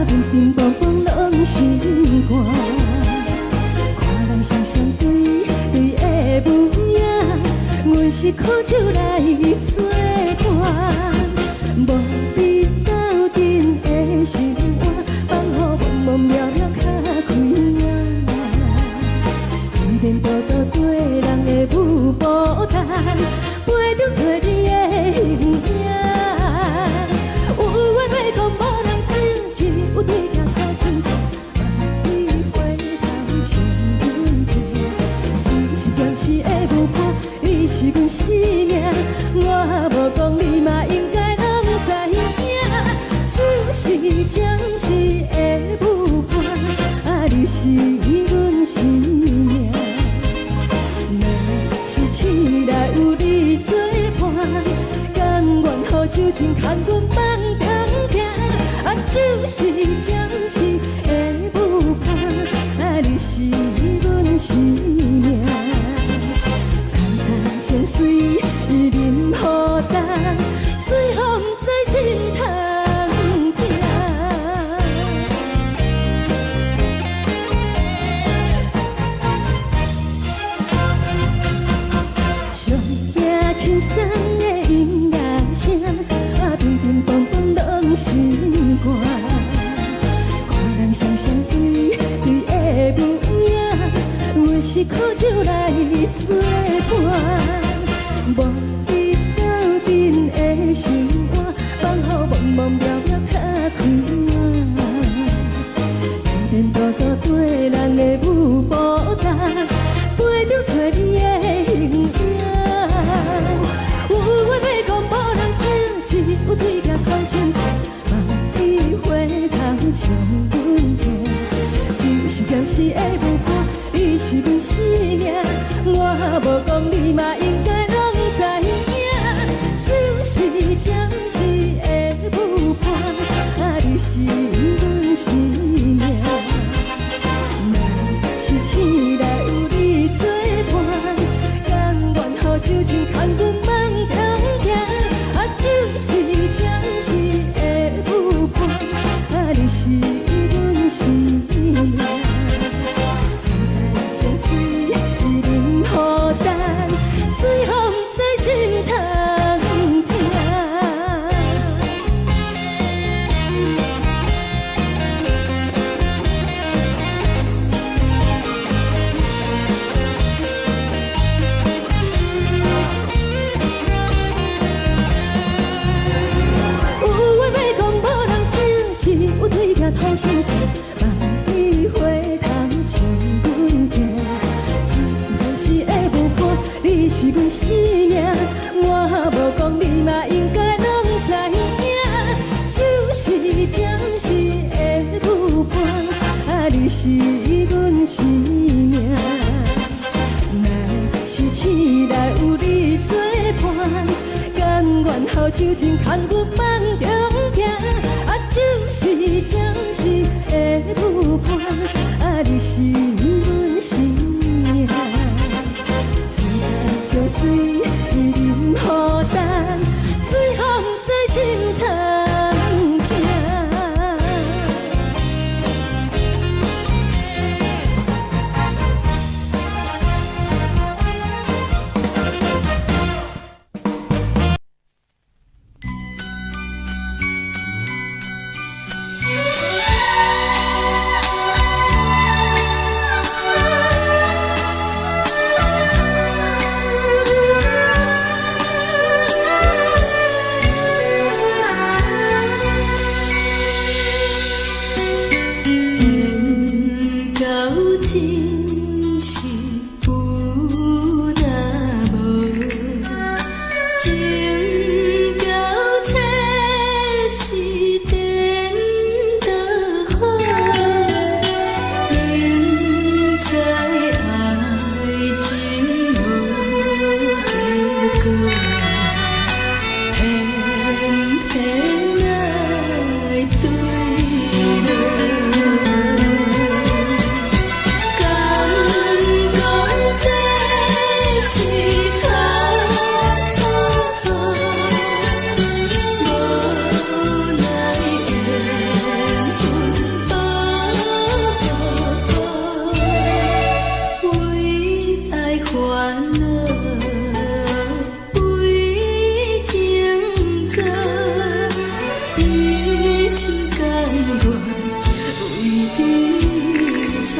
Speaker 1: 乒乒乓乓拢心肝。看人双双对对的舞影，阮是苦酒来作伴。无你斗阵的心肝，放予茫茫渺渺较开眼。颠颠倒倒对人的舞步弹，陪着做你的形影。有话要讲无人听，有对镜头心情，万里回头像阮听。就是暂时的舞伴，你是阮生命，我无讲你嘛应该拢知影。就是暂时的舞伴，你是阮生命。若是醒来有你作伴，甘愿予酒精牵阮梦通行。就是暂时的舞伴，你是阮生命。层层情水任何担，随风在心头。轻松的音乐声，乒乒乓乓拢心肝。看人双双对对的舞影，阮是苦酒来作伴。无你斗阵的心肝，放予茫茫渺渺较开眼。颠颠倒倒对人的舞步弹，陪着做你的形影。有话要讲无人听，只有对镜看心情，万里回头像阮听。就是暂时的舞伴，你是阮生命，我无讲你嘛应该拢知影。就是暂时的舞伴，你是阮生命。若是醒来有你作伴，甘愿予酒精牵阮梦通行。就是暂时的舞伴，你是阮生命。层层情水任何担，随风在心头听。有对镜头心情，万里回头像阮听。就是暂时的舞伴，你是阮生命，我无讲你嘛应该拢知影。就是暂时的舞伴，你是阮生命。若是醒来有你作伴，甘愿予酒精牵阮梦中行。就是暂时的舞伴，你是阮生命。层层情水任何担，随风在心头听。
Speaker 2: 烦恼为情做，一心甘愿为你错。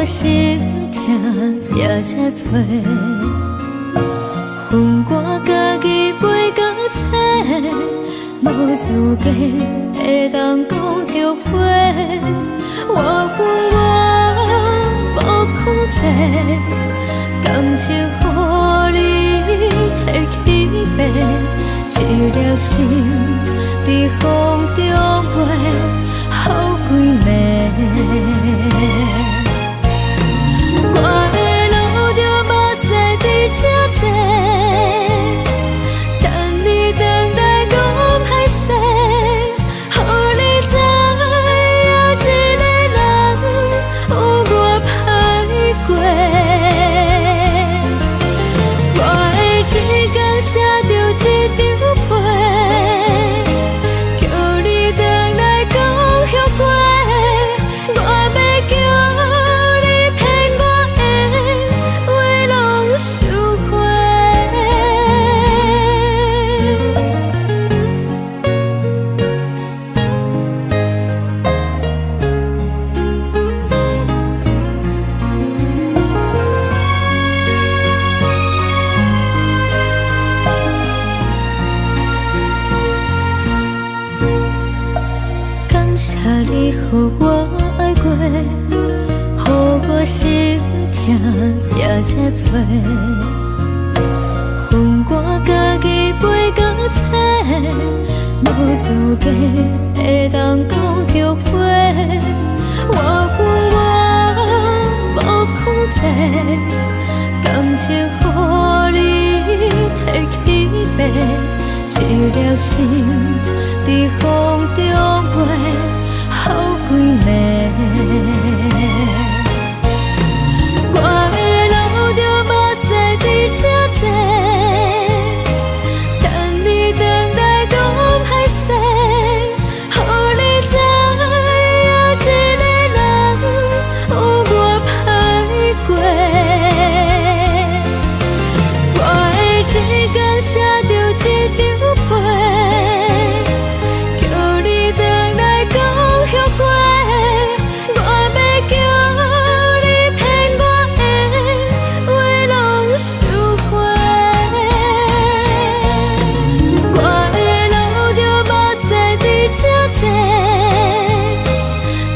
Speaker 1: 心痛也这多，恨我家己袂到切，无资格会当讲后悔。我无控制，感情予你的起飞，一粒心在风中飞，好几暝。我的路着目屎在这多，等你回来讲歹势，予你知影一个人有我歹过。我的一天写着一张被，叫你回来讲后悔。我要叫你予我爱过，予我心痛也这多，恨我家己袂到切，无资格会当讲后悔。我无控制，感情予你的
Speaker 2: 一粒心在风中飞，好几暝。我的路就无西伫这多，等你回来讲歹势，予你知影一个人有我歹过。我的一天写着一张被，叫你回来讲后悔。我要叫你骗我的话拢收回。我的路就无西伫这多，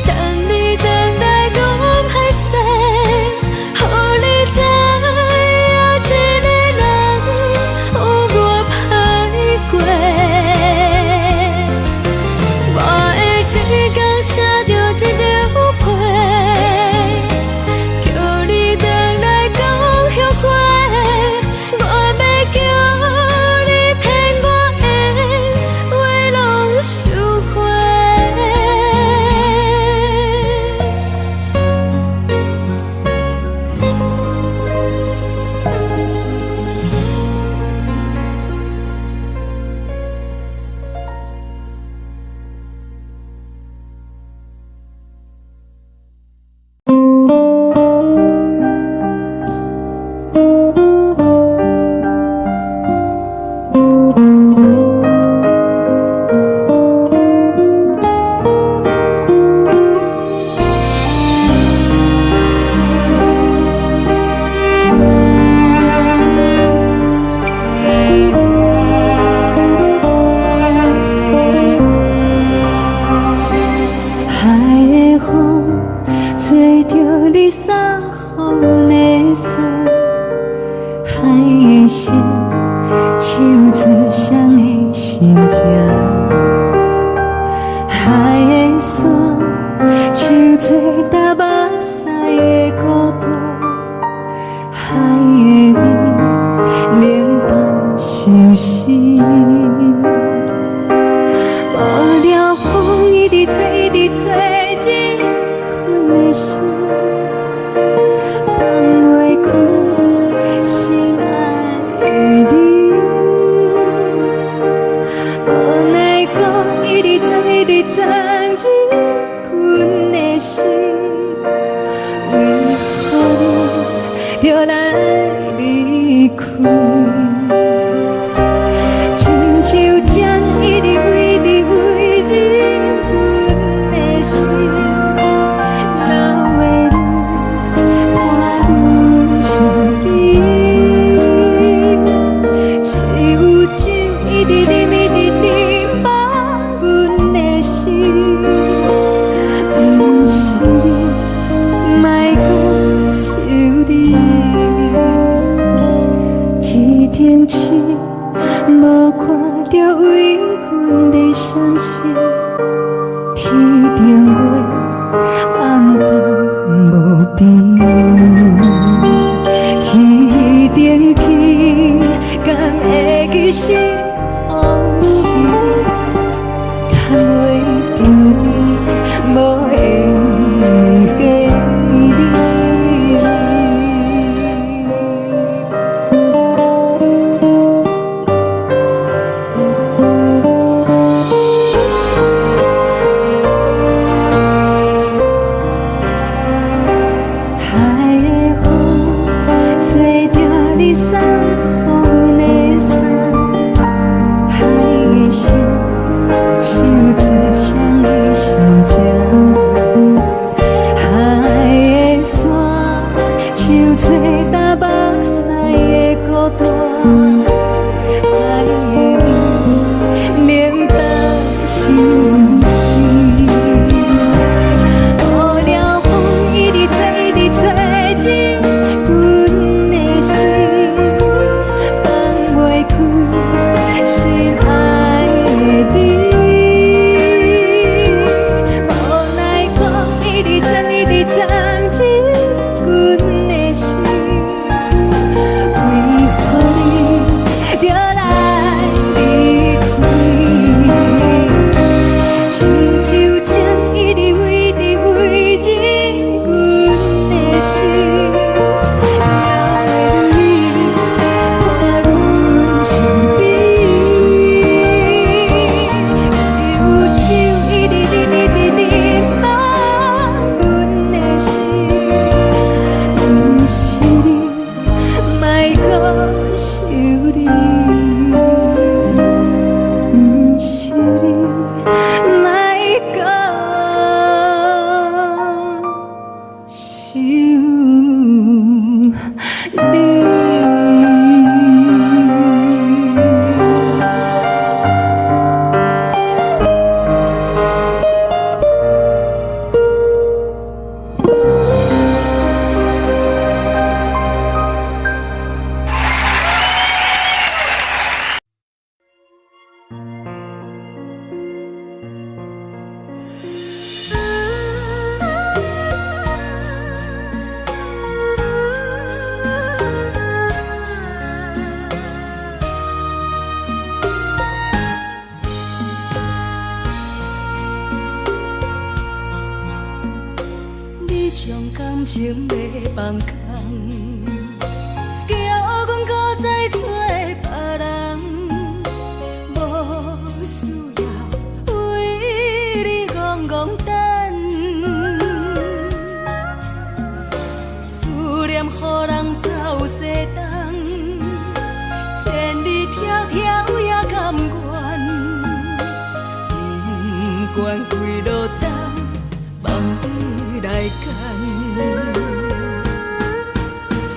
Speaker 2: 等你回来讲歹势，予你知影一个人有我歹过。我的一天写着一张被，叫你回来讲后悔。我要叫你骗我的话拢收回。海的风吹着你送予的伞，海的心唱出双的心情，海的山唱出搭目屎的孤独，海的味冷淡伤心。无聊风一直吹，一直吹，日困的心，放袂开心爱的你。无奈何一直走，一直走，日困的心，为何你就来离开？亲像针一直飞，一直飞，日阮的心，流的泪，看愈伤悲。只有酒一直啉，一直啉，放阮的心。不是你，莫讲想你。天顶星，无看到为阮的伤心。天顶月，暗淡无边。天顶天，敢会记是往事？敢袂着你，无缘给你。海的风吹着你送予的伞，感情要放空，叫阮搁再找别人，无需要为你戆戆等，思念予人走西东，千里迢迢也甘愿，不管几路灯。梦里来干，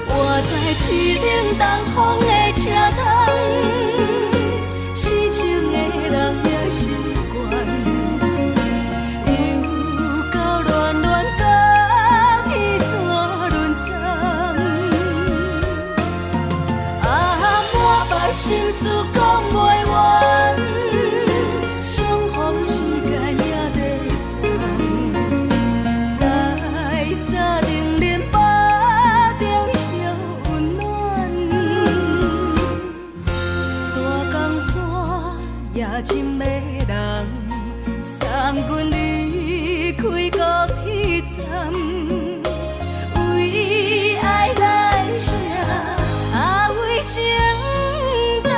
Speaker 2: 我在市顶东风的车窗，痴情的人也习惯，又到乱乱甲天山轮站，满腹心事讲袂完，相逢时间也在。深的人送阮离开高铁站，为爱来写为情长。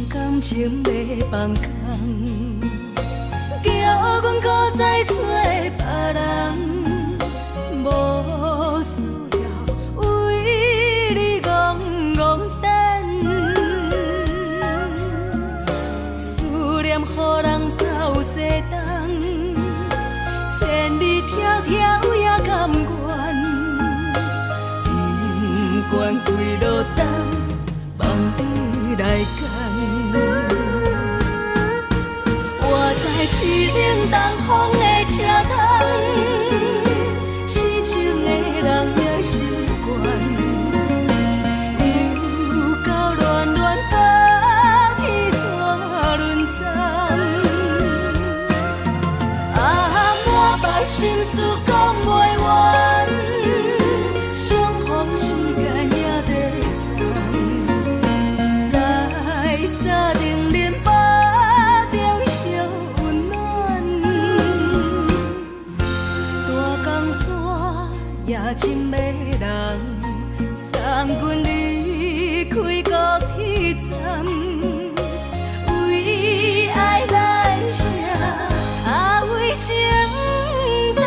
Speaker 2: 感情要放空，叫阮搁再找别人，无需要为你戆戆等，思念予人走西东，千里迢迢也甘愿，不管几路灯，梦里来干。我在市顶东风的车窗，痴情的人也习惯，又到乱乱甲天山轮站，满腹心事讲袂完，相逢时间也在放，在沙丁林巴中烧温暖，大江山也深的人送阮离开高铁站，为爱来写为情长。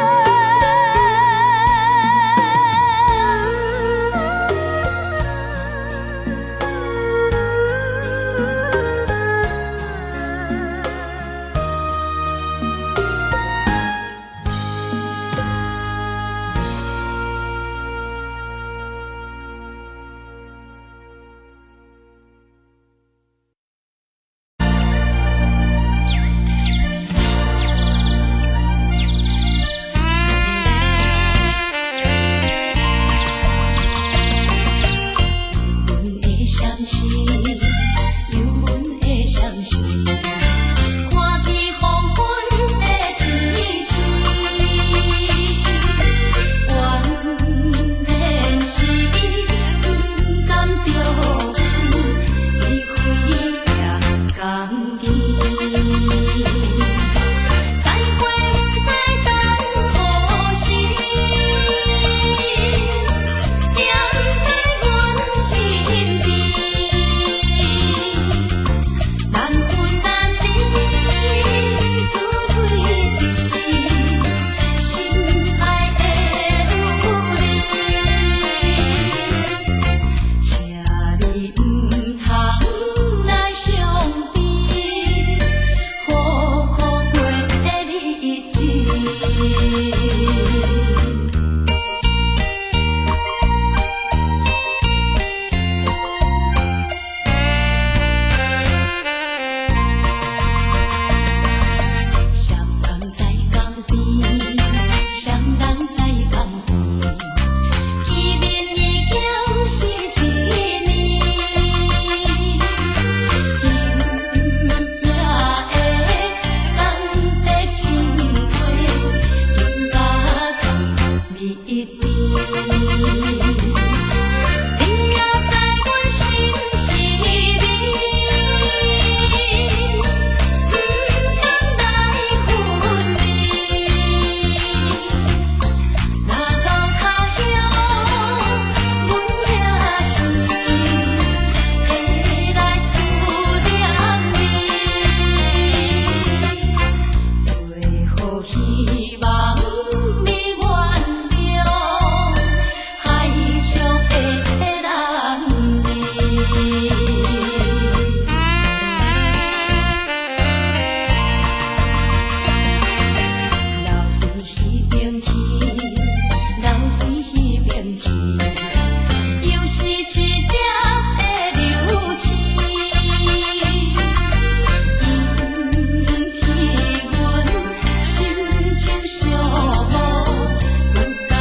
Speaker 3: 一滴。你也在阮心里面，不敢来分离。若到他乡，阮也是会来思念你。最后希望你原谅海上的人儿。流鱼边去，流鱼边去，又是一粒的流星，引起阮心情寂寞，不甲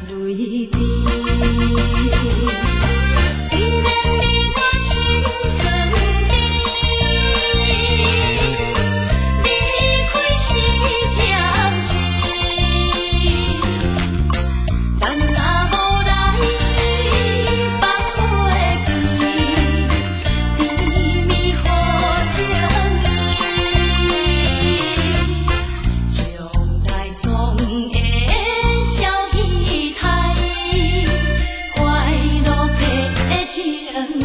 Speaker 3: 泪滴。虽然你我心酸甜，离开是暂时，但若无来放袂记，甜蜜好情意，将来总会照戏台，快乐的情意。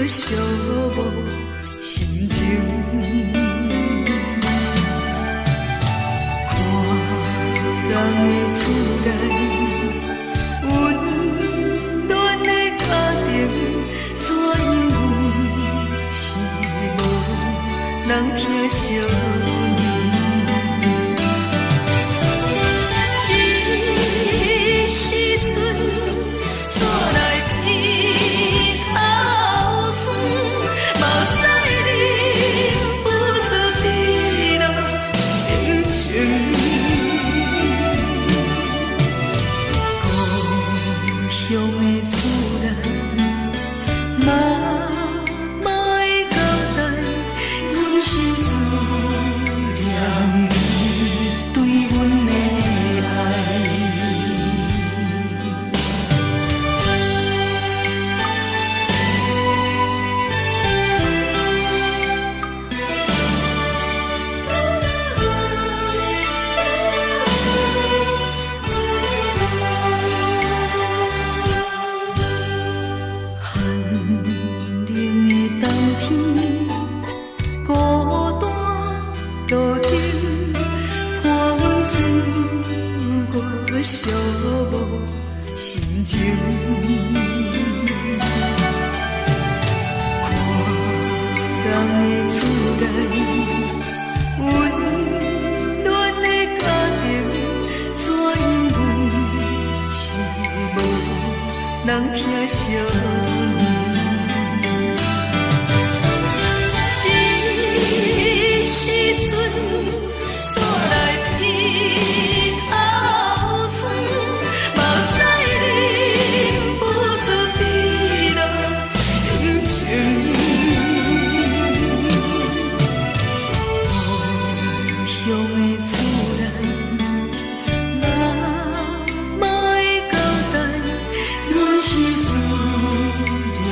Speaker 3: 寂寞心情，看人的厝内温暖的家庭，怎因阮是无人疼惜你？这时阵怎来鼻头酸？目屎忍不住滴落眼睛。故乡的厝内，妈会交代，阮是思念你对阮的爱。寂寞心情，看人的厝内温暖的家庭，怎因阮是无人疼惜你？这时阵怎来鼻头酸？目屎忍不住滴落眼睛。故乡的厝内，妈会交代，阮是思念。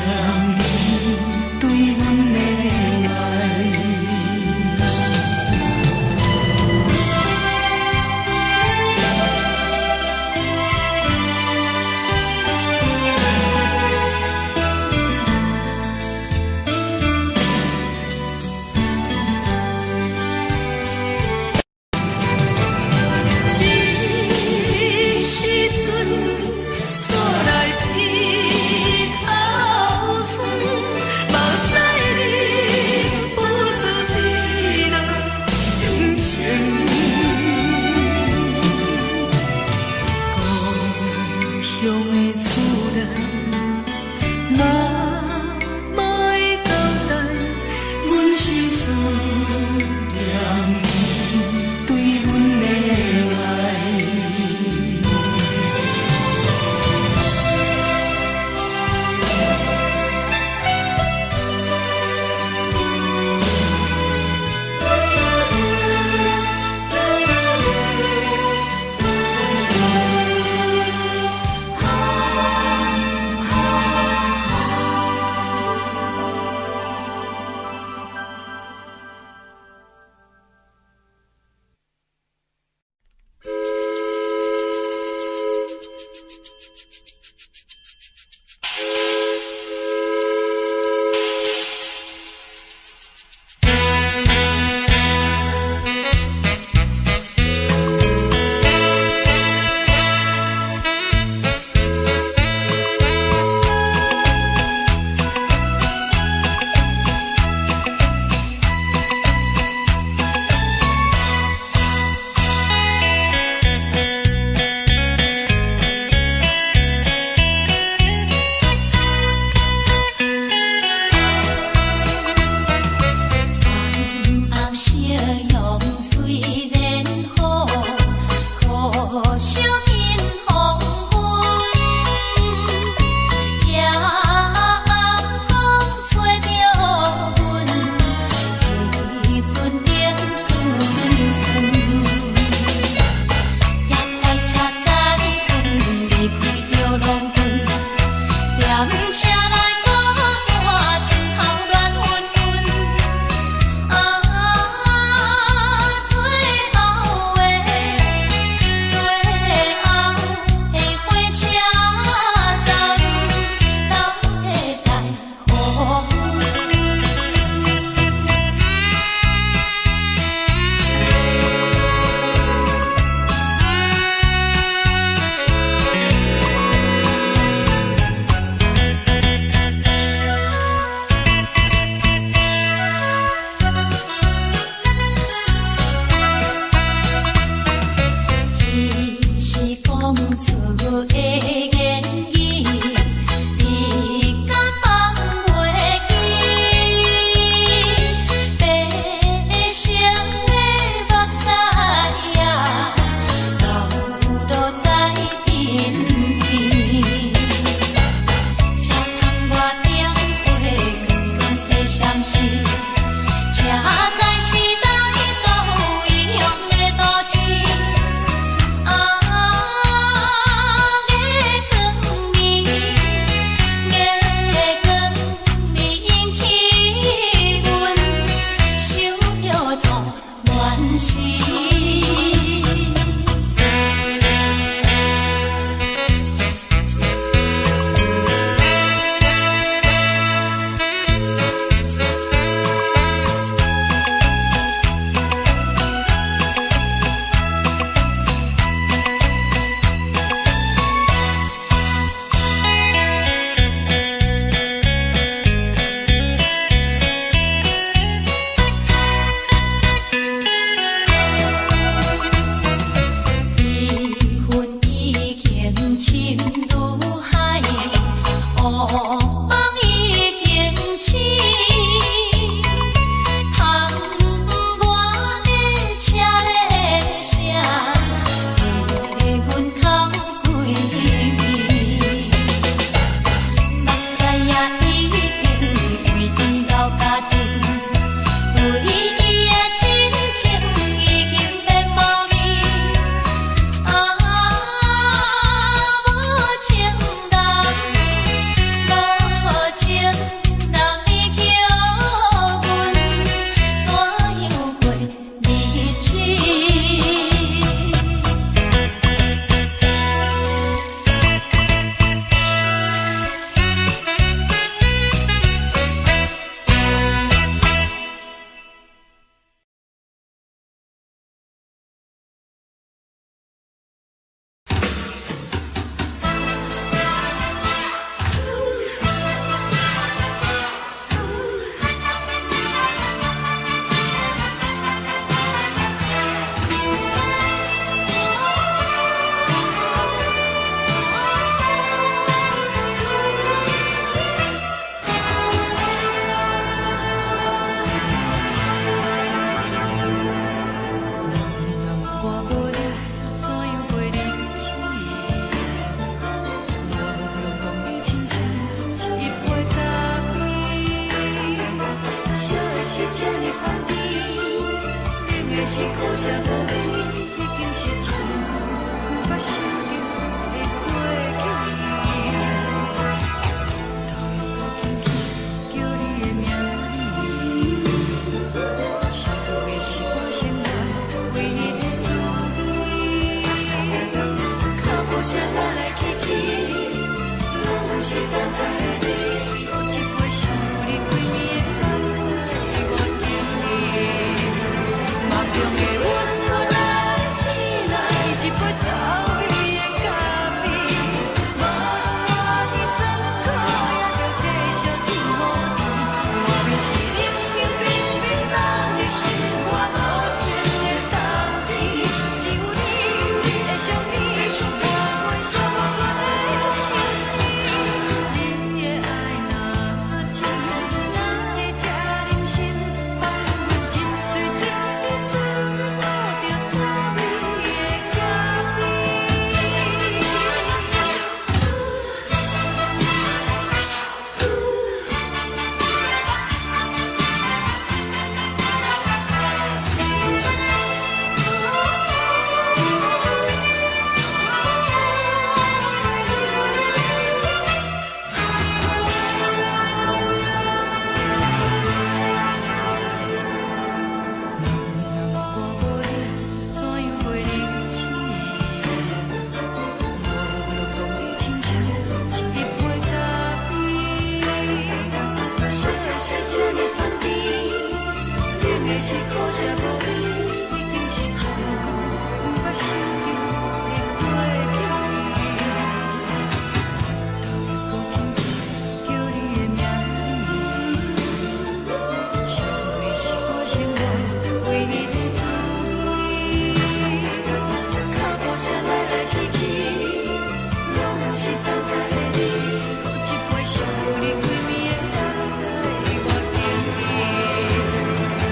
Speaker 2: 是，这才是台岛异乡的都市。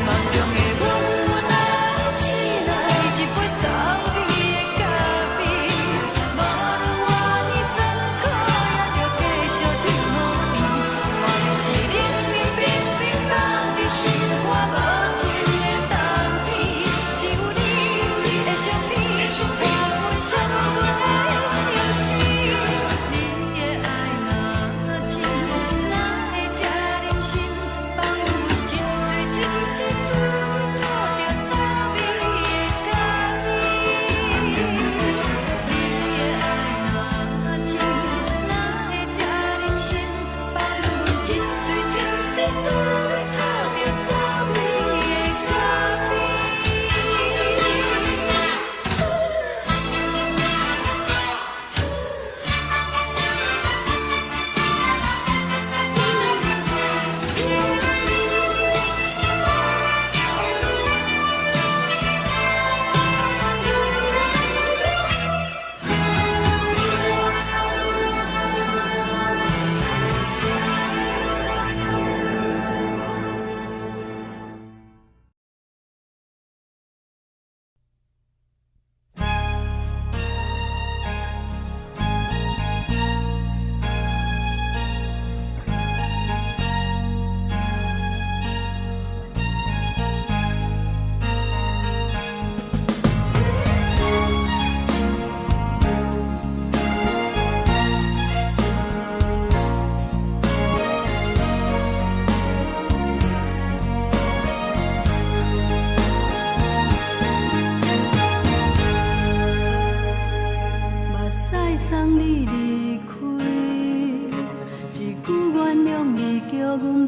Speaker 3: 梦中的阮，我若醒来，一杯早味。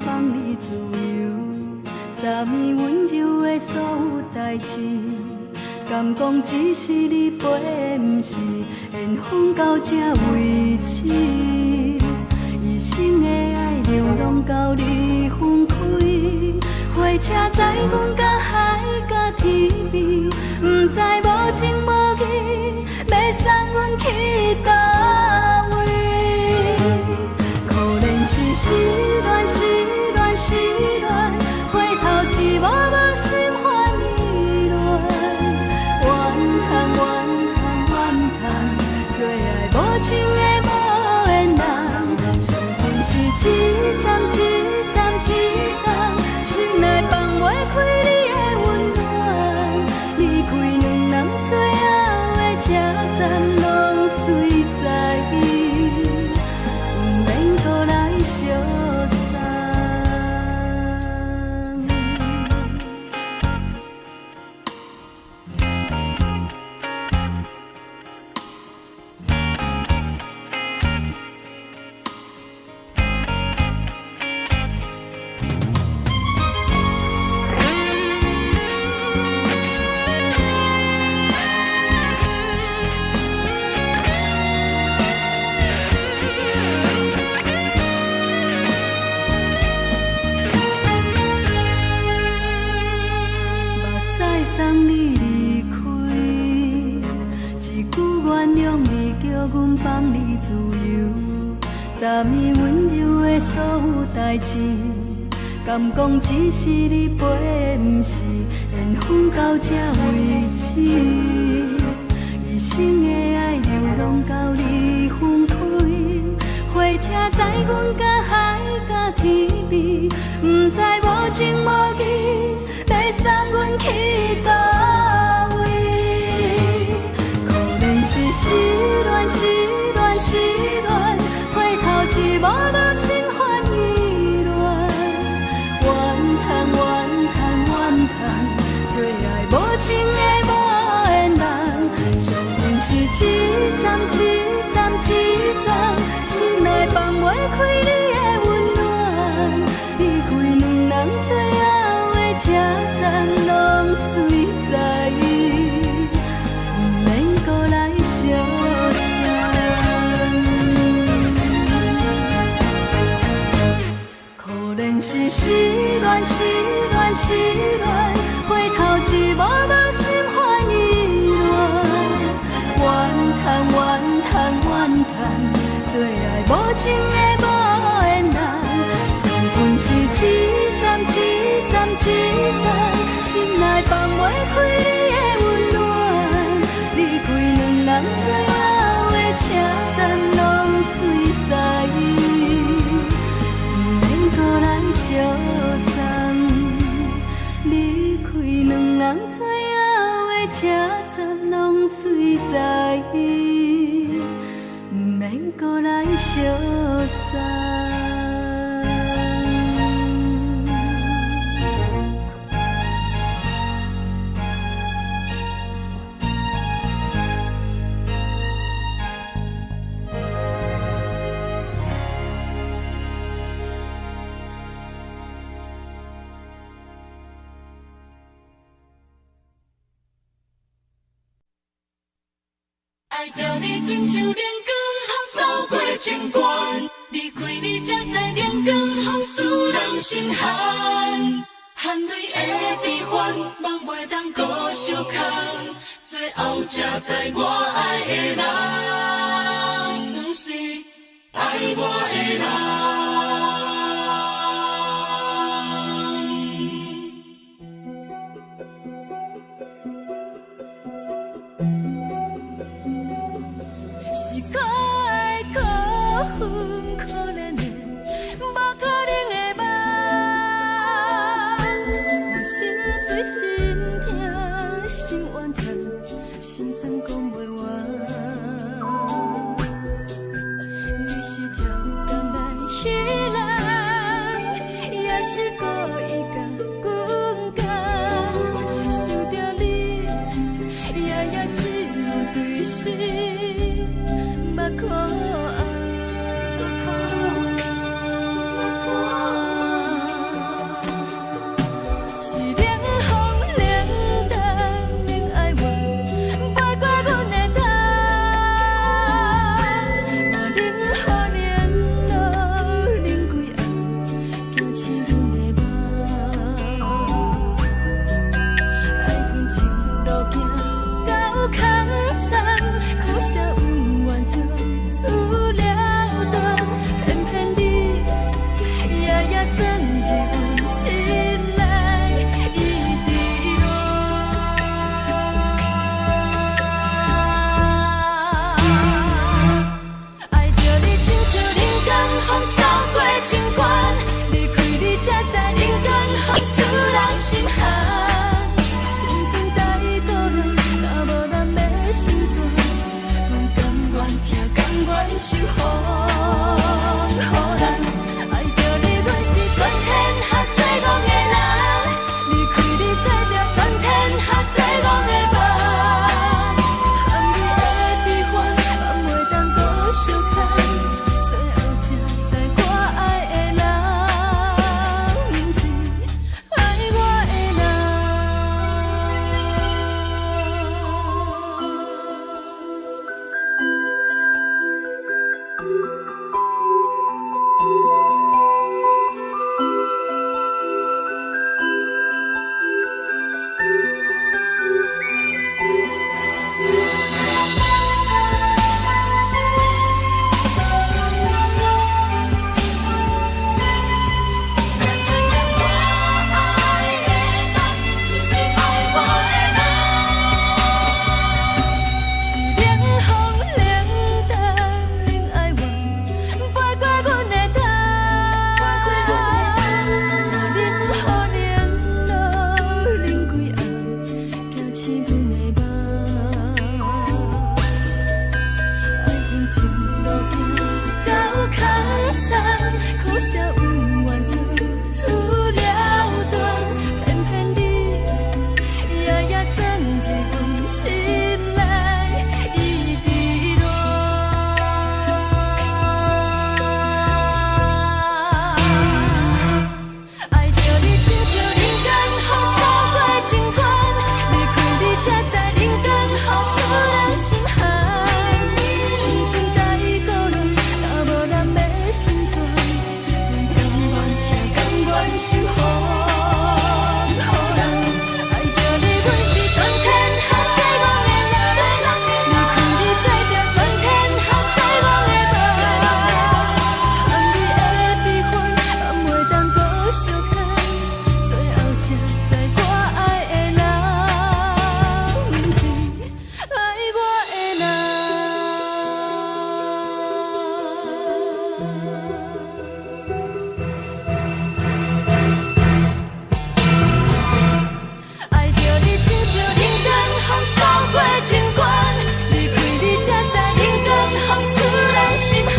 Speaker 2: 放你自由，昨暝温柔的所有代志，敢讲只是你陪，不是缘分到这为止。一生的爱流浪到你分开，火车载阮到海角天边，不知无情无义，要送阮去倒位？可能是失恋，失恋，失恋，回头一幕幕心烦意乱，怨叹，怨叹，怨叹，最爱无情的无缘人，伤痕是一站一站一站，心内放袂开你的温暖，离开两人最后的车站，拢随在不免搁来相送。送你离开，一句原谅你，叫阮放你自由。昨暝温柔的所有代志，敢讲只是你陪，不是缘分到这为止。一生的爱流浪到你分开，火车载阮到海角天边，不知无情无义，要送阮去倒位？可能是失恋，失恋，失恋，回头一幕幕心烦意乱，怨叹，怨叹，怨叹，最爱无情的无缘人，伤痕是一站一站一站，心内放袂开你的温暖，离开两人最后的车站，拢随在不免搁来相送。可能是失恋，失恋，失恋，回头一幕幕心烦意乱，怨叹，怨叹，怨叹，最爱无情的无缘人，伤痕是一站一站一站，心内放袂开你的温暖，离开两人最后的车站，拢随在不免搁来相送。离开两人最后的车站，拢随在不免搁来相送。
Speaker 3: 爱着你亲像阳光扫过情关，离开你才知阳光风使人心寒。含泪的悲欢，望袂当搁相牵，最后才知我爱的人，不是爱我的人。
Speaker 2: 是可爱可恨可怜的，无可能的梦。我心碎心痛心怨叹，心酸讲袂完。你是条工来彼
Speaker 3: 守护。好人爱着你，阮是全天下最憨的人。离开你做着全天下最憨的梦。含泪的悲欢，也袂当搁相牵，最后才知我爱的人，不是爱我的人。爱着你，亲像冷光风扫过情关，离开你才知冷光风使人心寒。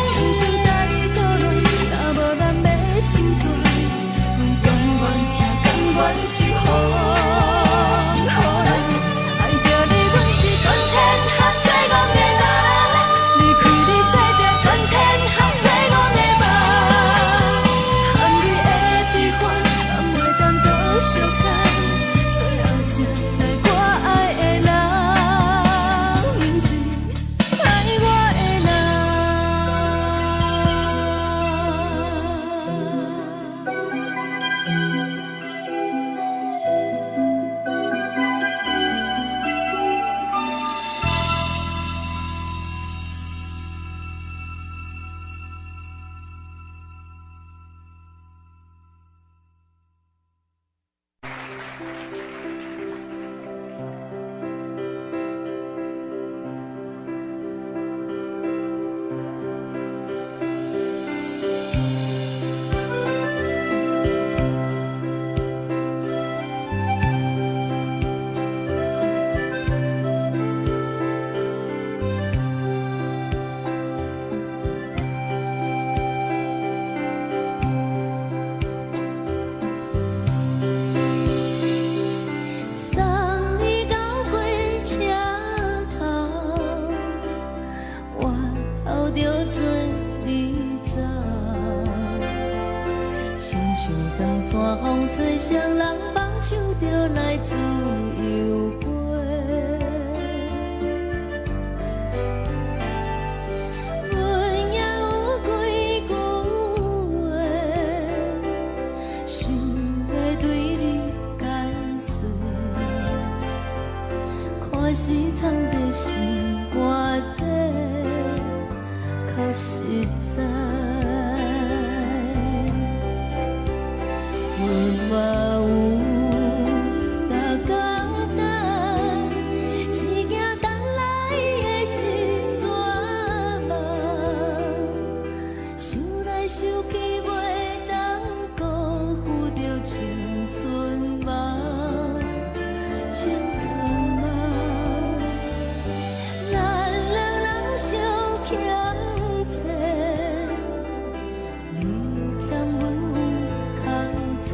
Speaker 3: 青春大意倒落，若无咱要心酸，阮甘愿听，甘愿守护。好人爱着你，阮是全天下最憨的人。离开你做着全天下最憨的梦。含泪的悲欢，也袂当搁相牵，最后才知我爱的人，不是爱我的送你到火车头，我头着准你走，亲像长山风吹双人放手着来自由飞。阮也有几句话，想要对你解释，看是藏在心肝底，较实在。阮嘛有大工等，一件等来的是怎梦？想来想去袂当辜负着青春梦，青春梦。咱两人相欠债，你欠阮有空做。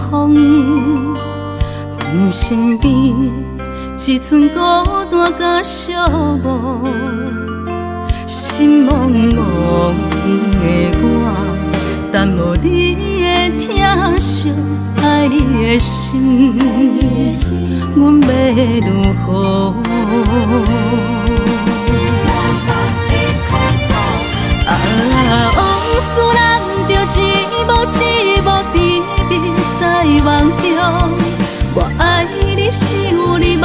Speaker 2: 风，阮身边一寸孤单甲寂寞，心茫茫的我，等无你的疼惜，爱你的心，阮要如何？往事人着一幕一幕甜蜜在梦中。我爱你，想你，望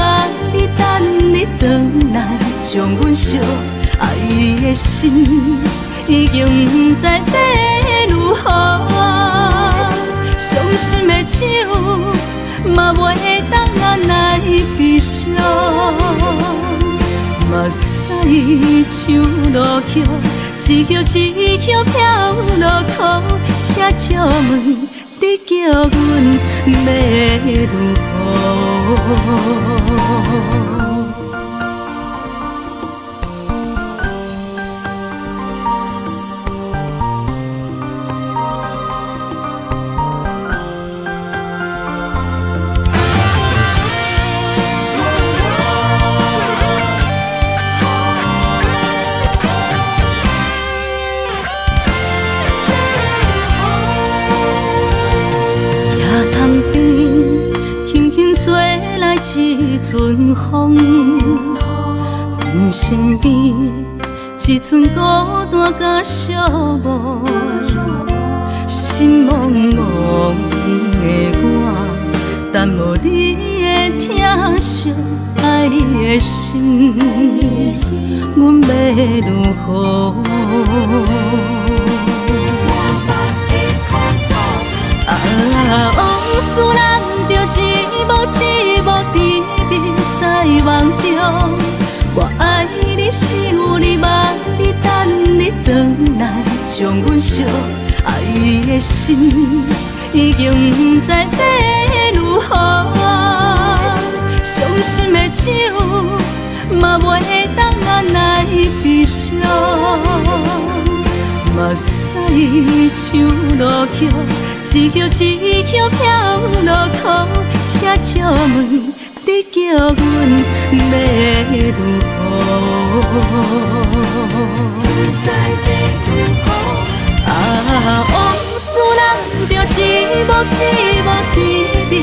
Speaker 2: 你，等你回来，将阮惜爱的心已经不知要如何。伤心的手嘛袂当按来悲伤，目屎像落雨。一叶一叶飘落雨，请借问你叫阮要如何？一阵风，阮身边一寸孤单甲寂寞，心茫茫的我，等无你的疼惜，爱你的心，阮要如何？往事人着一幕一幕甜蜜在梦中。我爱你，想你，望你，等你回来，将阮惜爱的心已经不知要如何。伤心的手嘛袂当按来悲伤，目屎像落雨。一叶一叶飘落雨，请借问你叫阮要如何？往事人着一幕一幕甜蜜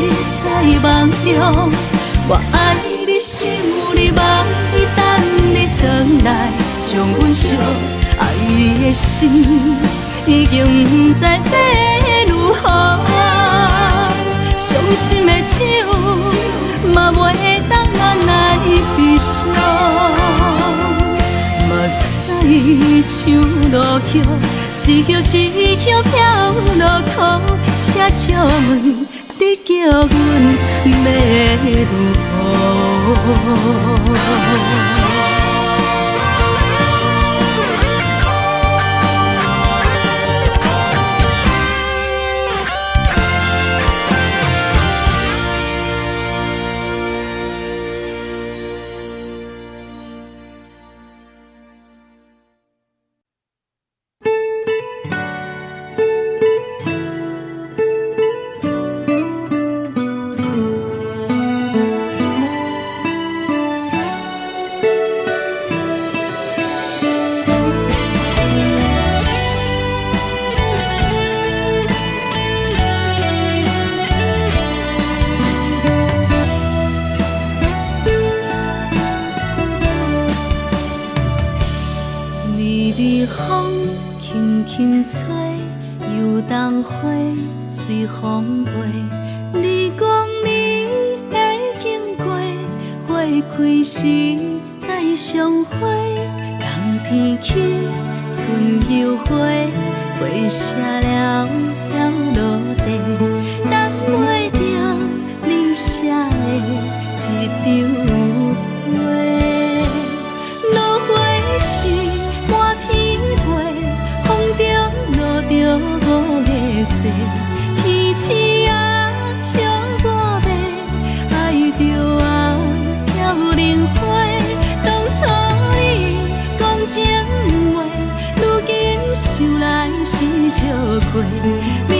Speaker 2: 在梦中。我爱你，想你，望你，等你回来，将阮惜爱的心已经不知要如何。伤心的手嘛袂当按来悲伤，目屎像落雨，一叶一叶飘落雨，请借问你叫阮要如何？随风飞，你讲你会经过，花开时再相会。冬天起，春又花，花谢了落地，等袂着你写的一张画。落花时满天飞，风中落着五个色。天星啊，笑我迷，爱着啊，飘零花。当初你讲情话，如今想来是笑过。你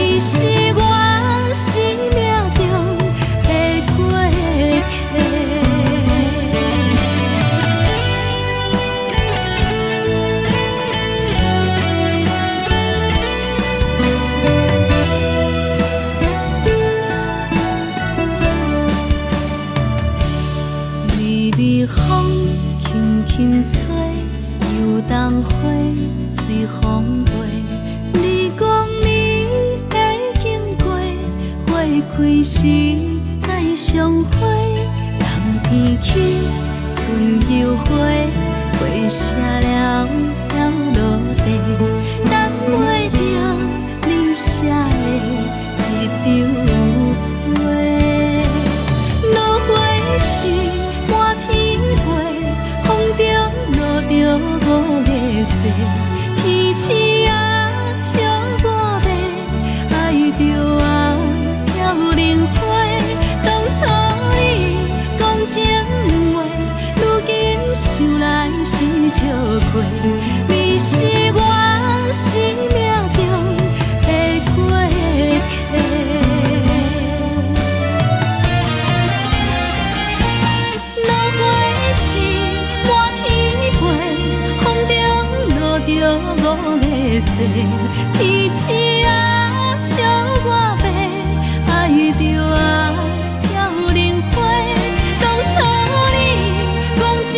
Speaker 2: 开时再相会，人天起春又花，花谢了了落地，等袂着你写的一张话。落花时满天飞，风中落着五个色，天星啊笑我迷，爱着啊飘零花。当初你讲情话，如今想来是笑过，你是我生命中的过客。落花时满天飞，风中落着五个色，天星啊笑我迷，爱着啊飘零花。当初你讲情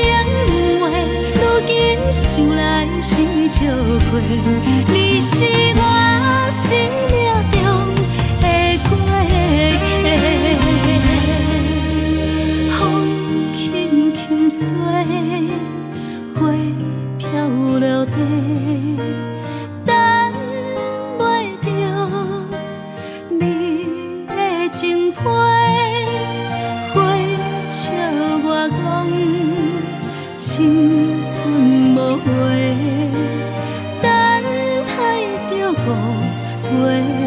Speaker 2: 话，如今想来是笑过，你是我生命中的过客。风轻轻吹，花飘落地，等袂着你的情批。花笑我讲青春无悔，等待着五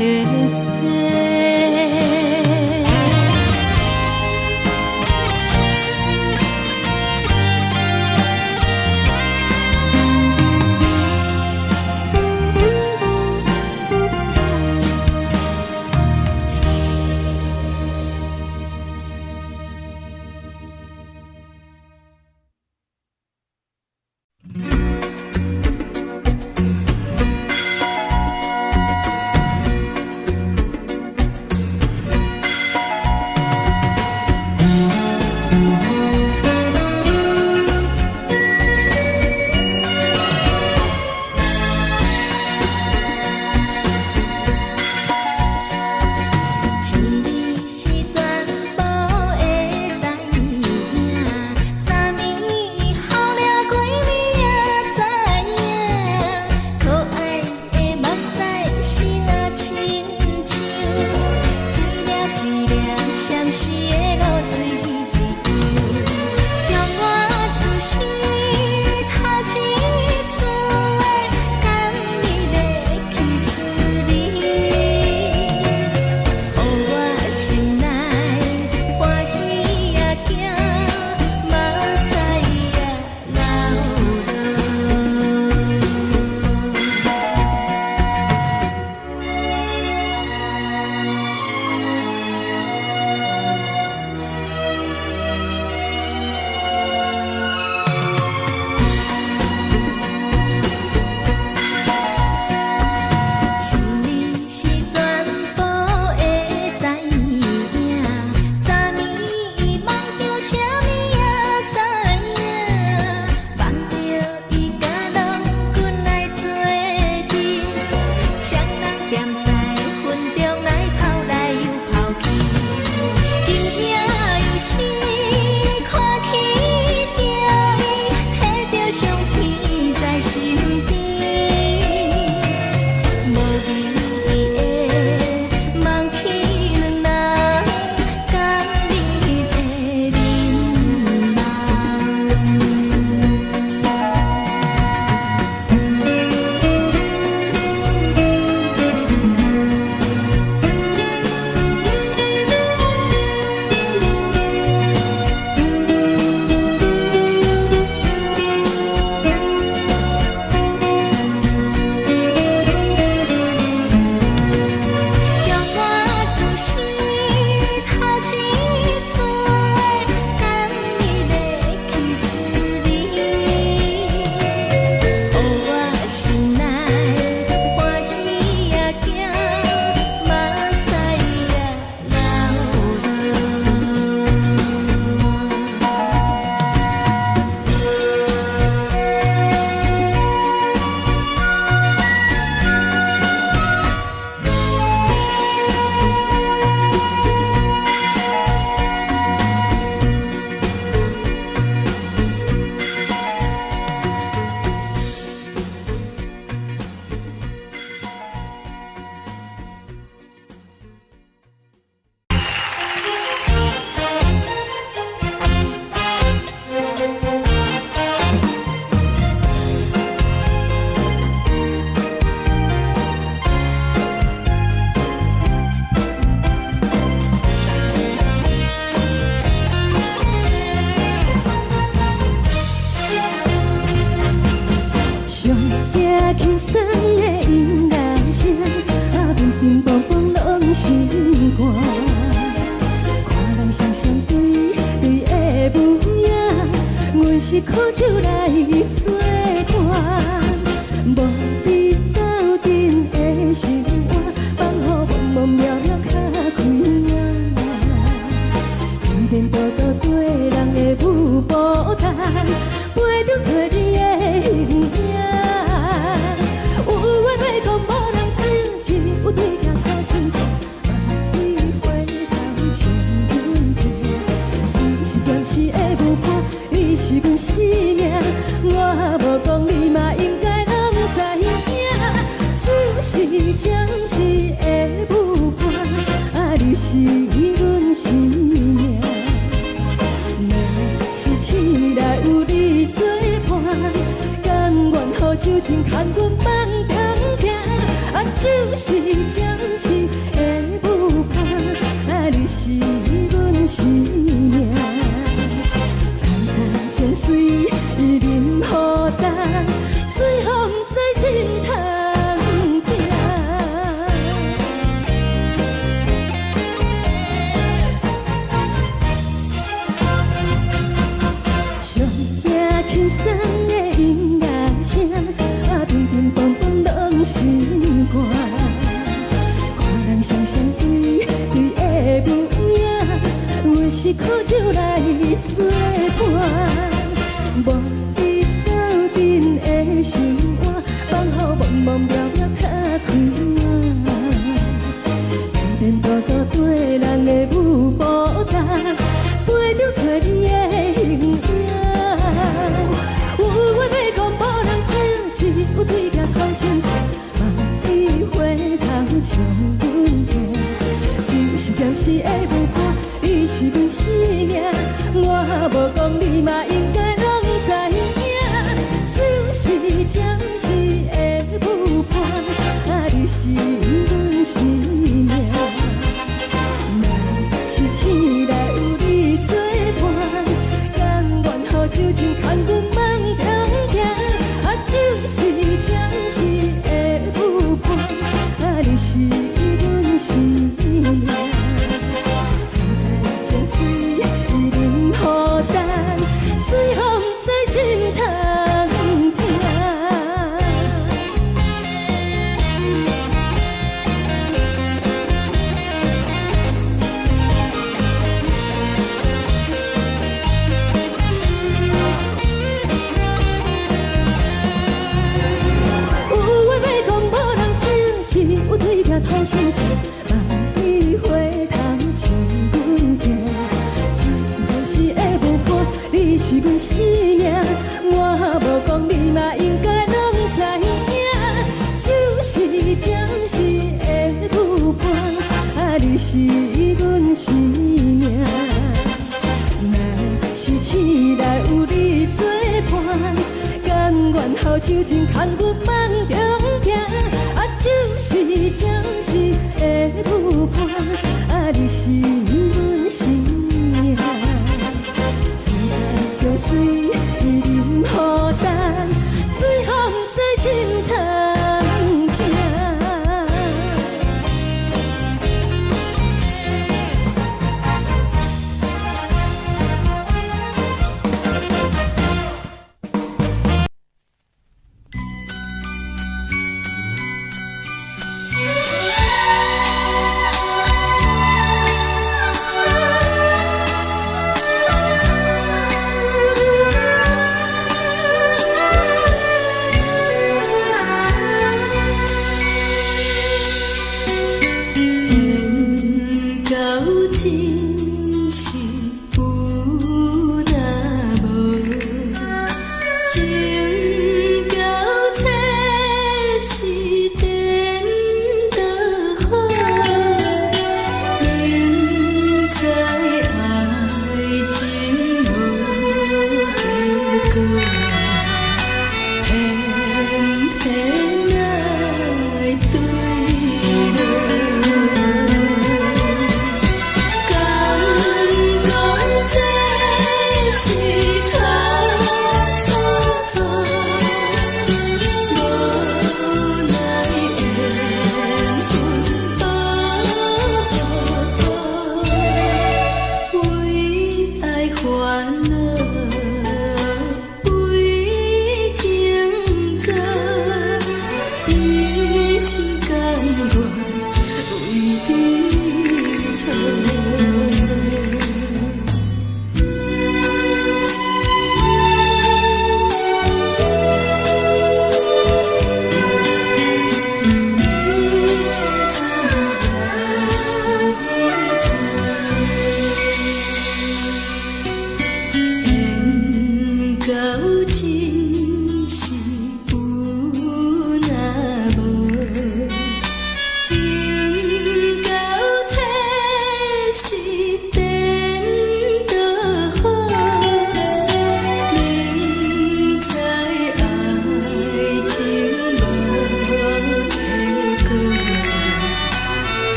Speaker 2: 月雪。
Speaker 1: 寒。看人双双对对的无影，阮是苦酒来作伴。无你斗阵的生活，放予茫茫渺渺较开眼。颠颠倒倒对人的舞步弹，陪着做你的形影。有话要讲无人听，有对镜讨心情，万里回头将阮听。就是暂时的舞伴，你是阮生命，我无讲你嘛应该拢知影。就是暂时的舞伴，你是阮生命。若是醒来有你作伴，甘愿予酒精牵阮梦通行。就是暂时的舞伴，你是阮生命。层层情水任何担，随风在心头。轻松的音乐声，乒乒乓乓拢心肝。看人双双对对的无影，阮是苦酒来作伴。无你斗阵的生活，放予茫茫渺渺较开眼。颠颠倒倒对人的舞步弹，陪着做你的形影。有话要讲无人听，只有对镜讨心情，万里回头将阮听。就是暂时的舞伴，你是阮生命，我无讲你嘛应该拢知影。就是暂时的舞伴，你是阮生命。若是醒来有你作伴，甘愿予酒精牵阮梦通行。就是暂时的舞伴，你是阮生命。层层情水任何担，随风在心头听。有对镜讨心情，万里回头将阮听。就是暂时的舞伴，你是阮生命，我无讲你嘛应该拢知影。就是暂时的舞伴，你是阮生命。若是醒来有你作伴，甘愿予酒精牵阮梦中行。就是暂时的舞伴，你是阮生命。层层情水任何担，随风在心头听。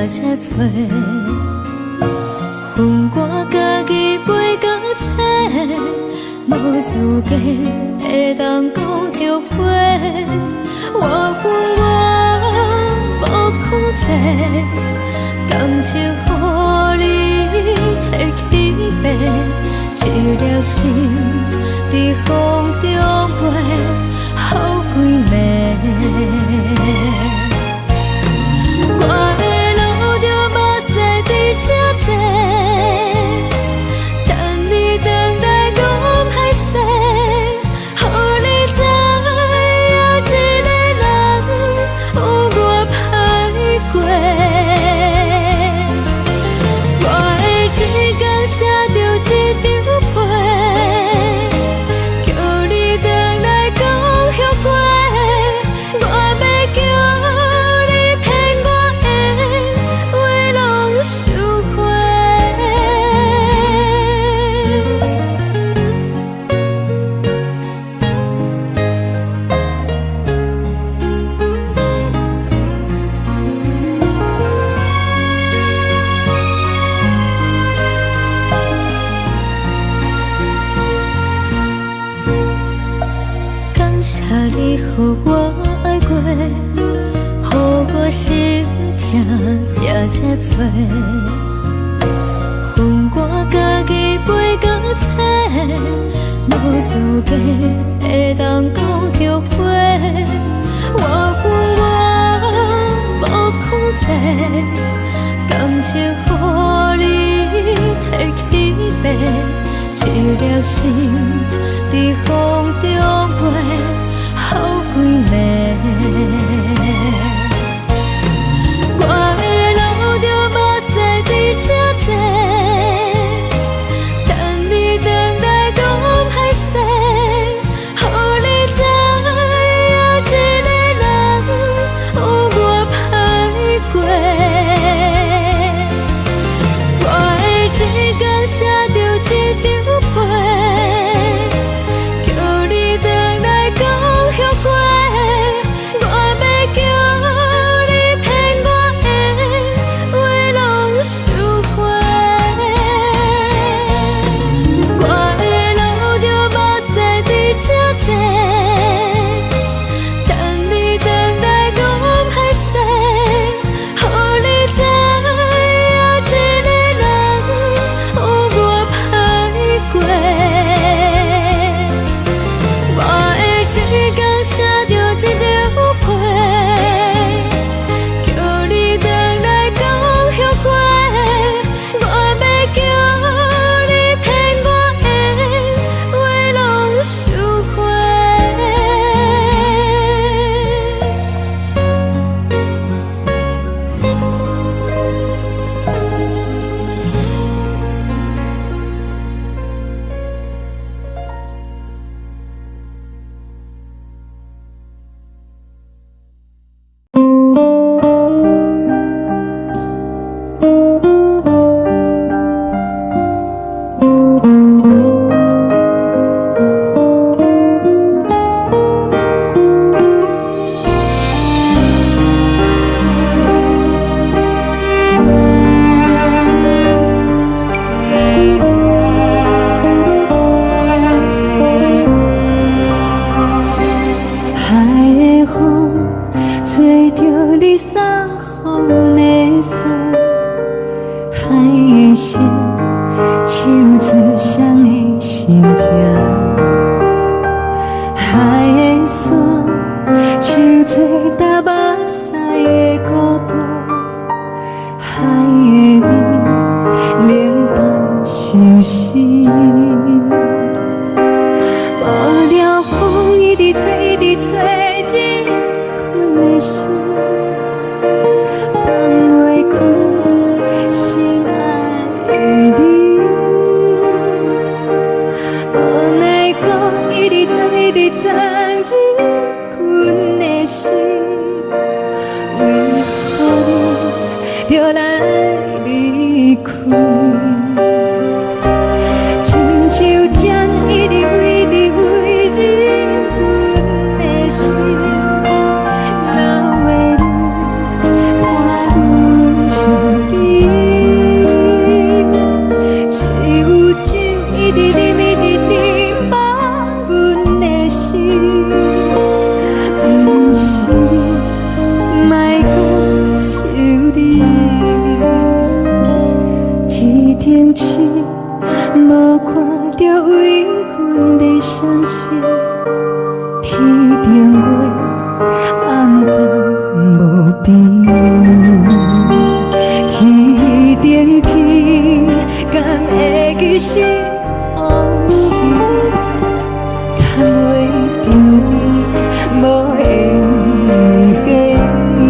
Speaker 2: 这多，恨我家己袂到切，无资格会当讲后悔。我恨我无控制，感情予你提起白，一粒心伫风中飞，好几暝。我的路就无西伫这多，等你回来讲歹势，予你知影一个人有我歹过。我的一天写着一张被，叫你回来讲后悔。我要叫你骗我的话拢收回。感谢你予我爱过，予我心痛也这多，恨我家己袂到切，无资格会当讲后悔。我恨我无控制，感情予你提起白，一粒心伫风中飞，好几暝。我的路就无西伫这多，等你回来讲歹势，予你知影一个人有我歹过。我的一天写着一张被，叫你回来讲后悔。我要叫你骗我的话拢收回。我的路就无西伫这多，等你回来讲歹势，予你知影一个人有我歹过。我的一天写着一张被，叫你回来讲后悔。我要叫你骗我的话拢收回。海的风吹着你撒风的伞，海的心手指上的心情，海的山手吹打目屎的孤独，海的味冷淡伤心。无聊风一直吹，一直吹，日困的心，放袂开心爱的你。无奈何一直走，一直走，日困的心，为
Speaker 1: 天星，无看到为阮的闪烁。天顶月，暗淡无边。天顶天，敢会记是往事？敢袂着你，无缘给你。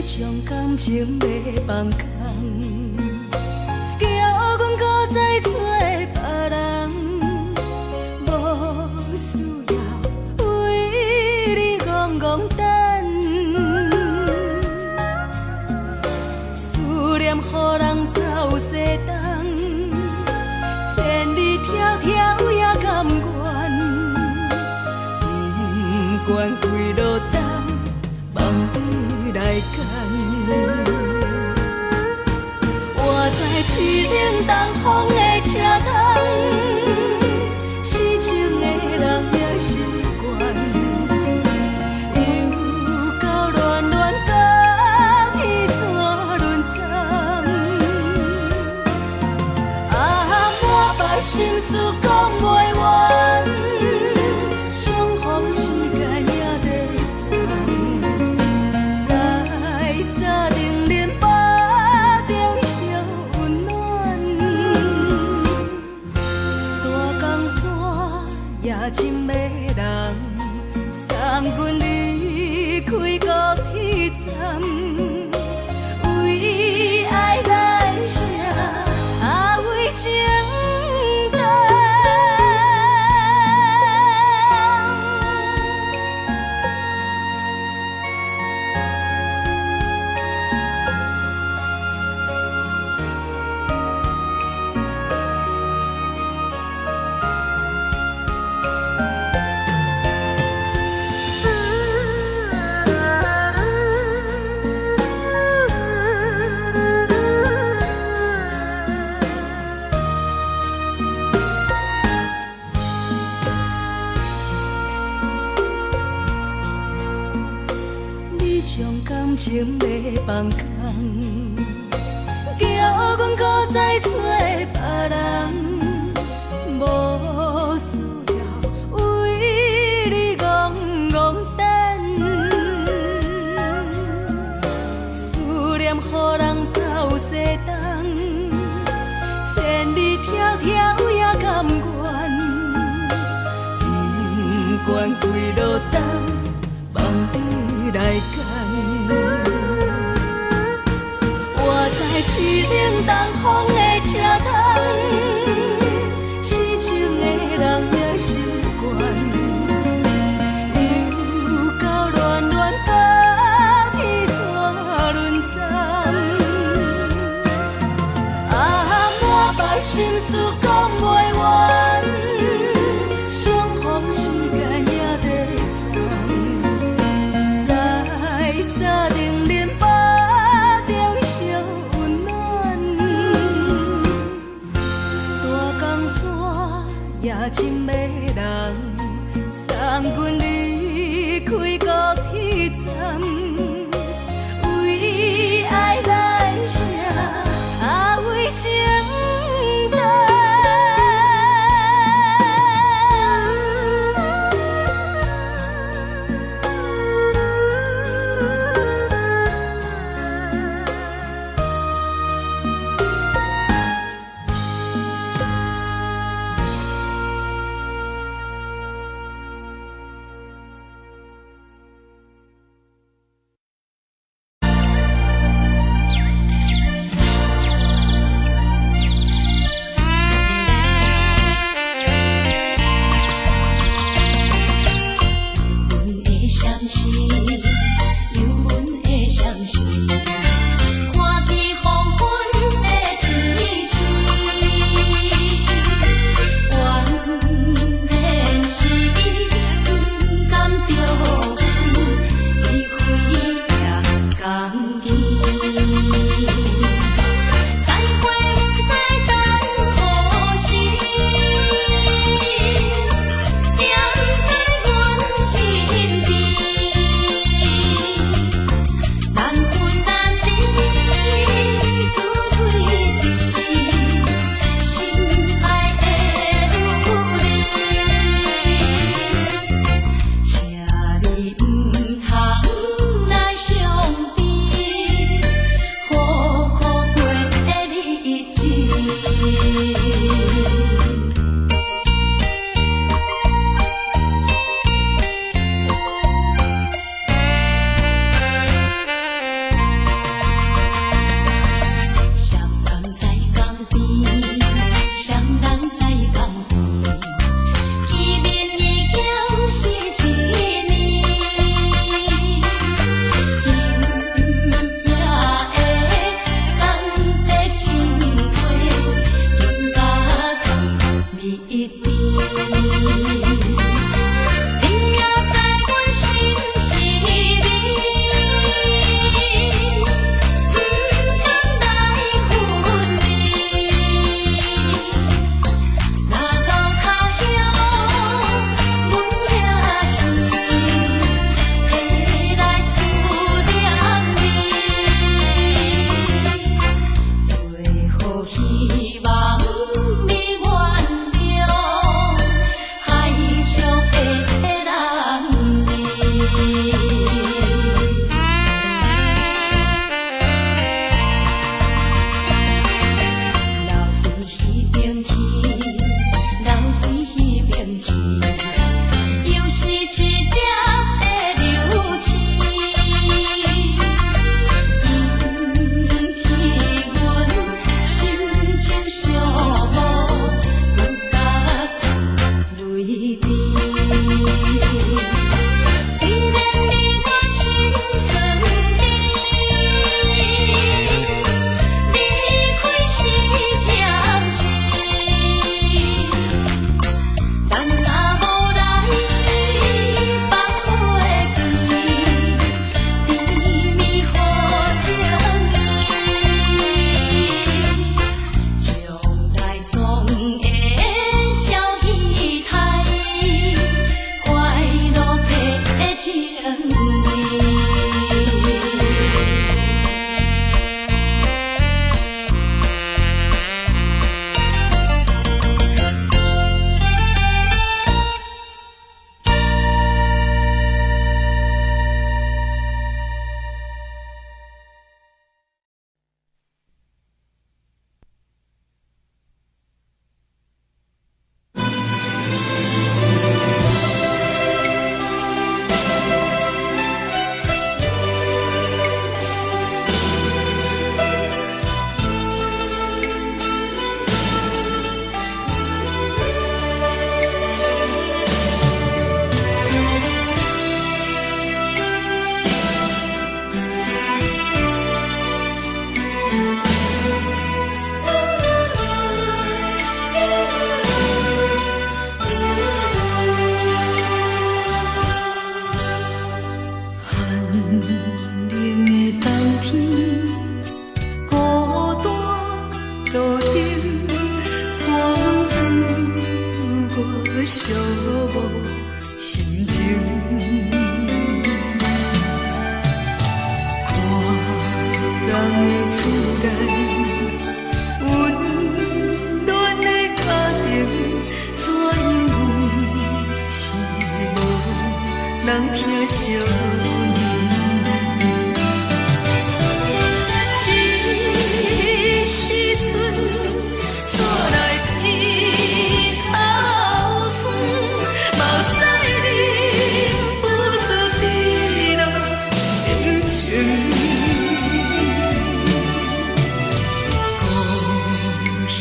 Speaker 2: 将感情要放空，叫阮搁再找别人，无需要为你戆戆等，思念予人走西东，千里迢迢也甘愿，不管几路东，望你来干。我在市顶东风的车窗，痴情的人也习惯，又到乱乱甲天山轮站。啊，满腹心事讲袂完，相逢时间也在等，在沙定连巴中烧温暖。大江山夜深的人，送阮离开高铁站，为爱来写，为情等。将感情要放空，叫阮搁再找别人。你条条也甘愿，不管几落冬，望你来牵。我在市冷东风的车窗，痴情的人也习惯，又到乱乱打天怎轮转？满腹心事讲袂完，相逢时间也在等，在沙定林巴中相温暖。大江山也深的人，送阮离开高铁站，为爱来城，为情。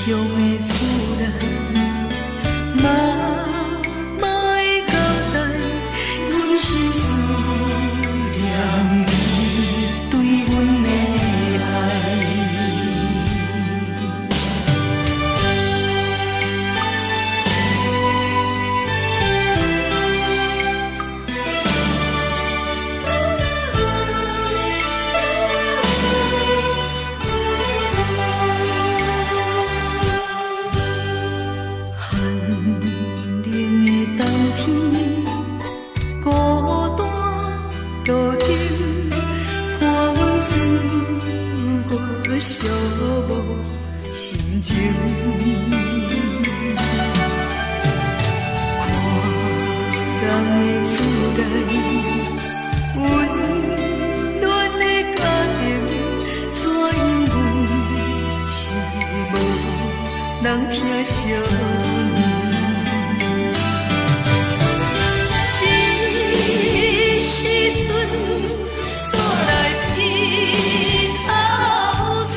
Speaker 3: 乡的自然，嘛会交代，阮是思念你对阮的爱。寂寞心情，看人的厝内温暖的家庭，怎因阮是无人疼惜？这时阵煞来鼻头酸。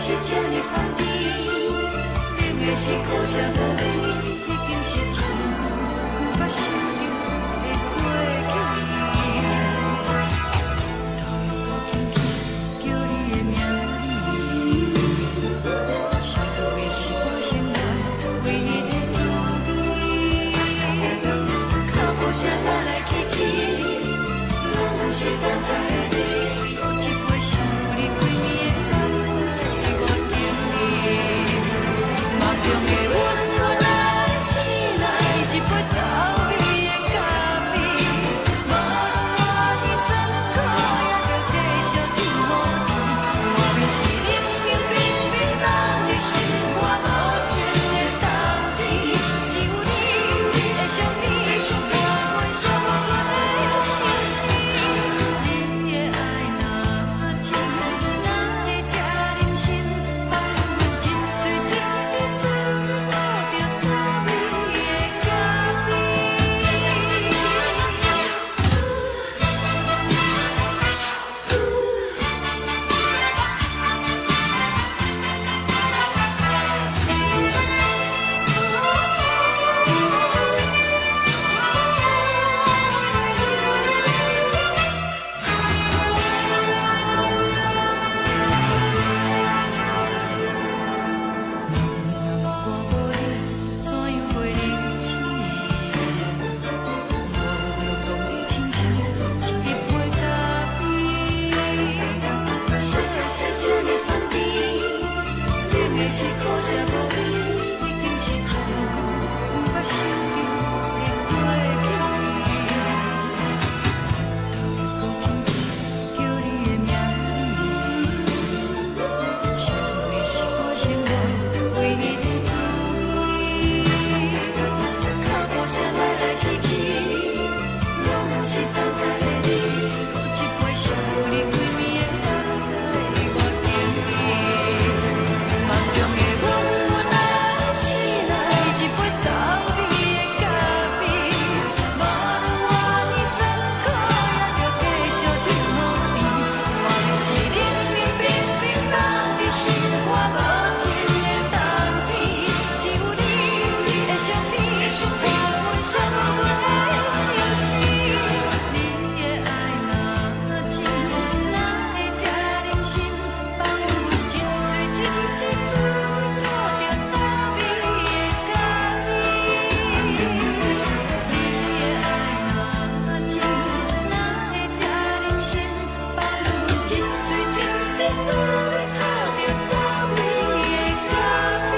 Speaker 3: 是这呢放甜，冷的是苦涩无味，已经是一句无法想着的过去。头又无轻轻叫你的名字，想到的是我心内唯一的滋味。脚步声来来去去，拢是等待的你。有一杯想你几暝的目屎，我敬你。梦中的温柔来醒来，一杯走味的咖啡。无论我的酸苦，也着继续甜乎甜。外面是冷冷冰冰冷的心肝，无情的冬天。只有你的相片，我阮寂寞过的心事。你的爱若真，哪会这忍心？放阮一嘴一滴珠，倒着滋味的咖啡。我无你，怎样袂离弃？无路当你亲像一杯咖啡。细细这呢放甜，冷的是苦涩无味，已经是一句无法想着的过去。头又无轻轻叫你的名字，想的是我心内唯一的滋味。脚步声来来去去，拢是等待的你。有一杯想你几暝的目屎，我敬你。梦中的温柔来醒来，一杯走味的咖啡。无论我的酸苦，也着继续甜乎甜。外面是冷冷冰冰冷的心肝，无情的冬天。只有你的相片，我阮寂寞过的心事。你的爱若真，哪会这忍心？放阮一嘴一滴珠，倒着滋味的咖啡。你的爱若真，哪会这忍心？放阮一嘴一滴珠，倒着滋味的咖啡。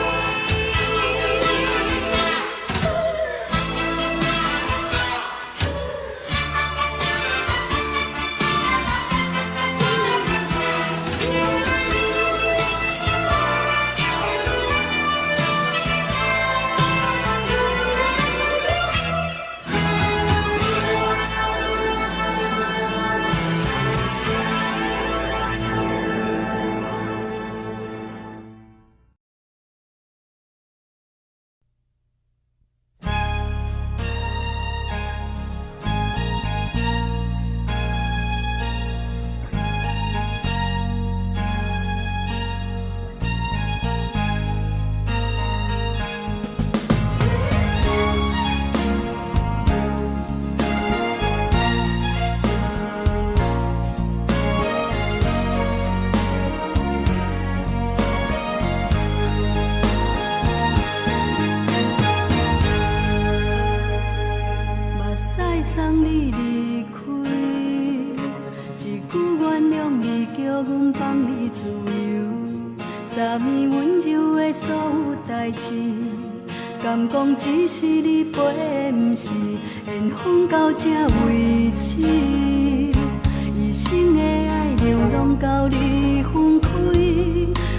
Speaker 3: 目屎送你离开，一句原谅你，叫阮放你自由。昨暝温柔的所有代志，敢讲只是你陪，不是缘分到这为止。一生的爱流浪到你分开，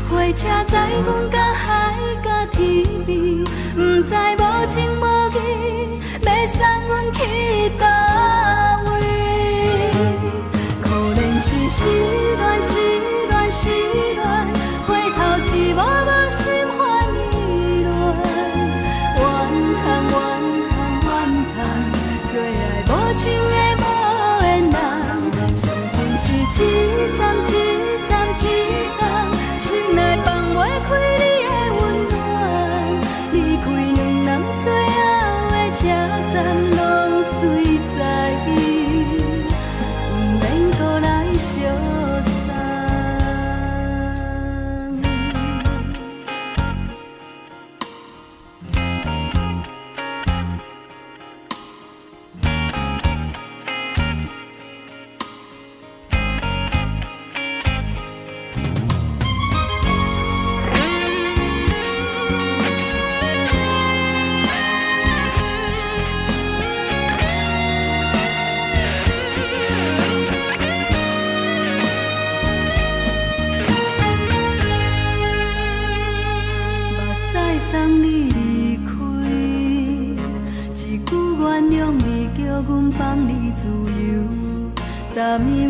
Speaker 3: 火车载阮甲海甲天边，不知无情无义，要送阮去倒位？可能是失恋，失恋，失恋，回头一幕幕心烦意乱，怨恨，怨恨，怨恨，最爱无情的无缘人，上天是一站一站一站，心内放。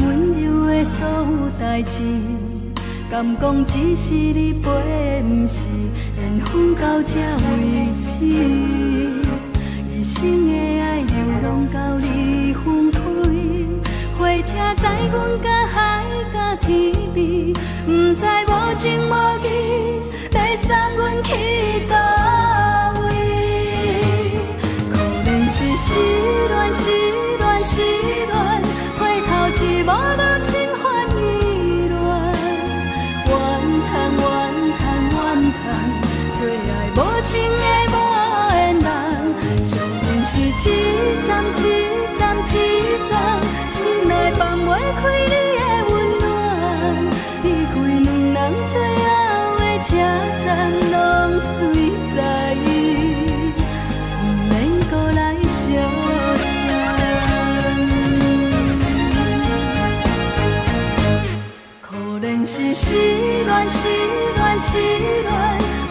Speaker 2: 温柔的所有代志，敢讲只是你陪，不是缘分到这为止。一生的爱又拢到你分开，火车载阮甲海甲天边，不知无情无义，要送阮去倒位？可能是失恋，失恋，失恋，回头一幕幕心烦意乱，怨叹，怨叹，怨叹，最爱无情的无缘人，上恨是一站一站一站，心内放袂开你的温暖，离开两人最后的车站，拢随在意，不免搁来相送。可能是失恋，失恋，失恋，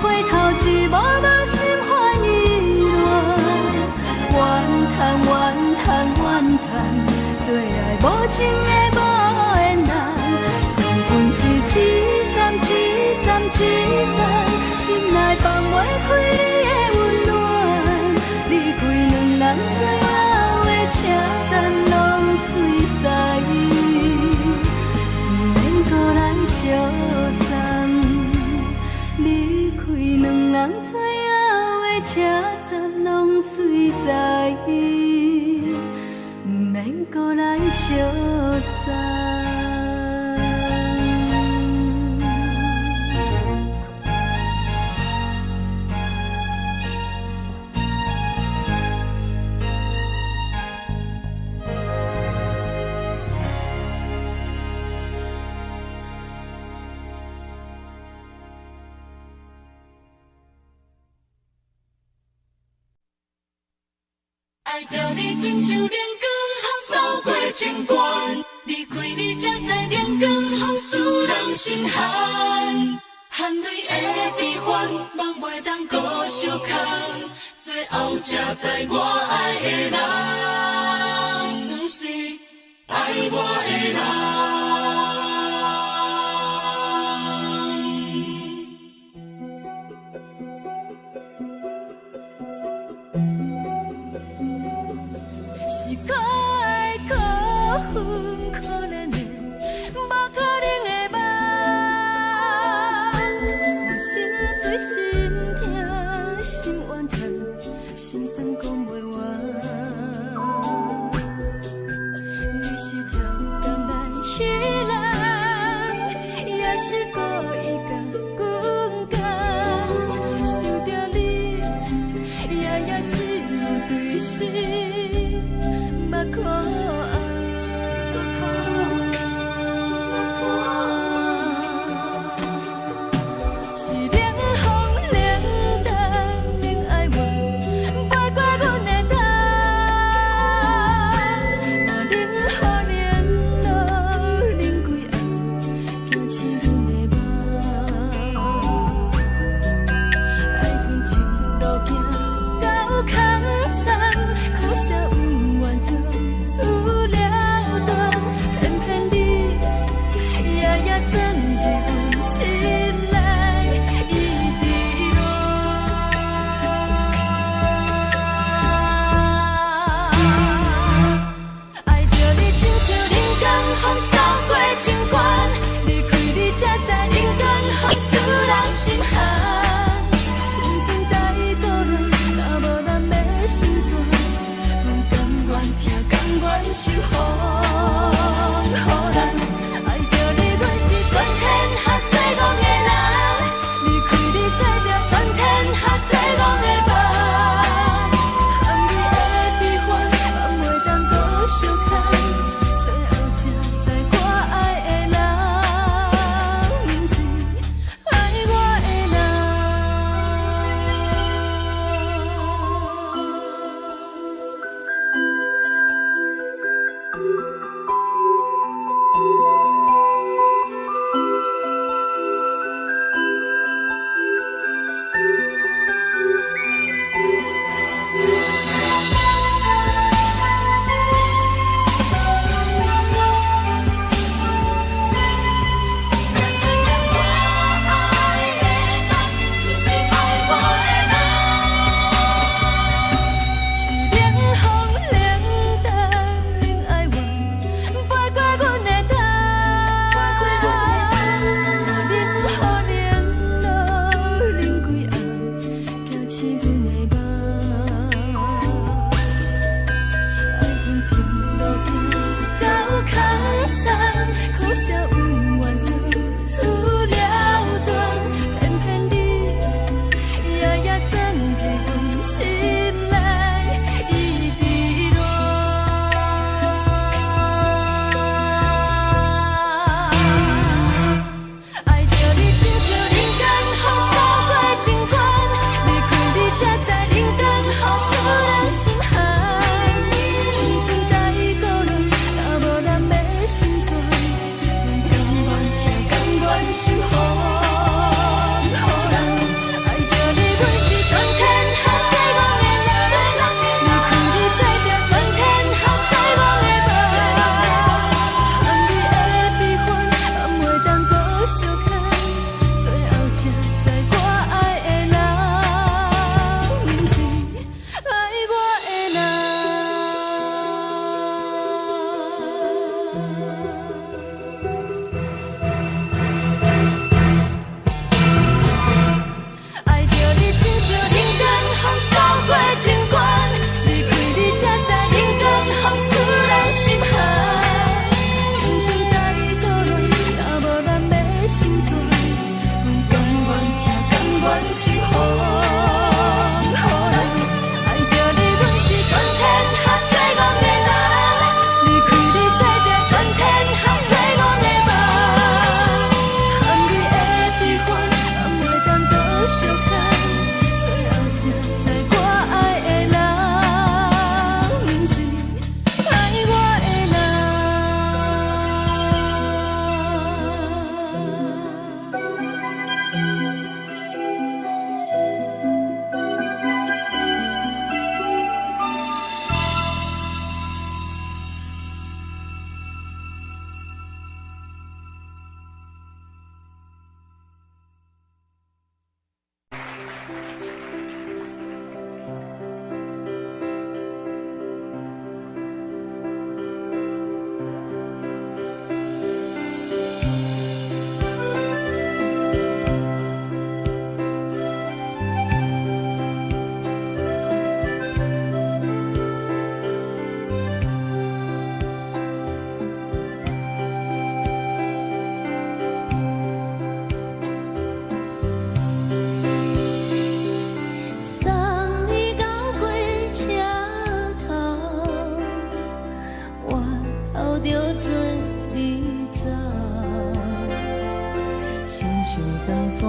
Speaker 2: 回头一幕幕心烦意乱，怨叹，怨叹，怨叹，最爱无情的无缘人，上恨是一站一站一站，心内放袂开你的温暖，离开两人最后的车站，拢随在意，不免搁来相送。离开两人最后的车站，拢随在意，不免搁来相送。
Speaker 3: 爱着你亲像阳光扫过情关，离开你才知阳光风使人心寒，含泪的悲欢，望袂当搁相牵，最后才知我爱的人，不是爱我的人。
Speaker 2: 是可爱可恨可怜的，无可能的梦，我心碎心痛心怨叹，心酸讲袂完。你是条工来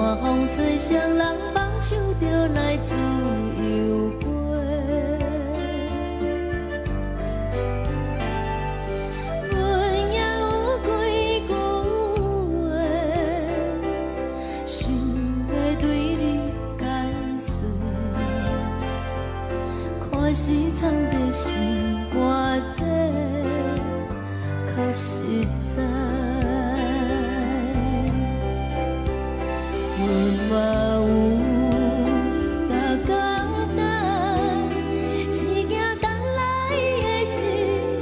Speaker 2: 山风吹双人放手就来自由飞。阮也有几句话，想要对你解释，可是藏在心肝底，较实在。阮嘛有逐工等，一件等来的时阵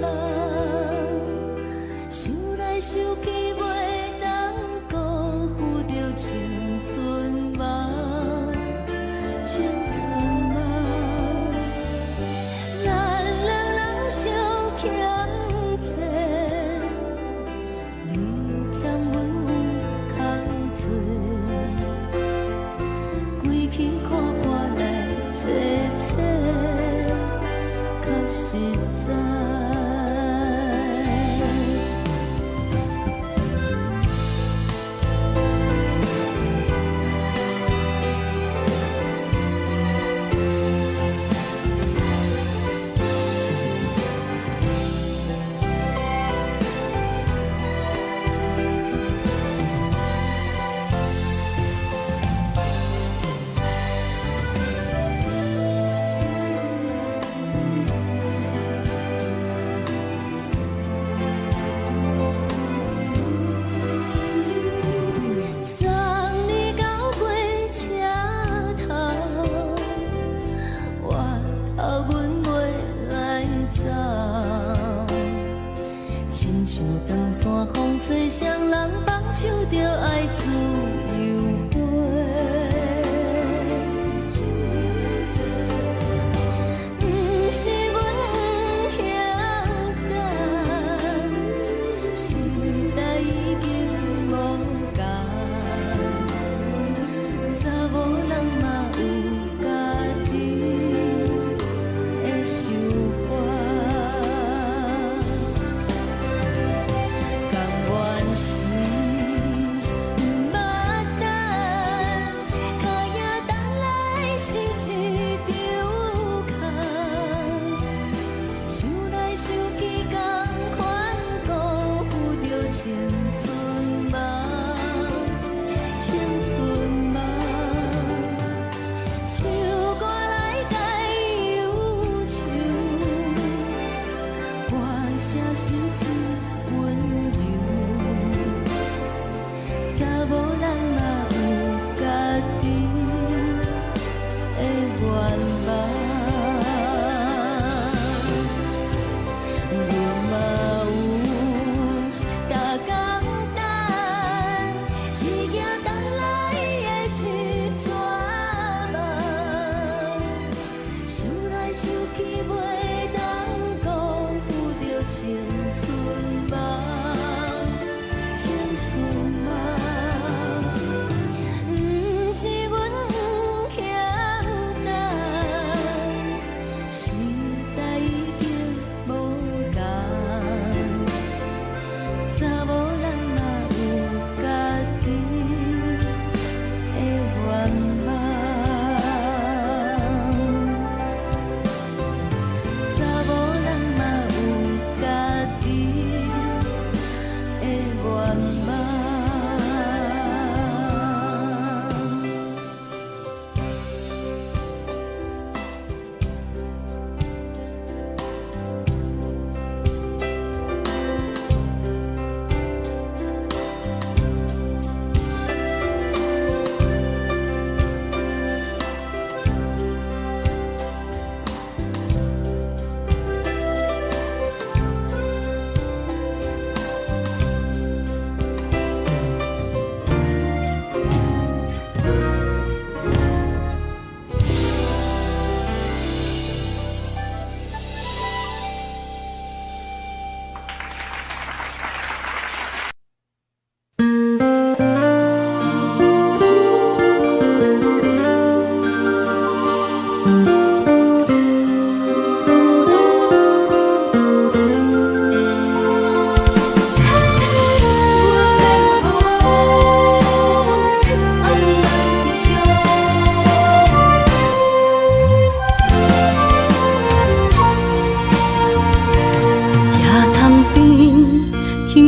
Speaker 2: 嘛，想来想去袂当辜负着青春嘛，青春嘛，咱两人相欠债，你欠阮有空做，归去看破来坐坐，较实在。送你到火车头，我头阮袂来走，亲像长山风吹双人放手就爱自由飞。不是阮不晓得，时代已经无共，查某人嘛有家己的想法，甘愿是不捌等。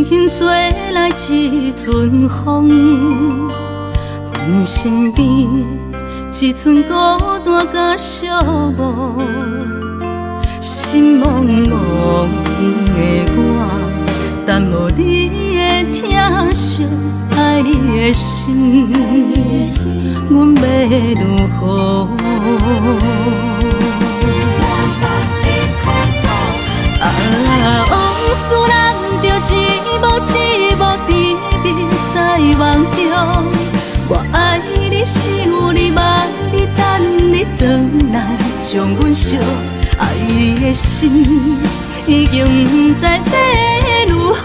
Speaker 2: 轻轻吹来一阵风，阮身边一寸孤单甲寂寞，心茫茫的我，等无你的疼惜，爱你的心，阮要如何？往事人着一幕一幕甜蜜在梦中，我爱你想你望你等你回来，将阮惜爱的心已经不知要如何，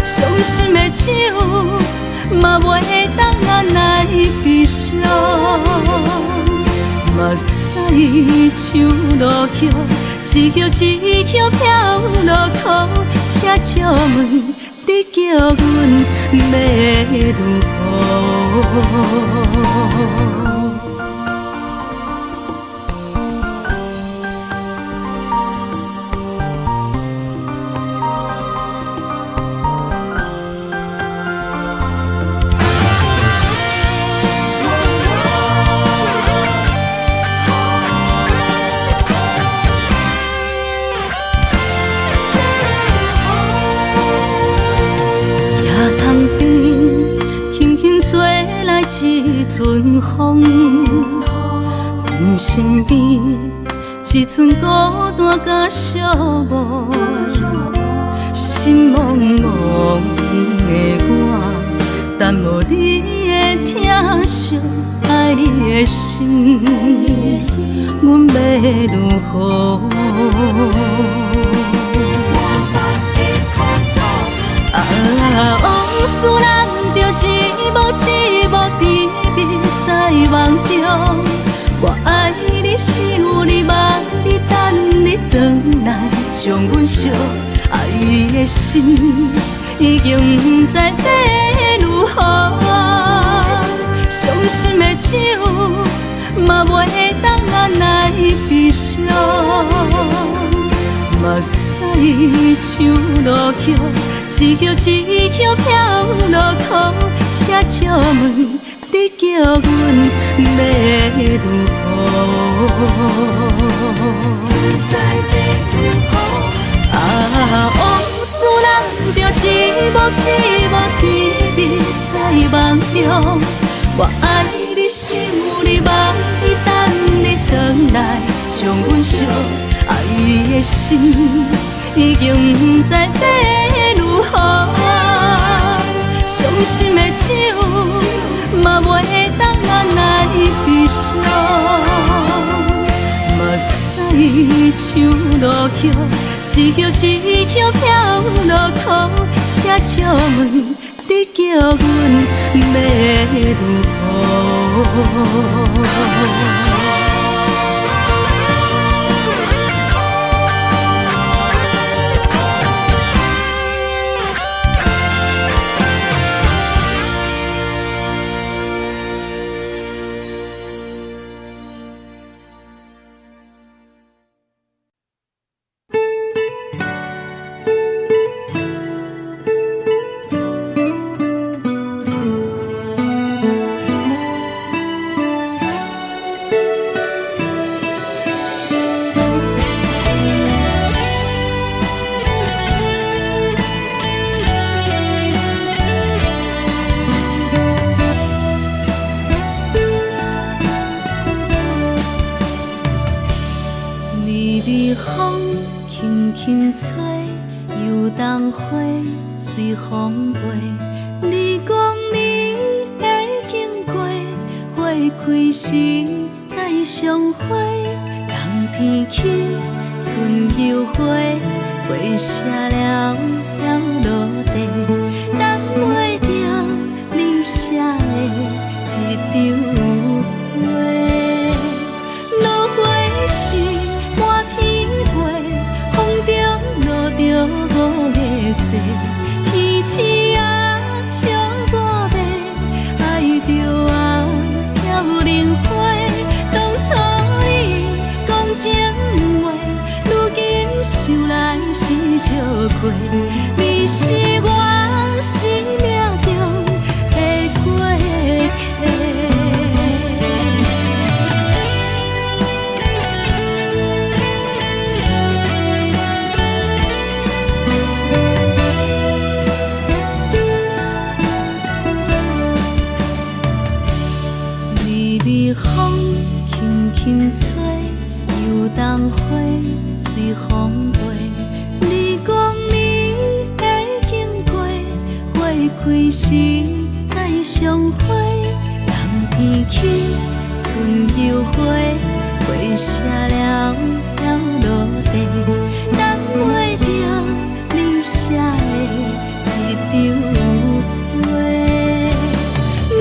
Speaker 2: 伤心的手嘛袂当按来悲伤，目屎像落雨。一叶一叶飘落雨，请借问你叫阮要如何？一阵风，阮身边一寸孤单甲寂寞，心茫茫的我，等无你的疼惜，爱你的心，阮要如何？往事人着一幕一幕甜蜜在梦中，我爱你想你望你等你回来，将阮惜爱的心已经不知要如何，伤心的手嘛袂当按来悲伤，目屎像落雨。一叶一叶飘落雨，请借问你叫阮要如何？往事人着一幕一幕甜蜜在梦中，我爱你想你望你等你回来，将阮惜爱的心已经不知要如何，伤心的手嘛袂当按来悲伤，目屎像落雨，一叶一叶飘落雨，请借问你叫阮要如何？随风飞，你讲你会经过，花开时再相会。冬天起，春又花，花谢了飘落地，等袂着你写的一张画。落花时满天飞，风中落着五个色。天星啊，笑我袂爱着我飘零花。当初你讲情话，如今想来是笑。过，你是我生命中的过客。微微风轻轻吹，游动花随风飞。你讲你会经过，花开时再相会。冬天起，春又回，花谢了了落地，等袂着你写的一张话。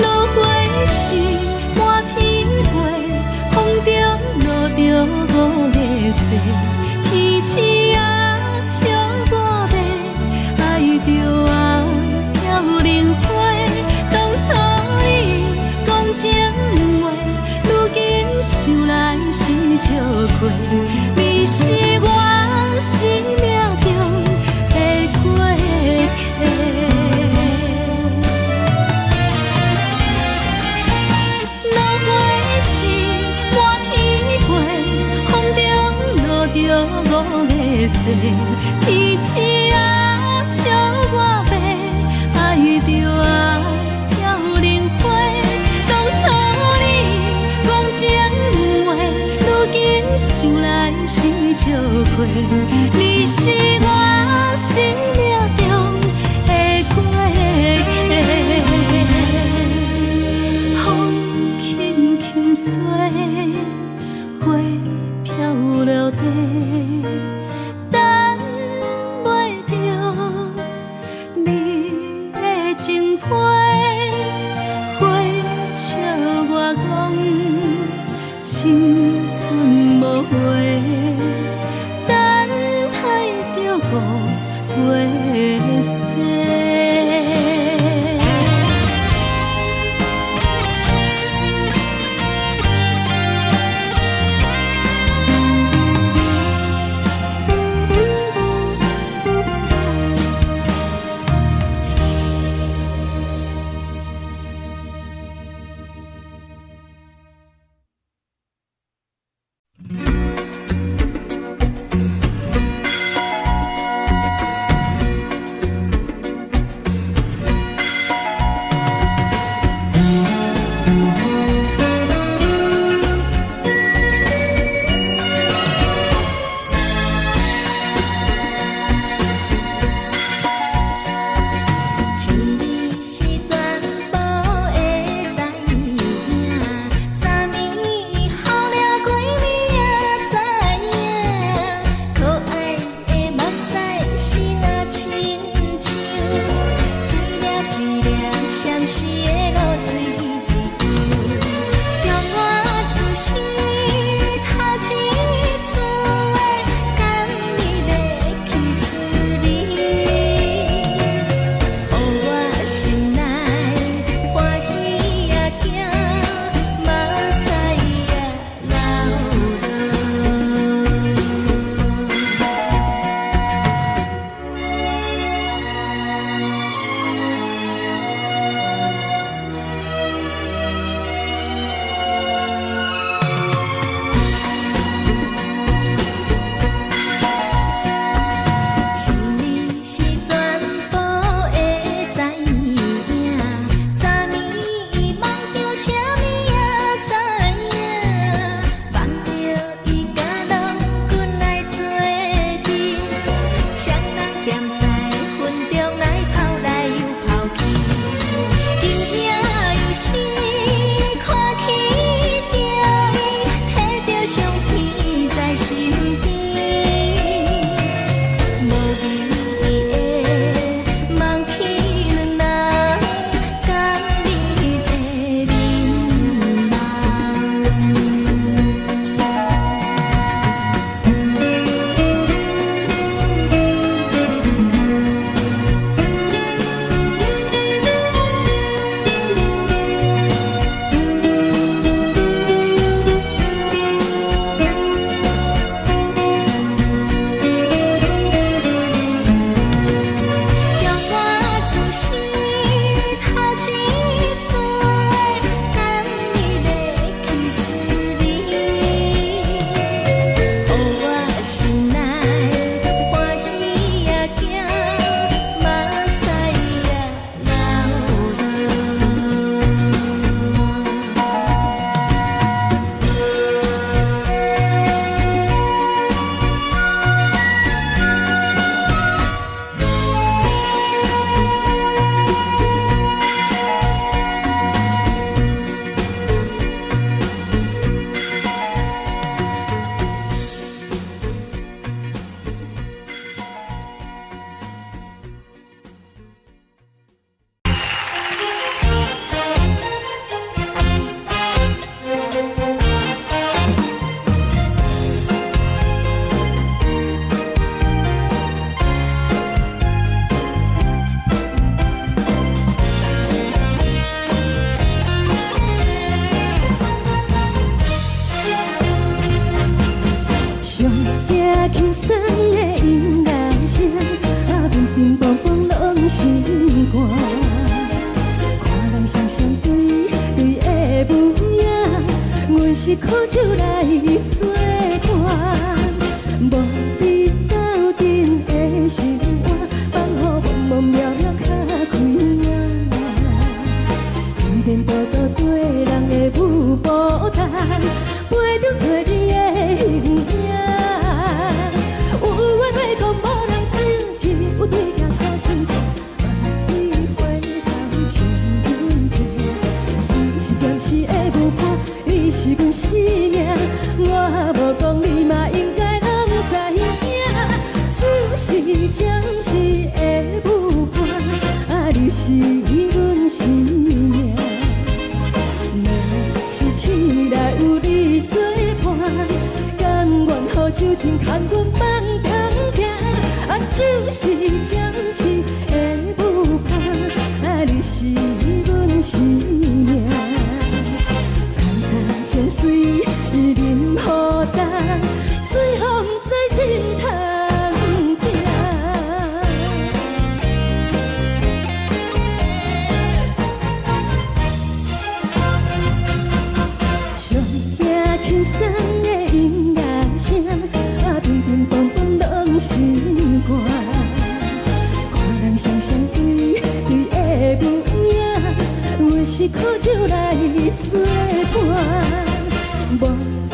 Speaker 2: 落花时满天飞，风中落着五个色，天星啊笑我迷，爱着啊飘零花。当初你讲情话，如今想来是笑过。你是我生命中的过客。落花时满天飞，风中落着五个色，天星啊笑我迷，爱着啊飘零花。当初你讲情话，如今想来是笑过。你是我生命中的过客。风轻轻吹，花飘落地，等袂着你的情批。花笑我讲青春无回，等待着五月色。
Speaker 1: 心肝。看人双双对对的模样，阮是苦酒来作伴。无伫斗阵的生活，放予茫茫渺渺较开眼。颠颠倒倒对人的舞步弹，陪着做你的形影。有话要讲无人听，只有对镜讨心情。万里回头像阮听，就是暂时的舞伴，你是阮生命。我无讲你嘛应该拢知影，就是暂时的舞伴，你是阮生命。若是醒来有你作伴，甘愿予酒精牵阮放长行，就是暂时的舞伴，你是阮生命。惨惨情水任何担，随风在心头听。上惊轻松的音乐声，乒乒乓乓拢心肝。看人双双对对的模样，阮是苦酒来作伴。无伫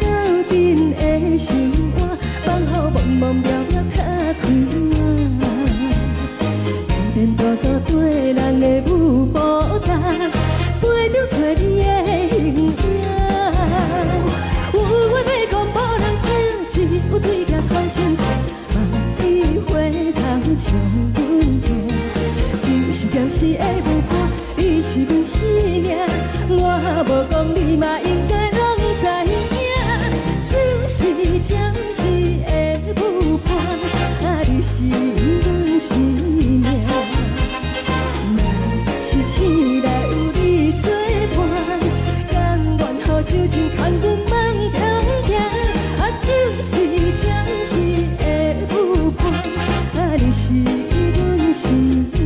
Speaker 1: 斗阵的生活，放予茫茫渺渺较开眼。颠颠倒倒对人的舞步弹，陪着做你的形影。有话要讲无人听，只有对镜讨心情。万里回头像阮听，就是暂时的舞伴，你是阮生命。我无讲你嘛应该拢知影，就是暂时的舞伴，你是阮生命。若是醒来有你作伴，甘愿予酒精牵阮放长行，就是暂时的舞伴，你是阮生命。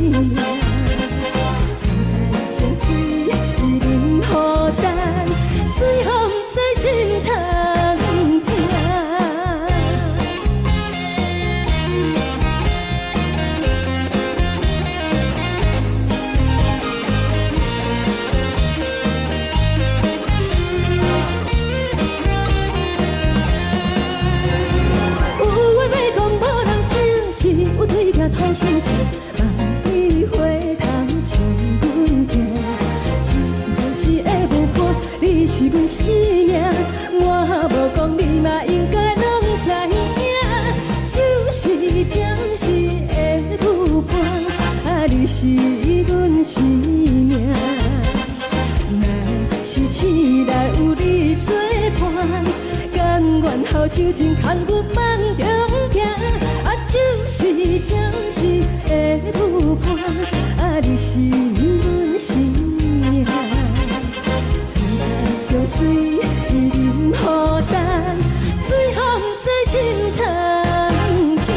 Speaker 1: 惨惨情水任何担，随风在心头听。有话要讲无人听，只有对镜讨心情。万里回头像阮听，就是暂时的舞伴，你是阮生命。我无讲你嘛应该拢知影，就是暂时的舞伴，你是阮生命。若是醒来有你作伴，甘愿予酒精牵阮放长行，就是暂时的舞伴，你是阮生命。惨惨情水任何担，随风在心头听。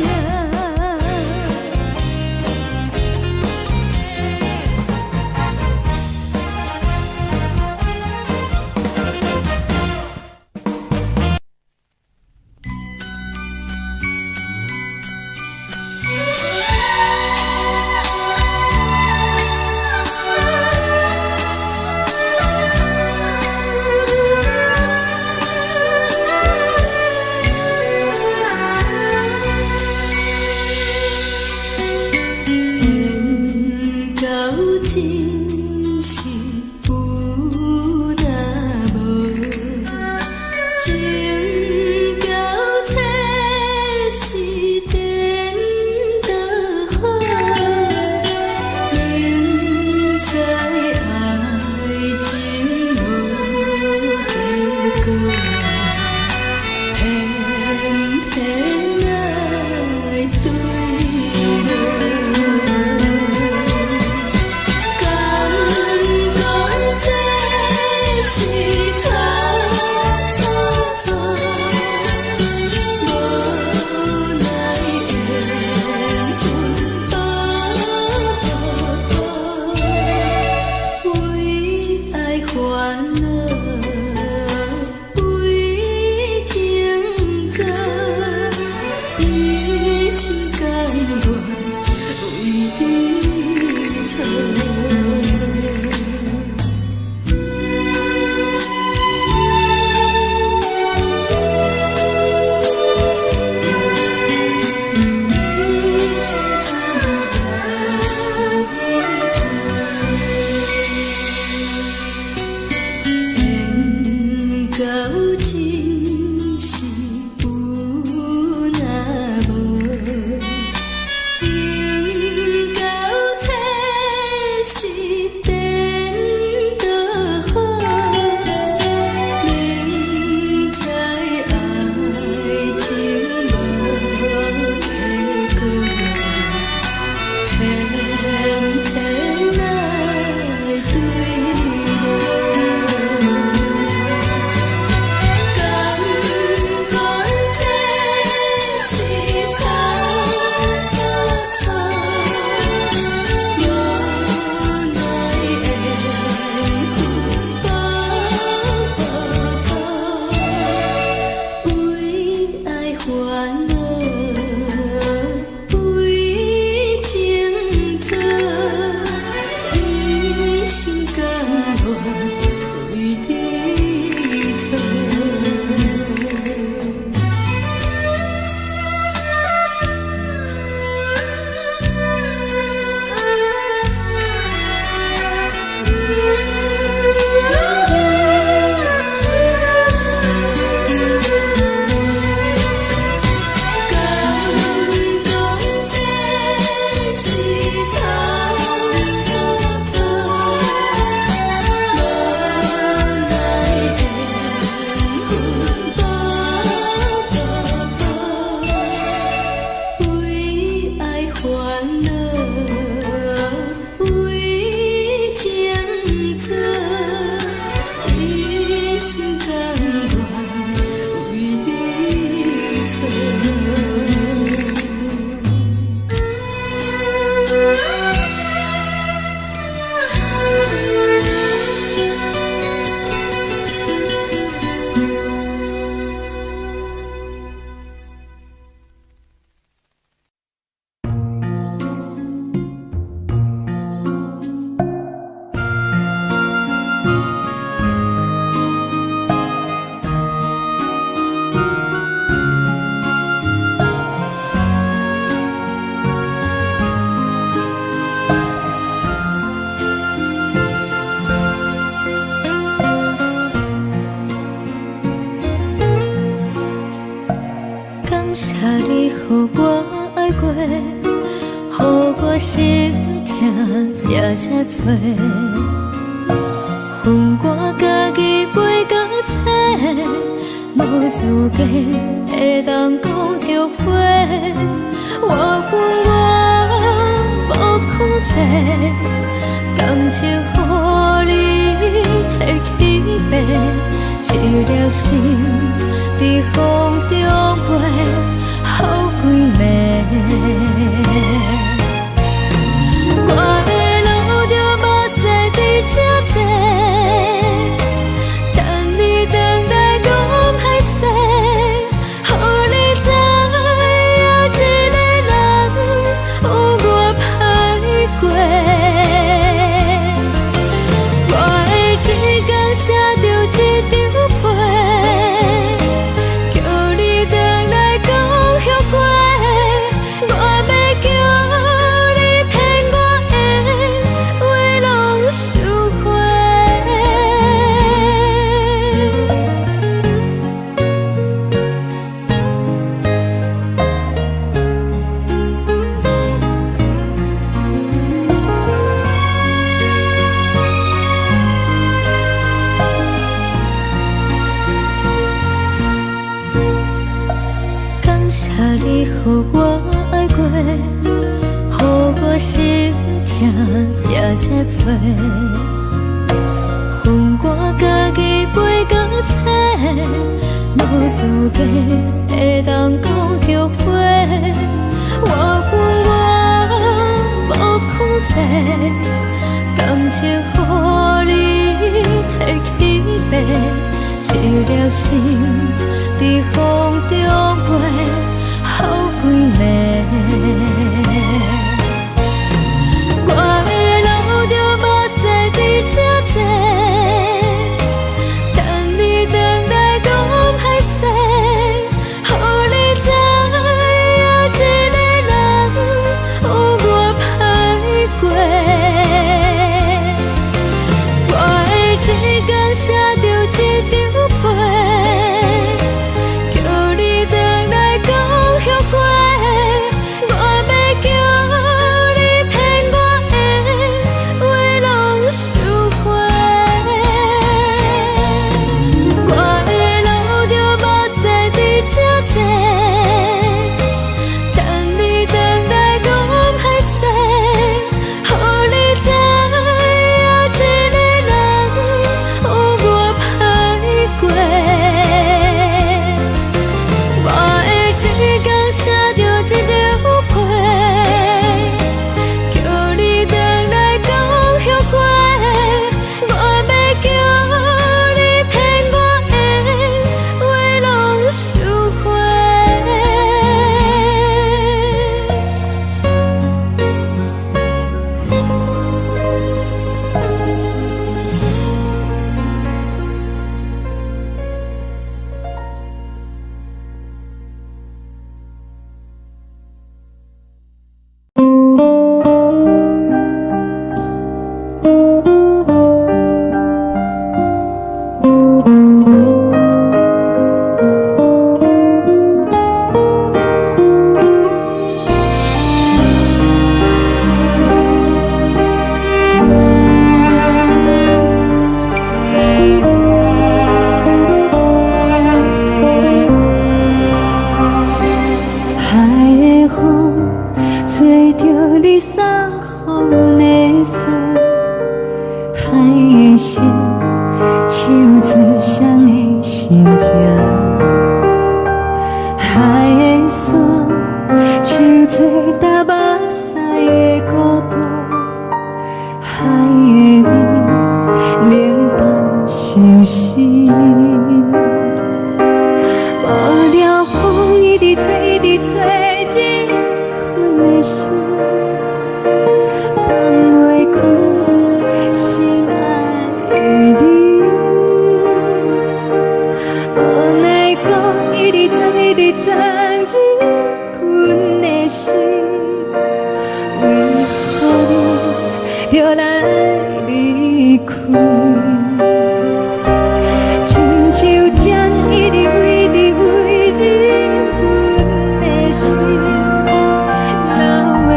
Speaker 2: 心痛也这多，恨我家己袂到切，无资格会当讲后悔。我恨我无控制，感情予你会起飞，一粒心在风中飞，好几暝。我的路就无西伫这多，等你等待讲歹势，予你知影一个人有我歹过。我的一天写着一张被，叫你等来讲后悔。我要叫你骗我的话拢收回。感谢你予我爱过，予我心痛也这多，恨我家己袂到切，无资格会当讲后悔。我恨我无控制，感情予你摕起飞，一粒心在风中飞，好几暝。我的路就无西伫这多，等你等来讲歹势，予你知影一个人有我歹过。我的一天写着一张被，叫你等来讲后悔。我要叫你骗我的话拢收回。我的路就无西伫这多，等你等来讲歹势，予你知影一个人有我歹过。我的一天写着一张被，叫你等来讲后悔。我要叫你骗我的话拢收回。海的风吹着你送风的伞，海的心唱出双的心情，海的山唱出搭目屎的孤独，海的味冷淡伤心。无聊风一直吹，一直吹，日困的心放袂开，心爱你。无奈风一直吹，一直吹，日困的心，为何你就来离开？亲像针一直为你为你阮的心，流的泪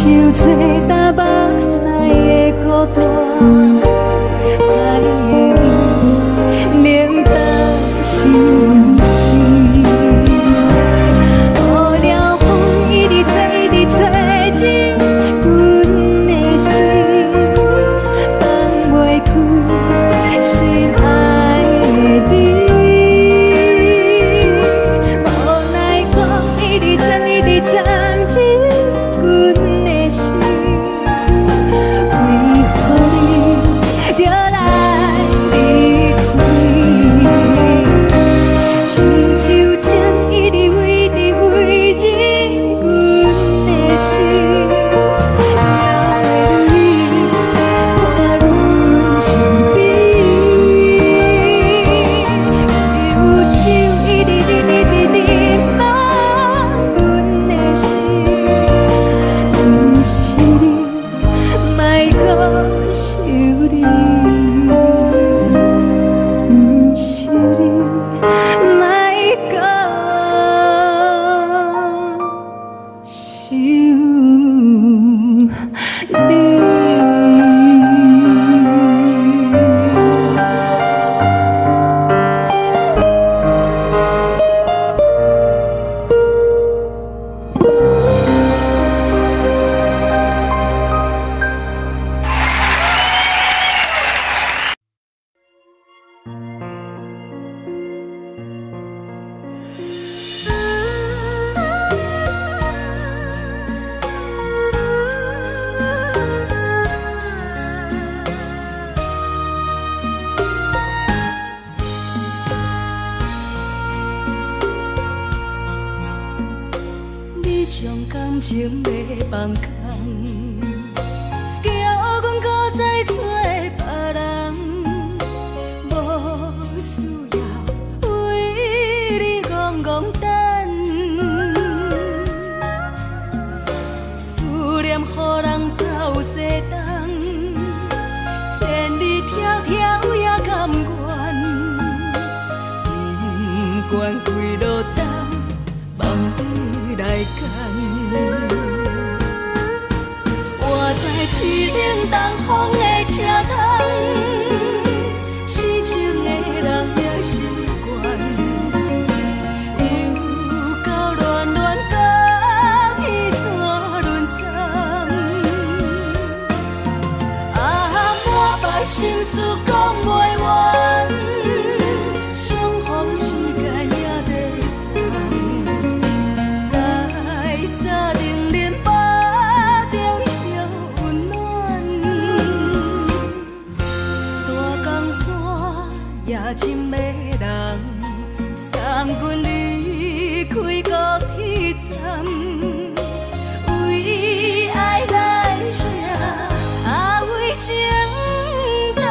Speaker 1: 受做干目屎的孤单，爱的味冷淡心事。雨了风一直吹，一直吹进阮的心，放袂开心爱的你。无奈讲一直装，一直装进阮的心，为何你就来离开？亲像针一直围着围入阮的心，了的你看阮身边，是有酒一直啉一直啉满阮的心，不是你，莫搁想你，不是你，莫搁想你。你将感情要放空，叫阮搁再找别人，无需要为你戆戆等，思念予人走西东，千里迢迢也甘愿，不管几路东。望你来干，我在市顶东风的车窗，痴情的人也习惯，又到乱乱甲天山轮站，满腹心事讲袂完，相逢时间也在深的人送阮离开高铁站，为爱来写为情长。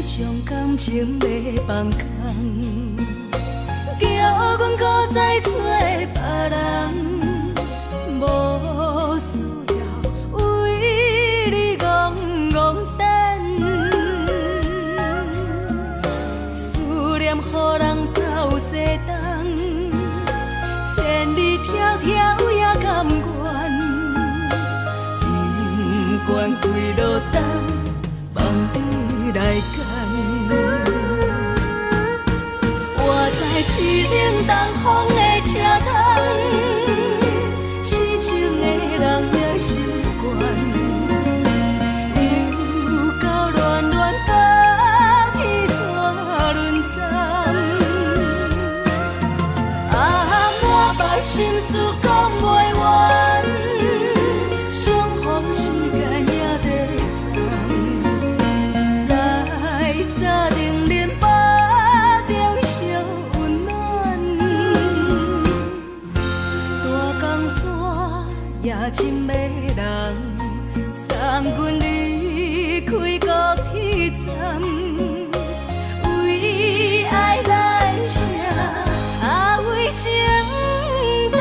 Speaker 1: 将感情要放空，叫阮搁再找别人，无需要为你戆戆等，思念予人走西东，千里迢迢也甘愿，不管几路东，望你来干。我在市顶东风的车窗，痴情的人也习惯，又到乱乱甲天山轮站，满腹心事讲袂完，相逢时间也在在沙定林巴中烧温暖。
Speaker 2: 深的人，送阮离开高铁站，为爱来生，为情重。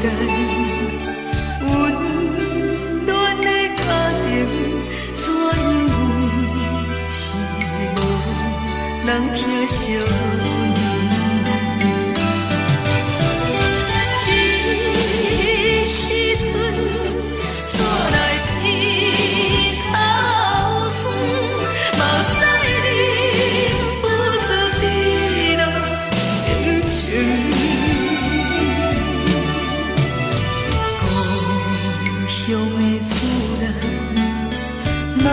Speaker 3: 来，温暖的家庭，怎因为是无人疼惜你？这时阵怎来鼻头酸？目屎忍不住滴落眼睛。故乡的厝内，妈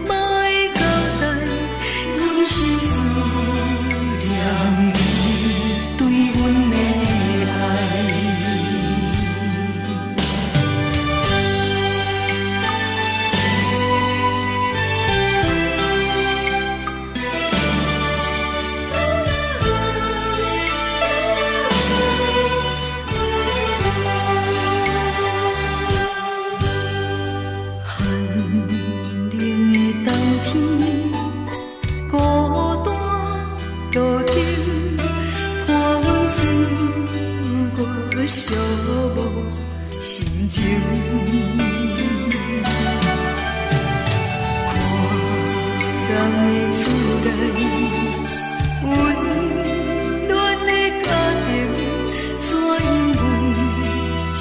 Speaker 3: 妈的交代，阮是思念你对阮的爱。寂寞心情，看人的厝内，温暖的家庭，怎因为是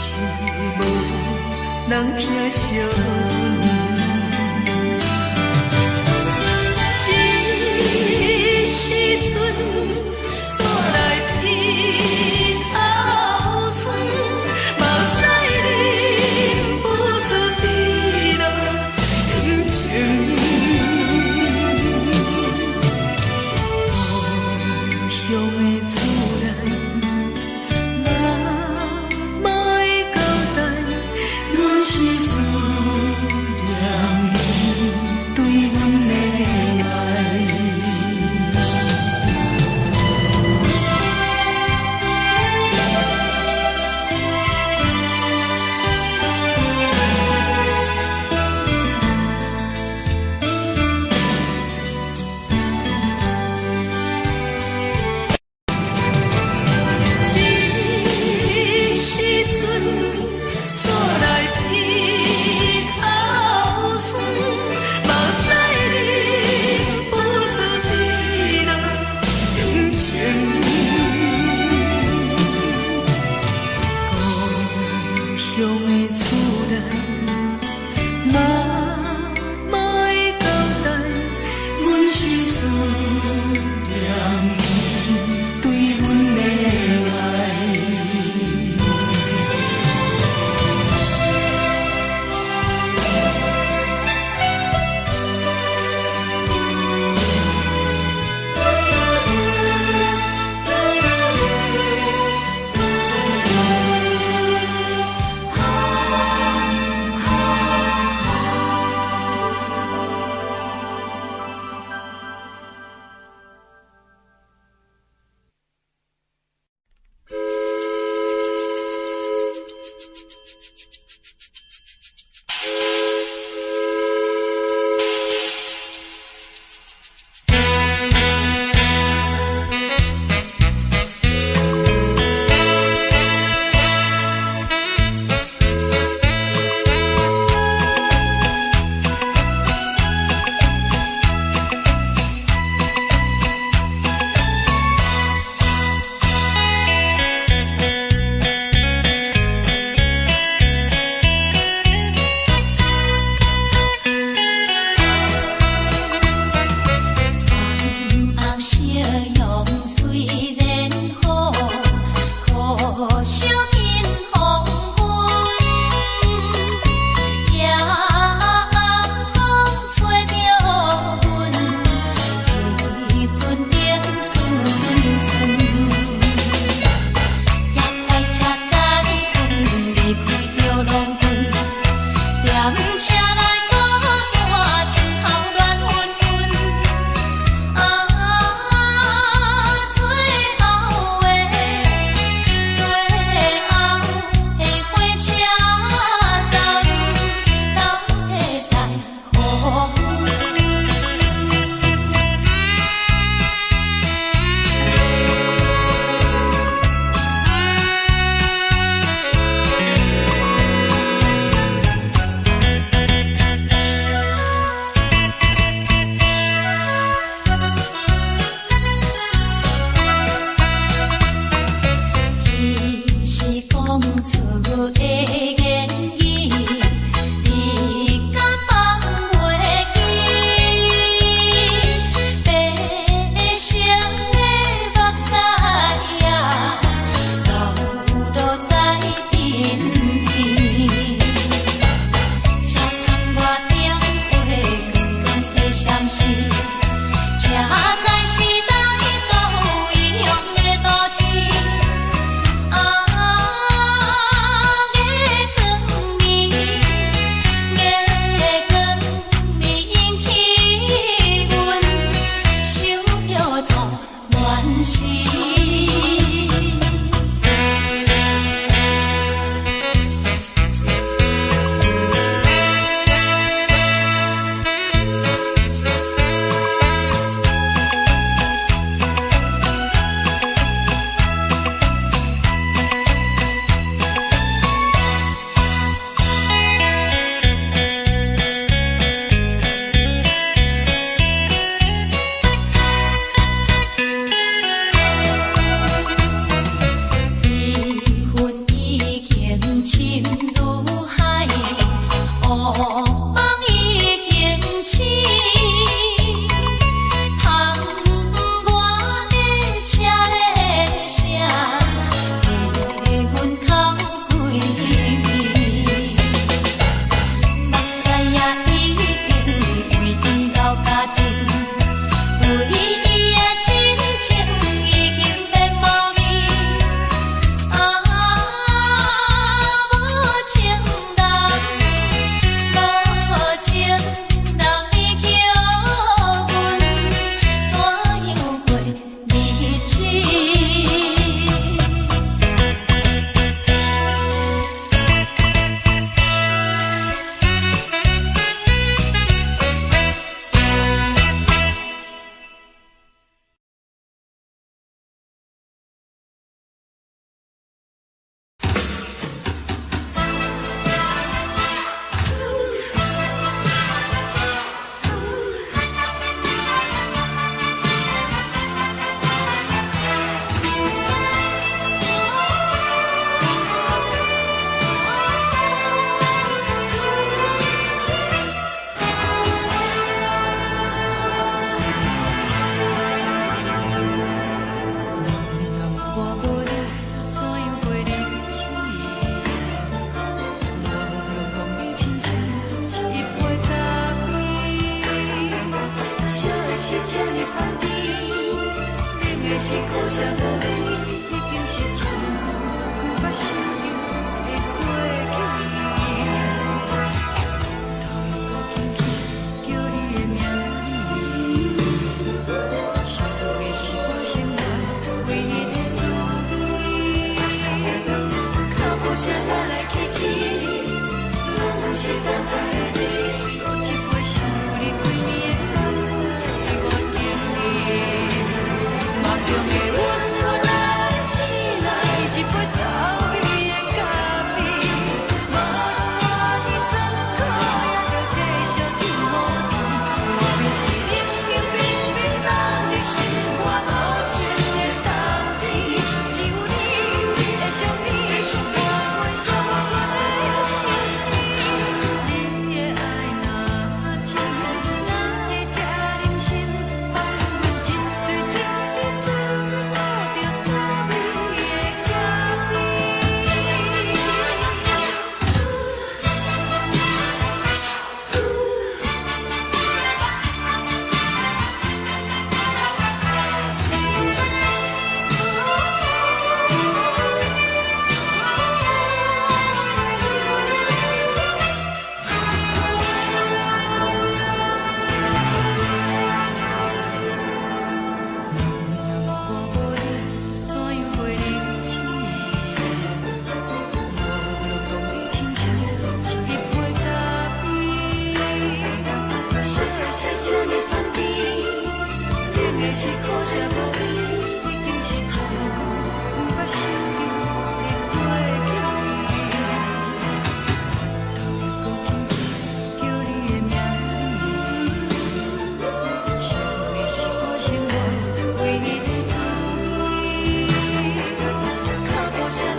Speaker 3: 无人疼惜你？这时阵怎来鼻头酸？目屎忍不住滴落眼睛。故乡的厝内，妈妈的交代，阮是思念你对阮的爱。乡的厝内，妈妈的交代，阮是思念你对阮的爱。
Speaker 2: 厝的言语，你敢放袂记？白成的目屎啊，流落在身边。车窗外灯火光光的闪烁，车载时代都一样的都市。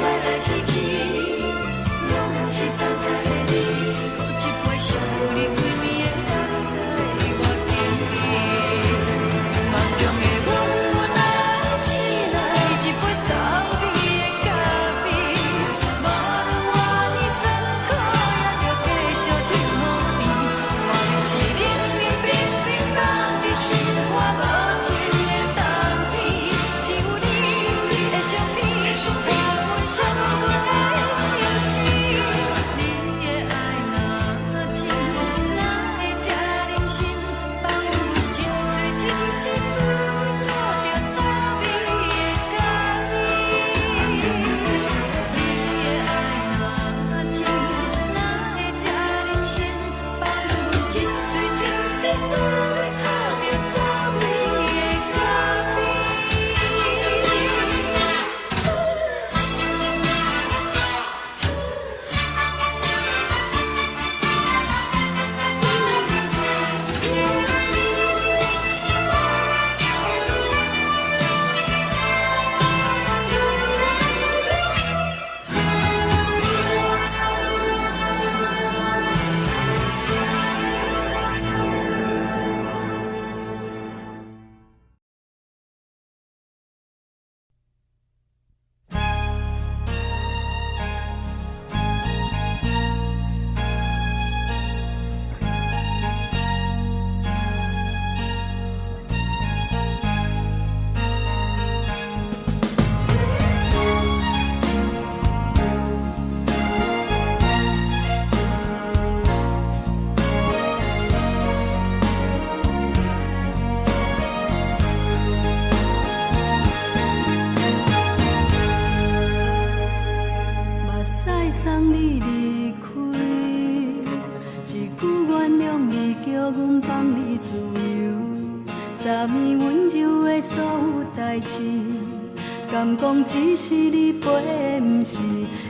Speaker 3: 来来去去。是等待的你，搁一杯烧你回味的水，我敬你。梦中的阮若醒来，一杯走味的咖啡，无论外面酸苦，也着继续甜乎甜。我就是冷冷冰冰放伫心肝无情的冬天，只有你的相片，伴阮相顾的相思。你的爱若真，哪会这忍心放阮一嘴一滴滋味，吐着走味的咖啡？你的爱若真，哪会这忍心放阮一嘴一滴滋味，吐着走味的咖啡？目屎送你离开，一句原谅你，叫阮放你自由。昨暝温柔的所有代志，敢讲只是你陪，不是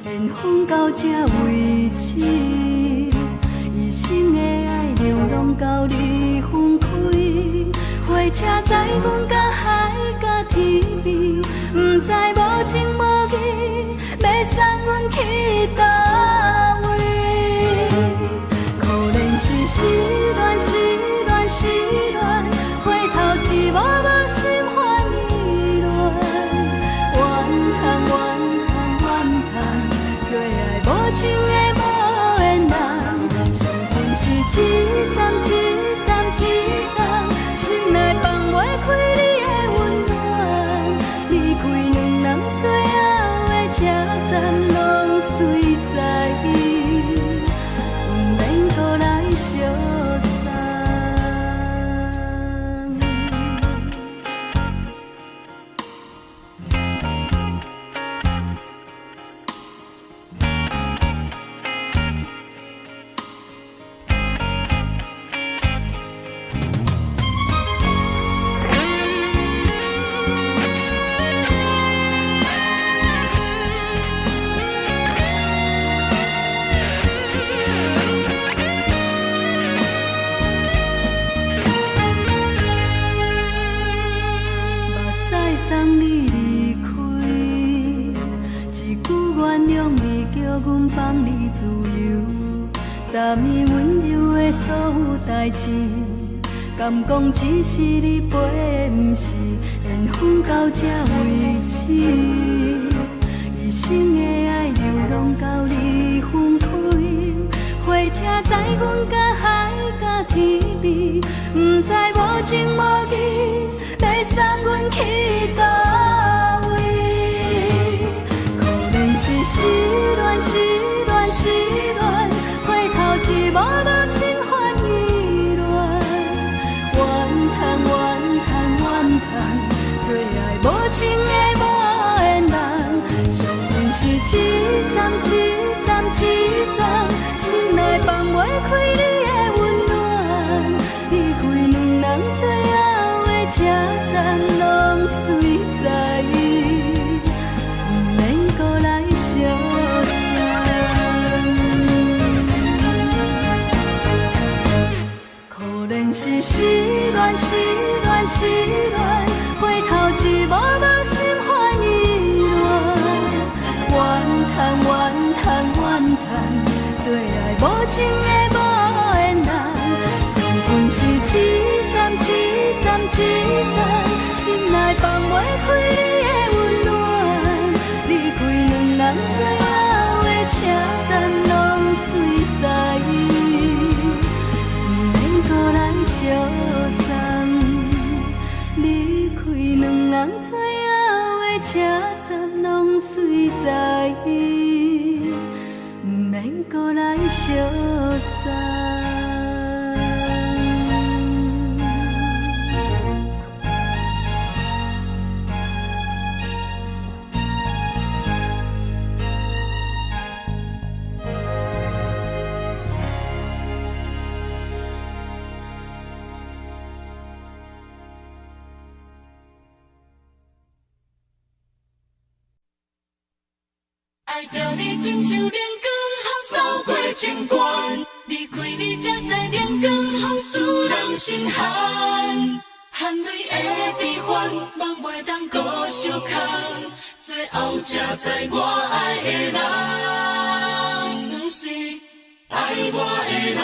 Speaker 3: 缘分到这为止。一生的爱流浪到你分开，火车载阮甲海甲天边，不知无情无义，要送阮去倒位？可怜是失恋，失恋，失恋，回头一幕幕心烦意乱，怨叹，怨叹，怨叹，最爱无情的无缘人，伤痕是一站一站一站，心内放袂开你的温暖，离开两人最后的车站，拢随在意，不免搁来相送。目屎送你离开，一句原谅你，叫阮放你自由。昨暝温柔的所有代志，敢讲只是你陪，不是缘分到这为止。一生的爱流浪到你分开，火车载阮甲海甲天边，不知无情无义，要送阮去倒位？可怜是失恋，失恋，失恋，回头一幕幕心烦意乱，怨叹，怨叹，怨叹，最爱无情的无缘人，伤痕是一站一站一站，心内放袂开你的温暖，离开两人最后的车站，拢随在意，不免搁来相送。可怜是失恋，失恋，失恋，回头一幕幕心烦意乱，怨叹，怨叹，怨叹。
Speaker 2: 情的无缘人，伤痕是一站一站一站，心内放袂开你的温暖。离开两人最后的车站，拢碎在，不免搁来相送。离开两人最后的车站，拢碎在，不免搁来相送。
Speaker 3: 爱着你，亲像阳光扫过情关，离开你才知阳光风使人心寒。含泪的悲欢，望袂当搁相牵，最后才知我爱的人，不是爱我的人。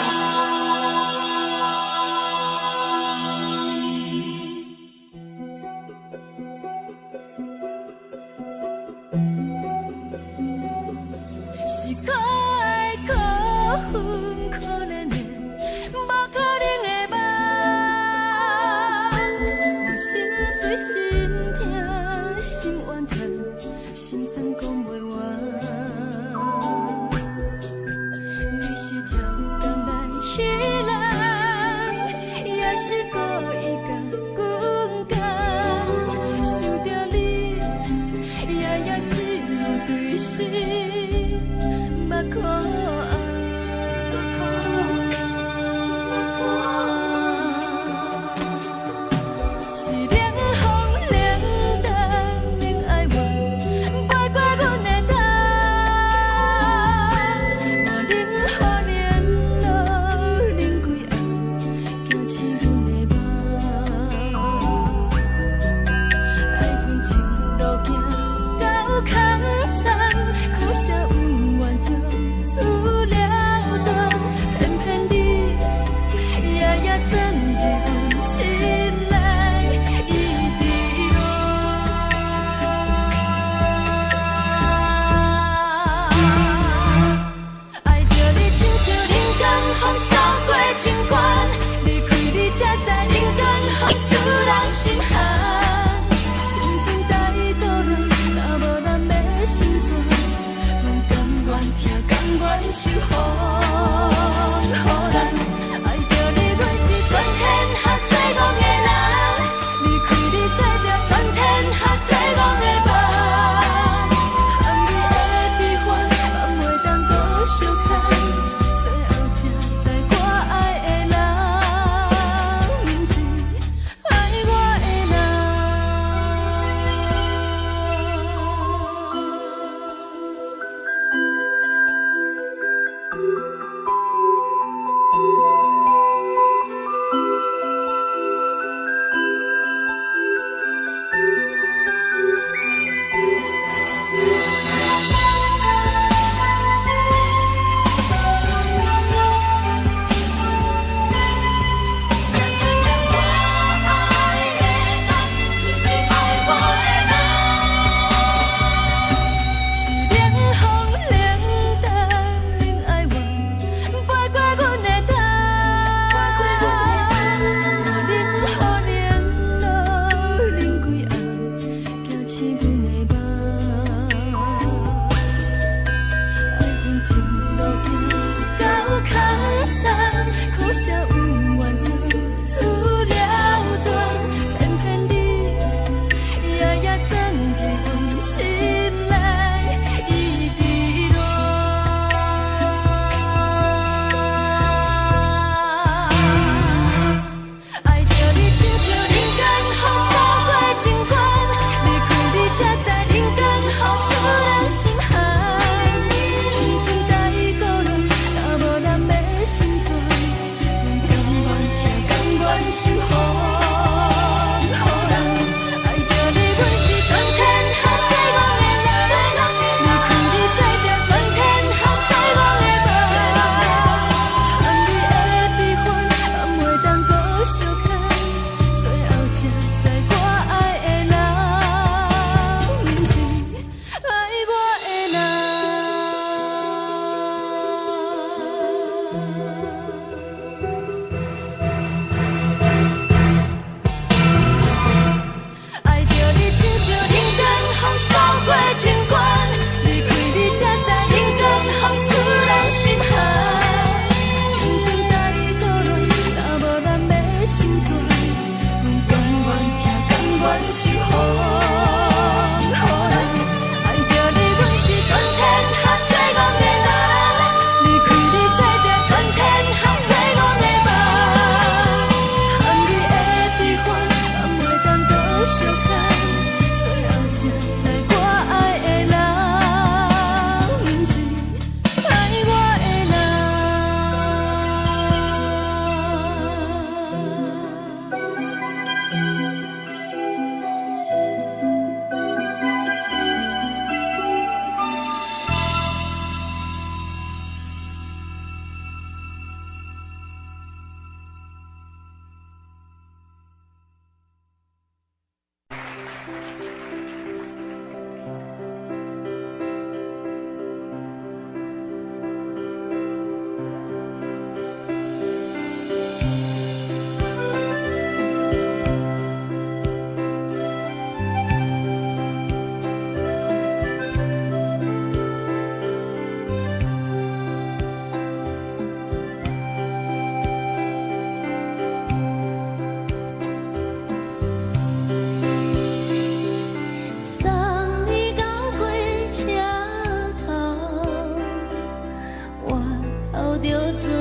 Speaker 2: 着做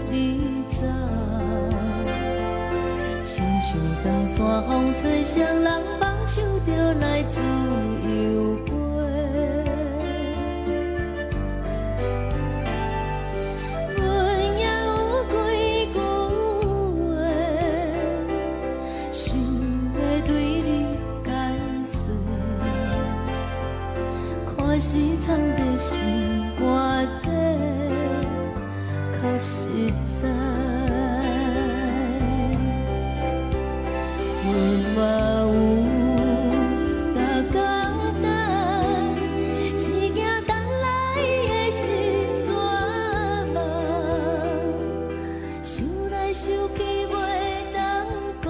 Speaker 2: 你走，亲像长山风吹双人放手着来自由飞。阮也有几句话，想要对你解说，可是藏在心肝底，较实在。阮嘛有逐工等，一件等来的是绝望，想来想去袂当辜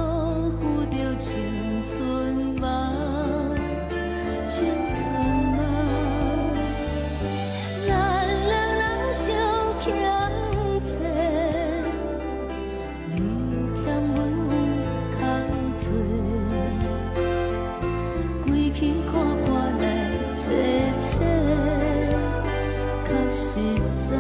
Speaker 2: 负着青春梦，青春梦。咱两人相欠债，你欠阮空做，归去看破来坐坐，较实在。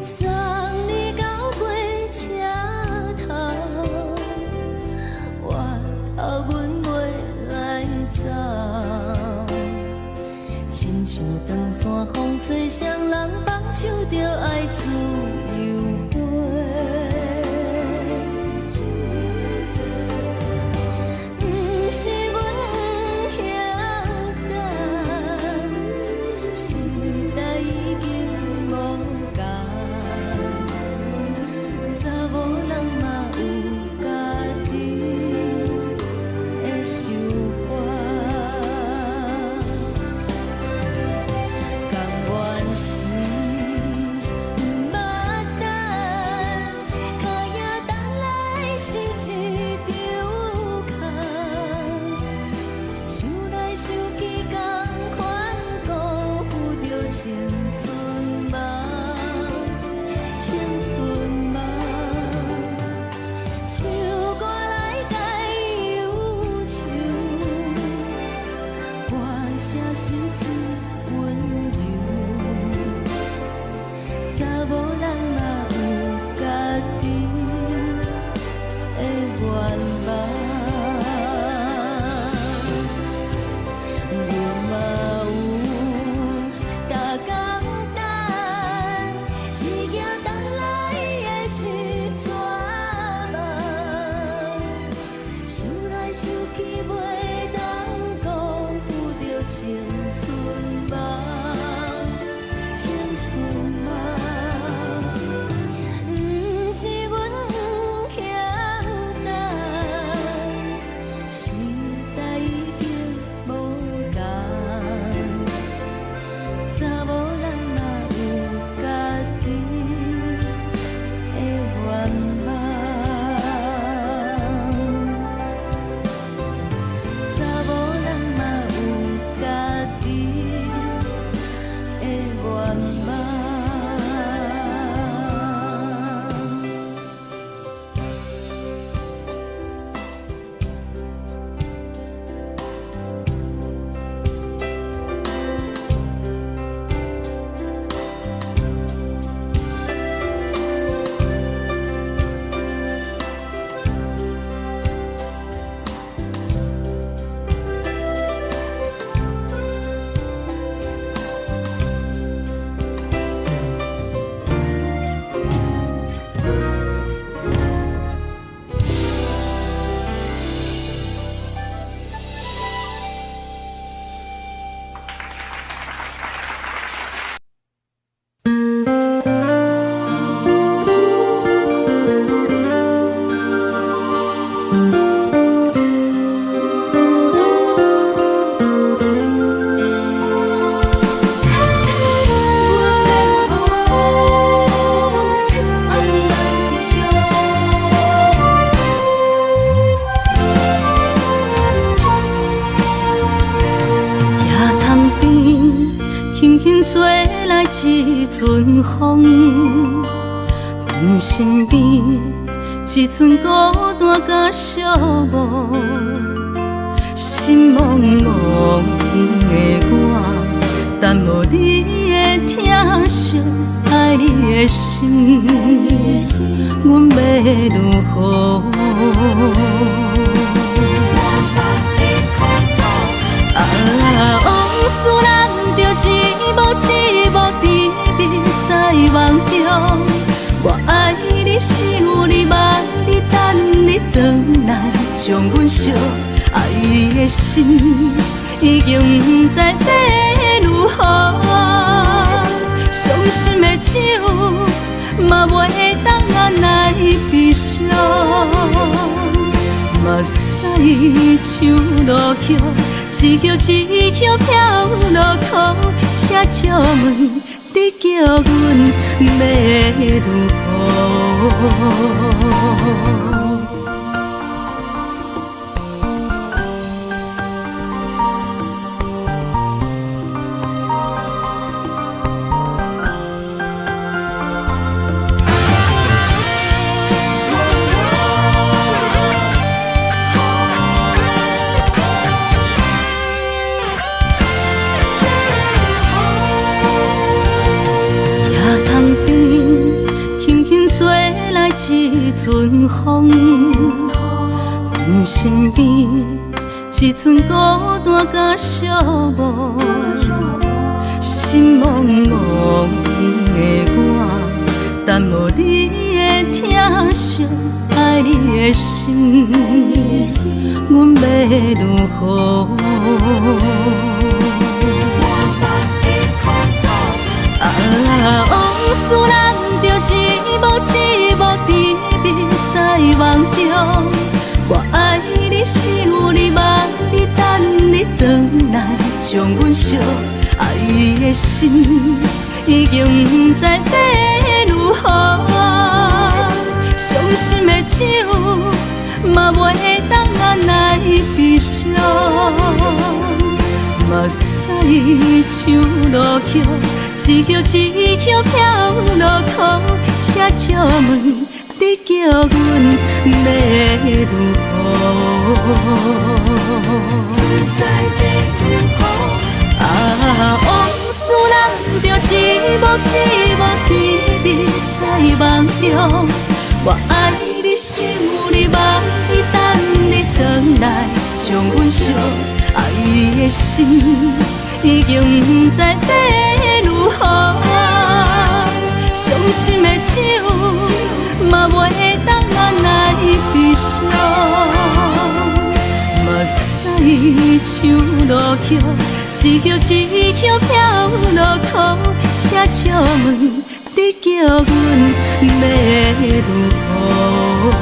Speaker 2: 送你到火车头，我头阮袂来走，亲像长山风吹双人放手着爱自由飞。不是阮不晓得，时代已经无共，查某人嘛有家己的想法，甘愿是不捌等，脚也等来是一场空，想来想去同款辜负着青春梦，青春梦。唱歌来解忧愁，歌声是真温柔，查某人嘛有家己的愿望。阮嘛有逐工等，一件等来的是绝望，想来想去袂当辜负着青春梦。轻轻吹来一阵风，阮身边一寸孤单甲寂寞，心茫茫的我，等无你的疼惜，爱你的心，阮要如何？往事人着一幕一幕甜蜜在梦中。我爱你，想你，望你，等你回来，将阮惜爱的心已经不知要如何。伤心的手嘛袂当按来悲伤。目屎像落雨，一叶一叶飘落雨，请借问你叫阮要如何？一阵风，阮身边一寸孤单甲寂寞，心茫茫的我，等无你的疼惜，爱你的心，阮要如何？往事人着一幕一幕甜蜜在梦中。我爱你，想你，望你，等你回来，将阮惜爱的心已经不知要如何。伤心的手嘛袂当按来悲伤。目屎像落雨，一叶一叶飘落雨，请借问你叫阮要如何？往事人着一幕一幕甜蜜在梦中。我爱你，想你，望你，等你回来，将阮惜爱的心已经不知要如何。伤心的手嘛袂当按来悲伤。目屎像落雨，一叶一叶飘落雨，请借问你叫阮要如何？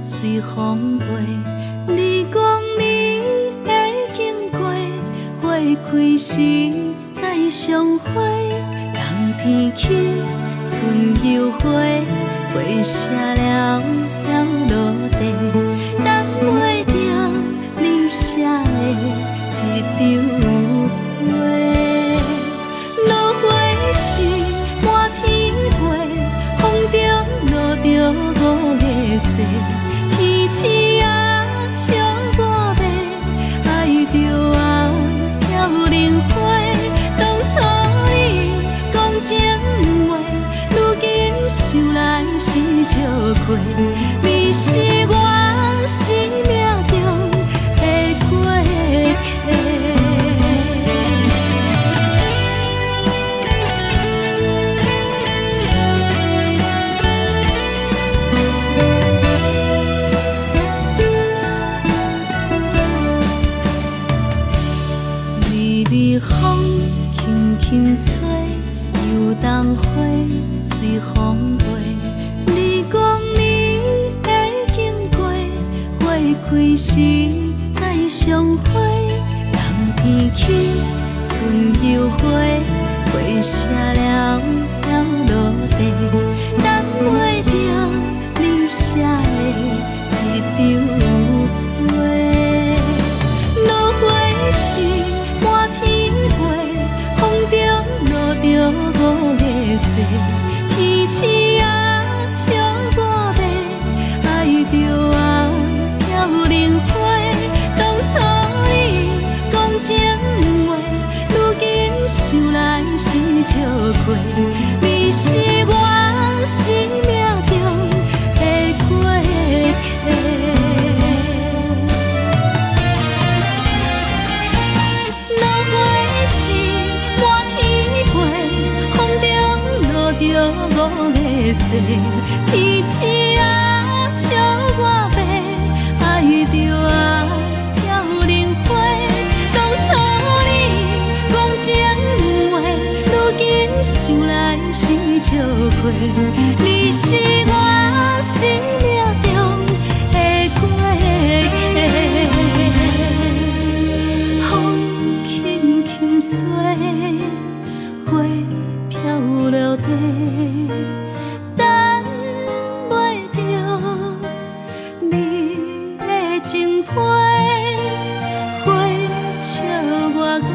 Speaker 2: 随风飞，你讲你会经过，花开时再相会。冬天起，春又花，花谢了飘落地，等袂着你写的一张画。落花时满天花，风中落着五个色。天星啊，笑我迷，爱着啊，飘零花。当初你讲情话，如今想来是笑过，你是我生命中的过客。微微风轻轻吹，游动花随风飞。你讲你会经过，花开时再相会。冬天起，春又回，花谢了要落地，等袂着你写的一张话。落花时满天飞，风中落着五个色，天星啊笑我迷，爱着我飘零花。当初你讲情话，如今想来是笑过。你是我生命中的过客。落花时满天飞，风中落着五个色，天星啊笑我迷，爱着我飘零花。当初你讲情话，如今想来是笑过。你是我生命中的过客。风轻轻吹，花飘落地，等袂着你的情批。花笑我讲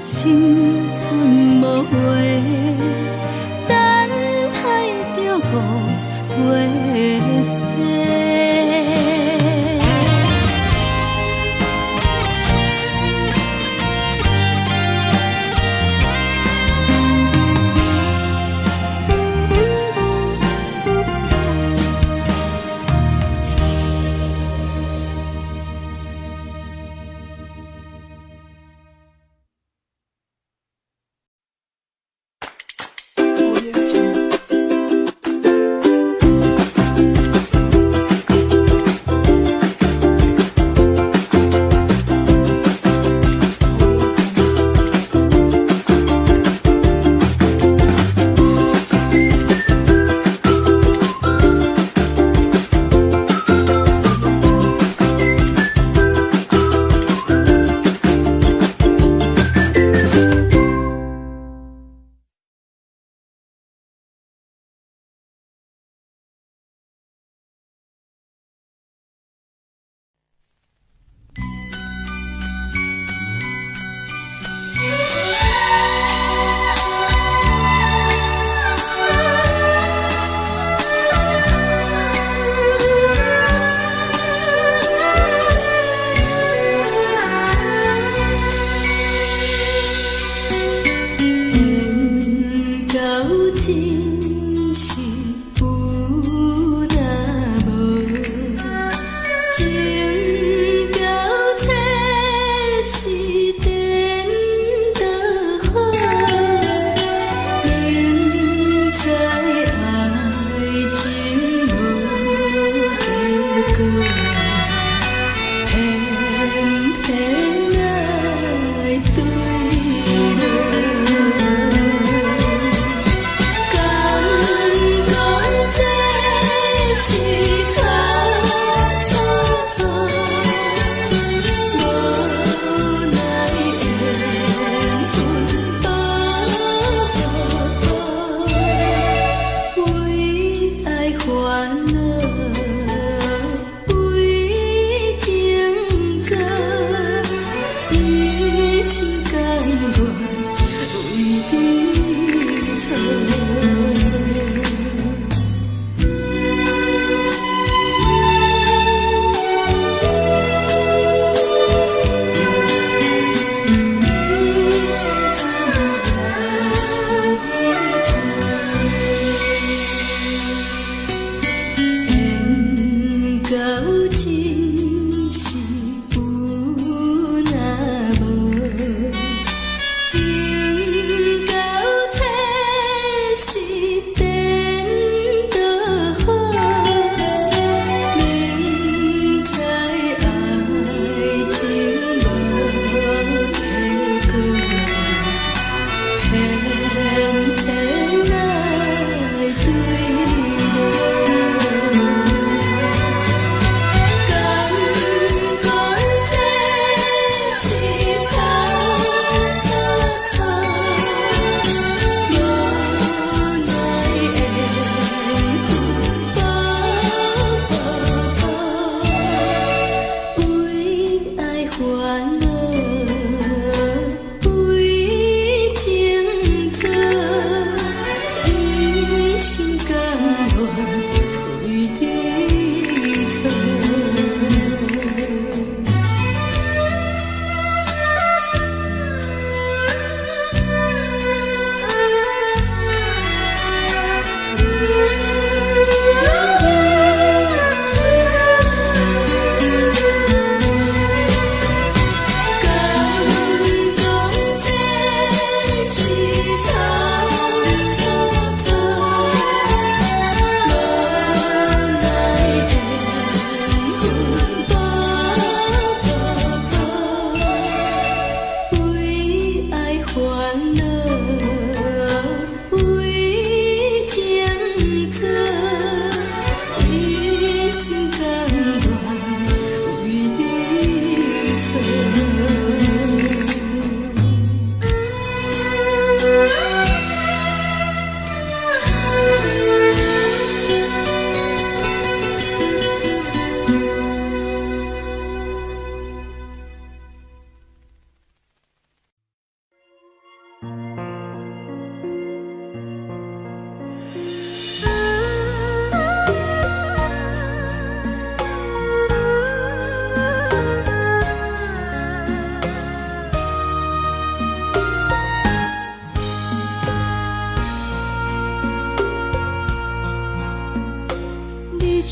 Speaker 2: 青春无悔，等待着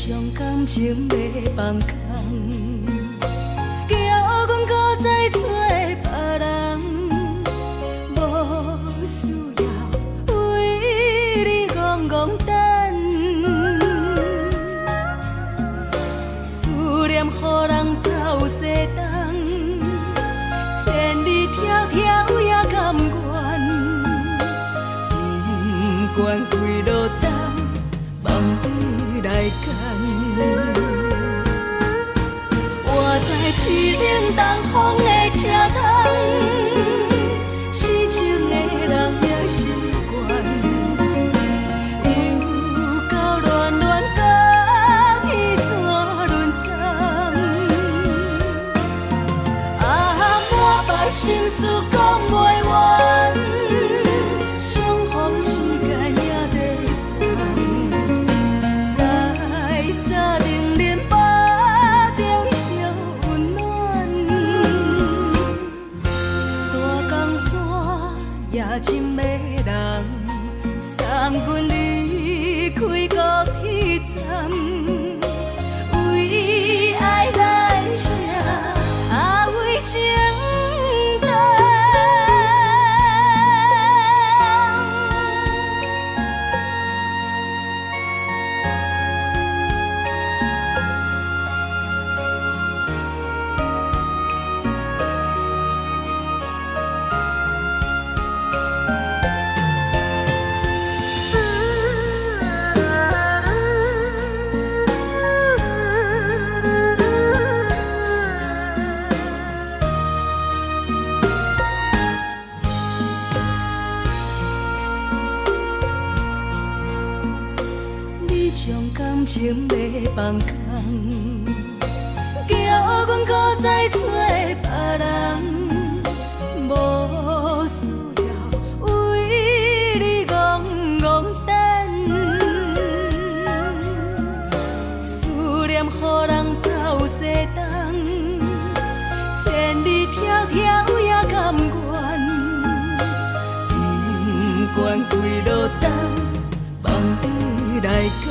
Speaker 2: 将感情要放空，叫阮搁再找别人，无需要为你戆戆等，思念予人走西东，千里迢迢也甘愿，不管几落冬。梦里来干，我在市冷东风的车窗，痴情的人也习惯，又到暖暖甲彼山轮站，啊，满腹心事讲袂完，相逢时间也在。真的人送阮离开高铁站，为爱来写啊为情长。感情要放空，叫阮搁再找别人，无需要为你戆戆等，思念予人走西东，千里迢迢也甘愿，不管几落冬，梦里来干。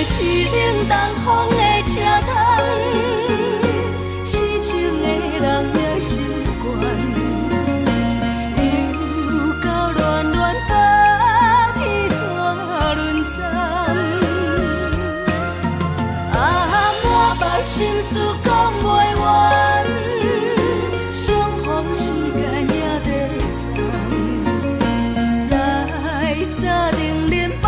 Speaker 2: 市冷东风的车窗，痴情的人也习惯，又到暖暖甲彼山轮站，啊，满腹心事讲袂完，相逢时间也在等，在沙定林巴。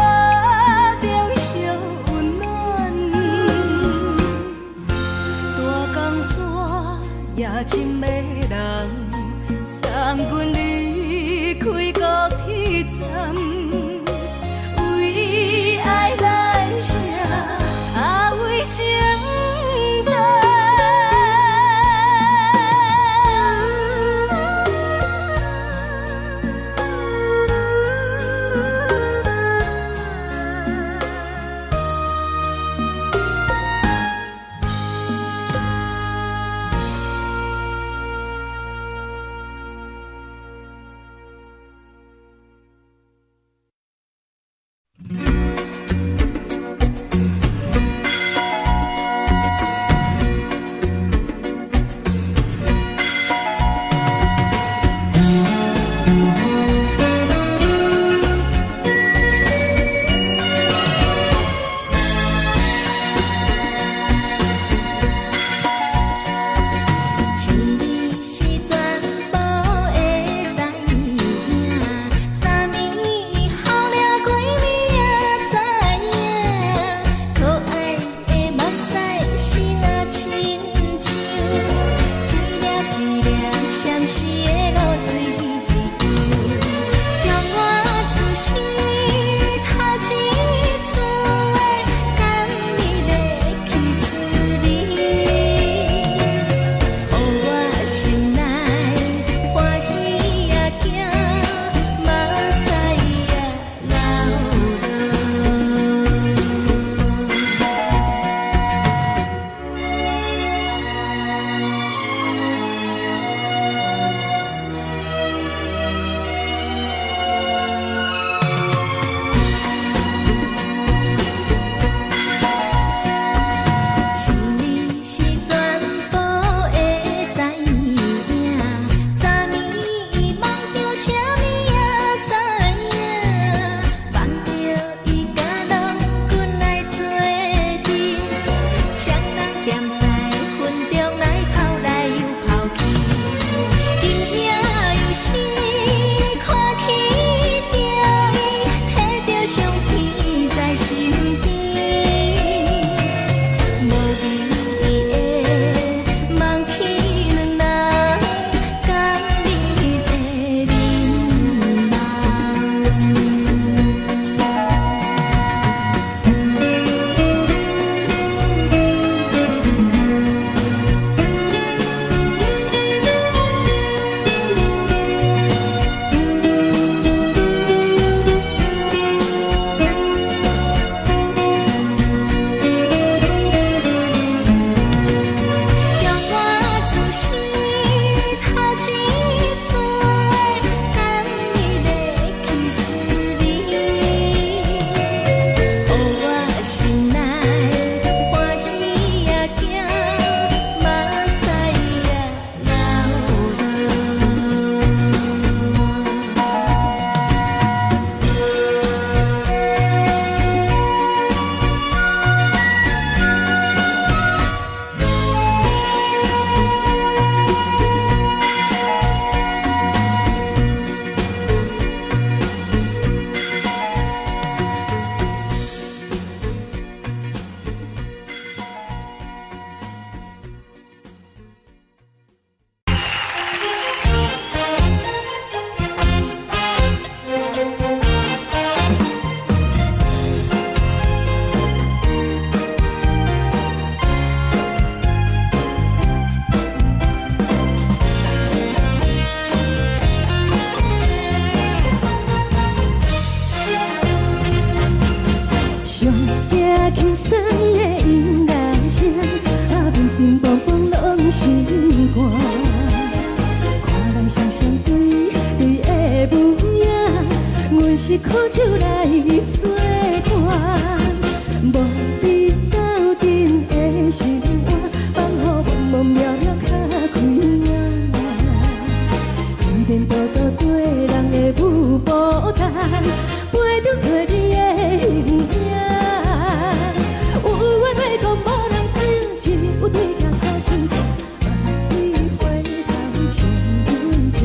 Speaker 1: 轻松的音乐声，平平淡淡拢心肝。看人双双对对的舞影，阮是苦酒来作伴。无你斗阵的生活，放予茫茫渺渺较开眼。一颠倒倒对人的舞步弹，陪着做你的形影。有话要讲无人听，只有对镜头心情，你回头像阮听，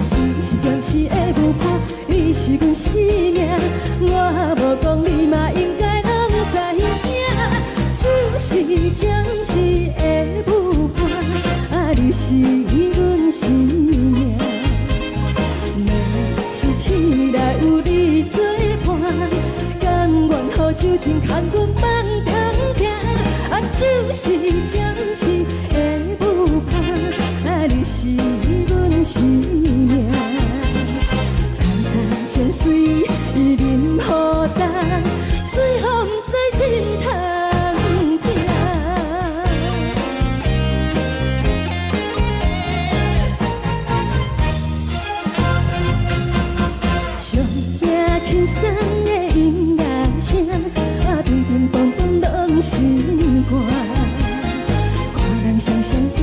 Speaker 1: 就是暂时的舞伴，你是阮生命。我无讲你嘛应该拢知影，就是暂时的舞伴，你是阮生命。若是醒来有你作伴，甘愿予酒精牵阮梦通行，就是暂时的舞伴，你是阮生命。层层情水任何淡，随风在心通听。上听轻松的音乐声，平平淡淡拢心肝。看人双双对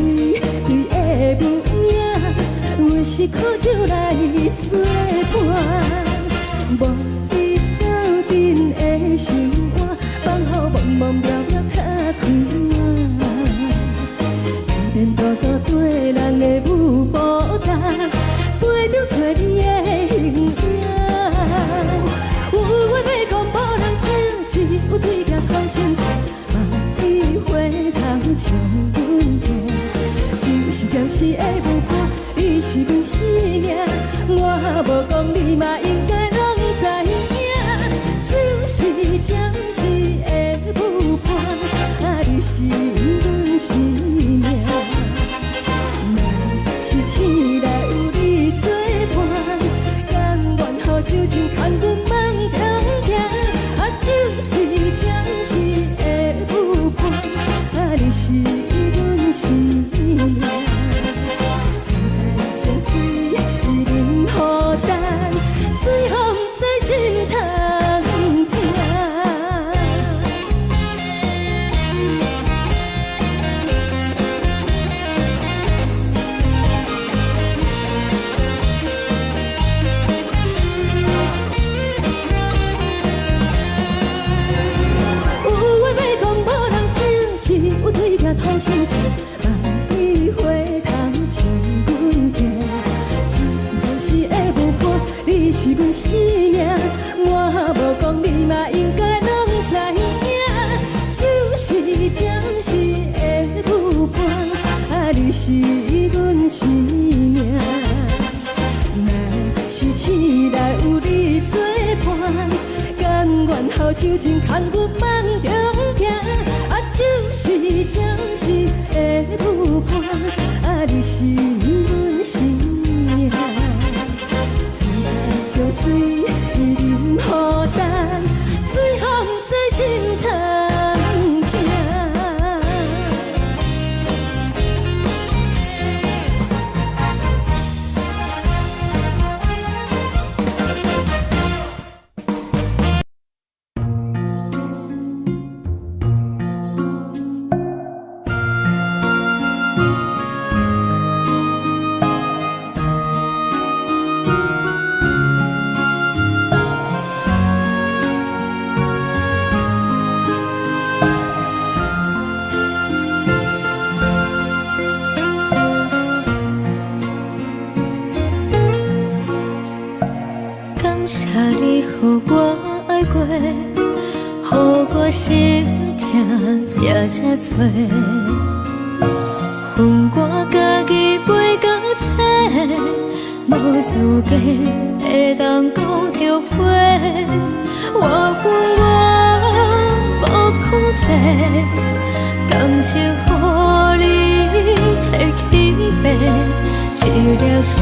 Speaker 1: 对的舞影，阮是苦酒来作伴。无你斗阵的生活，放予茫茫渺渺较开眼。一颠倒倒对人的舞步弹，陪着做你的形影。有话要讲无人听，只有对镜头心情，你回头像阮听，就是暂时的舞伴，你是阮生命。我无讲你嘛应该拢知影，就是暂时的舞伴，你是阮生命。若是醒来有你作伴，甘愿予酒精牵阮梦通行，就是暂时的舞伴，你是阮生命。层层情水任何淡，随风在心通听。有话要讲无人听，只有对镜头心情，你回头像阮听，就是暂时的舞伴，你是阮生命。我无讲你嘛应该拢知影，就是暂时的舞伴，你是阮生命。若是醒来有你作伴，甘愿予酒精牵阮梦中行，就是暂时的舞伴，你是阮生命。层层情水任何淡，随风在心通听。
Speaker 2: 感谢你，予我爱过，予我心痛也这多。恨我家己袂到切，无资格会当讲着话。我恨我无控制，感情予你提起白，一粒心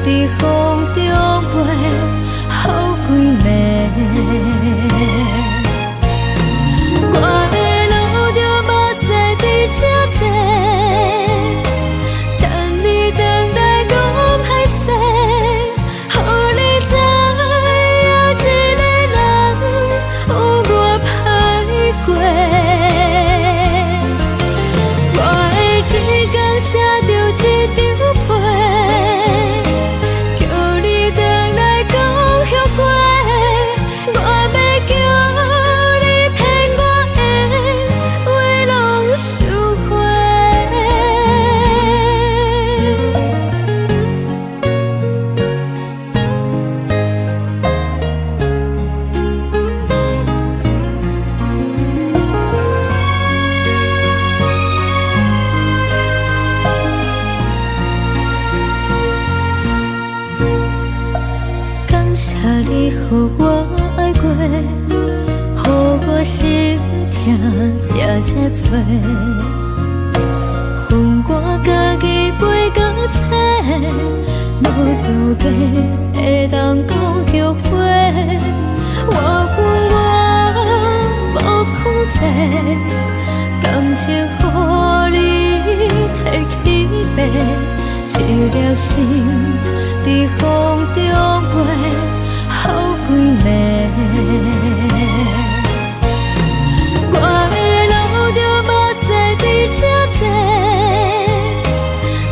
Speaker 2: 伫风中飞，好几暝。谢你，予我爱过，予我心痛也这多。恨我家己袂到切，无资格会当讲后悔。我恨我无控制，感情予你提起白，一粒心在风中飞，好几暝。我的路就无细伫这多，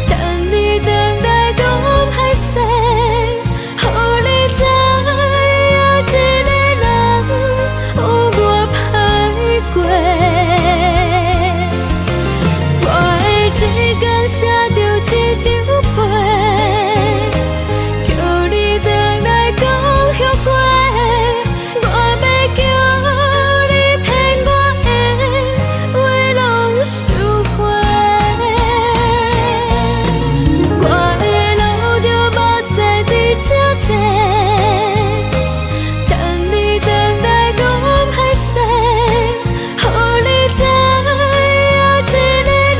Speaker 2: 等你回来讲歹势，予你知影一个人有我歹过。我会一天写着一张被，叫你回来讲后悔。我要叫你骗我的话拢收回。我的路就无细伫这多，等你回来讲歹势，予你知影一个人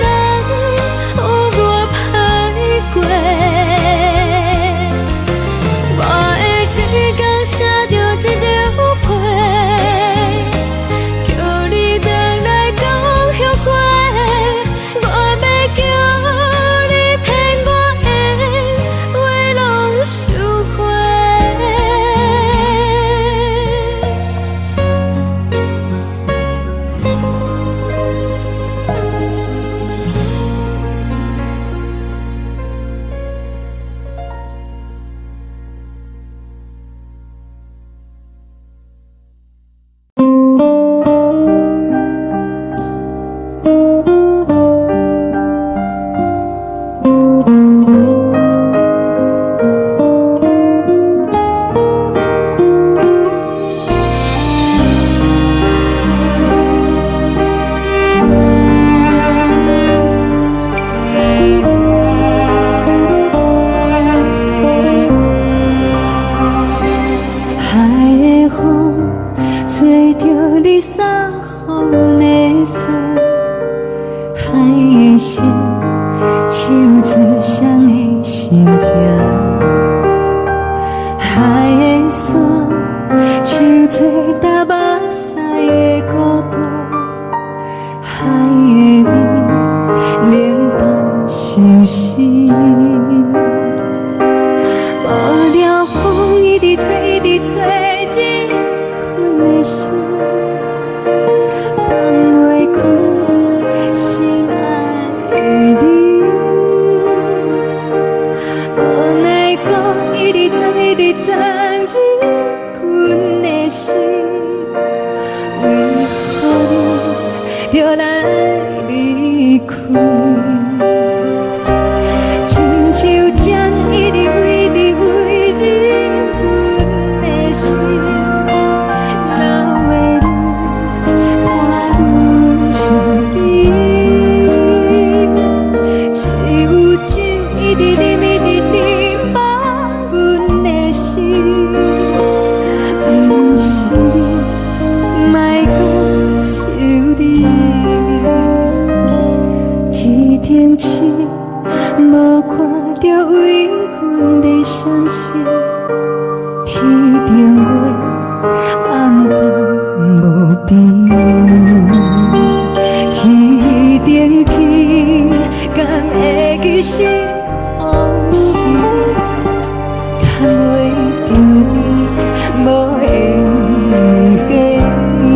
Speaker 2: 有我歹过。我会一天写着一张被，叫你回来讲后悔。我要叫你骗我的话拢收回。海的风吹着你送予的伞，海的心手指双的心痛，海的山手吹打目屎的孤独，海的味冷淡伤心。无聊风一直吹，一直吹，日困的心，放袂开心爱的你。无奈何一直藏，一直藏，日困的心，为何你就来离开？亲像针一直为日困的心，流的泪看愈伤悲。只有酒一直啉，一直啉，把阮的心。不是你，莫讲想你。天顶星无看到为阮的伤心，天顶月暗淡无边，天顶天敢会记是往事，敢袂着你无缘的你。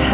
Speaker 2: 海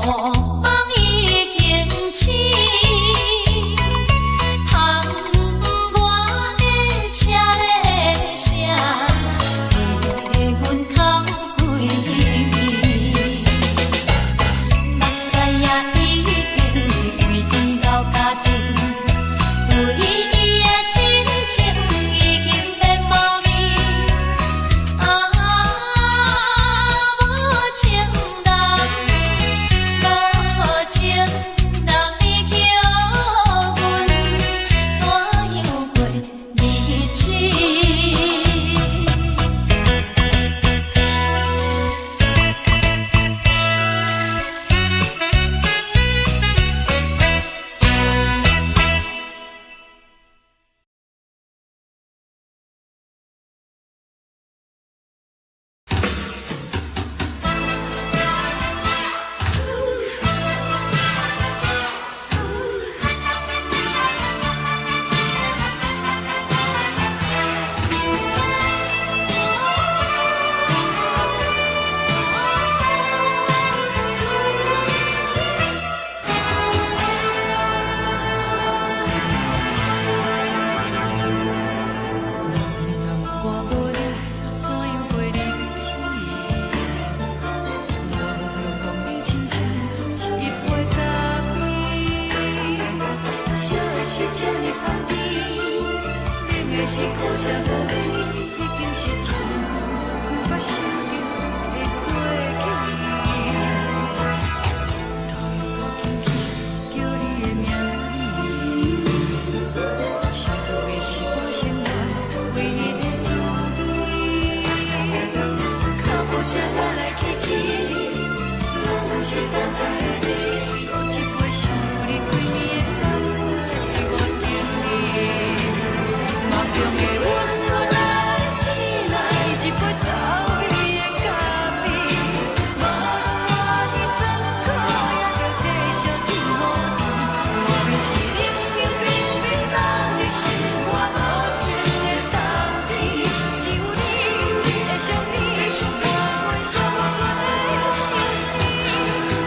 Speaker 2: 梦已经醒，窗外的车的声，替阮哭几暝。目屎也已经为伊流甲尽，为伊的真情已经变无味。无情人，无情人，你叫阮怎样过日子？
Speaker 3: 是这呢香甜，冷的是苦涩无味，已经是真久毋捌想着的过去。头又轻轻叫你的名字，想的是我生活唯一的滋味。脚步声来来去去，拢是等待的你，喝一杯想你几年的目屎。梦中的阮，我来醒来，一杯走味的咖啡，无论你酸苦，也着继续甜予甜。无论是冷冷冰冰，当你心肝无情的冬天，只有你的相片，伴阮相伴的心事。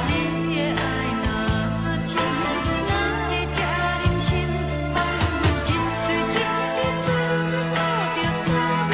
Speaker 3: 你的爱若真，哪会这忍心放阮一嘴一滴水，倒着走味的咖啡。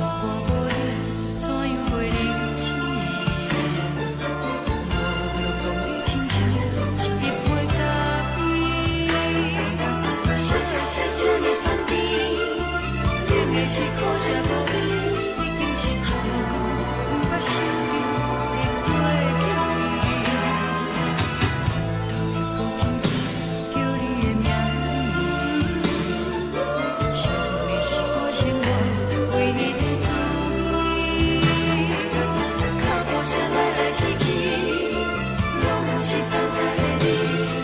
Speaker 3: 我无你怎样过日子？无路讲你亲像一杯咖啡，烧的是这呢香甜，冷的是苦涩无味，已经是真久毋捌想着的过去。头又轻轻叫你的名字，想你是我生活唯一的滋味。脚步声来来去去，拢是等待的你，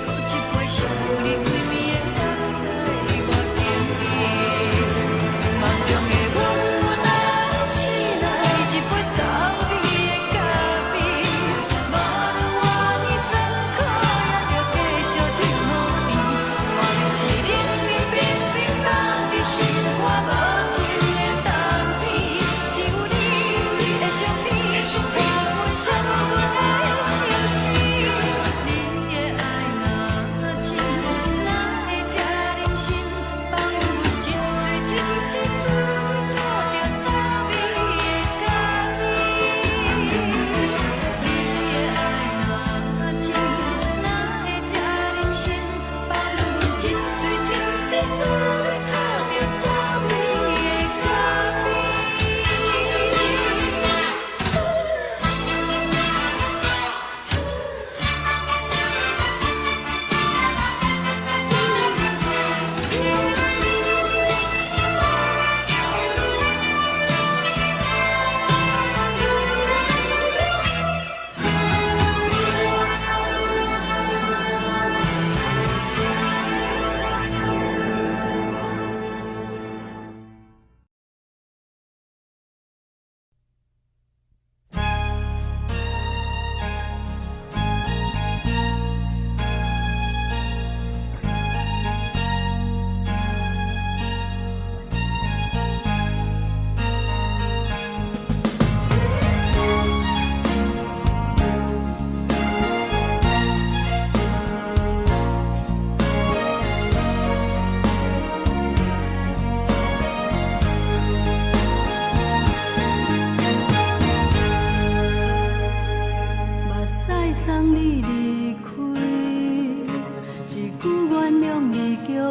Speaker 3: 喝一杯想你几暝的目屎我甜蜜。梦中的阮，我来醒来，一杯走味的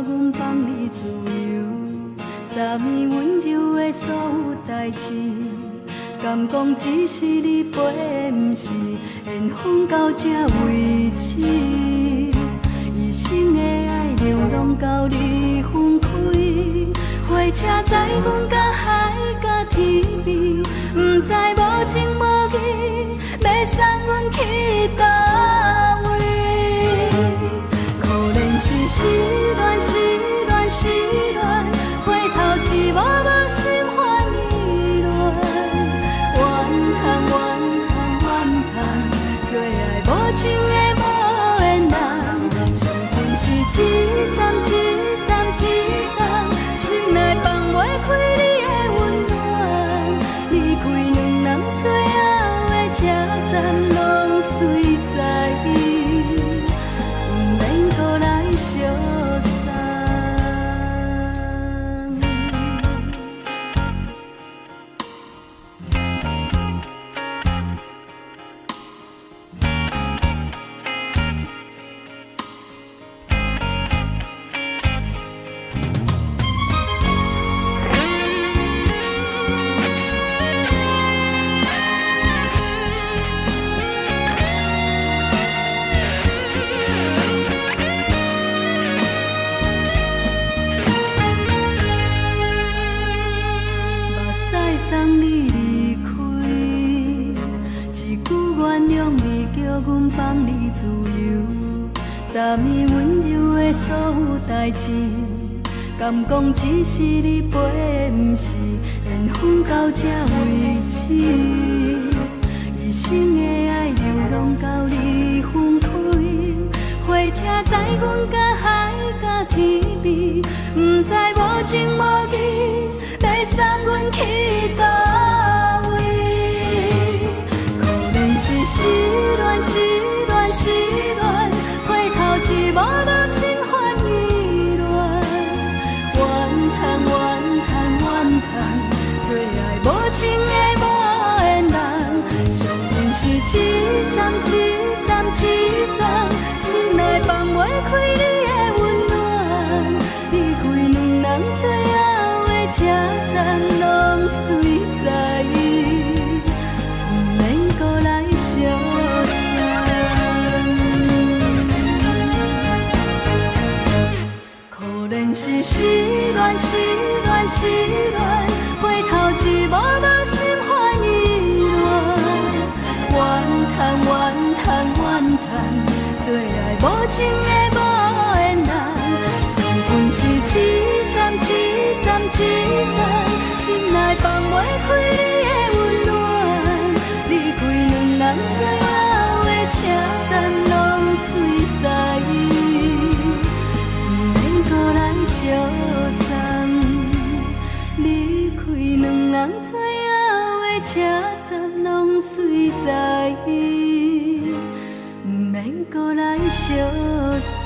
Speaker 2: 阮放你自由，昨暝温柔的所有代志，敢讲只是你陪，不是缘分到这为止。一生的爱流浪到你分开，火车载阮到海甲天边，不知无情无义，要送阮去倒位？可怜是失恋，失恋，失恋，回头一幕幕心烦意乱，怨恨，怨恨，怨恨，最爱无情的无缘人，伤痕是一站一站一站，心内放袂开你的温暖，离开两人最后的车站，拢随在伊，不免搁来相送。送你离开，一句原谅你，叫阮放你自由。昨暝温柔的所有代志，敢讲只是你陪，不是缘分到这为止。一生的爱流浪到你分开，火车载阮到海甲天边，不知无情无义，要送阮去倒位？可怜是失恋，失恋，失恋，回头一幕幕心烦意乱，怨恨，怨恨，怨恨，最爱无情的无缘人，伤痕是一站一站一站，心内放袂开你的温暖，离开两人最后的车站，拢随在伊，不免搁来相送。可怜是失恋，失恋，失恋，回头一幕幕心烦意乱，怨恨，怨恨，怨恨，最爱无情的无缘人，伤痕是一站一站一站，心内放袂开你的温暖，离开两人最后的车站，拢随在伊，不免搁来相送。离开两人最后的车站，拢随在伊，不免搁来相送。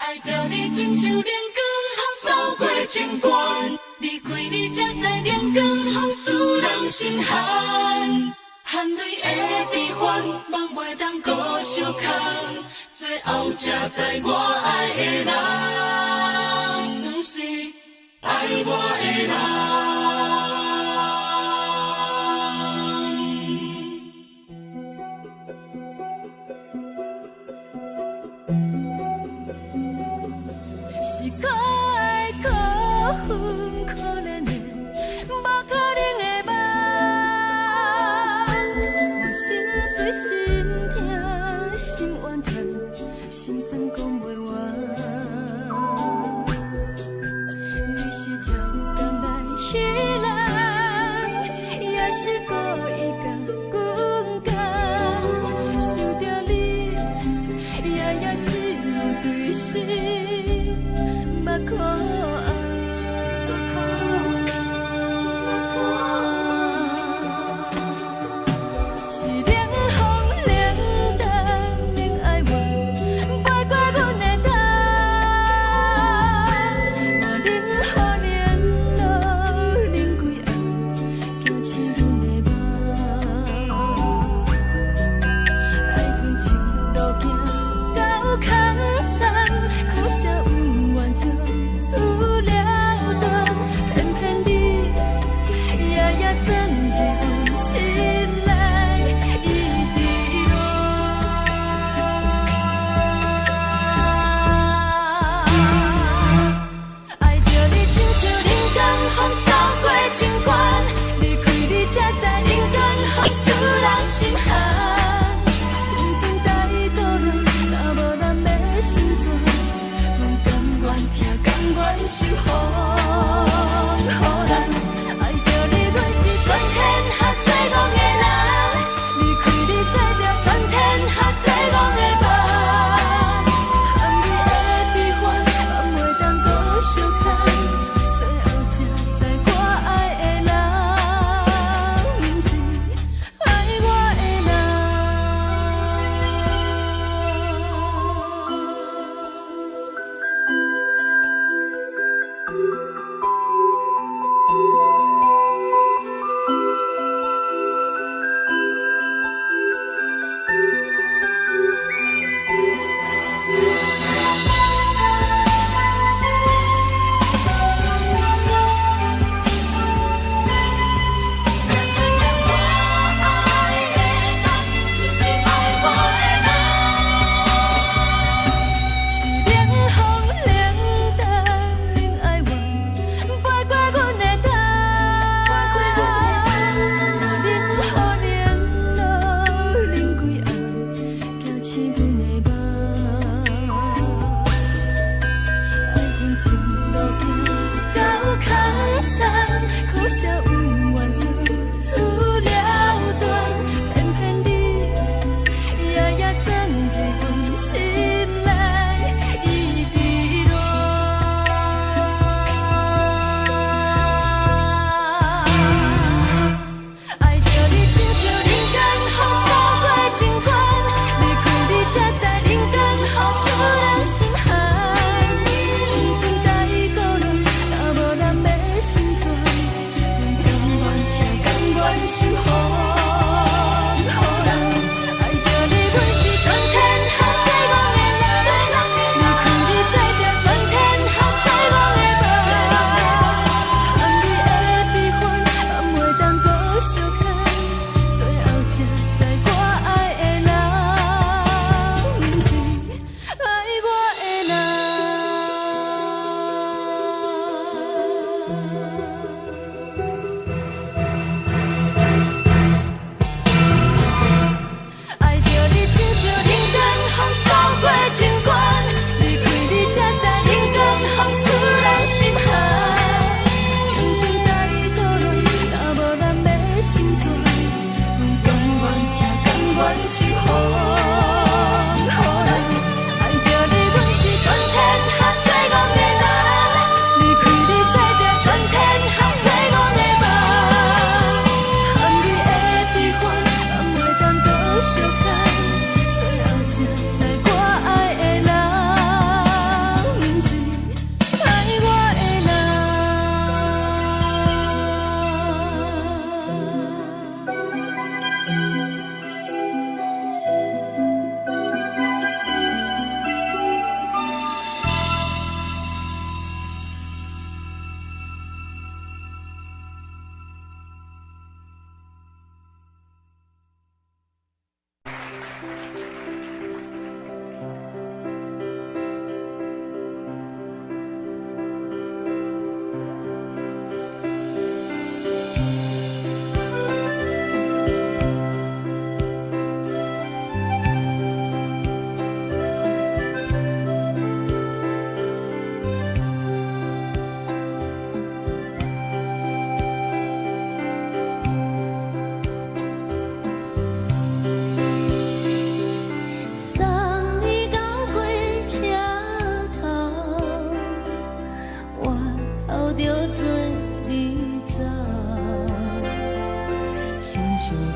Speaker 3: 爱着你亲像阳光扫过情关，离开你才知阳光风使人心寒，含泪的悲欢，望袂当搁相牵，最后才知我爱的人，不是爱我的人。
Speaker 2: 是可爱可恨可怜的，无可能的梦。我心碎心痛心怨叹，心酸讲袂完。你是条工来。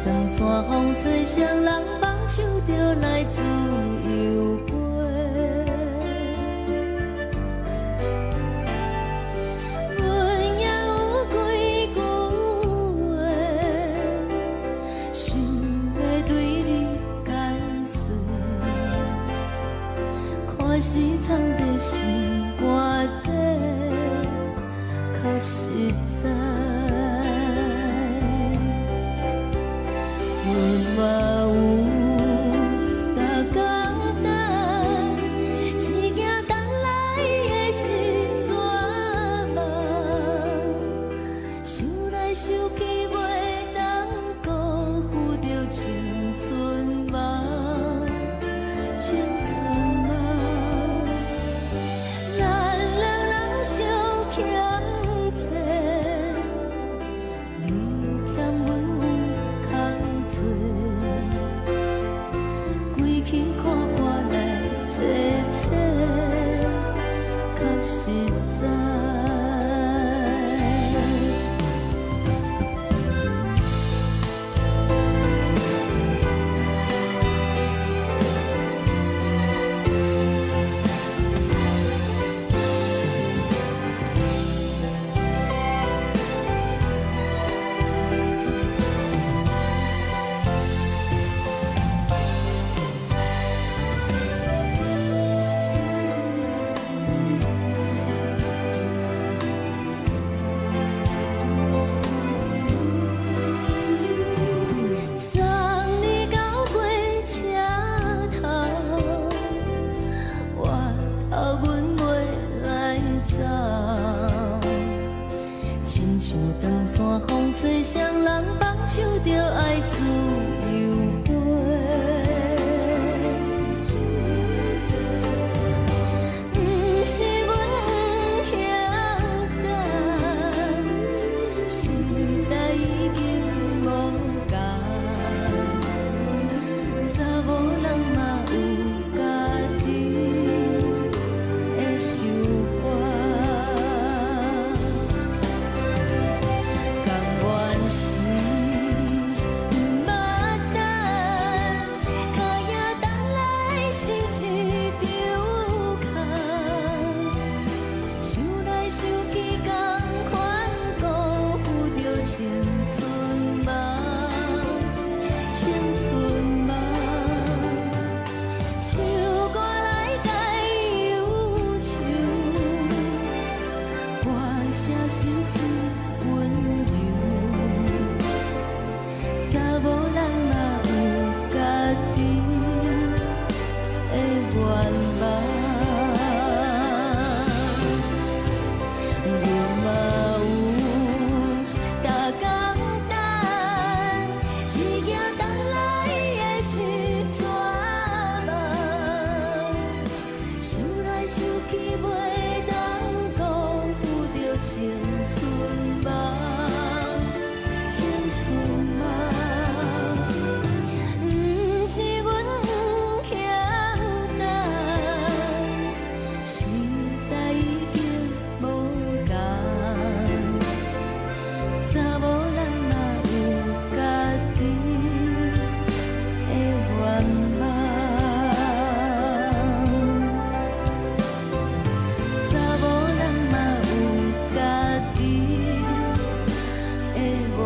Speaker 2: 长线风吹双人放手就来自由飞。阮也有几句话，想要对你解说，看是藏在心肝底，较实在。阮嘛有逐工等，只惊等来的是绝望，想来想去袂当辜负着青春梦，青春梦。咱两人相欠债，你欠阮有空做，归去看破来坐坐，较实在。送你到火车头，我头阮袂来走，亲像长线风吹双人放手就爱自由飞。不是阮不晓等，时代已经无共，查某人嘛有家己的想法，甘愿是不捌等，脚也等来是一场空，想来想去同款辜负着青春梦，青春梦。唱歌来解忧愁，歌声是真温柔，查某人嘛有家己的愿望。阮嘛有逐工等，只惊等来的是绝望，想来想去袂当辜负着青春梦，青春梦。不是阮不晓等，时代已经无共，查某人嘛有家己的愿望，查某人嘛有家己的愿望。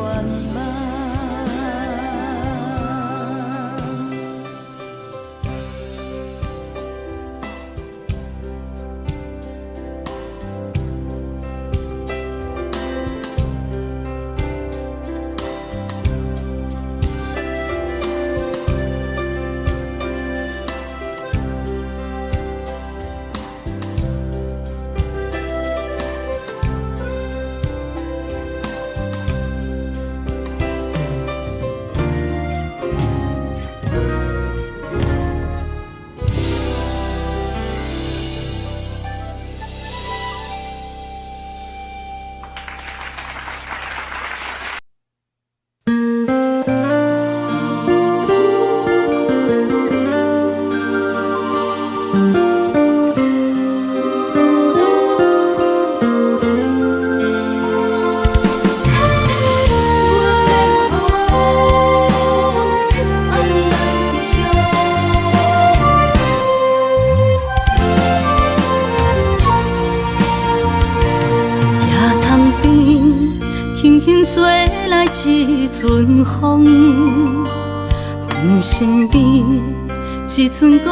Speaker 2: 吹来一阵风，阮身边一寸孤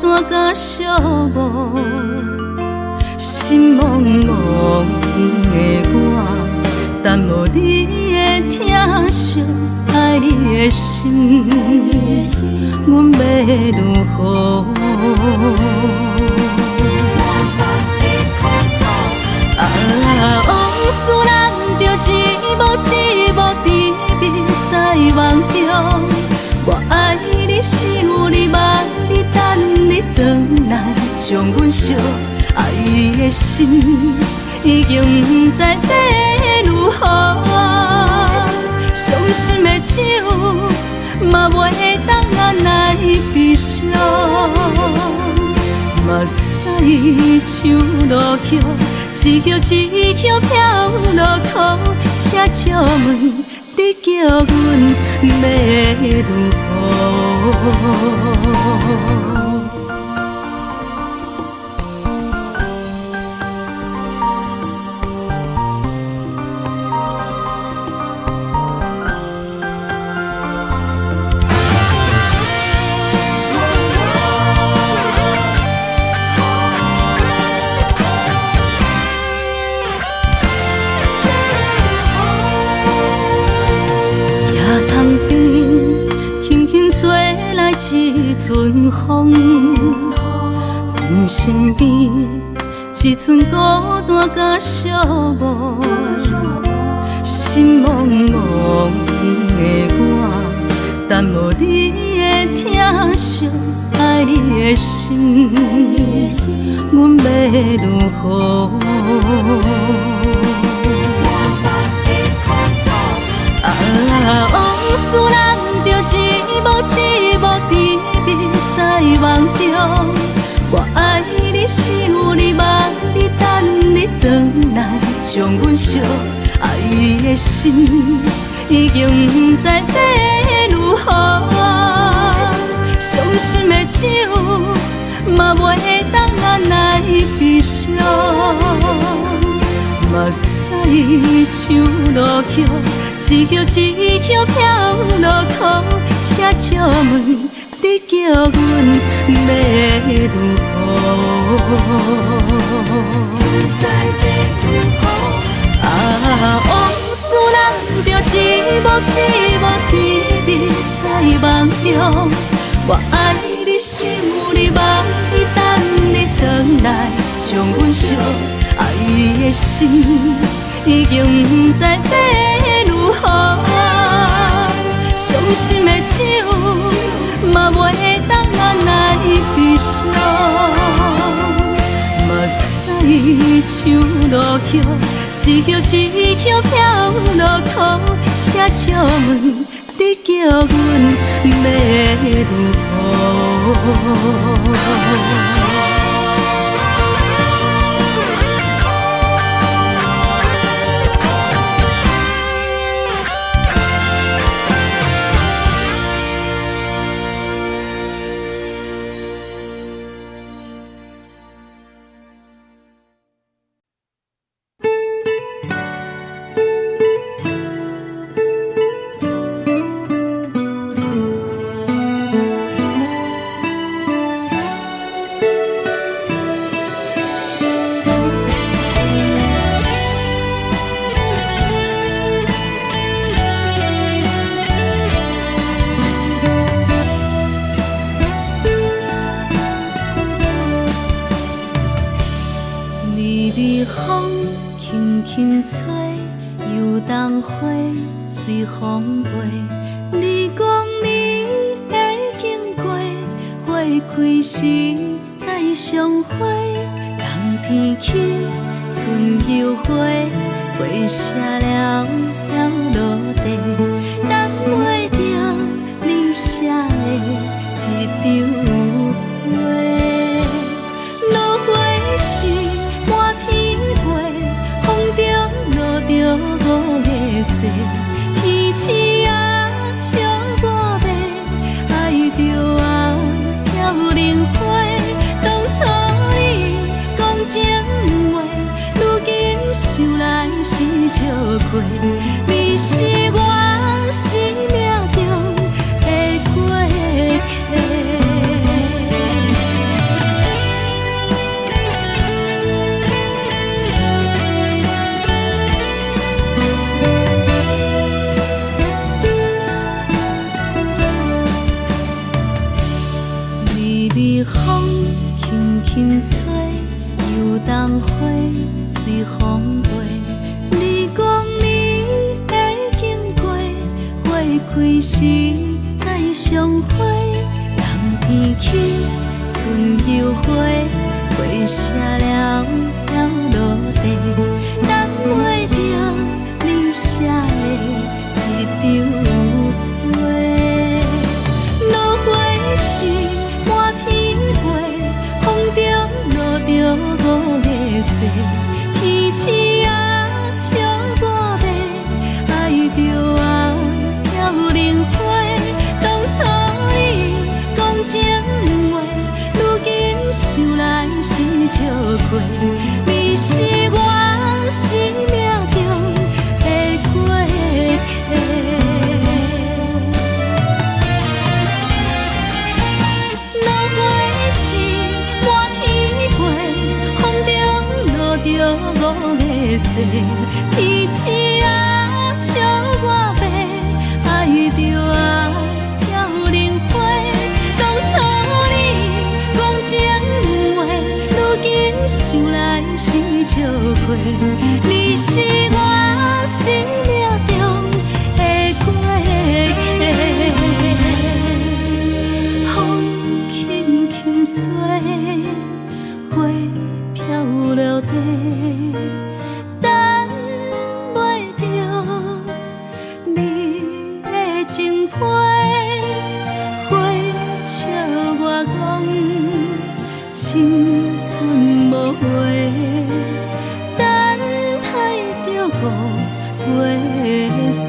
Speaker 2: 单甲寂寞，心茫茫的我，等无你的疼惜，爱你的心，阮要如何？往事咱着一幕一幕甜蜜在梦中。我爱你，想你，望你，等你回来，将阮惜爱的心已经不知要如何。伤心的手嘛袂当按来悲伤，目屎像落雨，一曲一曲飘落雨，请借问你叫阮要如何？一阵风，阮身边一寸孤单甲寂寞，心茫茫的我，等无你的疼惜，爱你的心，阮要如何？往事咱着一幕一幕甜蜜在梦中。我爱你，想你，望你，等你回来，将阮惜爱的心已经不知要如何。伤心的手嘛袂当按来悲伤，目屎像落雨，一曲一曲飘落雨，请借问你叫阮要如何？往事咱着一幕一幕甜蜜在梦中。我爱你，想你，望你，等你回来，将阮惜爱的心已经不知要如何。伤心的手嘛袂当按来悲伤，目屎像落雨，一曲一曲飘落雨，请借问你叫阮要如何？随风飞，你讲你会经过，花开时再相会。冬天起，春又花，花谢了飘落地，等袂着你写的一张画。落花时满天飞，风中落着五个色。天星啊，笑我迷，爱着啊，飘零花。当初你讲情话，如今想来是笑过。开时再相会，人天起春又花，花谢了了落地，等袂着你写的一张画。落花是满天飞，风中落着五个色，天星啊笑我迷，爱着啊飘零花。当初你讲情话，如今想来是笑过，你是我生命中的过客。落花是满天飞，风中落着五个色，天星啊笑我迷，爱着啊飘零花。当初你讲情话，如今想来是笑过，你是我生命中的过客。风轻轻吹，花飘落地，等袂着你的情批。花笑我讲青春无悔，等待着五月雪。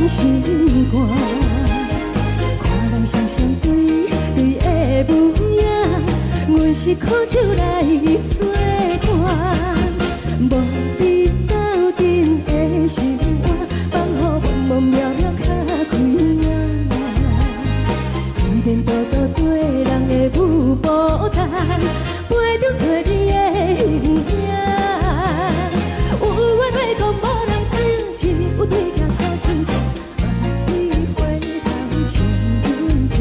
Speaker 1: 心肝。看人双双对对的模样，阮是苦酒来作伴。无你斗阵的生活，放予茫茫渺渺较开眼。颠颠倒倒对人的舞步弹，陪着做你的形影。有话要讲无人听，只有对甲讨心情。万里回头像阮行，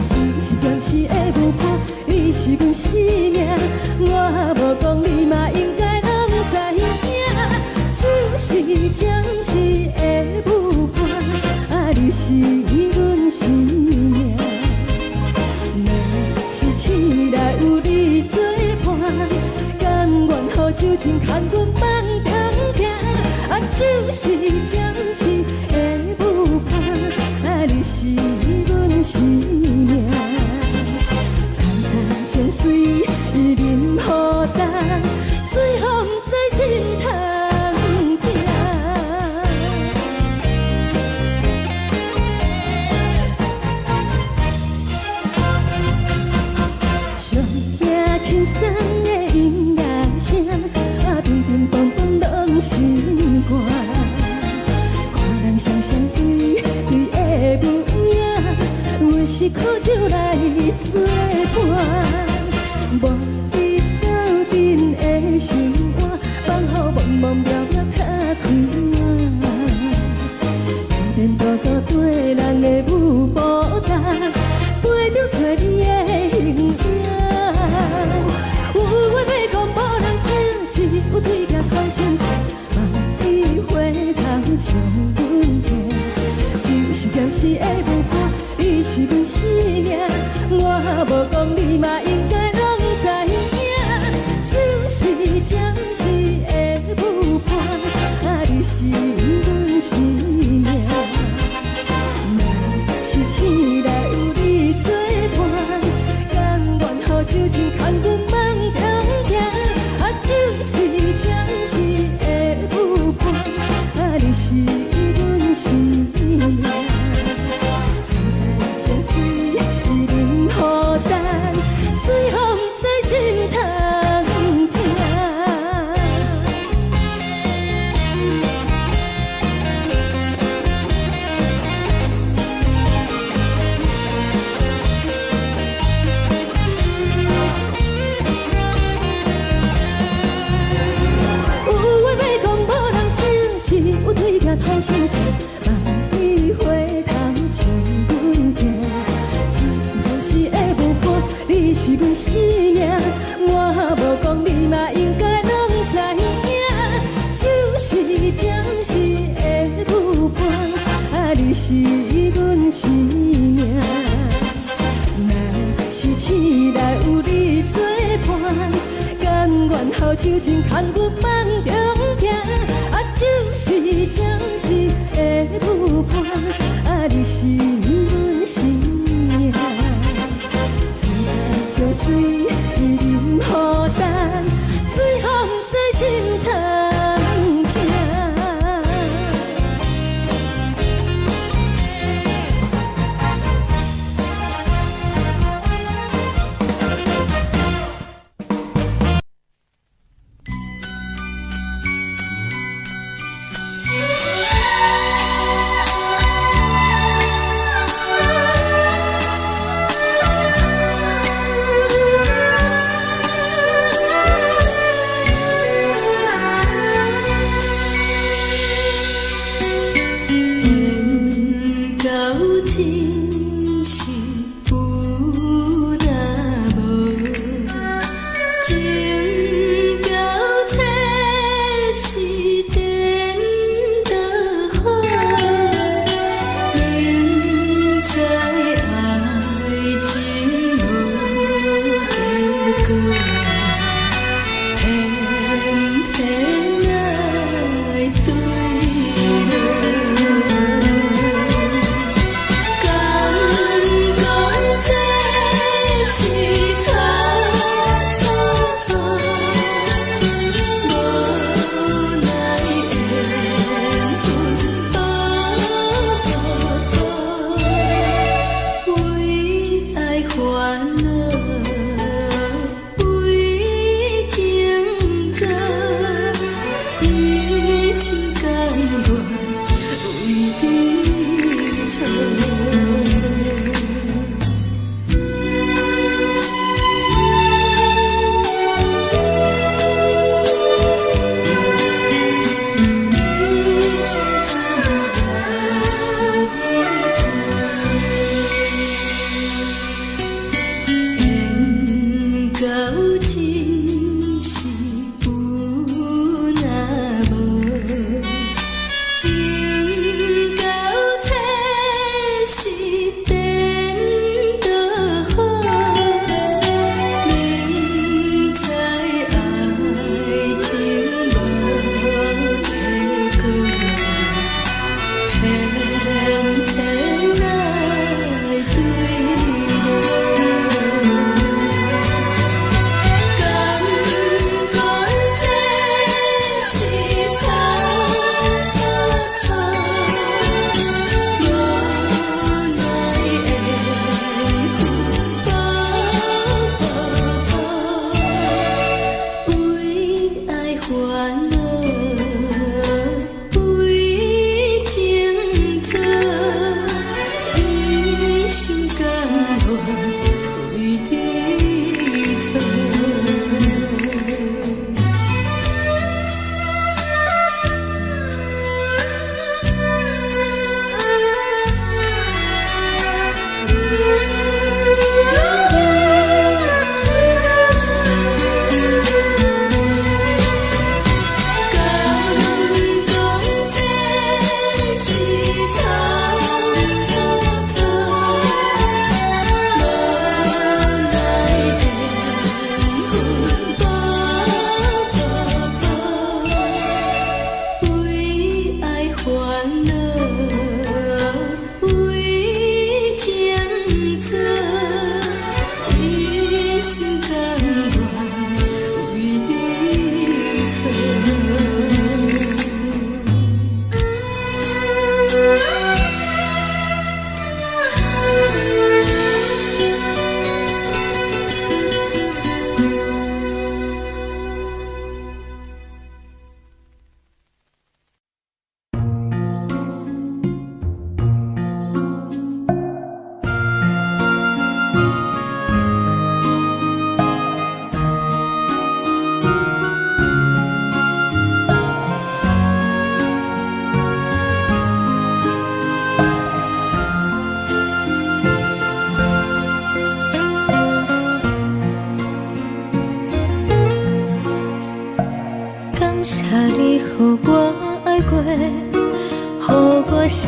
Speaker 1: 就是暂时的舞伴，你是阮生命。我无讲你嘛应该拢知影，就是暂时的舞伴，你是阮生命。若是醒来有你作伴，甘愿予酒精牵阮梦中行，就是暂时的舞伴，你是阮生命。惨惨情水任何等，随风在心头听。上惊轻松的音乐声，乒乒乓乓拢心肝。看人双双对对的模样，阮是苦酒来作伴。无你斗阵的生活，放予茫茫渺渺较开眼。颠颠倒倒对人的舞步弹，陪着做你的形影。有话要讲无人听，只有对甲讨心情。万里回头像阮行，就是暂时的舞伴，你是阮生命。我无讲你嘛应该拢知影，就是暂时的舞伴，你是阮生命。若是醒来有你作伴，甘愿予酒精牵阮梦中行，就是暂时的舞伴，你是阮生命。惨惨情水任何等，随风在心头听。有话要讲无人听，只有对甲讨心情。万里回头像阮行，就是暂时的舞伴，你是阮生命。我无讲你嘛应该拢知影，就是暂时的舞伴，你是阮生命。若是醒来有你作伴，甘愿予酒精牵阮梦中行，就是暂时的舞伴，你是阮生命。惨惨情水任何等，随风在心头听。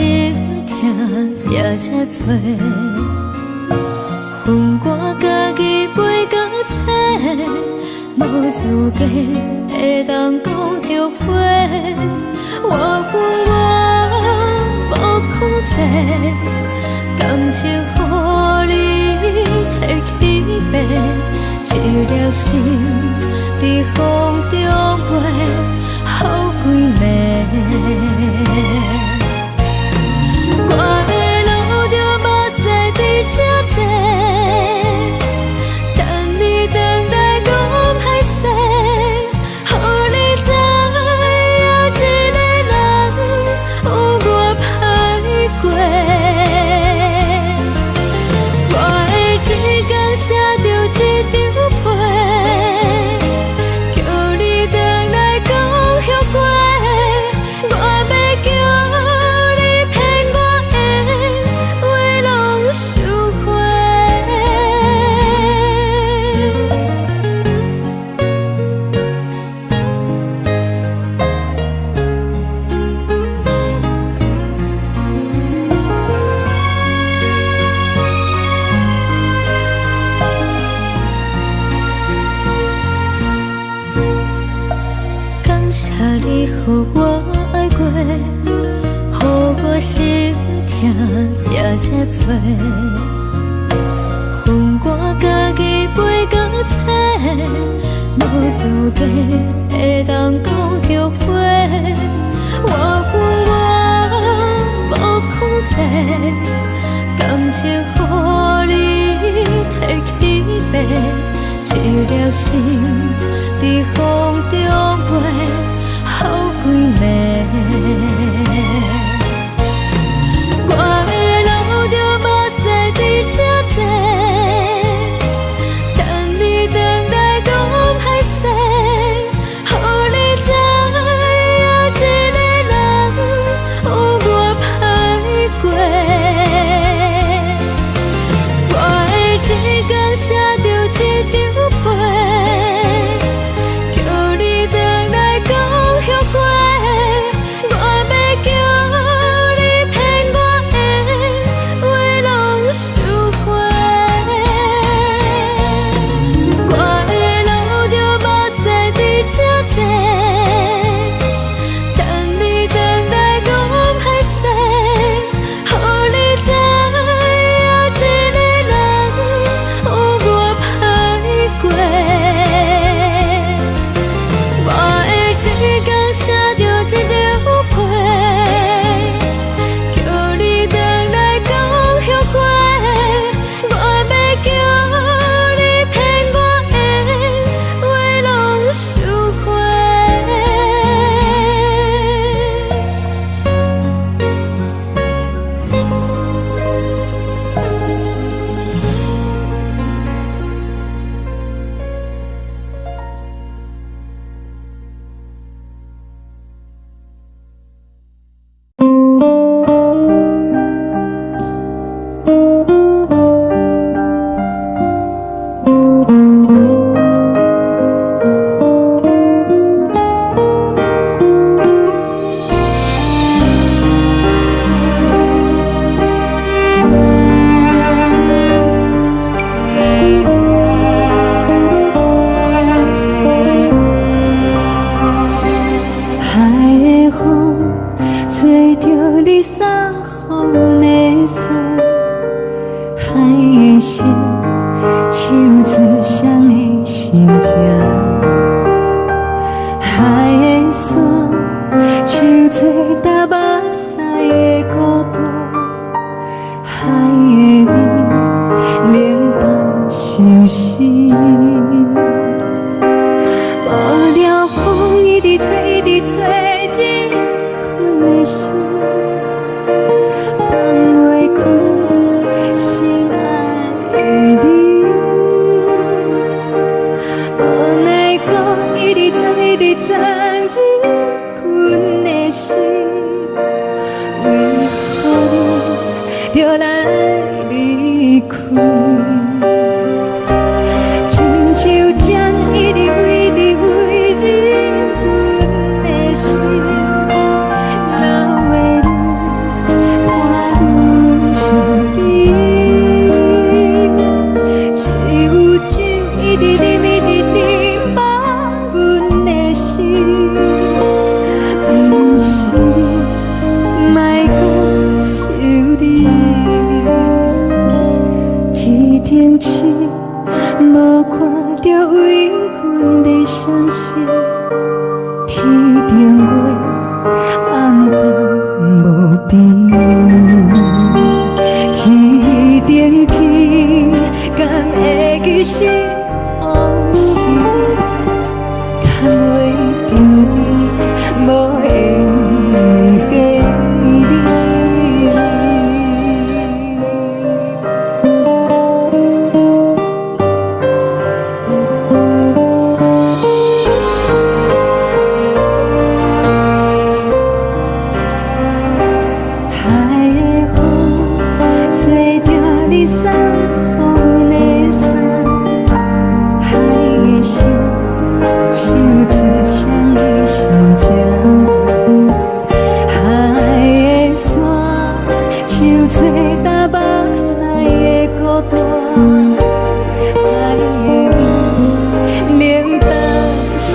Speaker 2: 心痛也这多，恨我家己袂到切，无资格会当讲后悔。我恨我无控制，感情予你摕去卖，一条心在风中飞，好几暝。我的路就无使你这多，等你回来讲歹势，予你知影一个人有我歹过。我的一天写着一张被，叫你回来讲后悔。我要叫你骗我的话拢收回。感谢你予我爱过，予我心痛也这多，恨我家己袂到切，无资格会当讲后悔。我恨我无控制，感情予你摕去卖，一条心在风中飞，好几暝。我的路就无使你这多，等你回来讲歹势，予你知影一个人有我歹过。我的一天写着一张被，叫你回来讲后悔。我要叫你骗我的话拢收回。我的路就无使你这多，等你回来讲歹势，予你知影一个人有我歹过。我的一天写着一张被，叫你回来讲后悔。我要叫你骗我的话拢收回。海的风吹着你送风的伞，海的心手指双的心情，海的山手吹打目屎的孤独，海的味冷淡伤心。无聊风一直吹，一直吹，日困的心，放袂开心爱的你。无奈何一直走，一直走，日困的心，为何你就来离开？亲像针一直挥，一直挥，日阮的心，流的泪
Speaker 1: 想找搭目屎的孤单，爱的你冷淡伤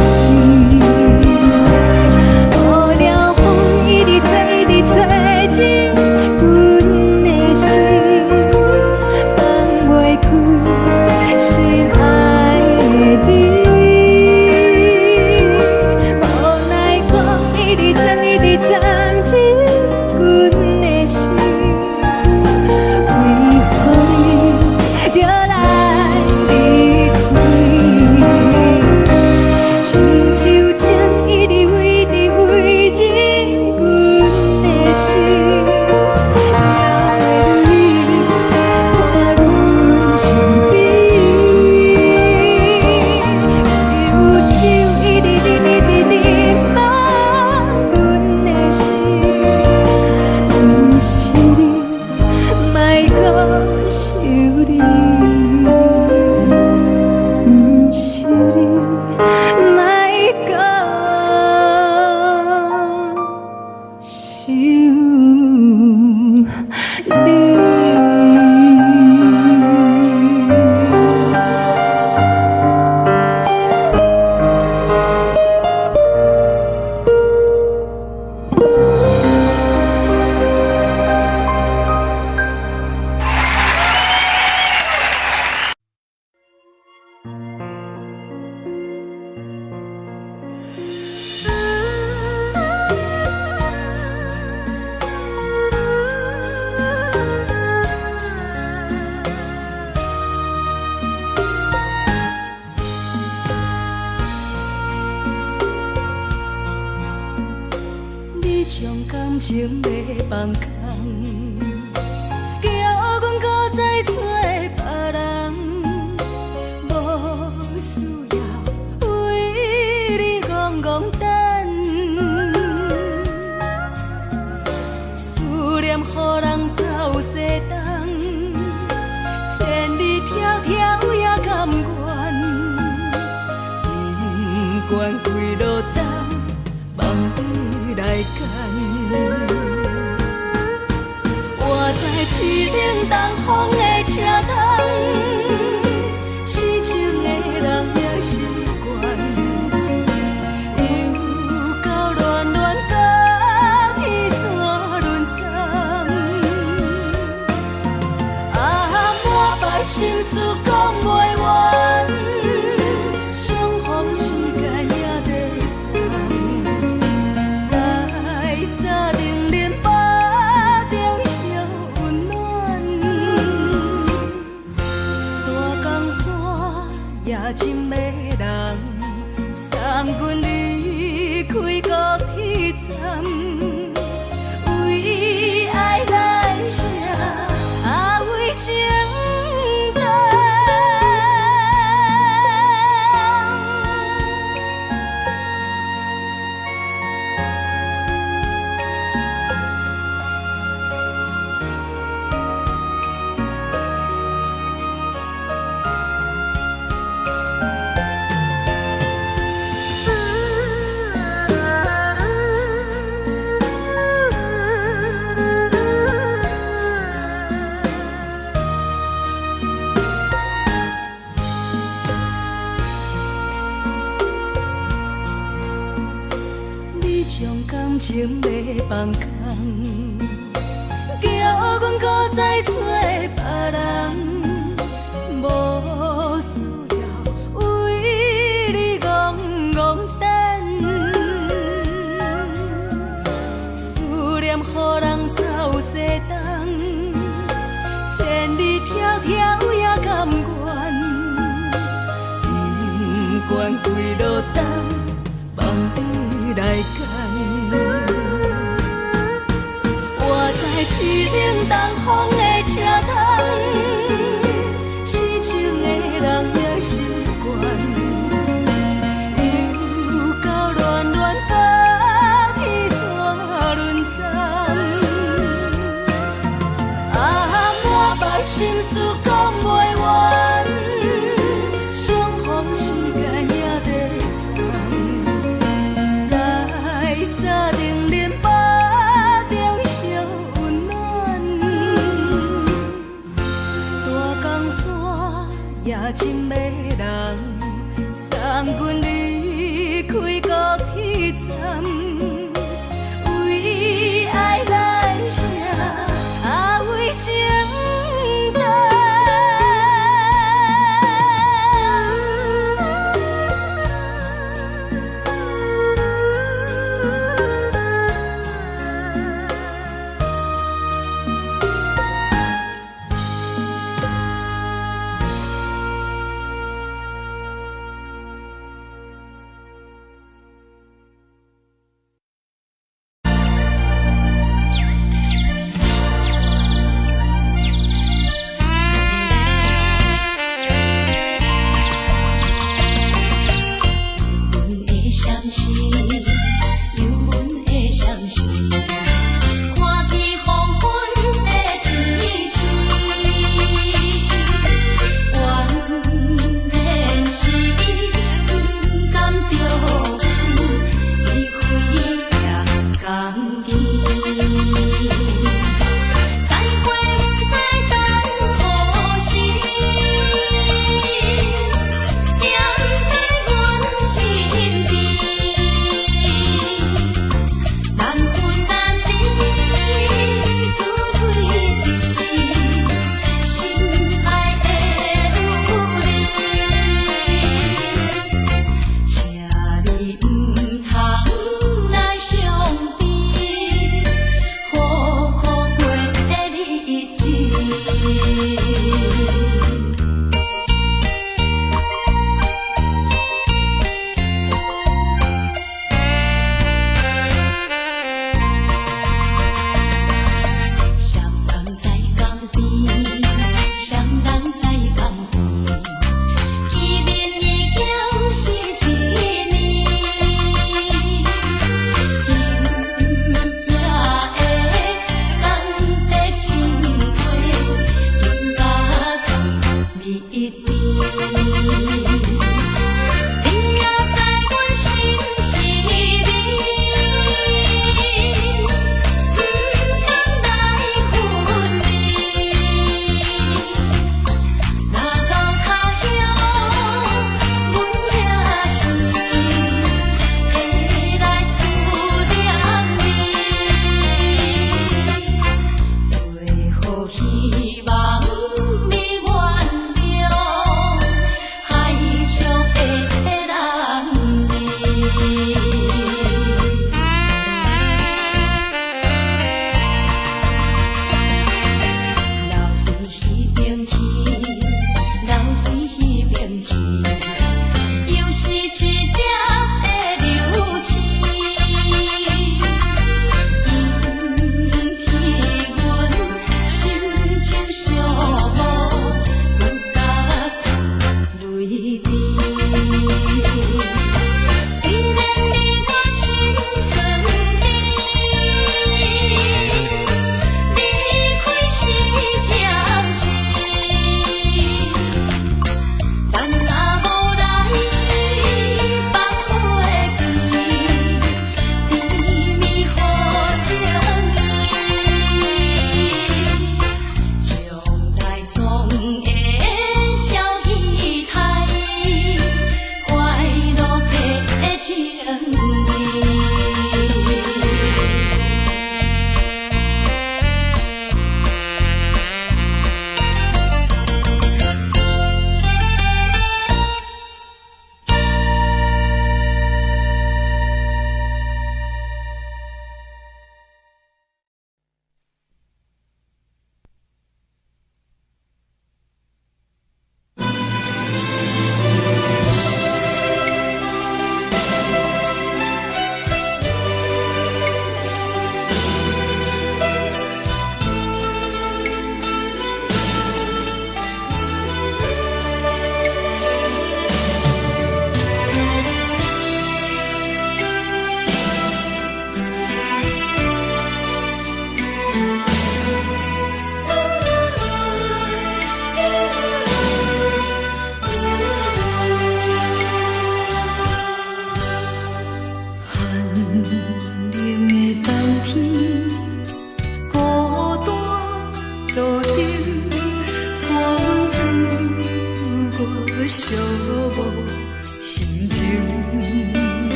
Speaker 1: 心。雨了风一直吹，一直吹入阮的心，放袂开心爱的你。无奈我一直藏，一直藏进阮的心，为何你就来离开？亲手将一直围入阮的心，了为你看阮伤悲，只一直放阮的心，不是你，莫搁想你，不是你，莫搁想你。
Speaker 2: 你将感情要放空，叫阮搁再找别人，无需要为你戆戆等，思念予人走西东，千里迢迢也甘愿，不管几落冬，望你来干。我在市顶东风的车窗，痴情的人也习惯，又到乱乱甲天山轮站，满腹心事讲袂完，相逢时间也在等，在沙定连巴中烧温暖，大江山夜深的人，送阮离开高铁站，为爱来写，为情等。你将感情要放空，叫阮搁再找别人，无需要为你戆戆等，思念予人走西东，千里迢迢也甘愿，不管几落冬，望你来干。我在市顶东风的车窗，痴情的人也习惯，又到乱乱甲天山轮站，满腹心事讲袂完，相逢时间也在等，在沙定连巴中烧温暖。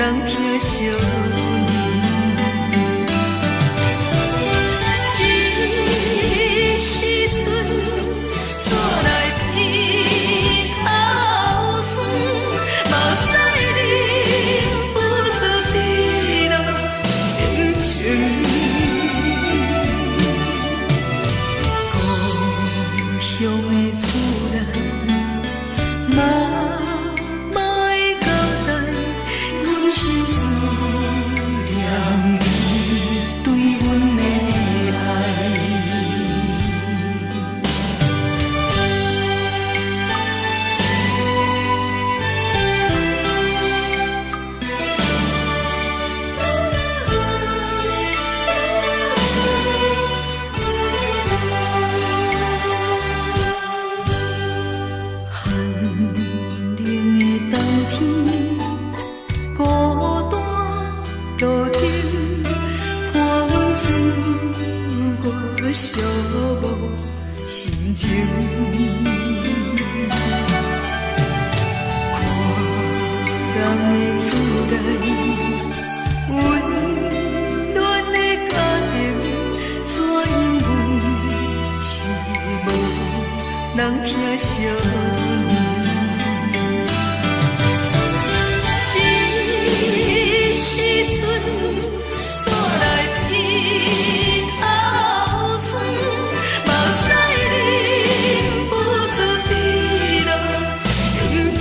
Speaker 2: 人疼惜你。这时阵怎来鼻头酸，目屎忍不住滴落眼睛。故乡的厝内，莫会交代，阮是思念你对阮的爱。寂寞心情，看人的厝内温暖的家庭，怎因阮是无人疼惜你？这时阵怎来鼻头酸？目屎忍不住滴落眼睛。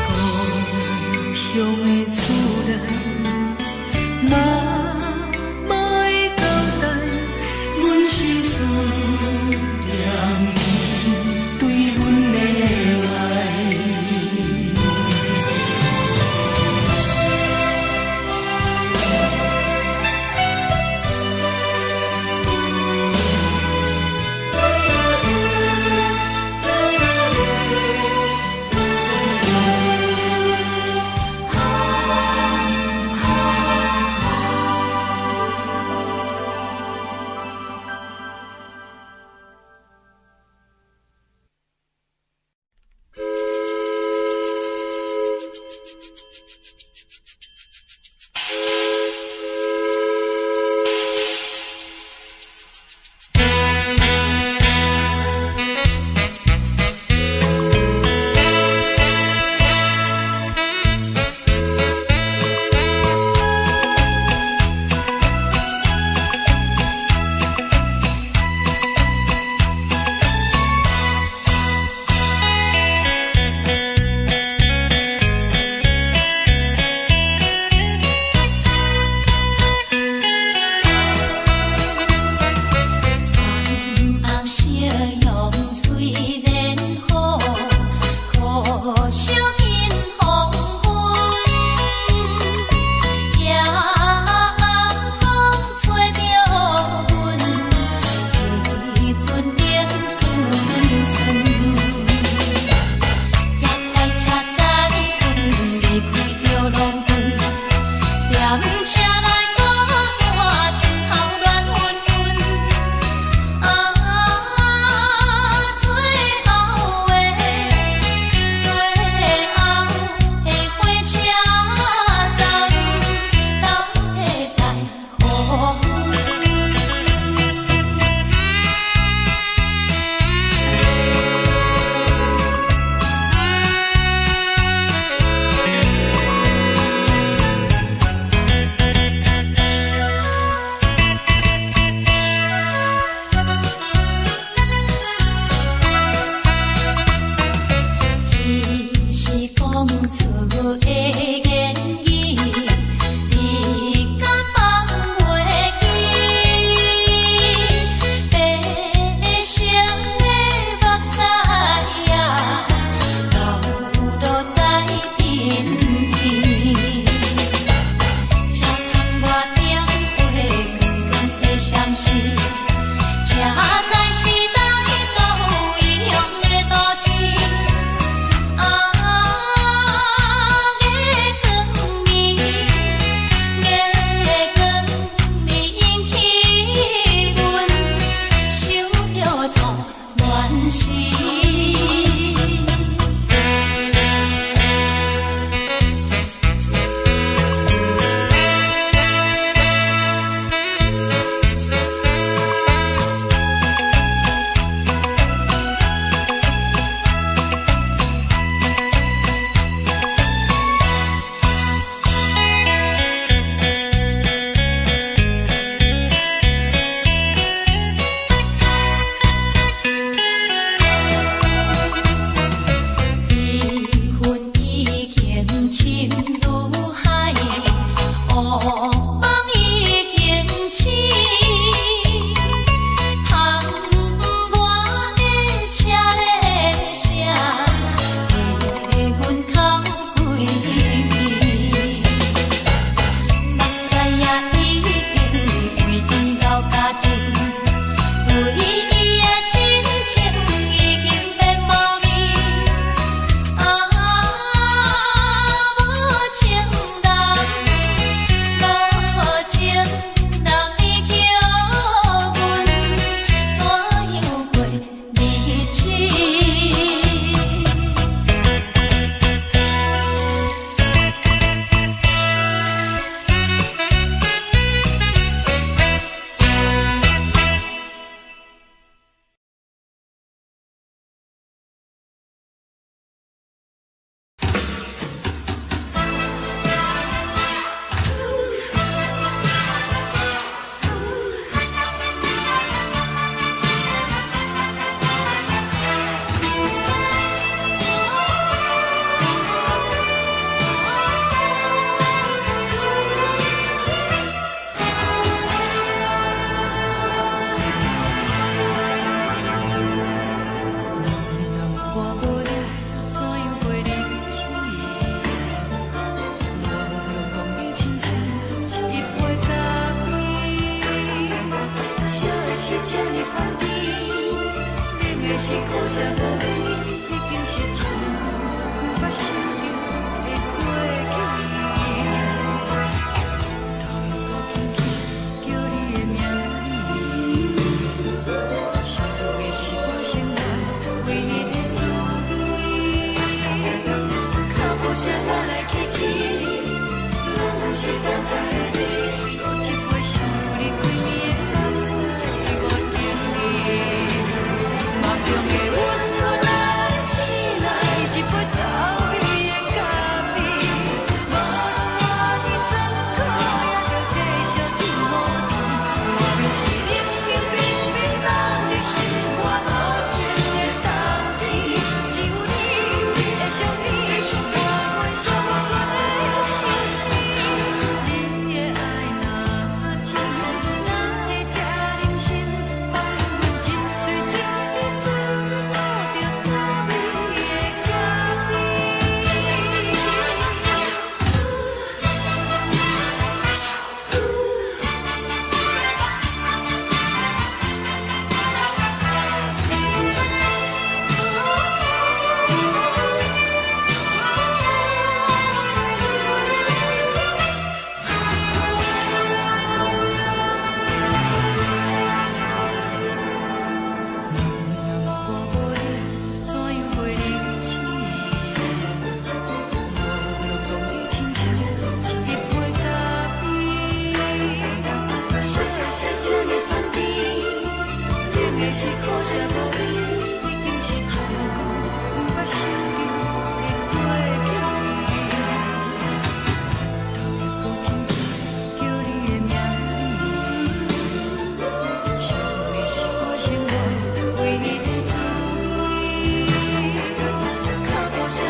Speaker 2: 故乡的厝内，莫会交代，阮是思念你对阮的爱。厝的言语，你敢放袂记？白成的目屎啊，流落在身边。车窗外点火光光的闪烁，车载时代都异乡的都市。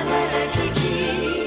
Speaker 3: 来来去去。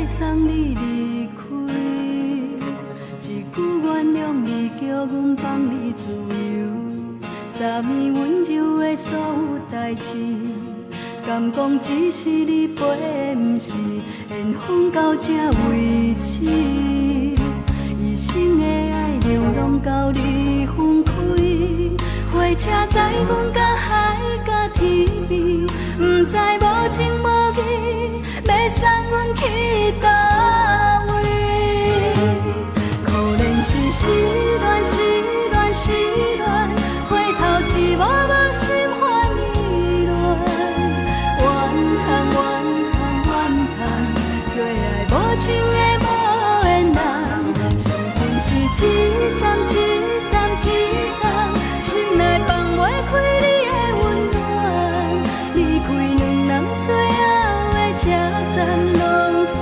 Speaker 2: 送你离开，一句原谅你，叫阮放你自由。昨暝温柔的所有代志，敢讲只是你陪，不是缘分到这为止。一生的爱流浪到你分开，火车载阮到海甲天边，不知无情无义，要送阮去倒位？可能是失恋，失恋，失恋，回头一幕幕心烦意乱，怨叹，怨叹，怨叹，最爱无情的无缘人，上恨是一站一站一站，心内放袂开你的温暖，离开两人最后的车站，拢随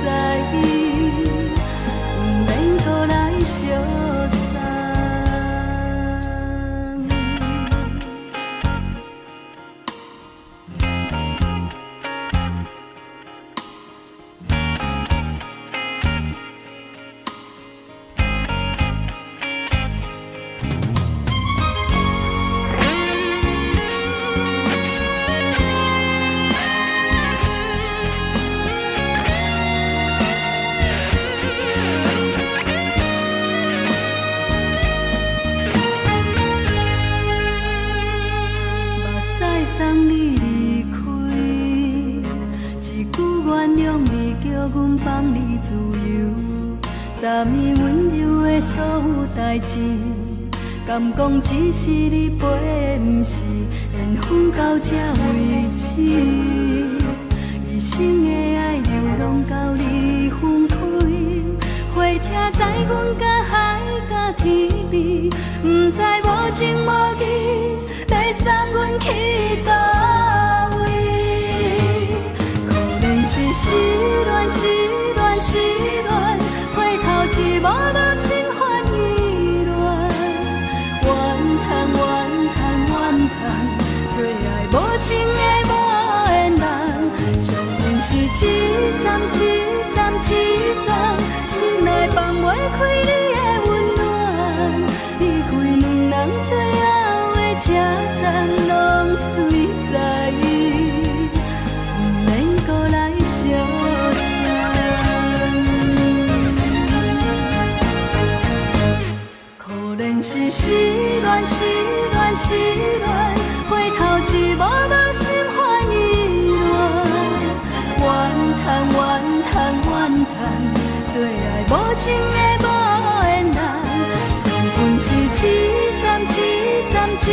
Speaker 2: 在伊，不免搁来相送。送你离开，一句原谅你，叫阮放你自由。昨暝温柔的所有代志，敢讲只是你陪，不是缘分到这为止。一生的爱流浪到你分开，火车载阮到海甲天边，不知无情无义，要送阮去倒位？可能是失恋，失恋，失恋，回头一幕幕心烦意乱，怨叹，怨叹，怨叹，最爱无情的无缘人，上恨是一站一站一站，心内放袂开你的温暖，离开两人最后的车站，拢随在伊，不免搁来相送。可能是失恋，失恋，失恋，回头一幕幕心烦意乱，怨叹，怨叹，怨叹，最爱无情的无缘人，上恨是一站一站一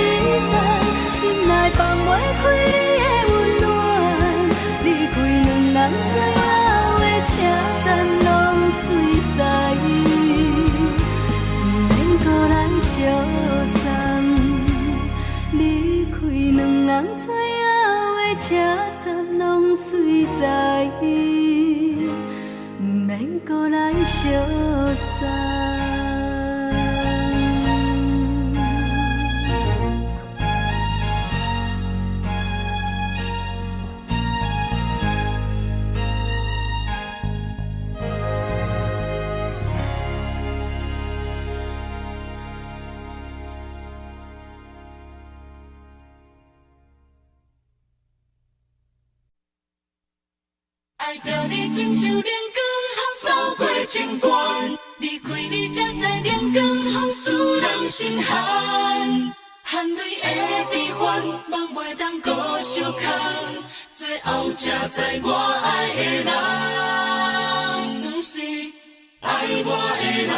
Speaker 2: 站，心内放袂开你的温暖，离开两人最后的车站，拢随在伊，不免搁来相送。离开两人最后的车站，拢随在伊，不免搁来相送。
Speaker 3: 爱着你亲像阳光扫过情关，离开你才知阳光风使人心寒，含泪的悲欢，望袂当搁相牵，最后才知我爱的人，不是爱我的人。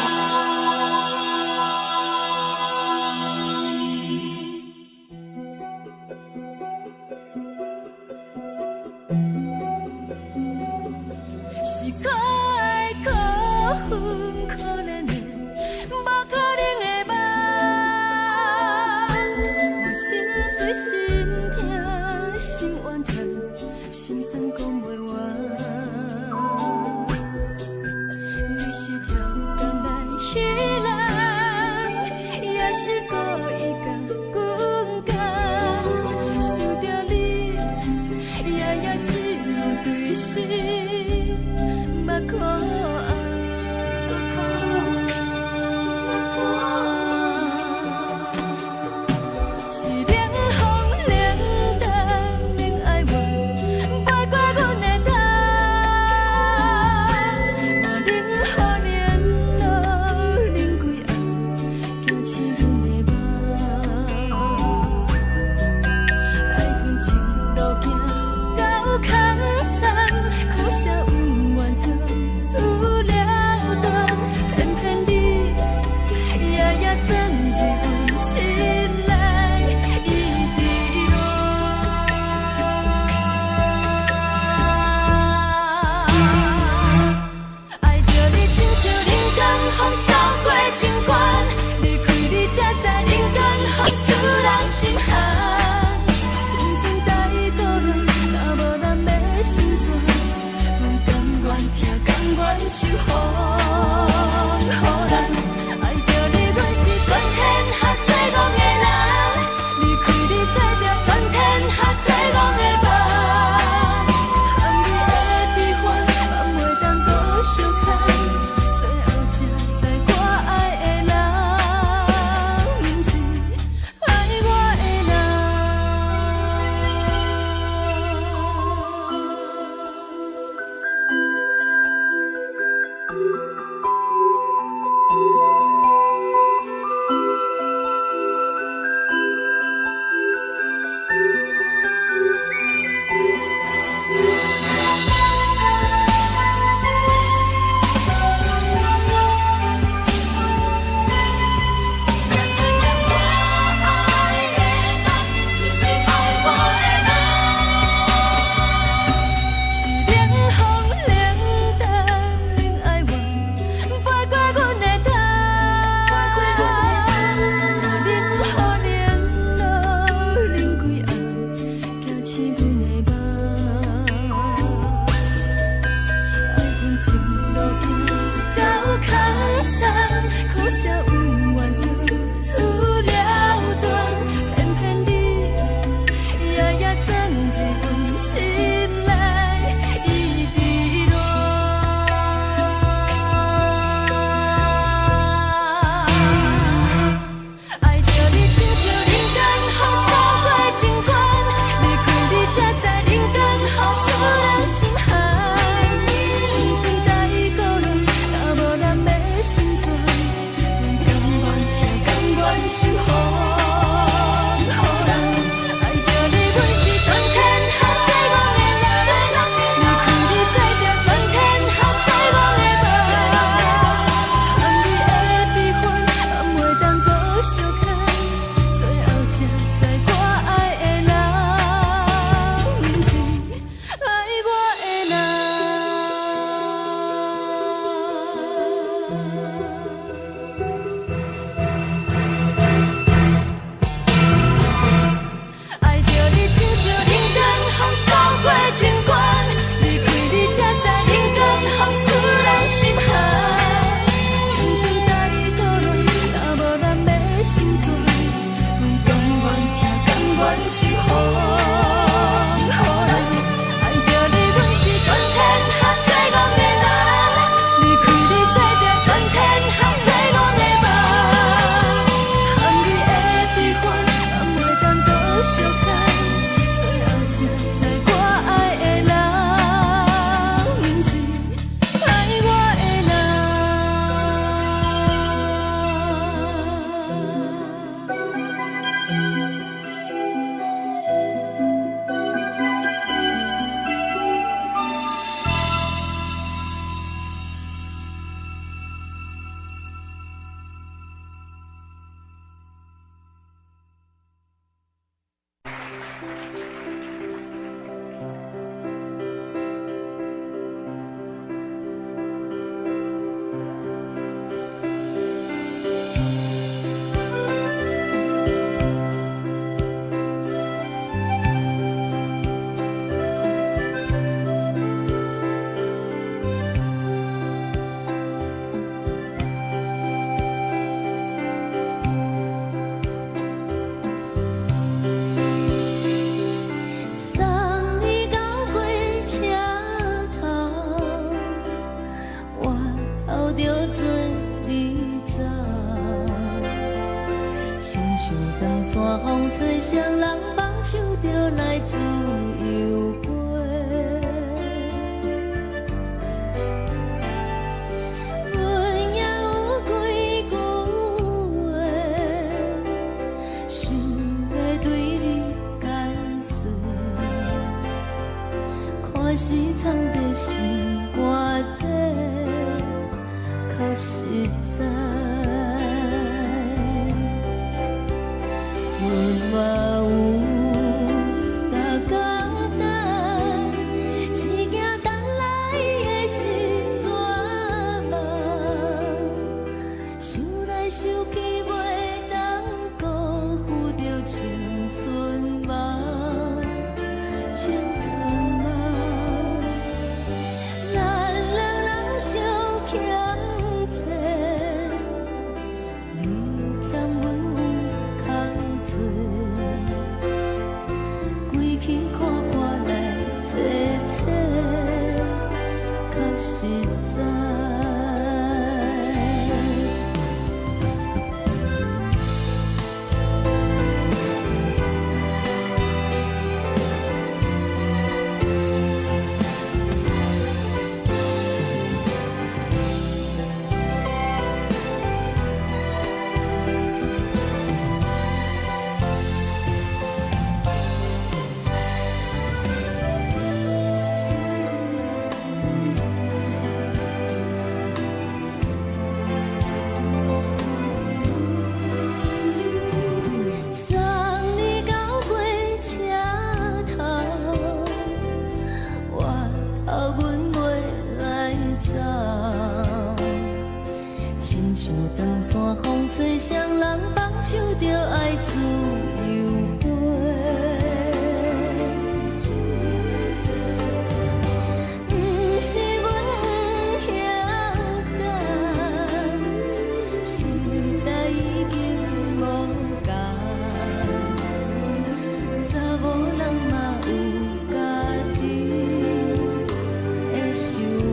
Speaker 2: 是可爱可恨可怜的，无可能的梦。我心碎心痛心怨叹，心酸讲袂完。你是条工来彼人，也是故意甲阮讲，想着你夜夜只有对视。
Speaker 3: 愿守护，予人爱着你，阮是全天下最戆的人。离开你，做着全天下最戆的梦。含泪的悲欢，也袂当搁相牵。最后才知我爱的人，不是爱我的人。
Speaker 1: 青春梦，咱两人相
Speaker 2: 像长山风吹双人放手着爱自由飞。不是阮不晓等，时代已经无同，查某人嘛有家己的想法。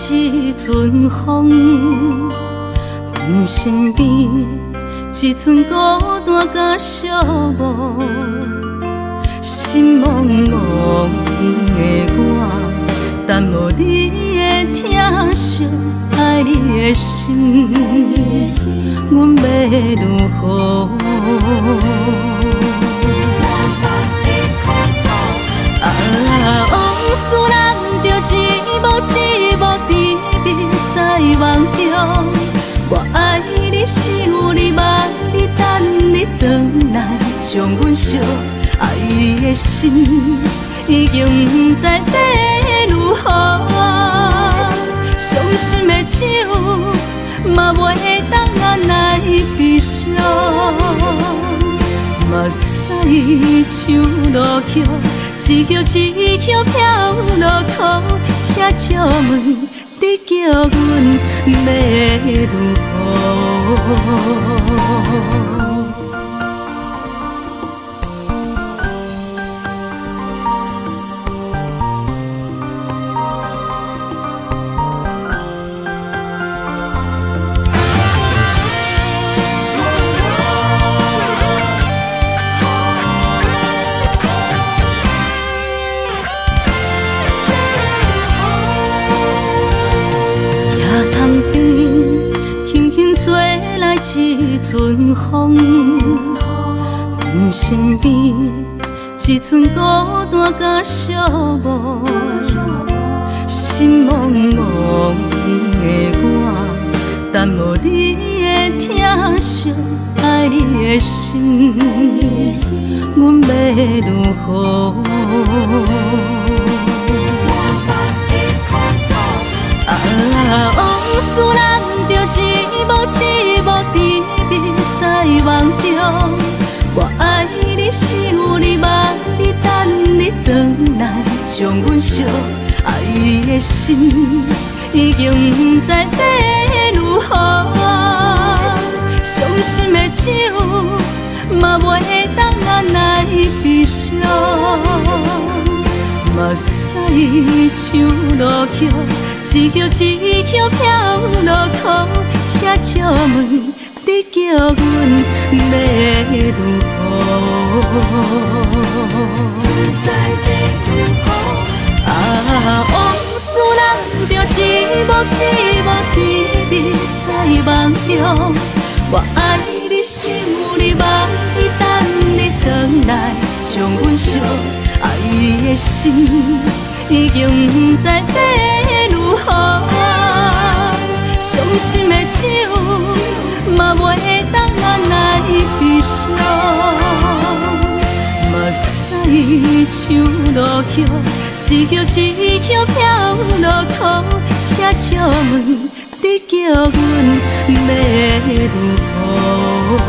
Speaker 2: 一阵风，阮身边一阵孤单甲寂寞，心茫茫的我，等无你的疼惜，爱你的心，阮要如何？往事人着一幕一幕甜蜜在梦中，我爱你想你望你等你回来，将阮惜爱的心已经不知要如何，伤心的手嘛袂当按来悲伤，目屎像落雨。一叶一叶飘落土，请借问你叫阮要如何？一阵风，阮身边一阵孤单甲寂寞，心茫茫的我，等无你的疼惜，爱你的心，阮要如何？往事人着一幕甜蜜在梦中。我爱你，想你，望你，等你回来，将阮惜爱的心已经不知要如何。伤心的酒嘛袂当按来悲伤，目屎像落叶，一叶一叶飘落土，车借问你叫阮要如何？往事人着一幕甜蜜在梦中。我爱你，想你，望你，等你回来，将阮惜爱的心已经不知要如何。伤心的酒嘛袂当按来悲伤，目屎像落叶，一叶一叶飘落土，车借问你叫阮要如何？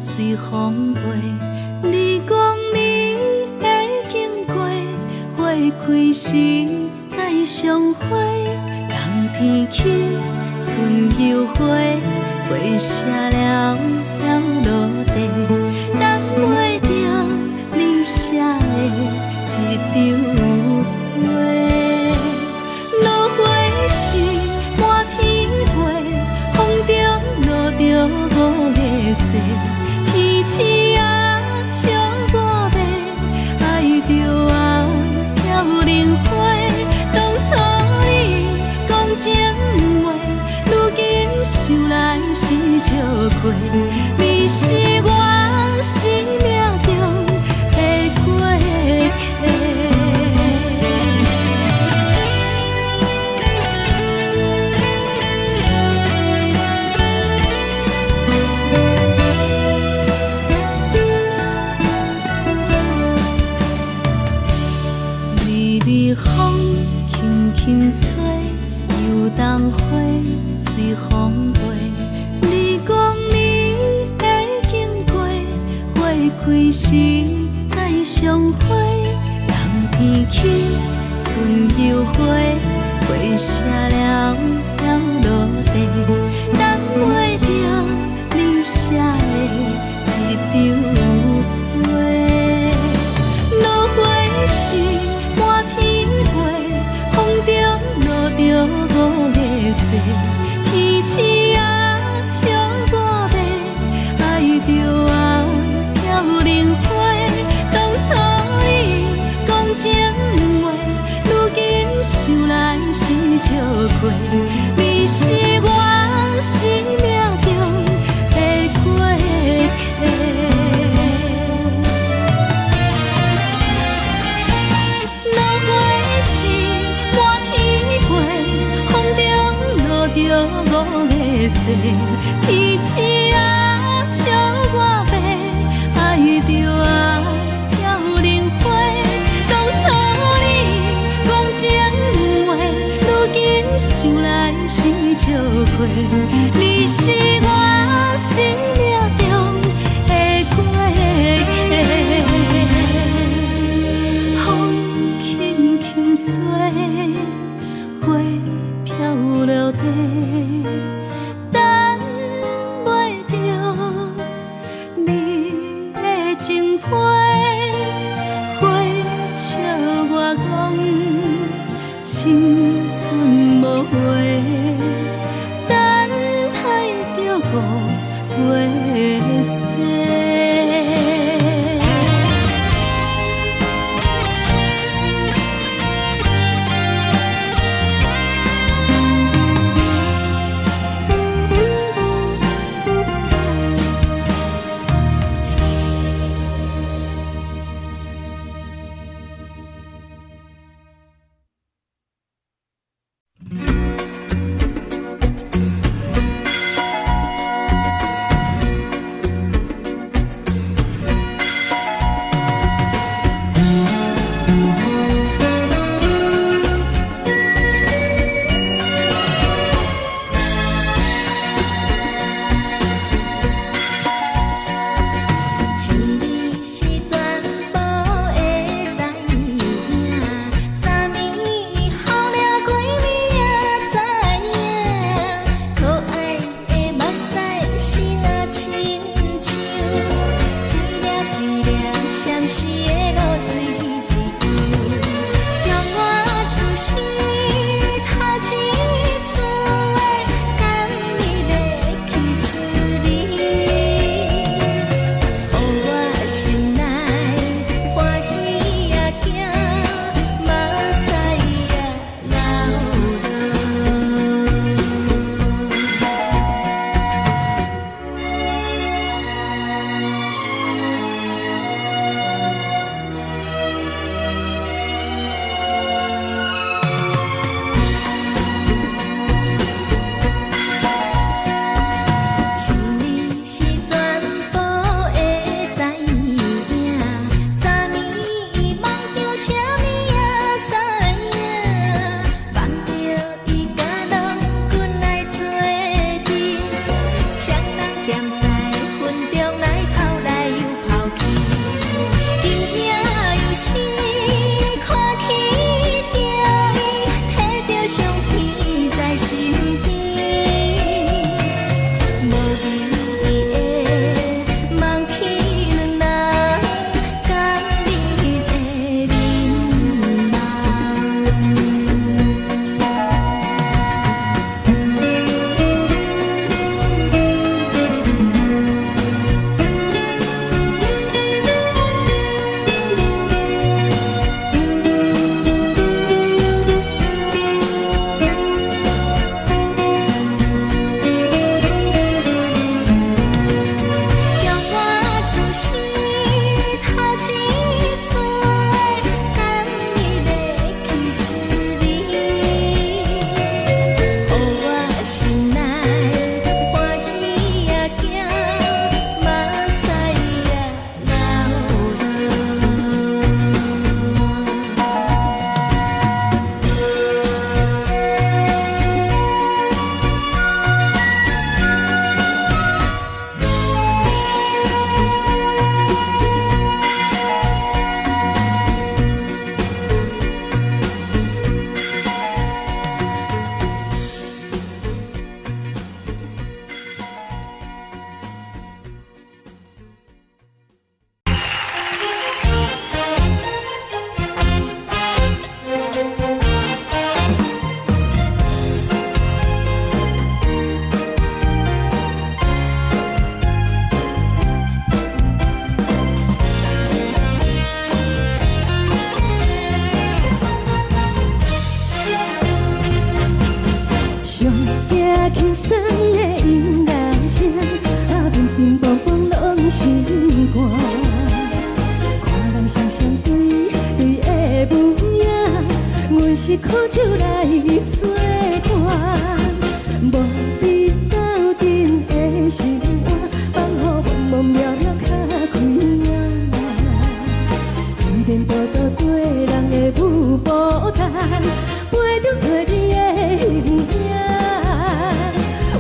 Speaker 2: 随风飞，你讲你会经过，花开时再相会。冬天起，春又花，花谢了飘落地，等袂着你写的一张画。落花时满天飞，风中落着五个色。天星啊，笑我迷，爱着啊，飘零花。当初你讲情话，如今想来是笑过。你是我生命中的过客。风轻轻吹，游动花随风飞。你讲你会经过，花开时再相会。冬天起，春又花，花谢了飘落地，等袂着你写的一张画。落花时满天风中落着五个色，天星啊，笑我迷，爱着啊，飘零花。当初你讲情话，如今想来是笑过。你是我生命中的过客。着五个色，天星啊，笑我迷，爱着啊，飘零花。当初你讲情话，如今想来是笑过。你是我生命
Speaker 1: 苦酒来作伴，无比斗阵的心肝，放乎茫茫渺渺较开眼。颠颠倒倒对人的舞步弹，陪着做你的形影。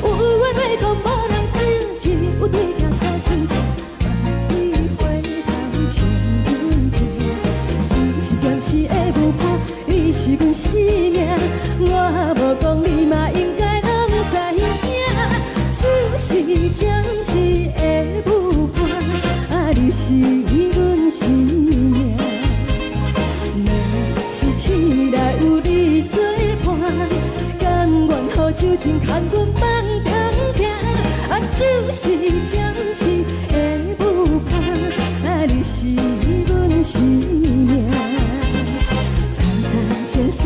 Speaker 1: 有话要讲无人知，只有对镜靠心情，万里回头千云地，就是暂时的舞伴，你是阮生命，我无讲你嘛应该拢知影，就是暂时的舞伴，你是阮生命。若是醒来有你作伴，甘愿乎酒精牵阮放通行，就是暂时的舞伴，你是阮生命。层层情水。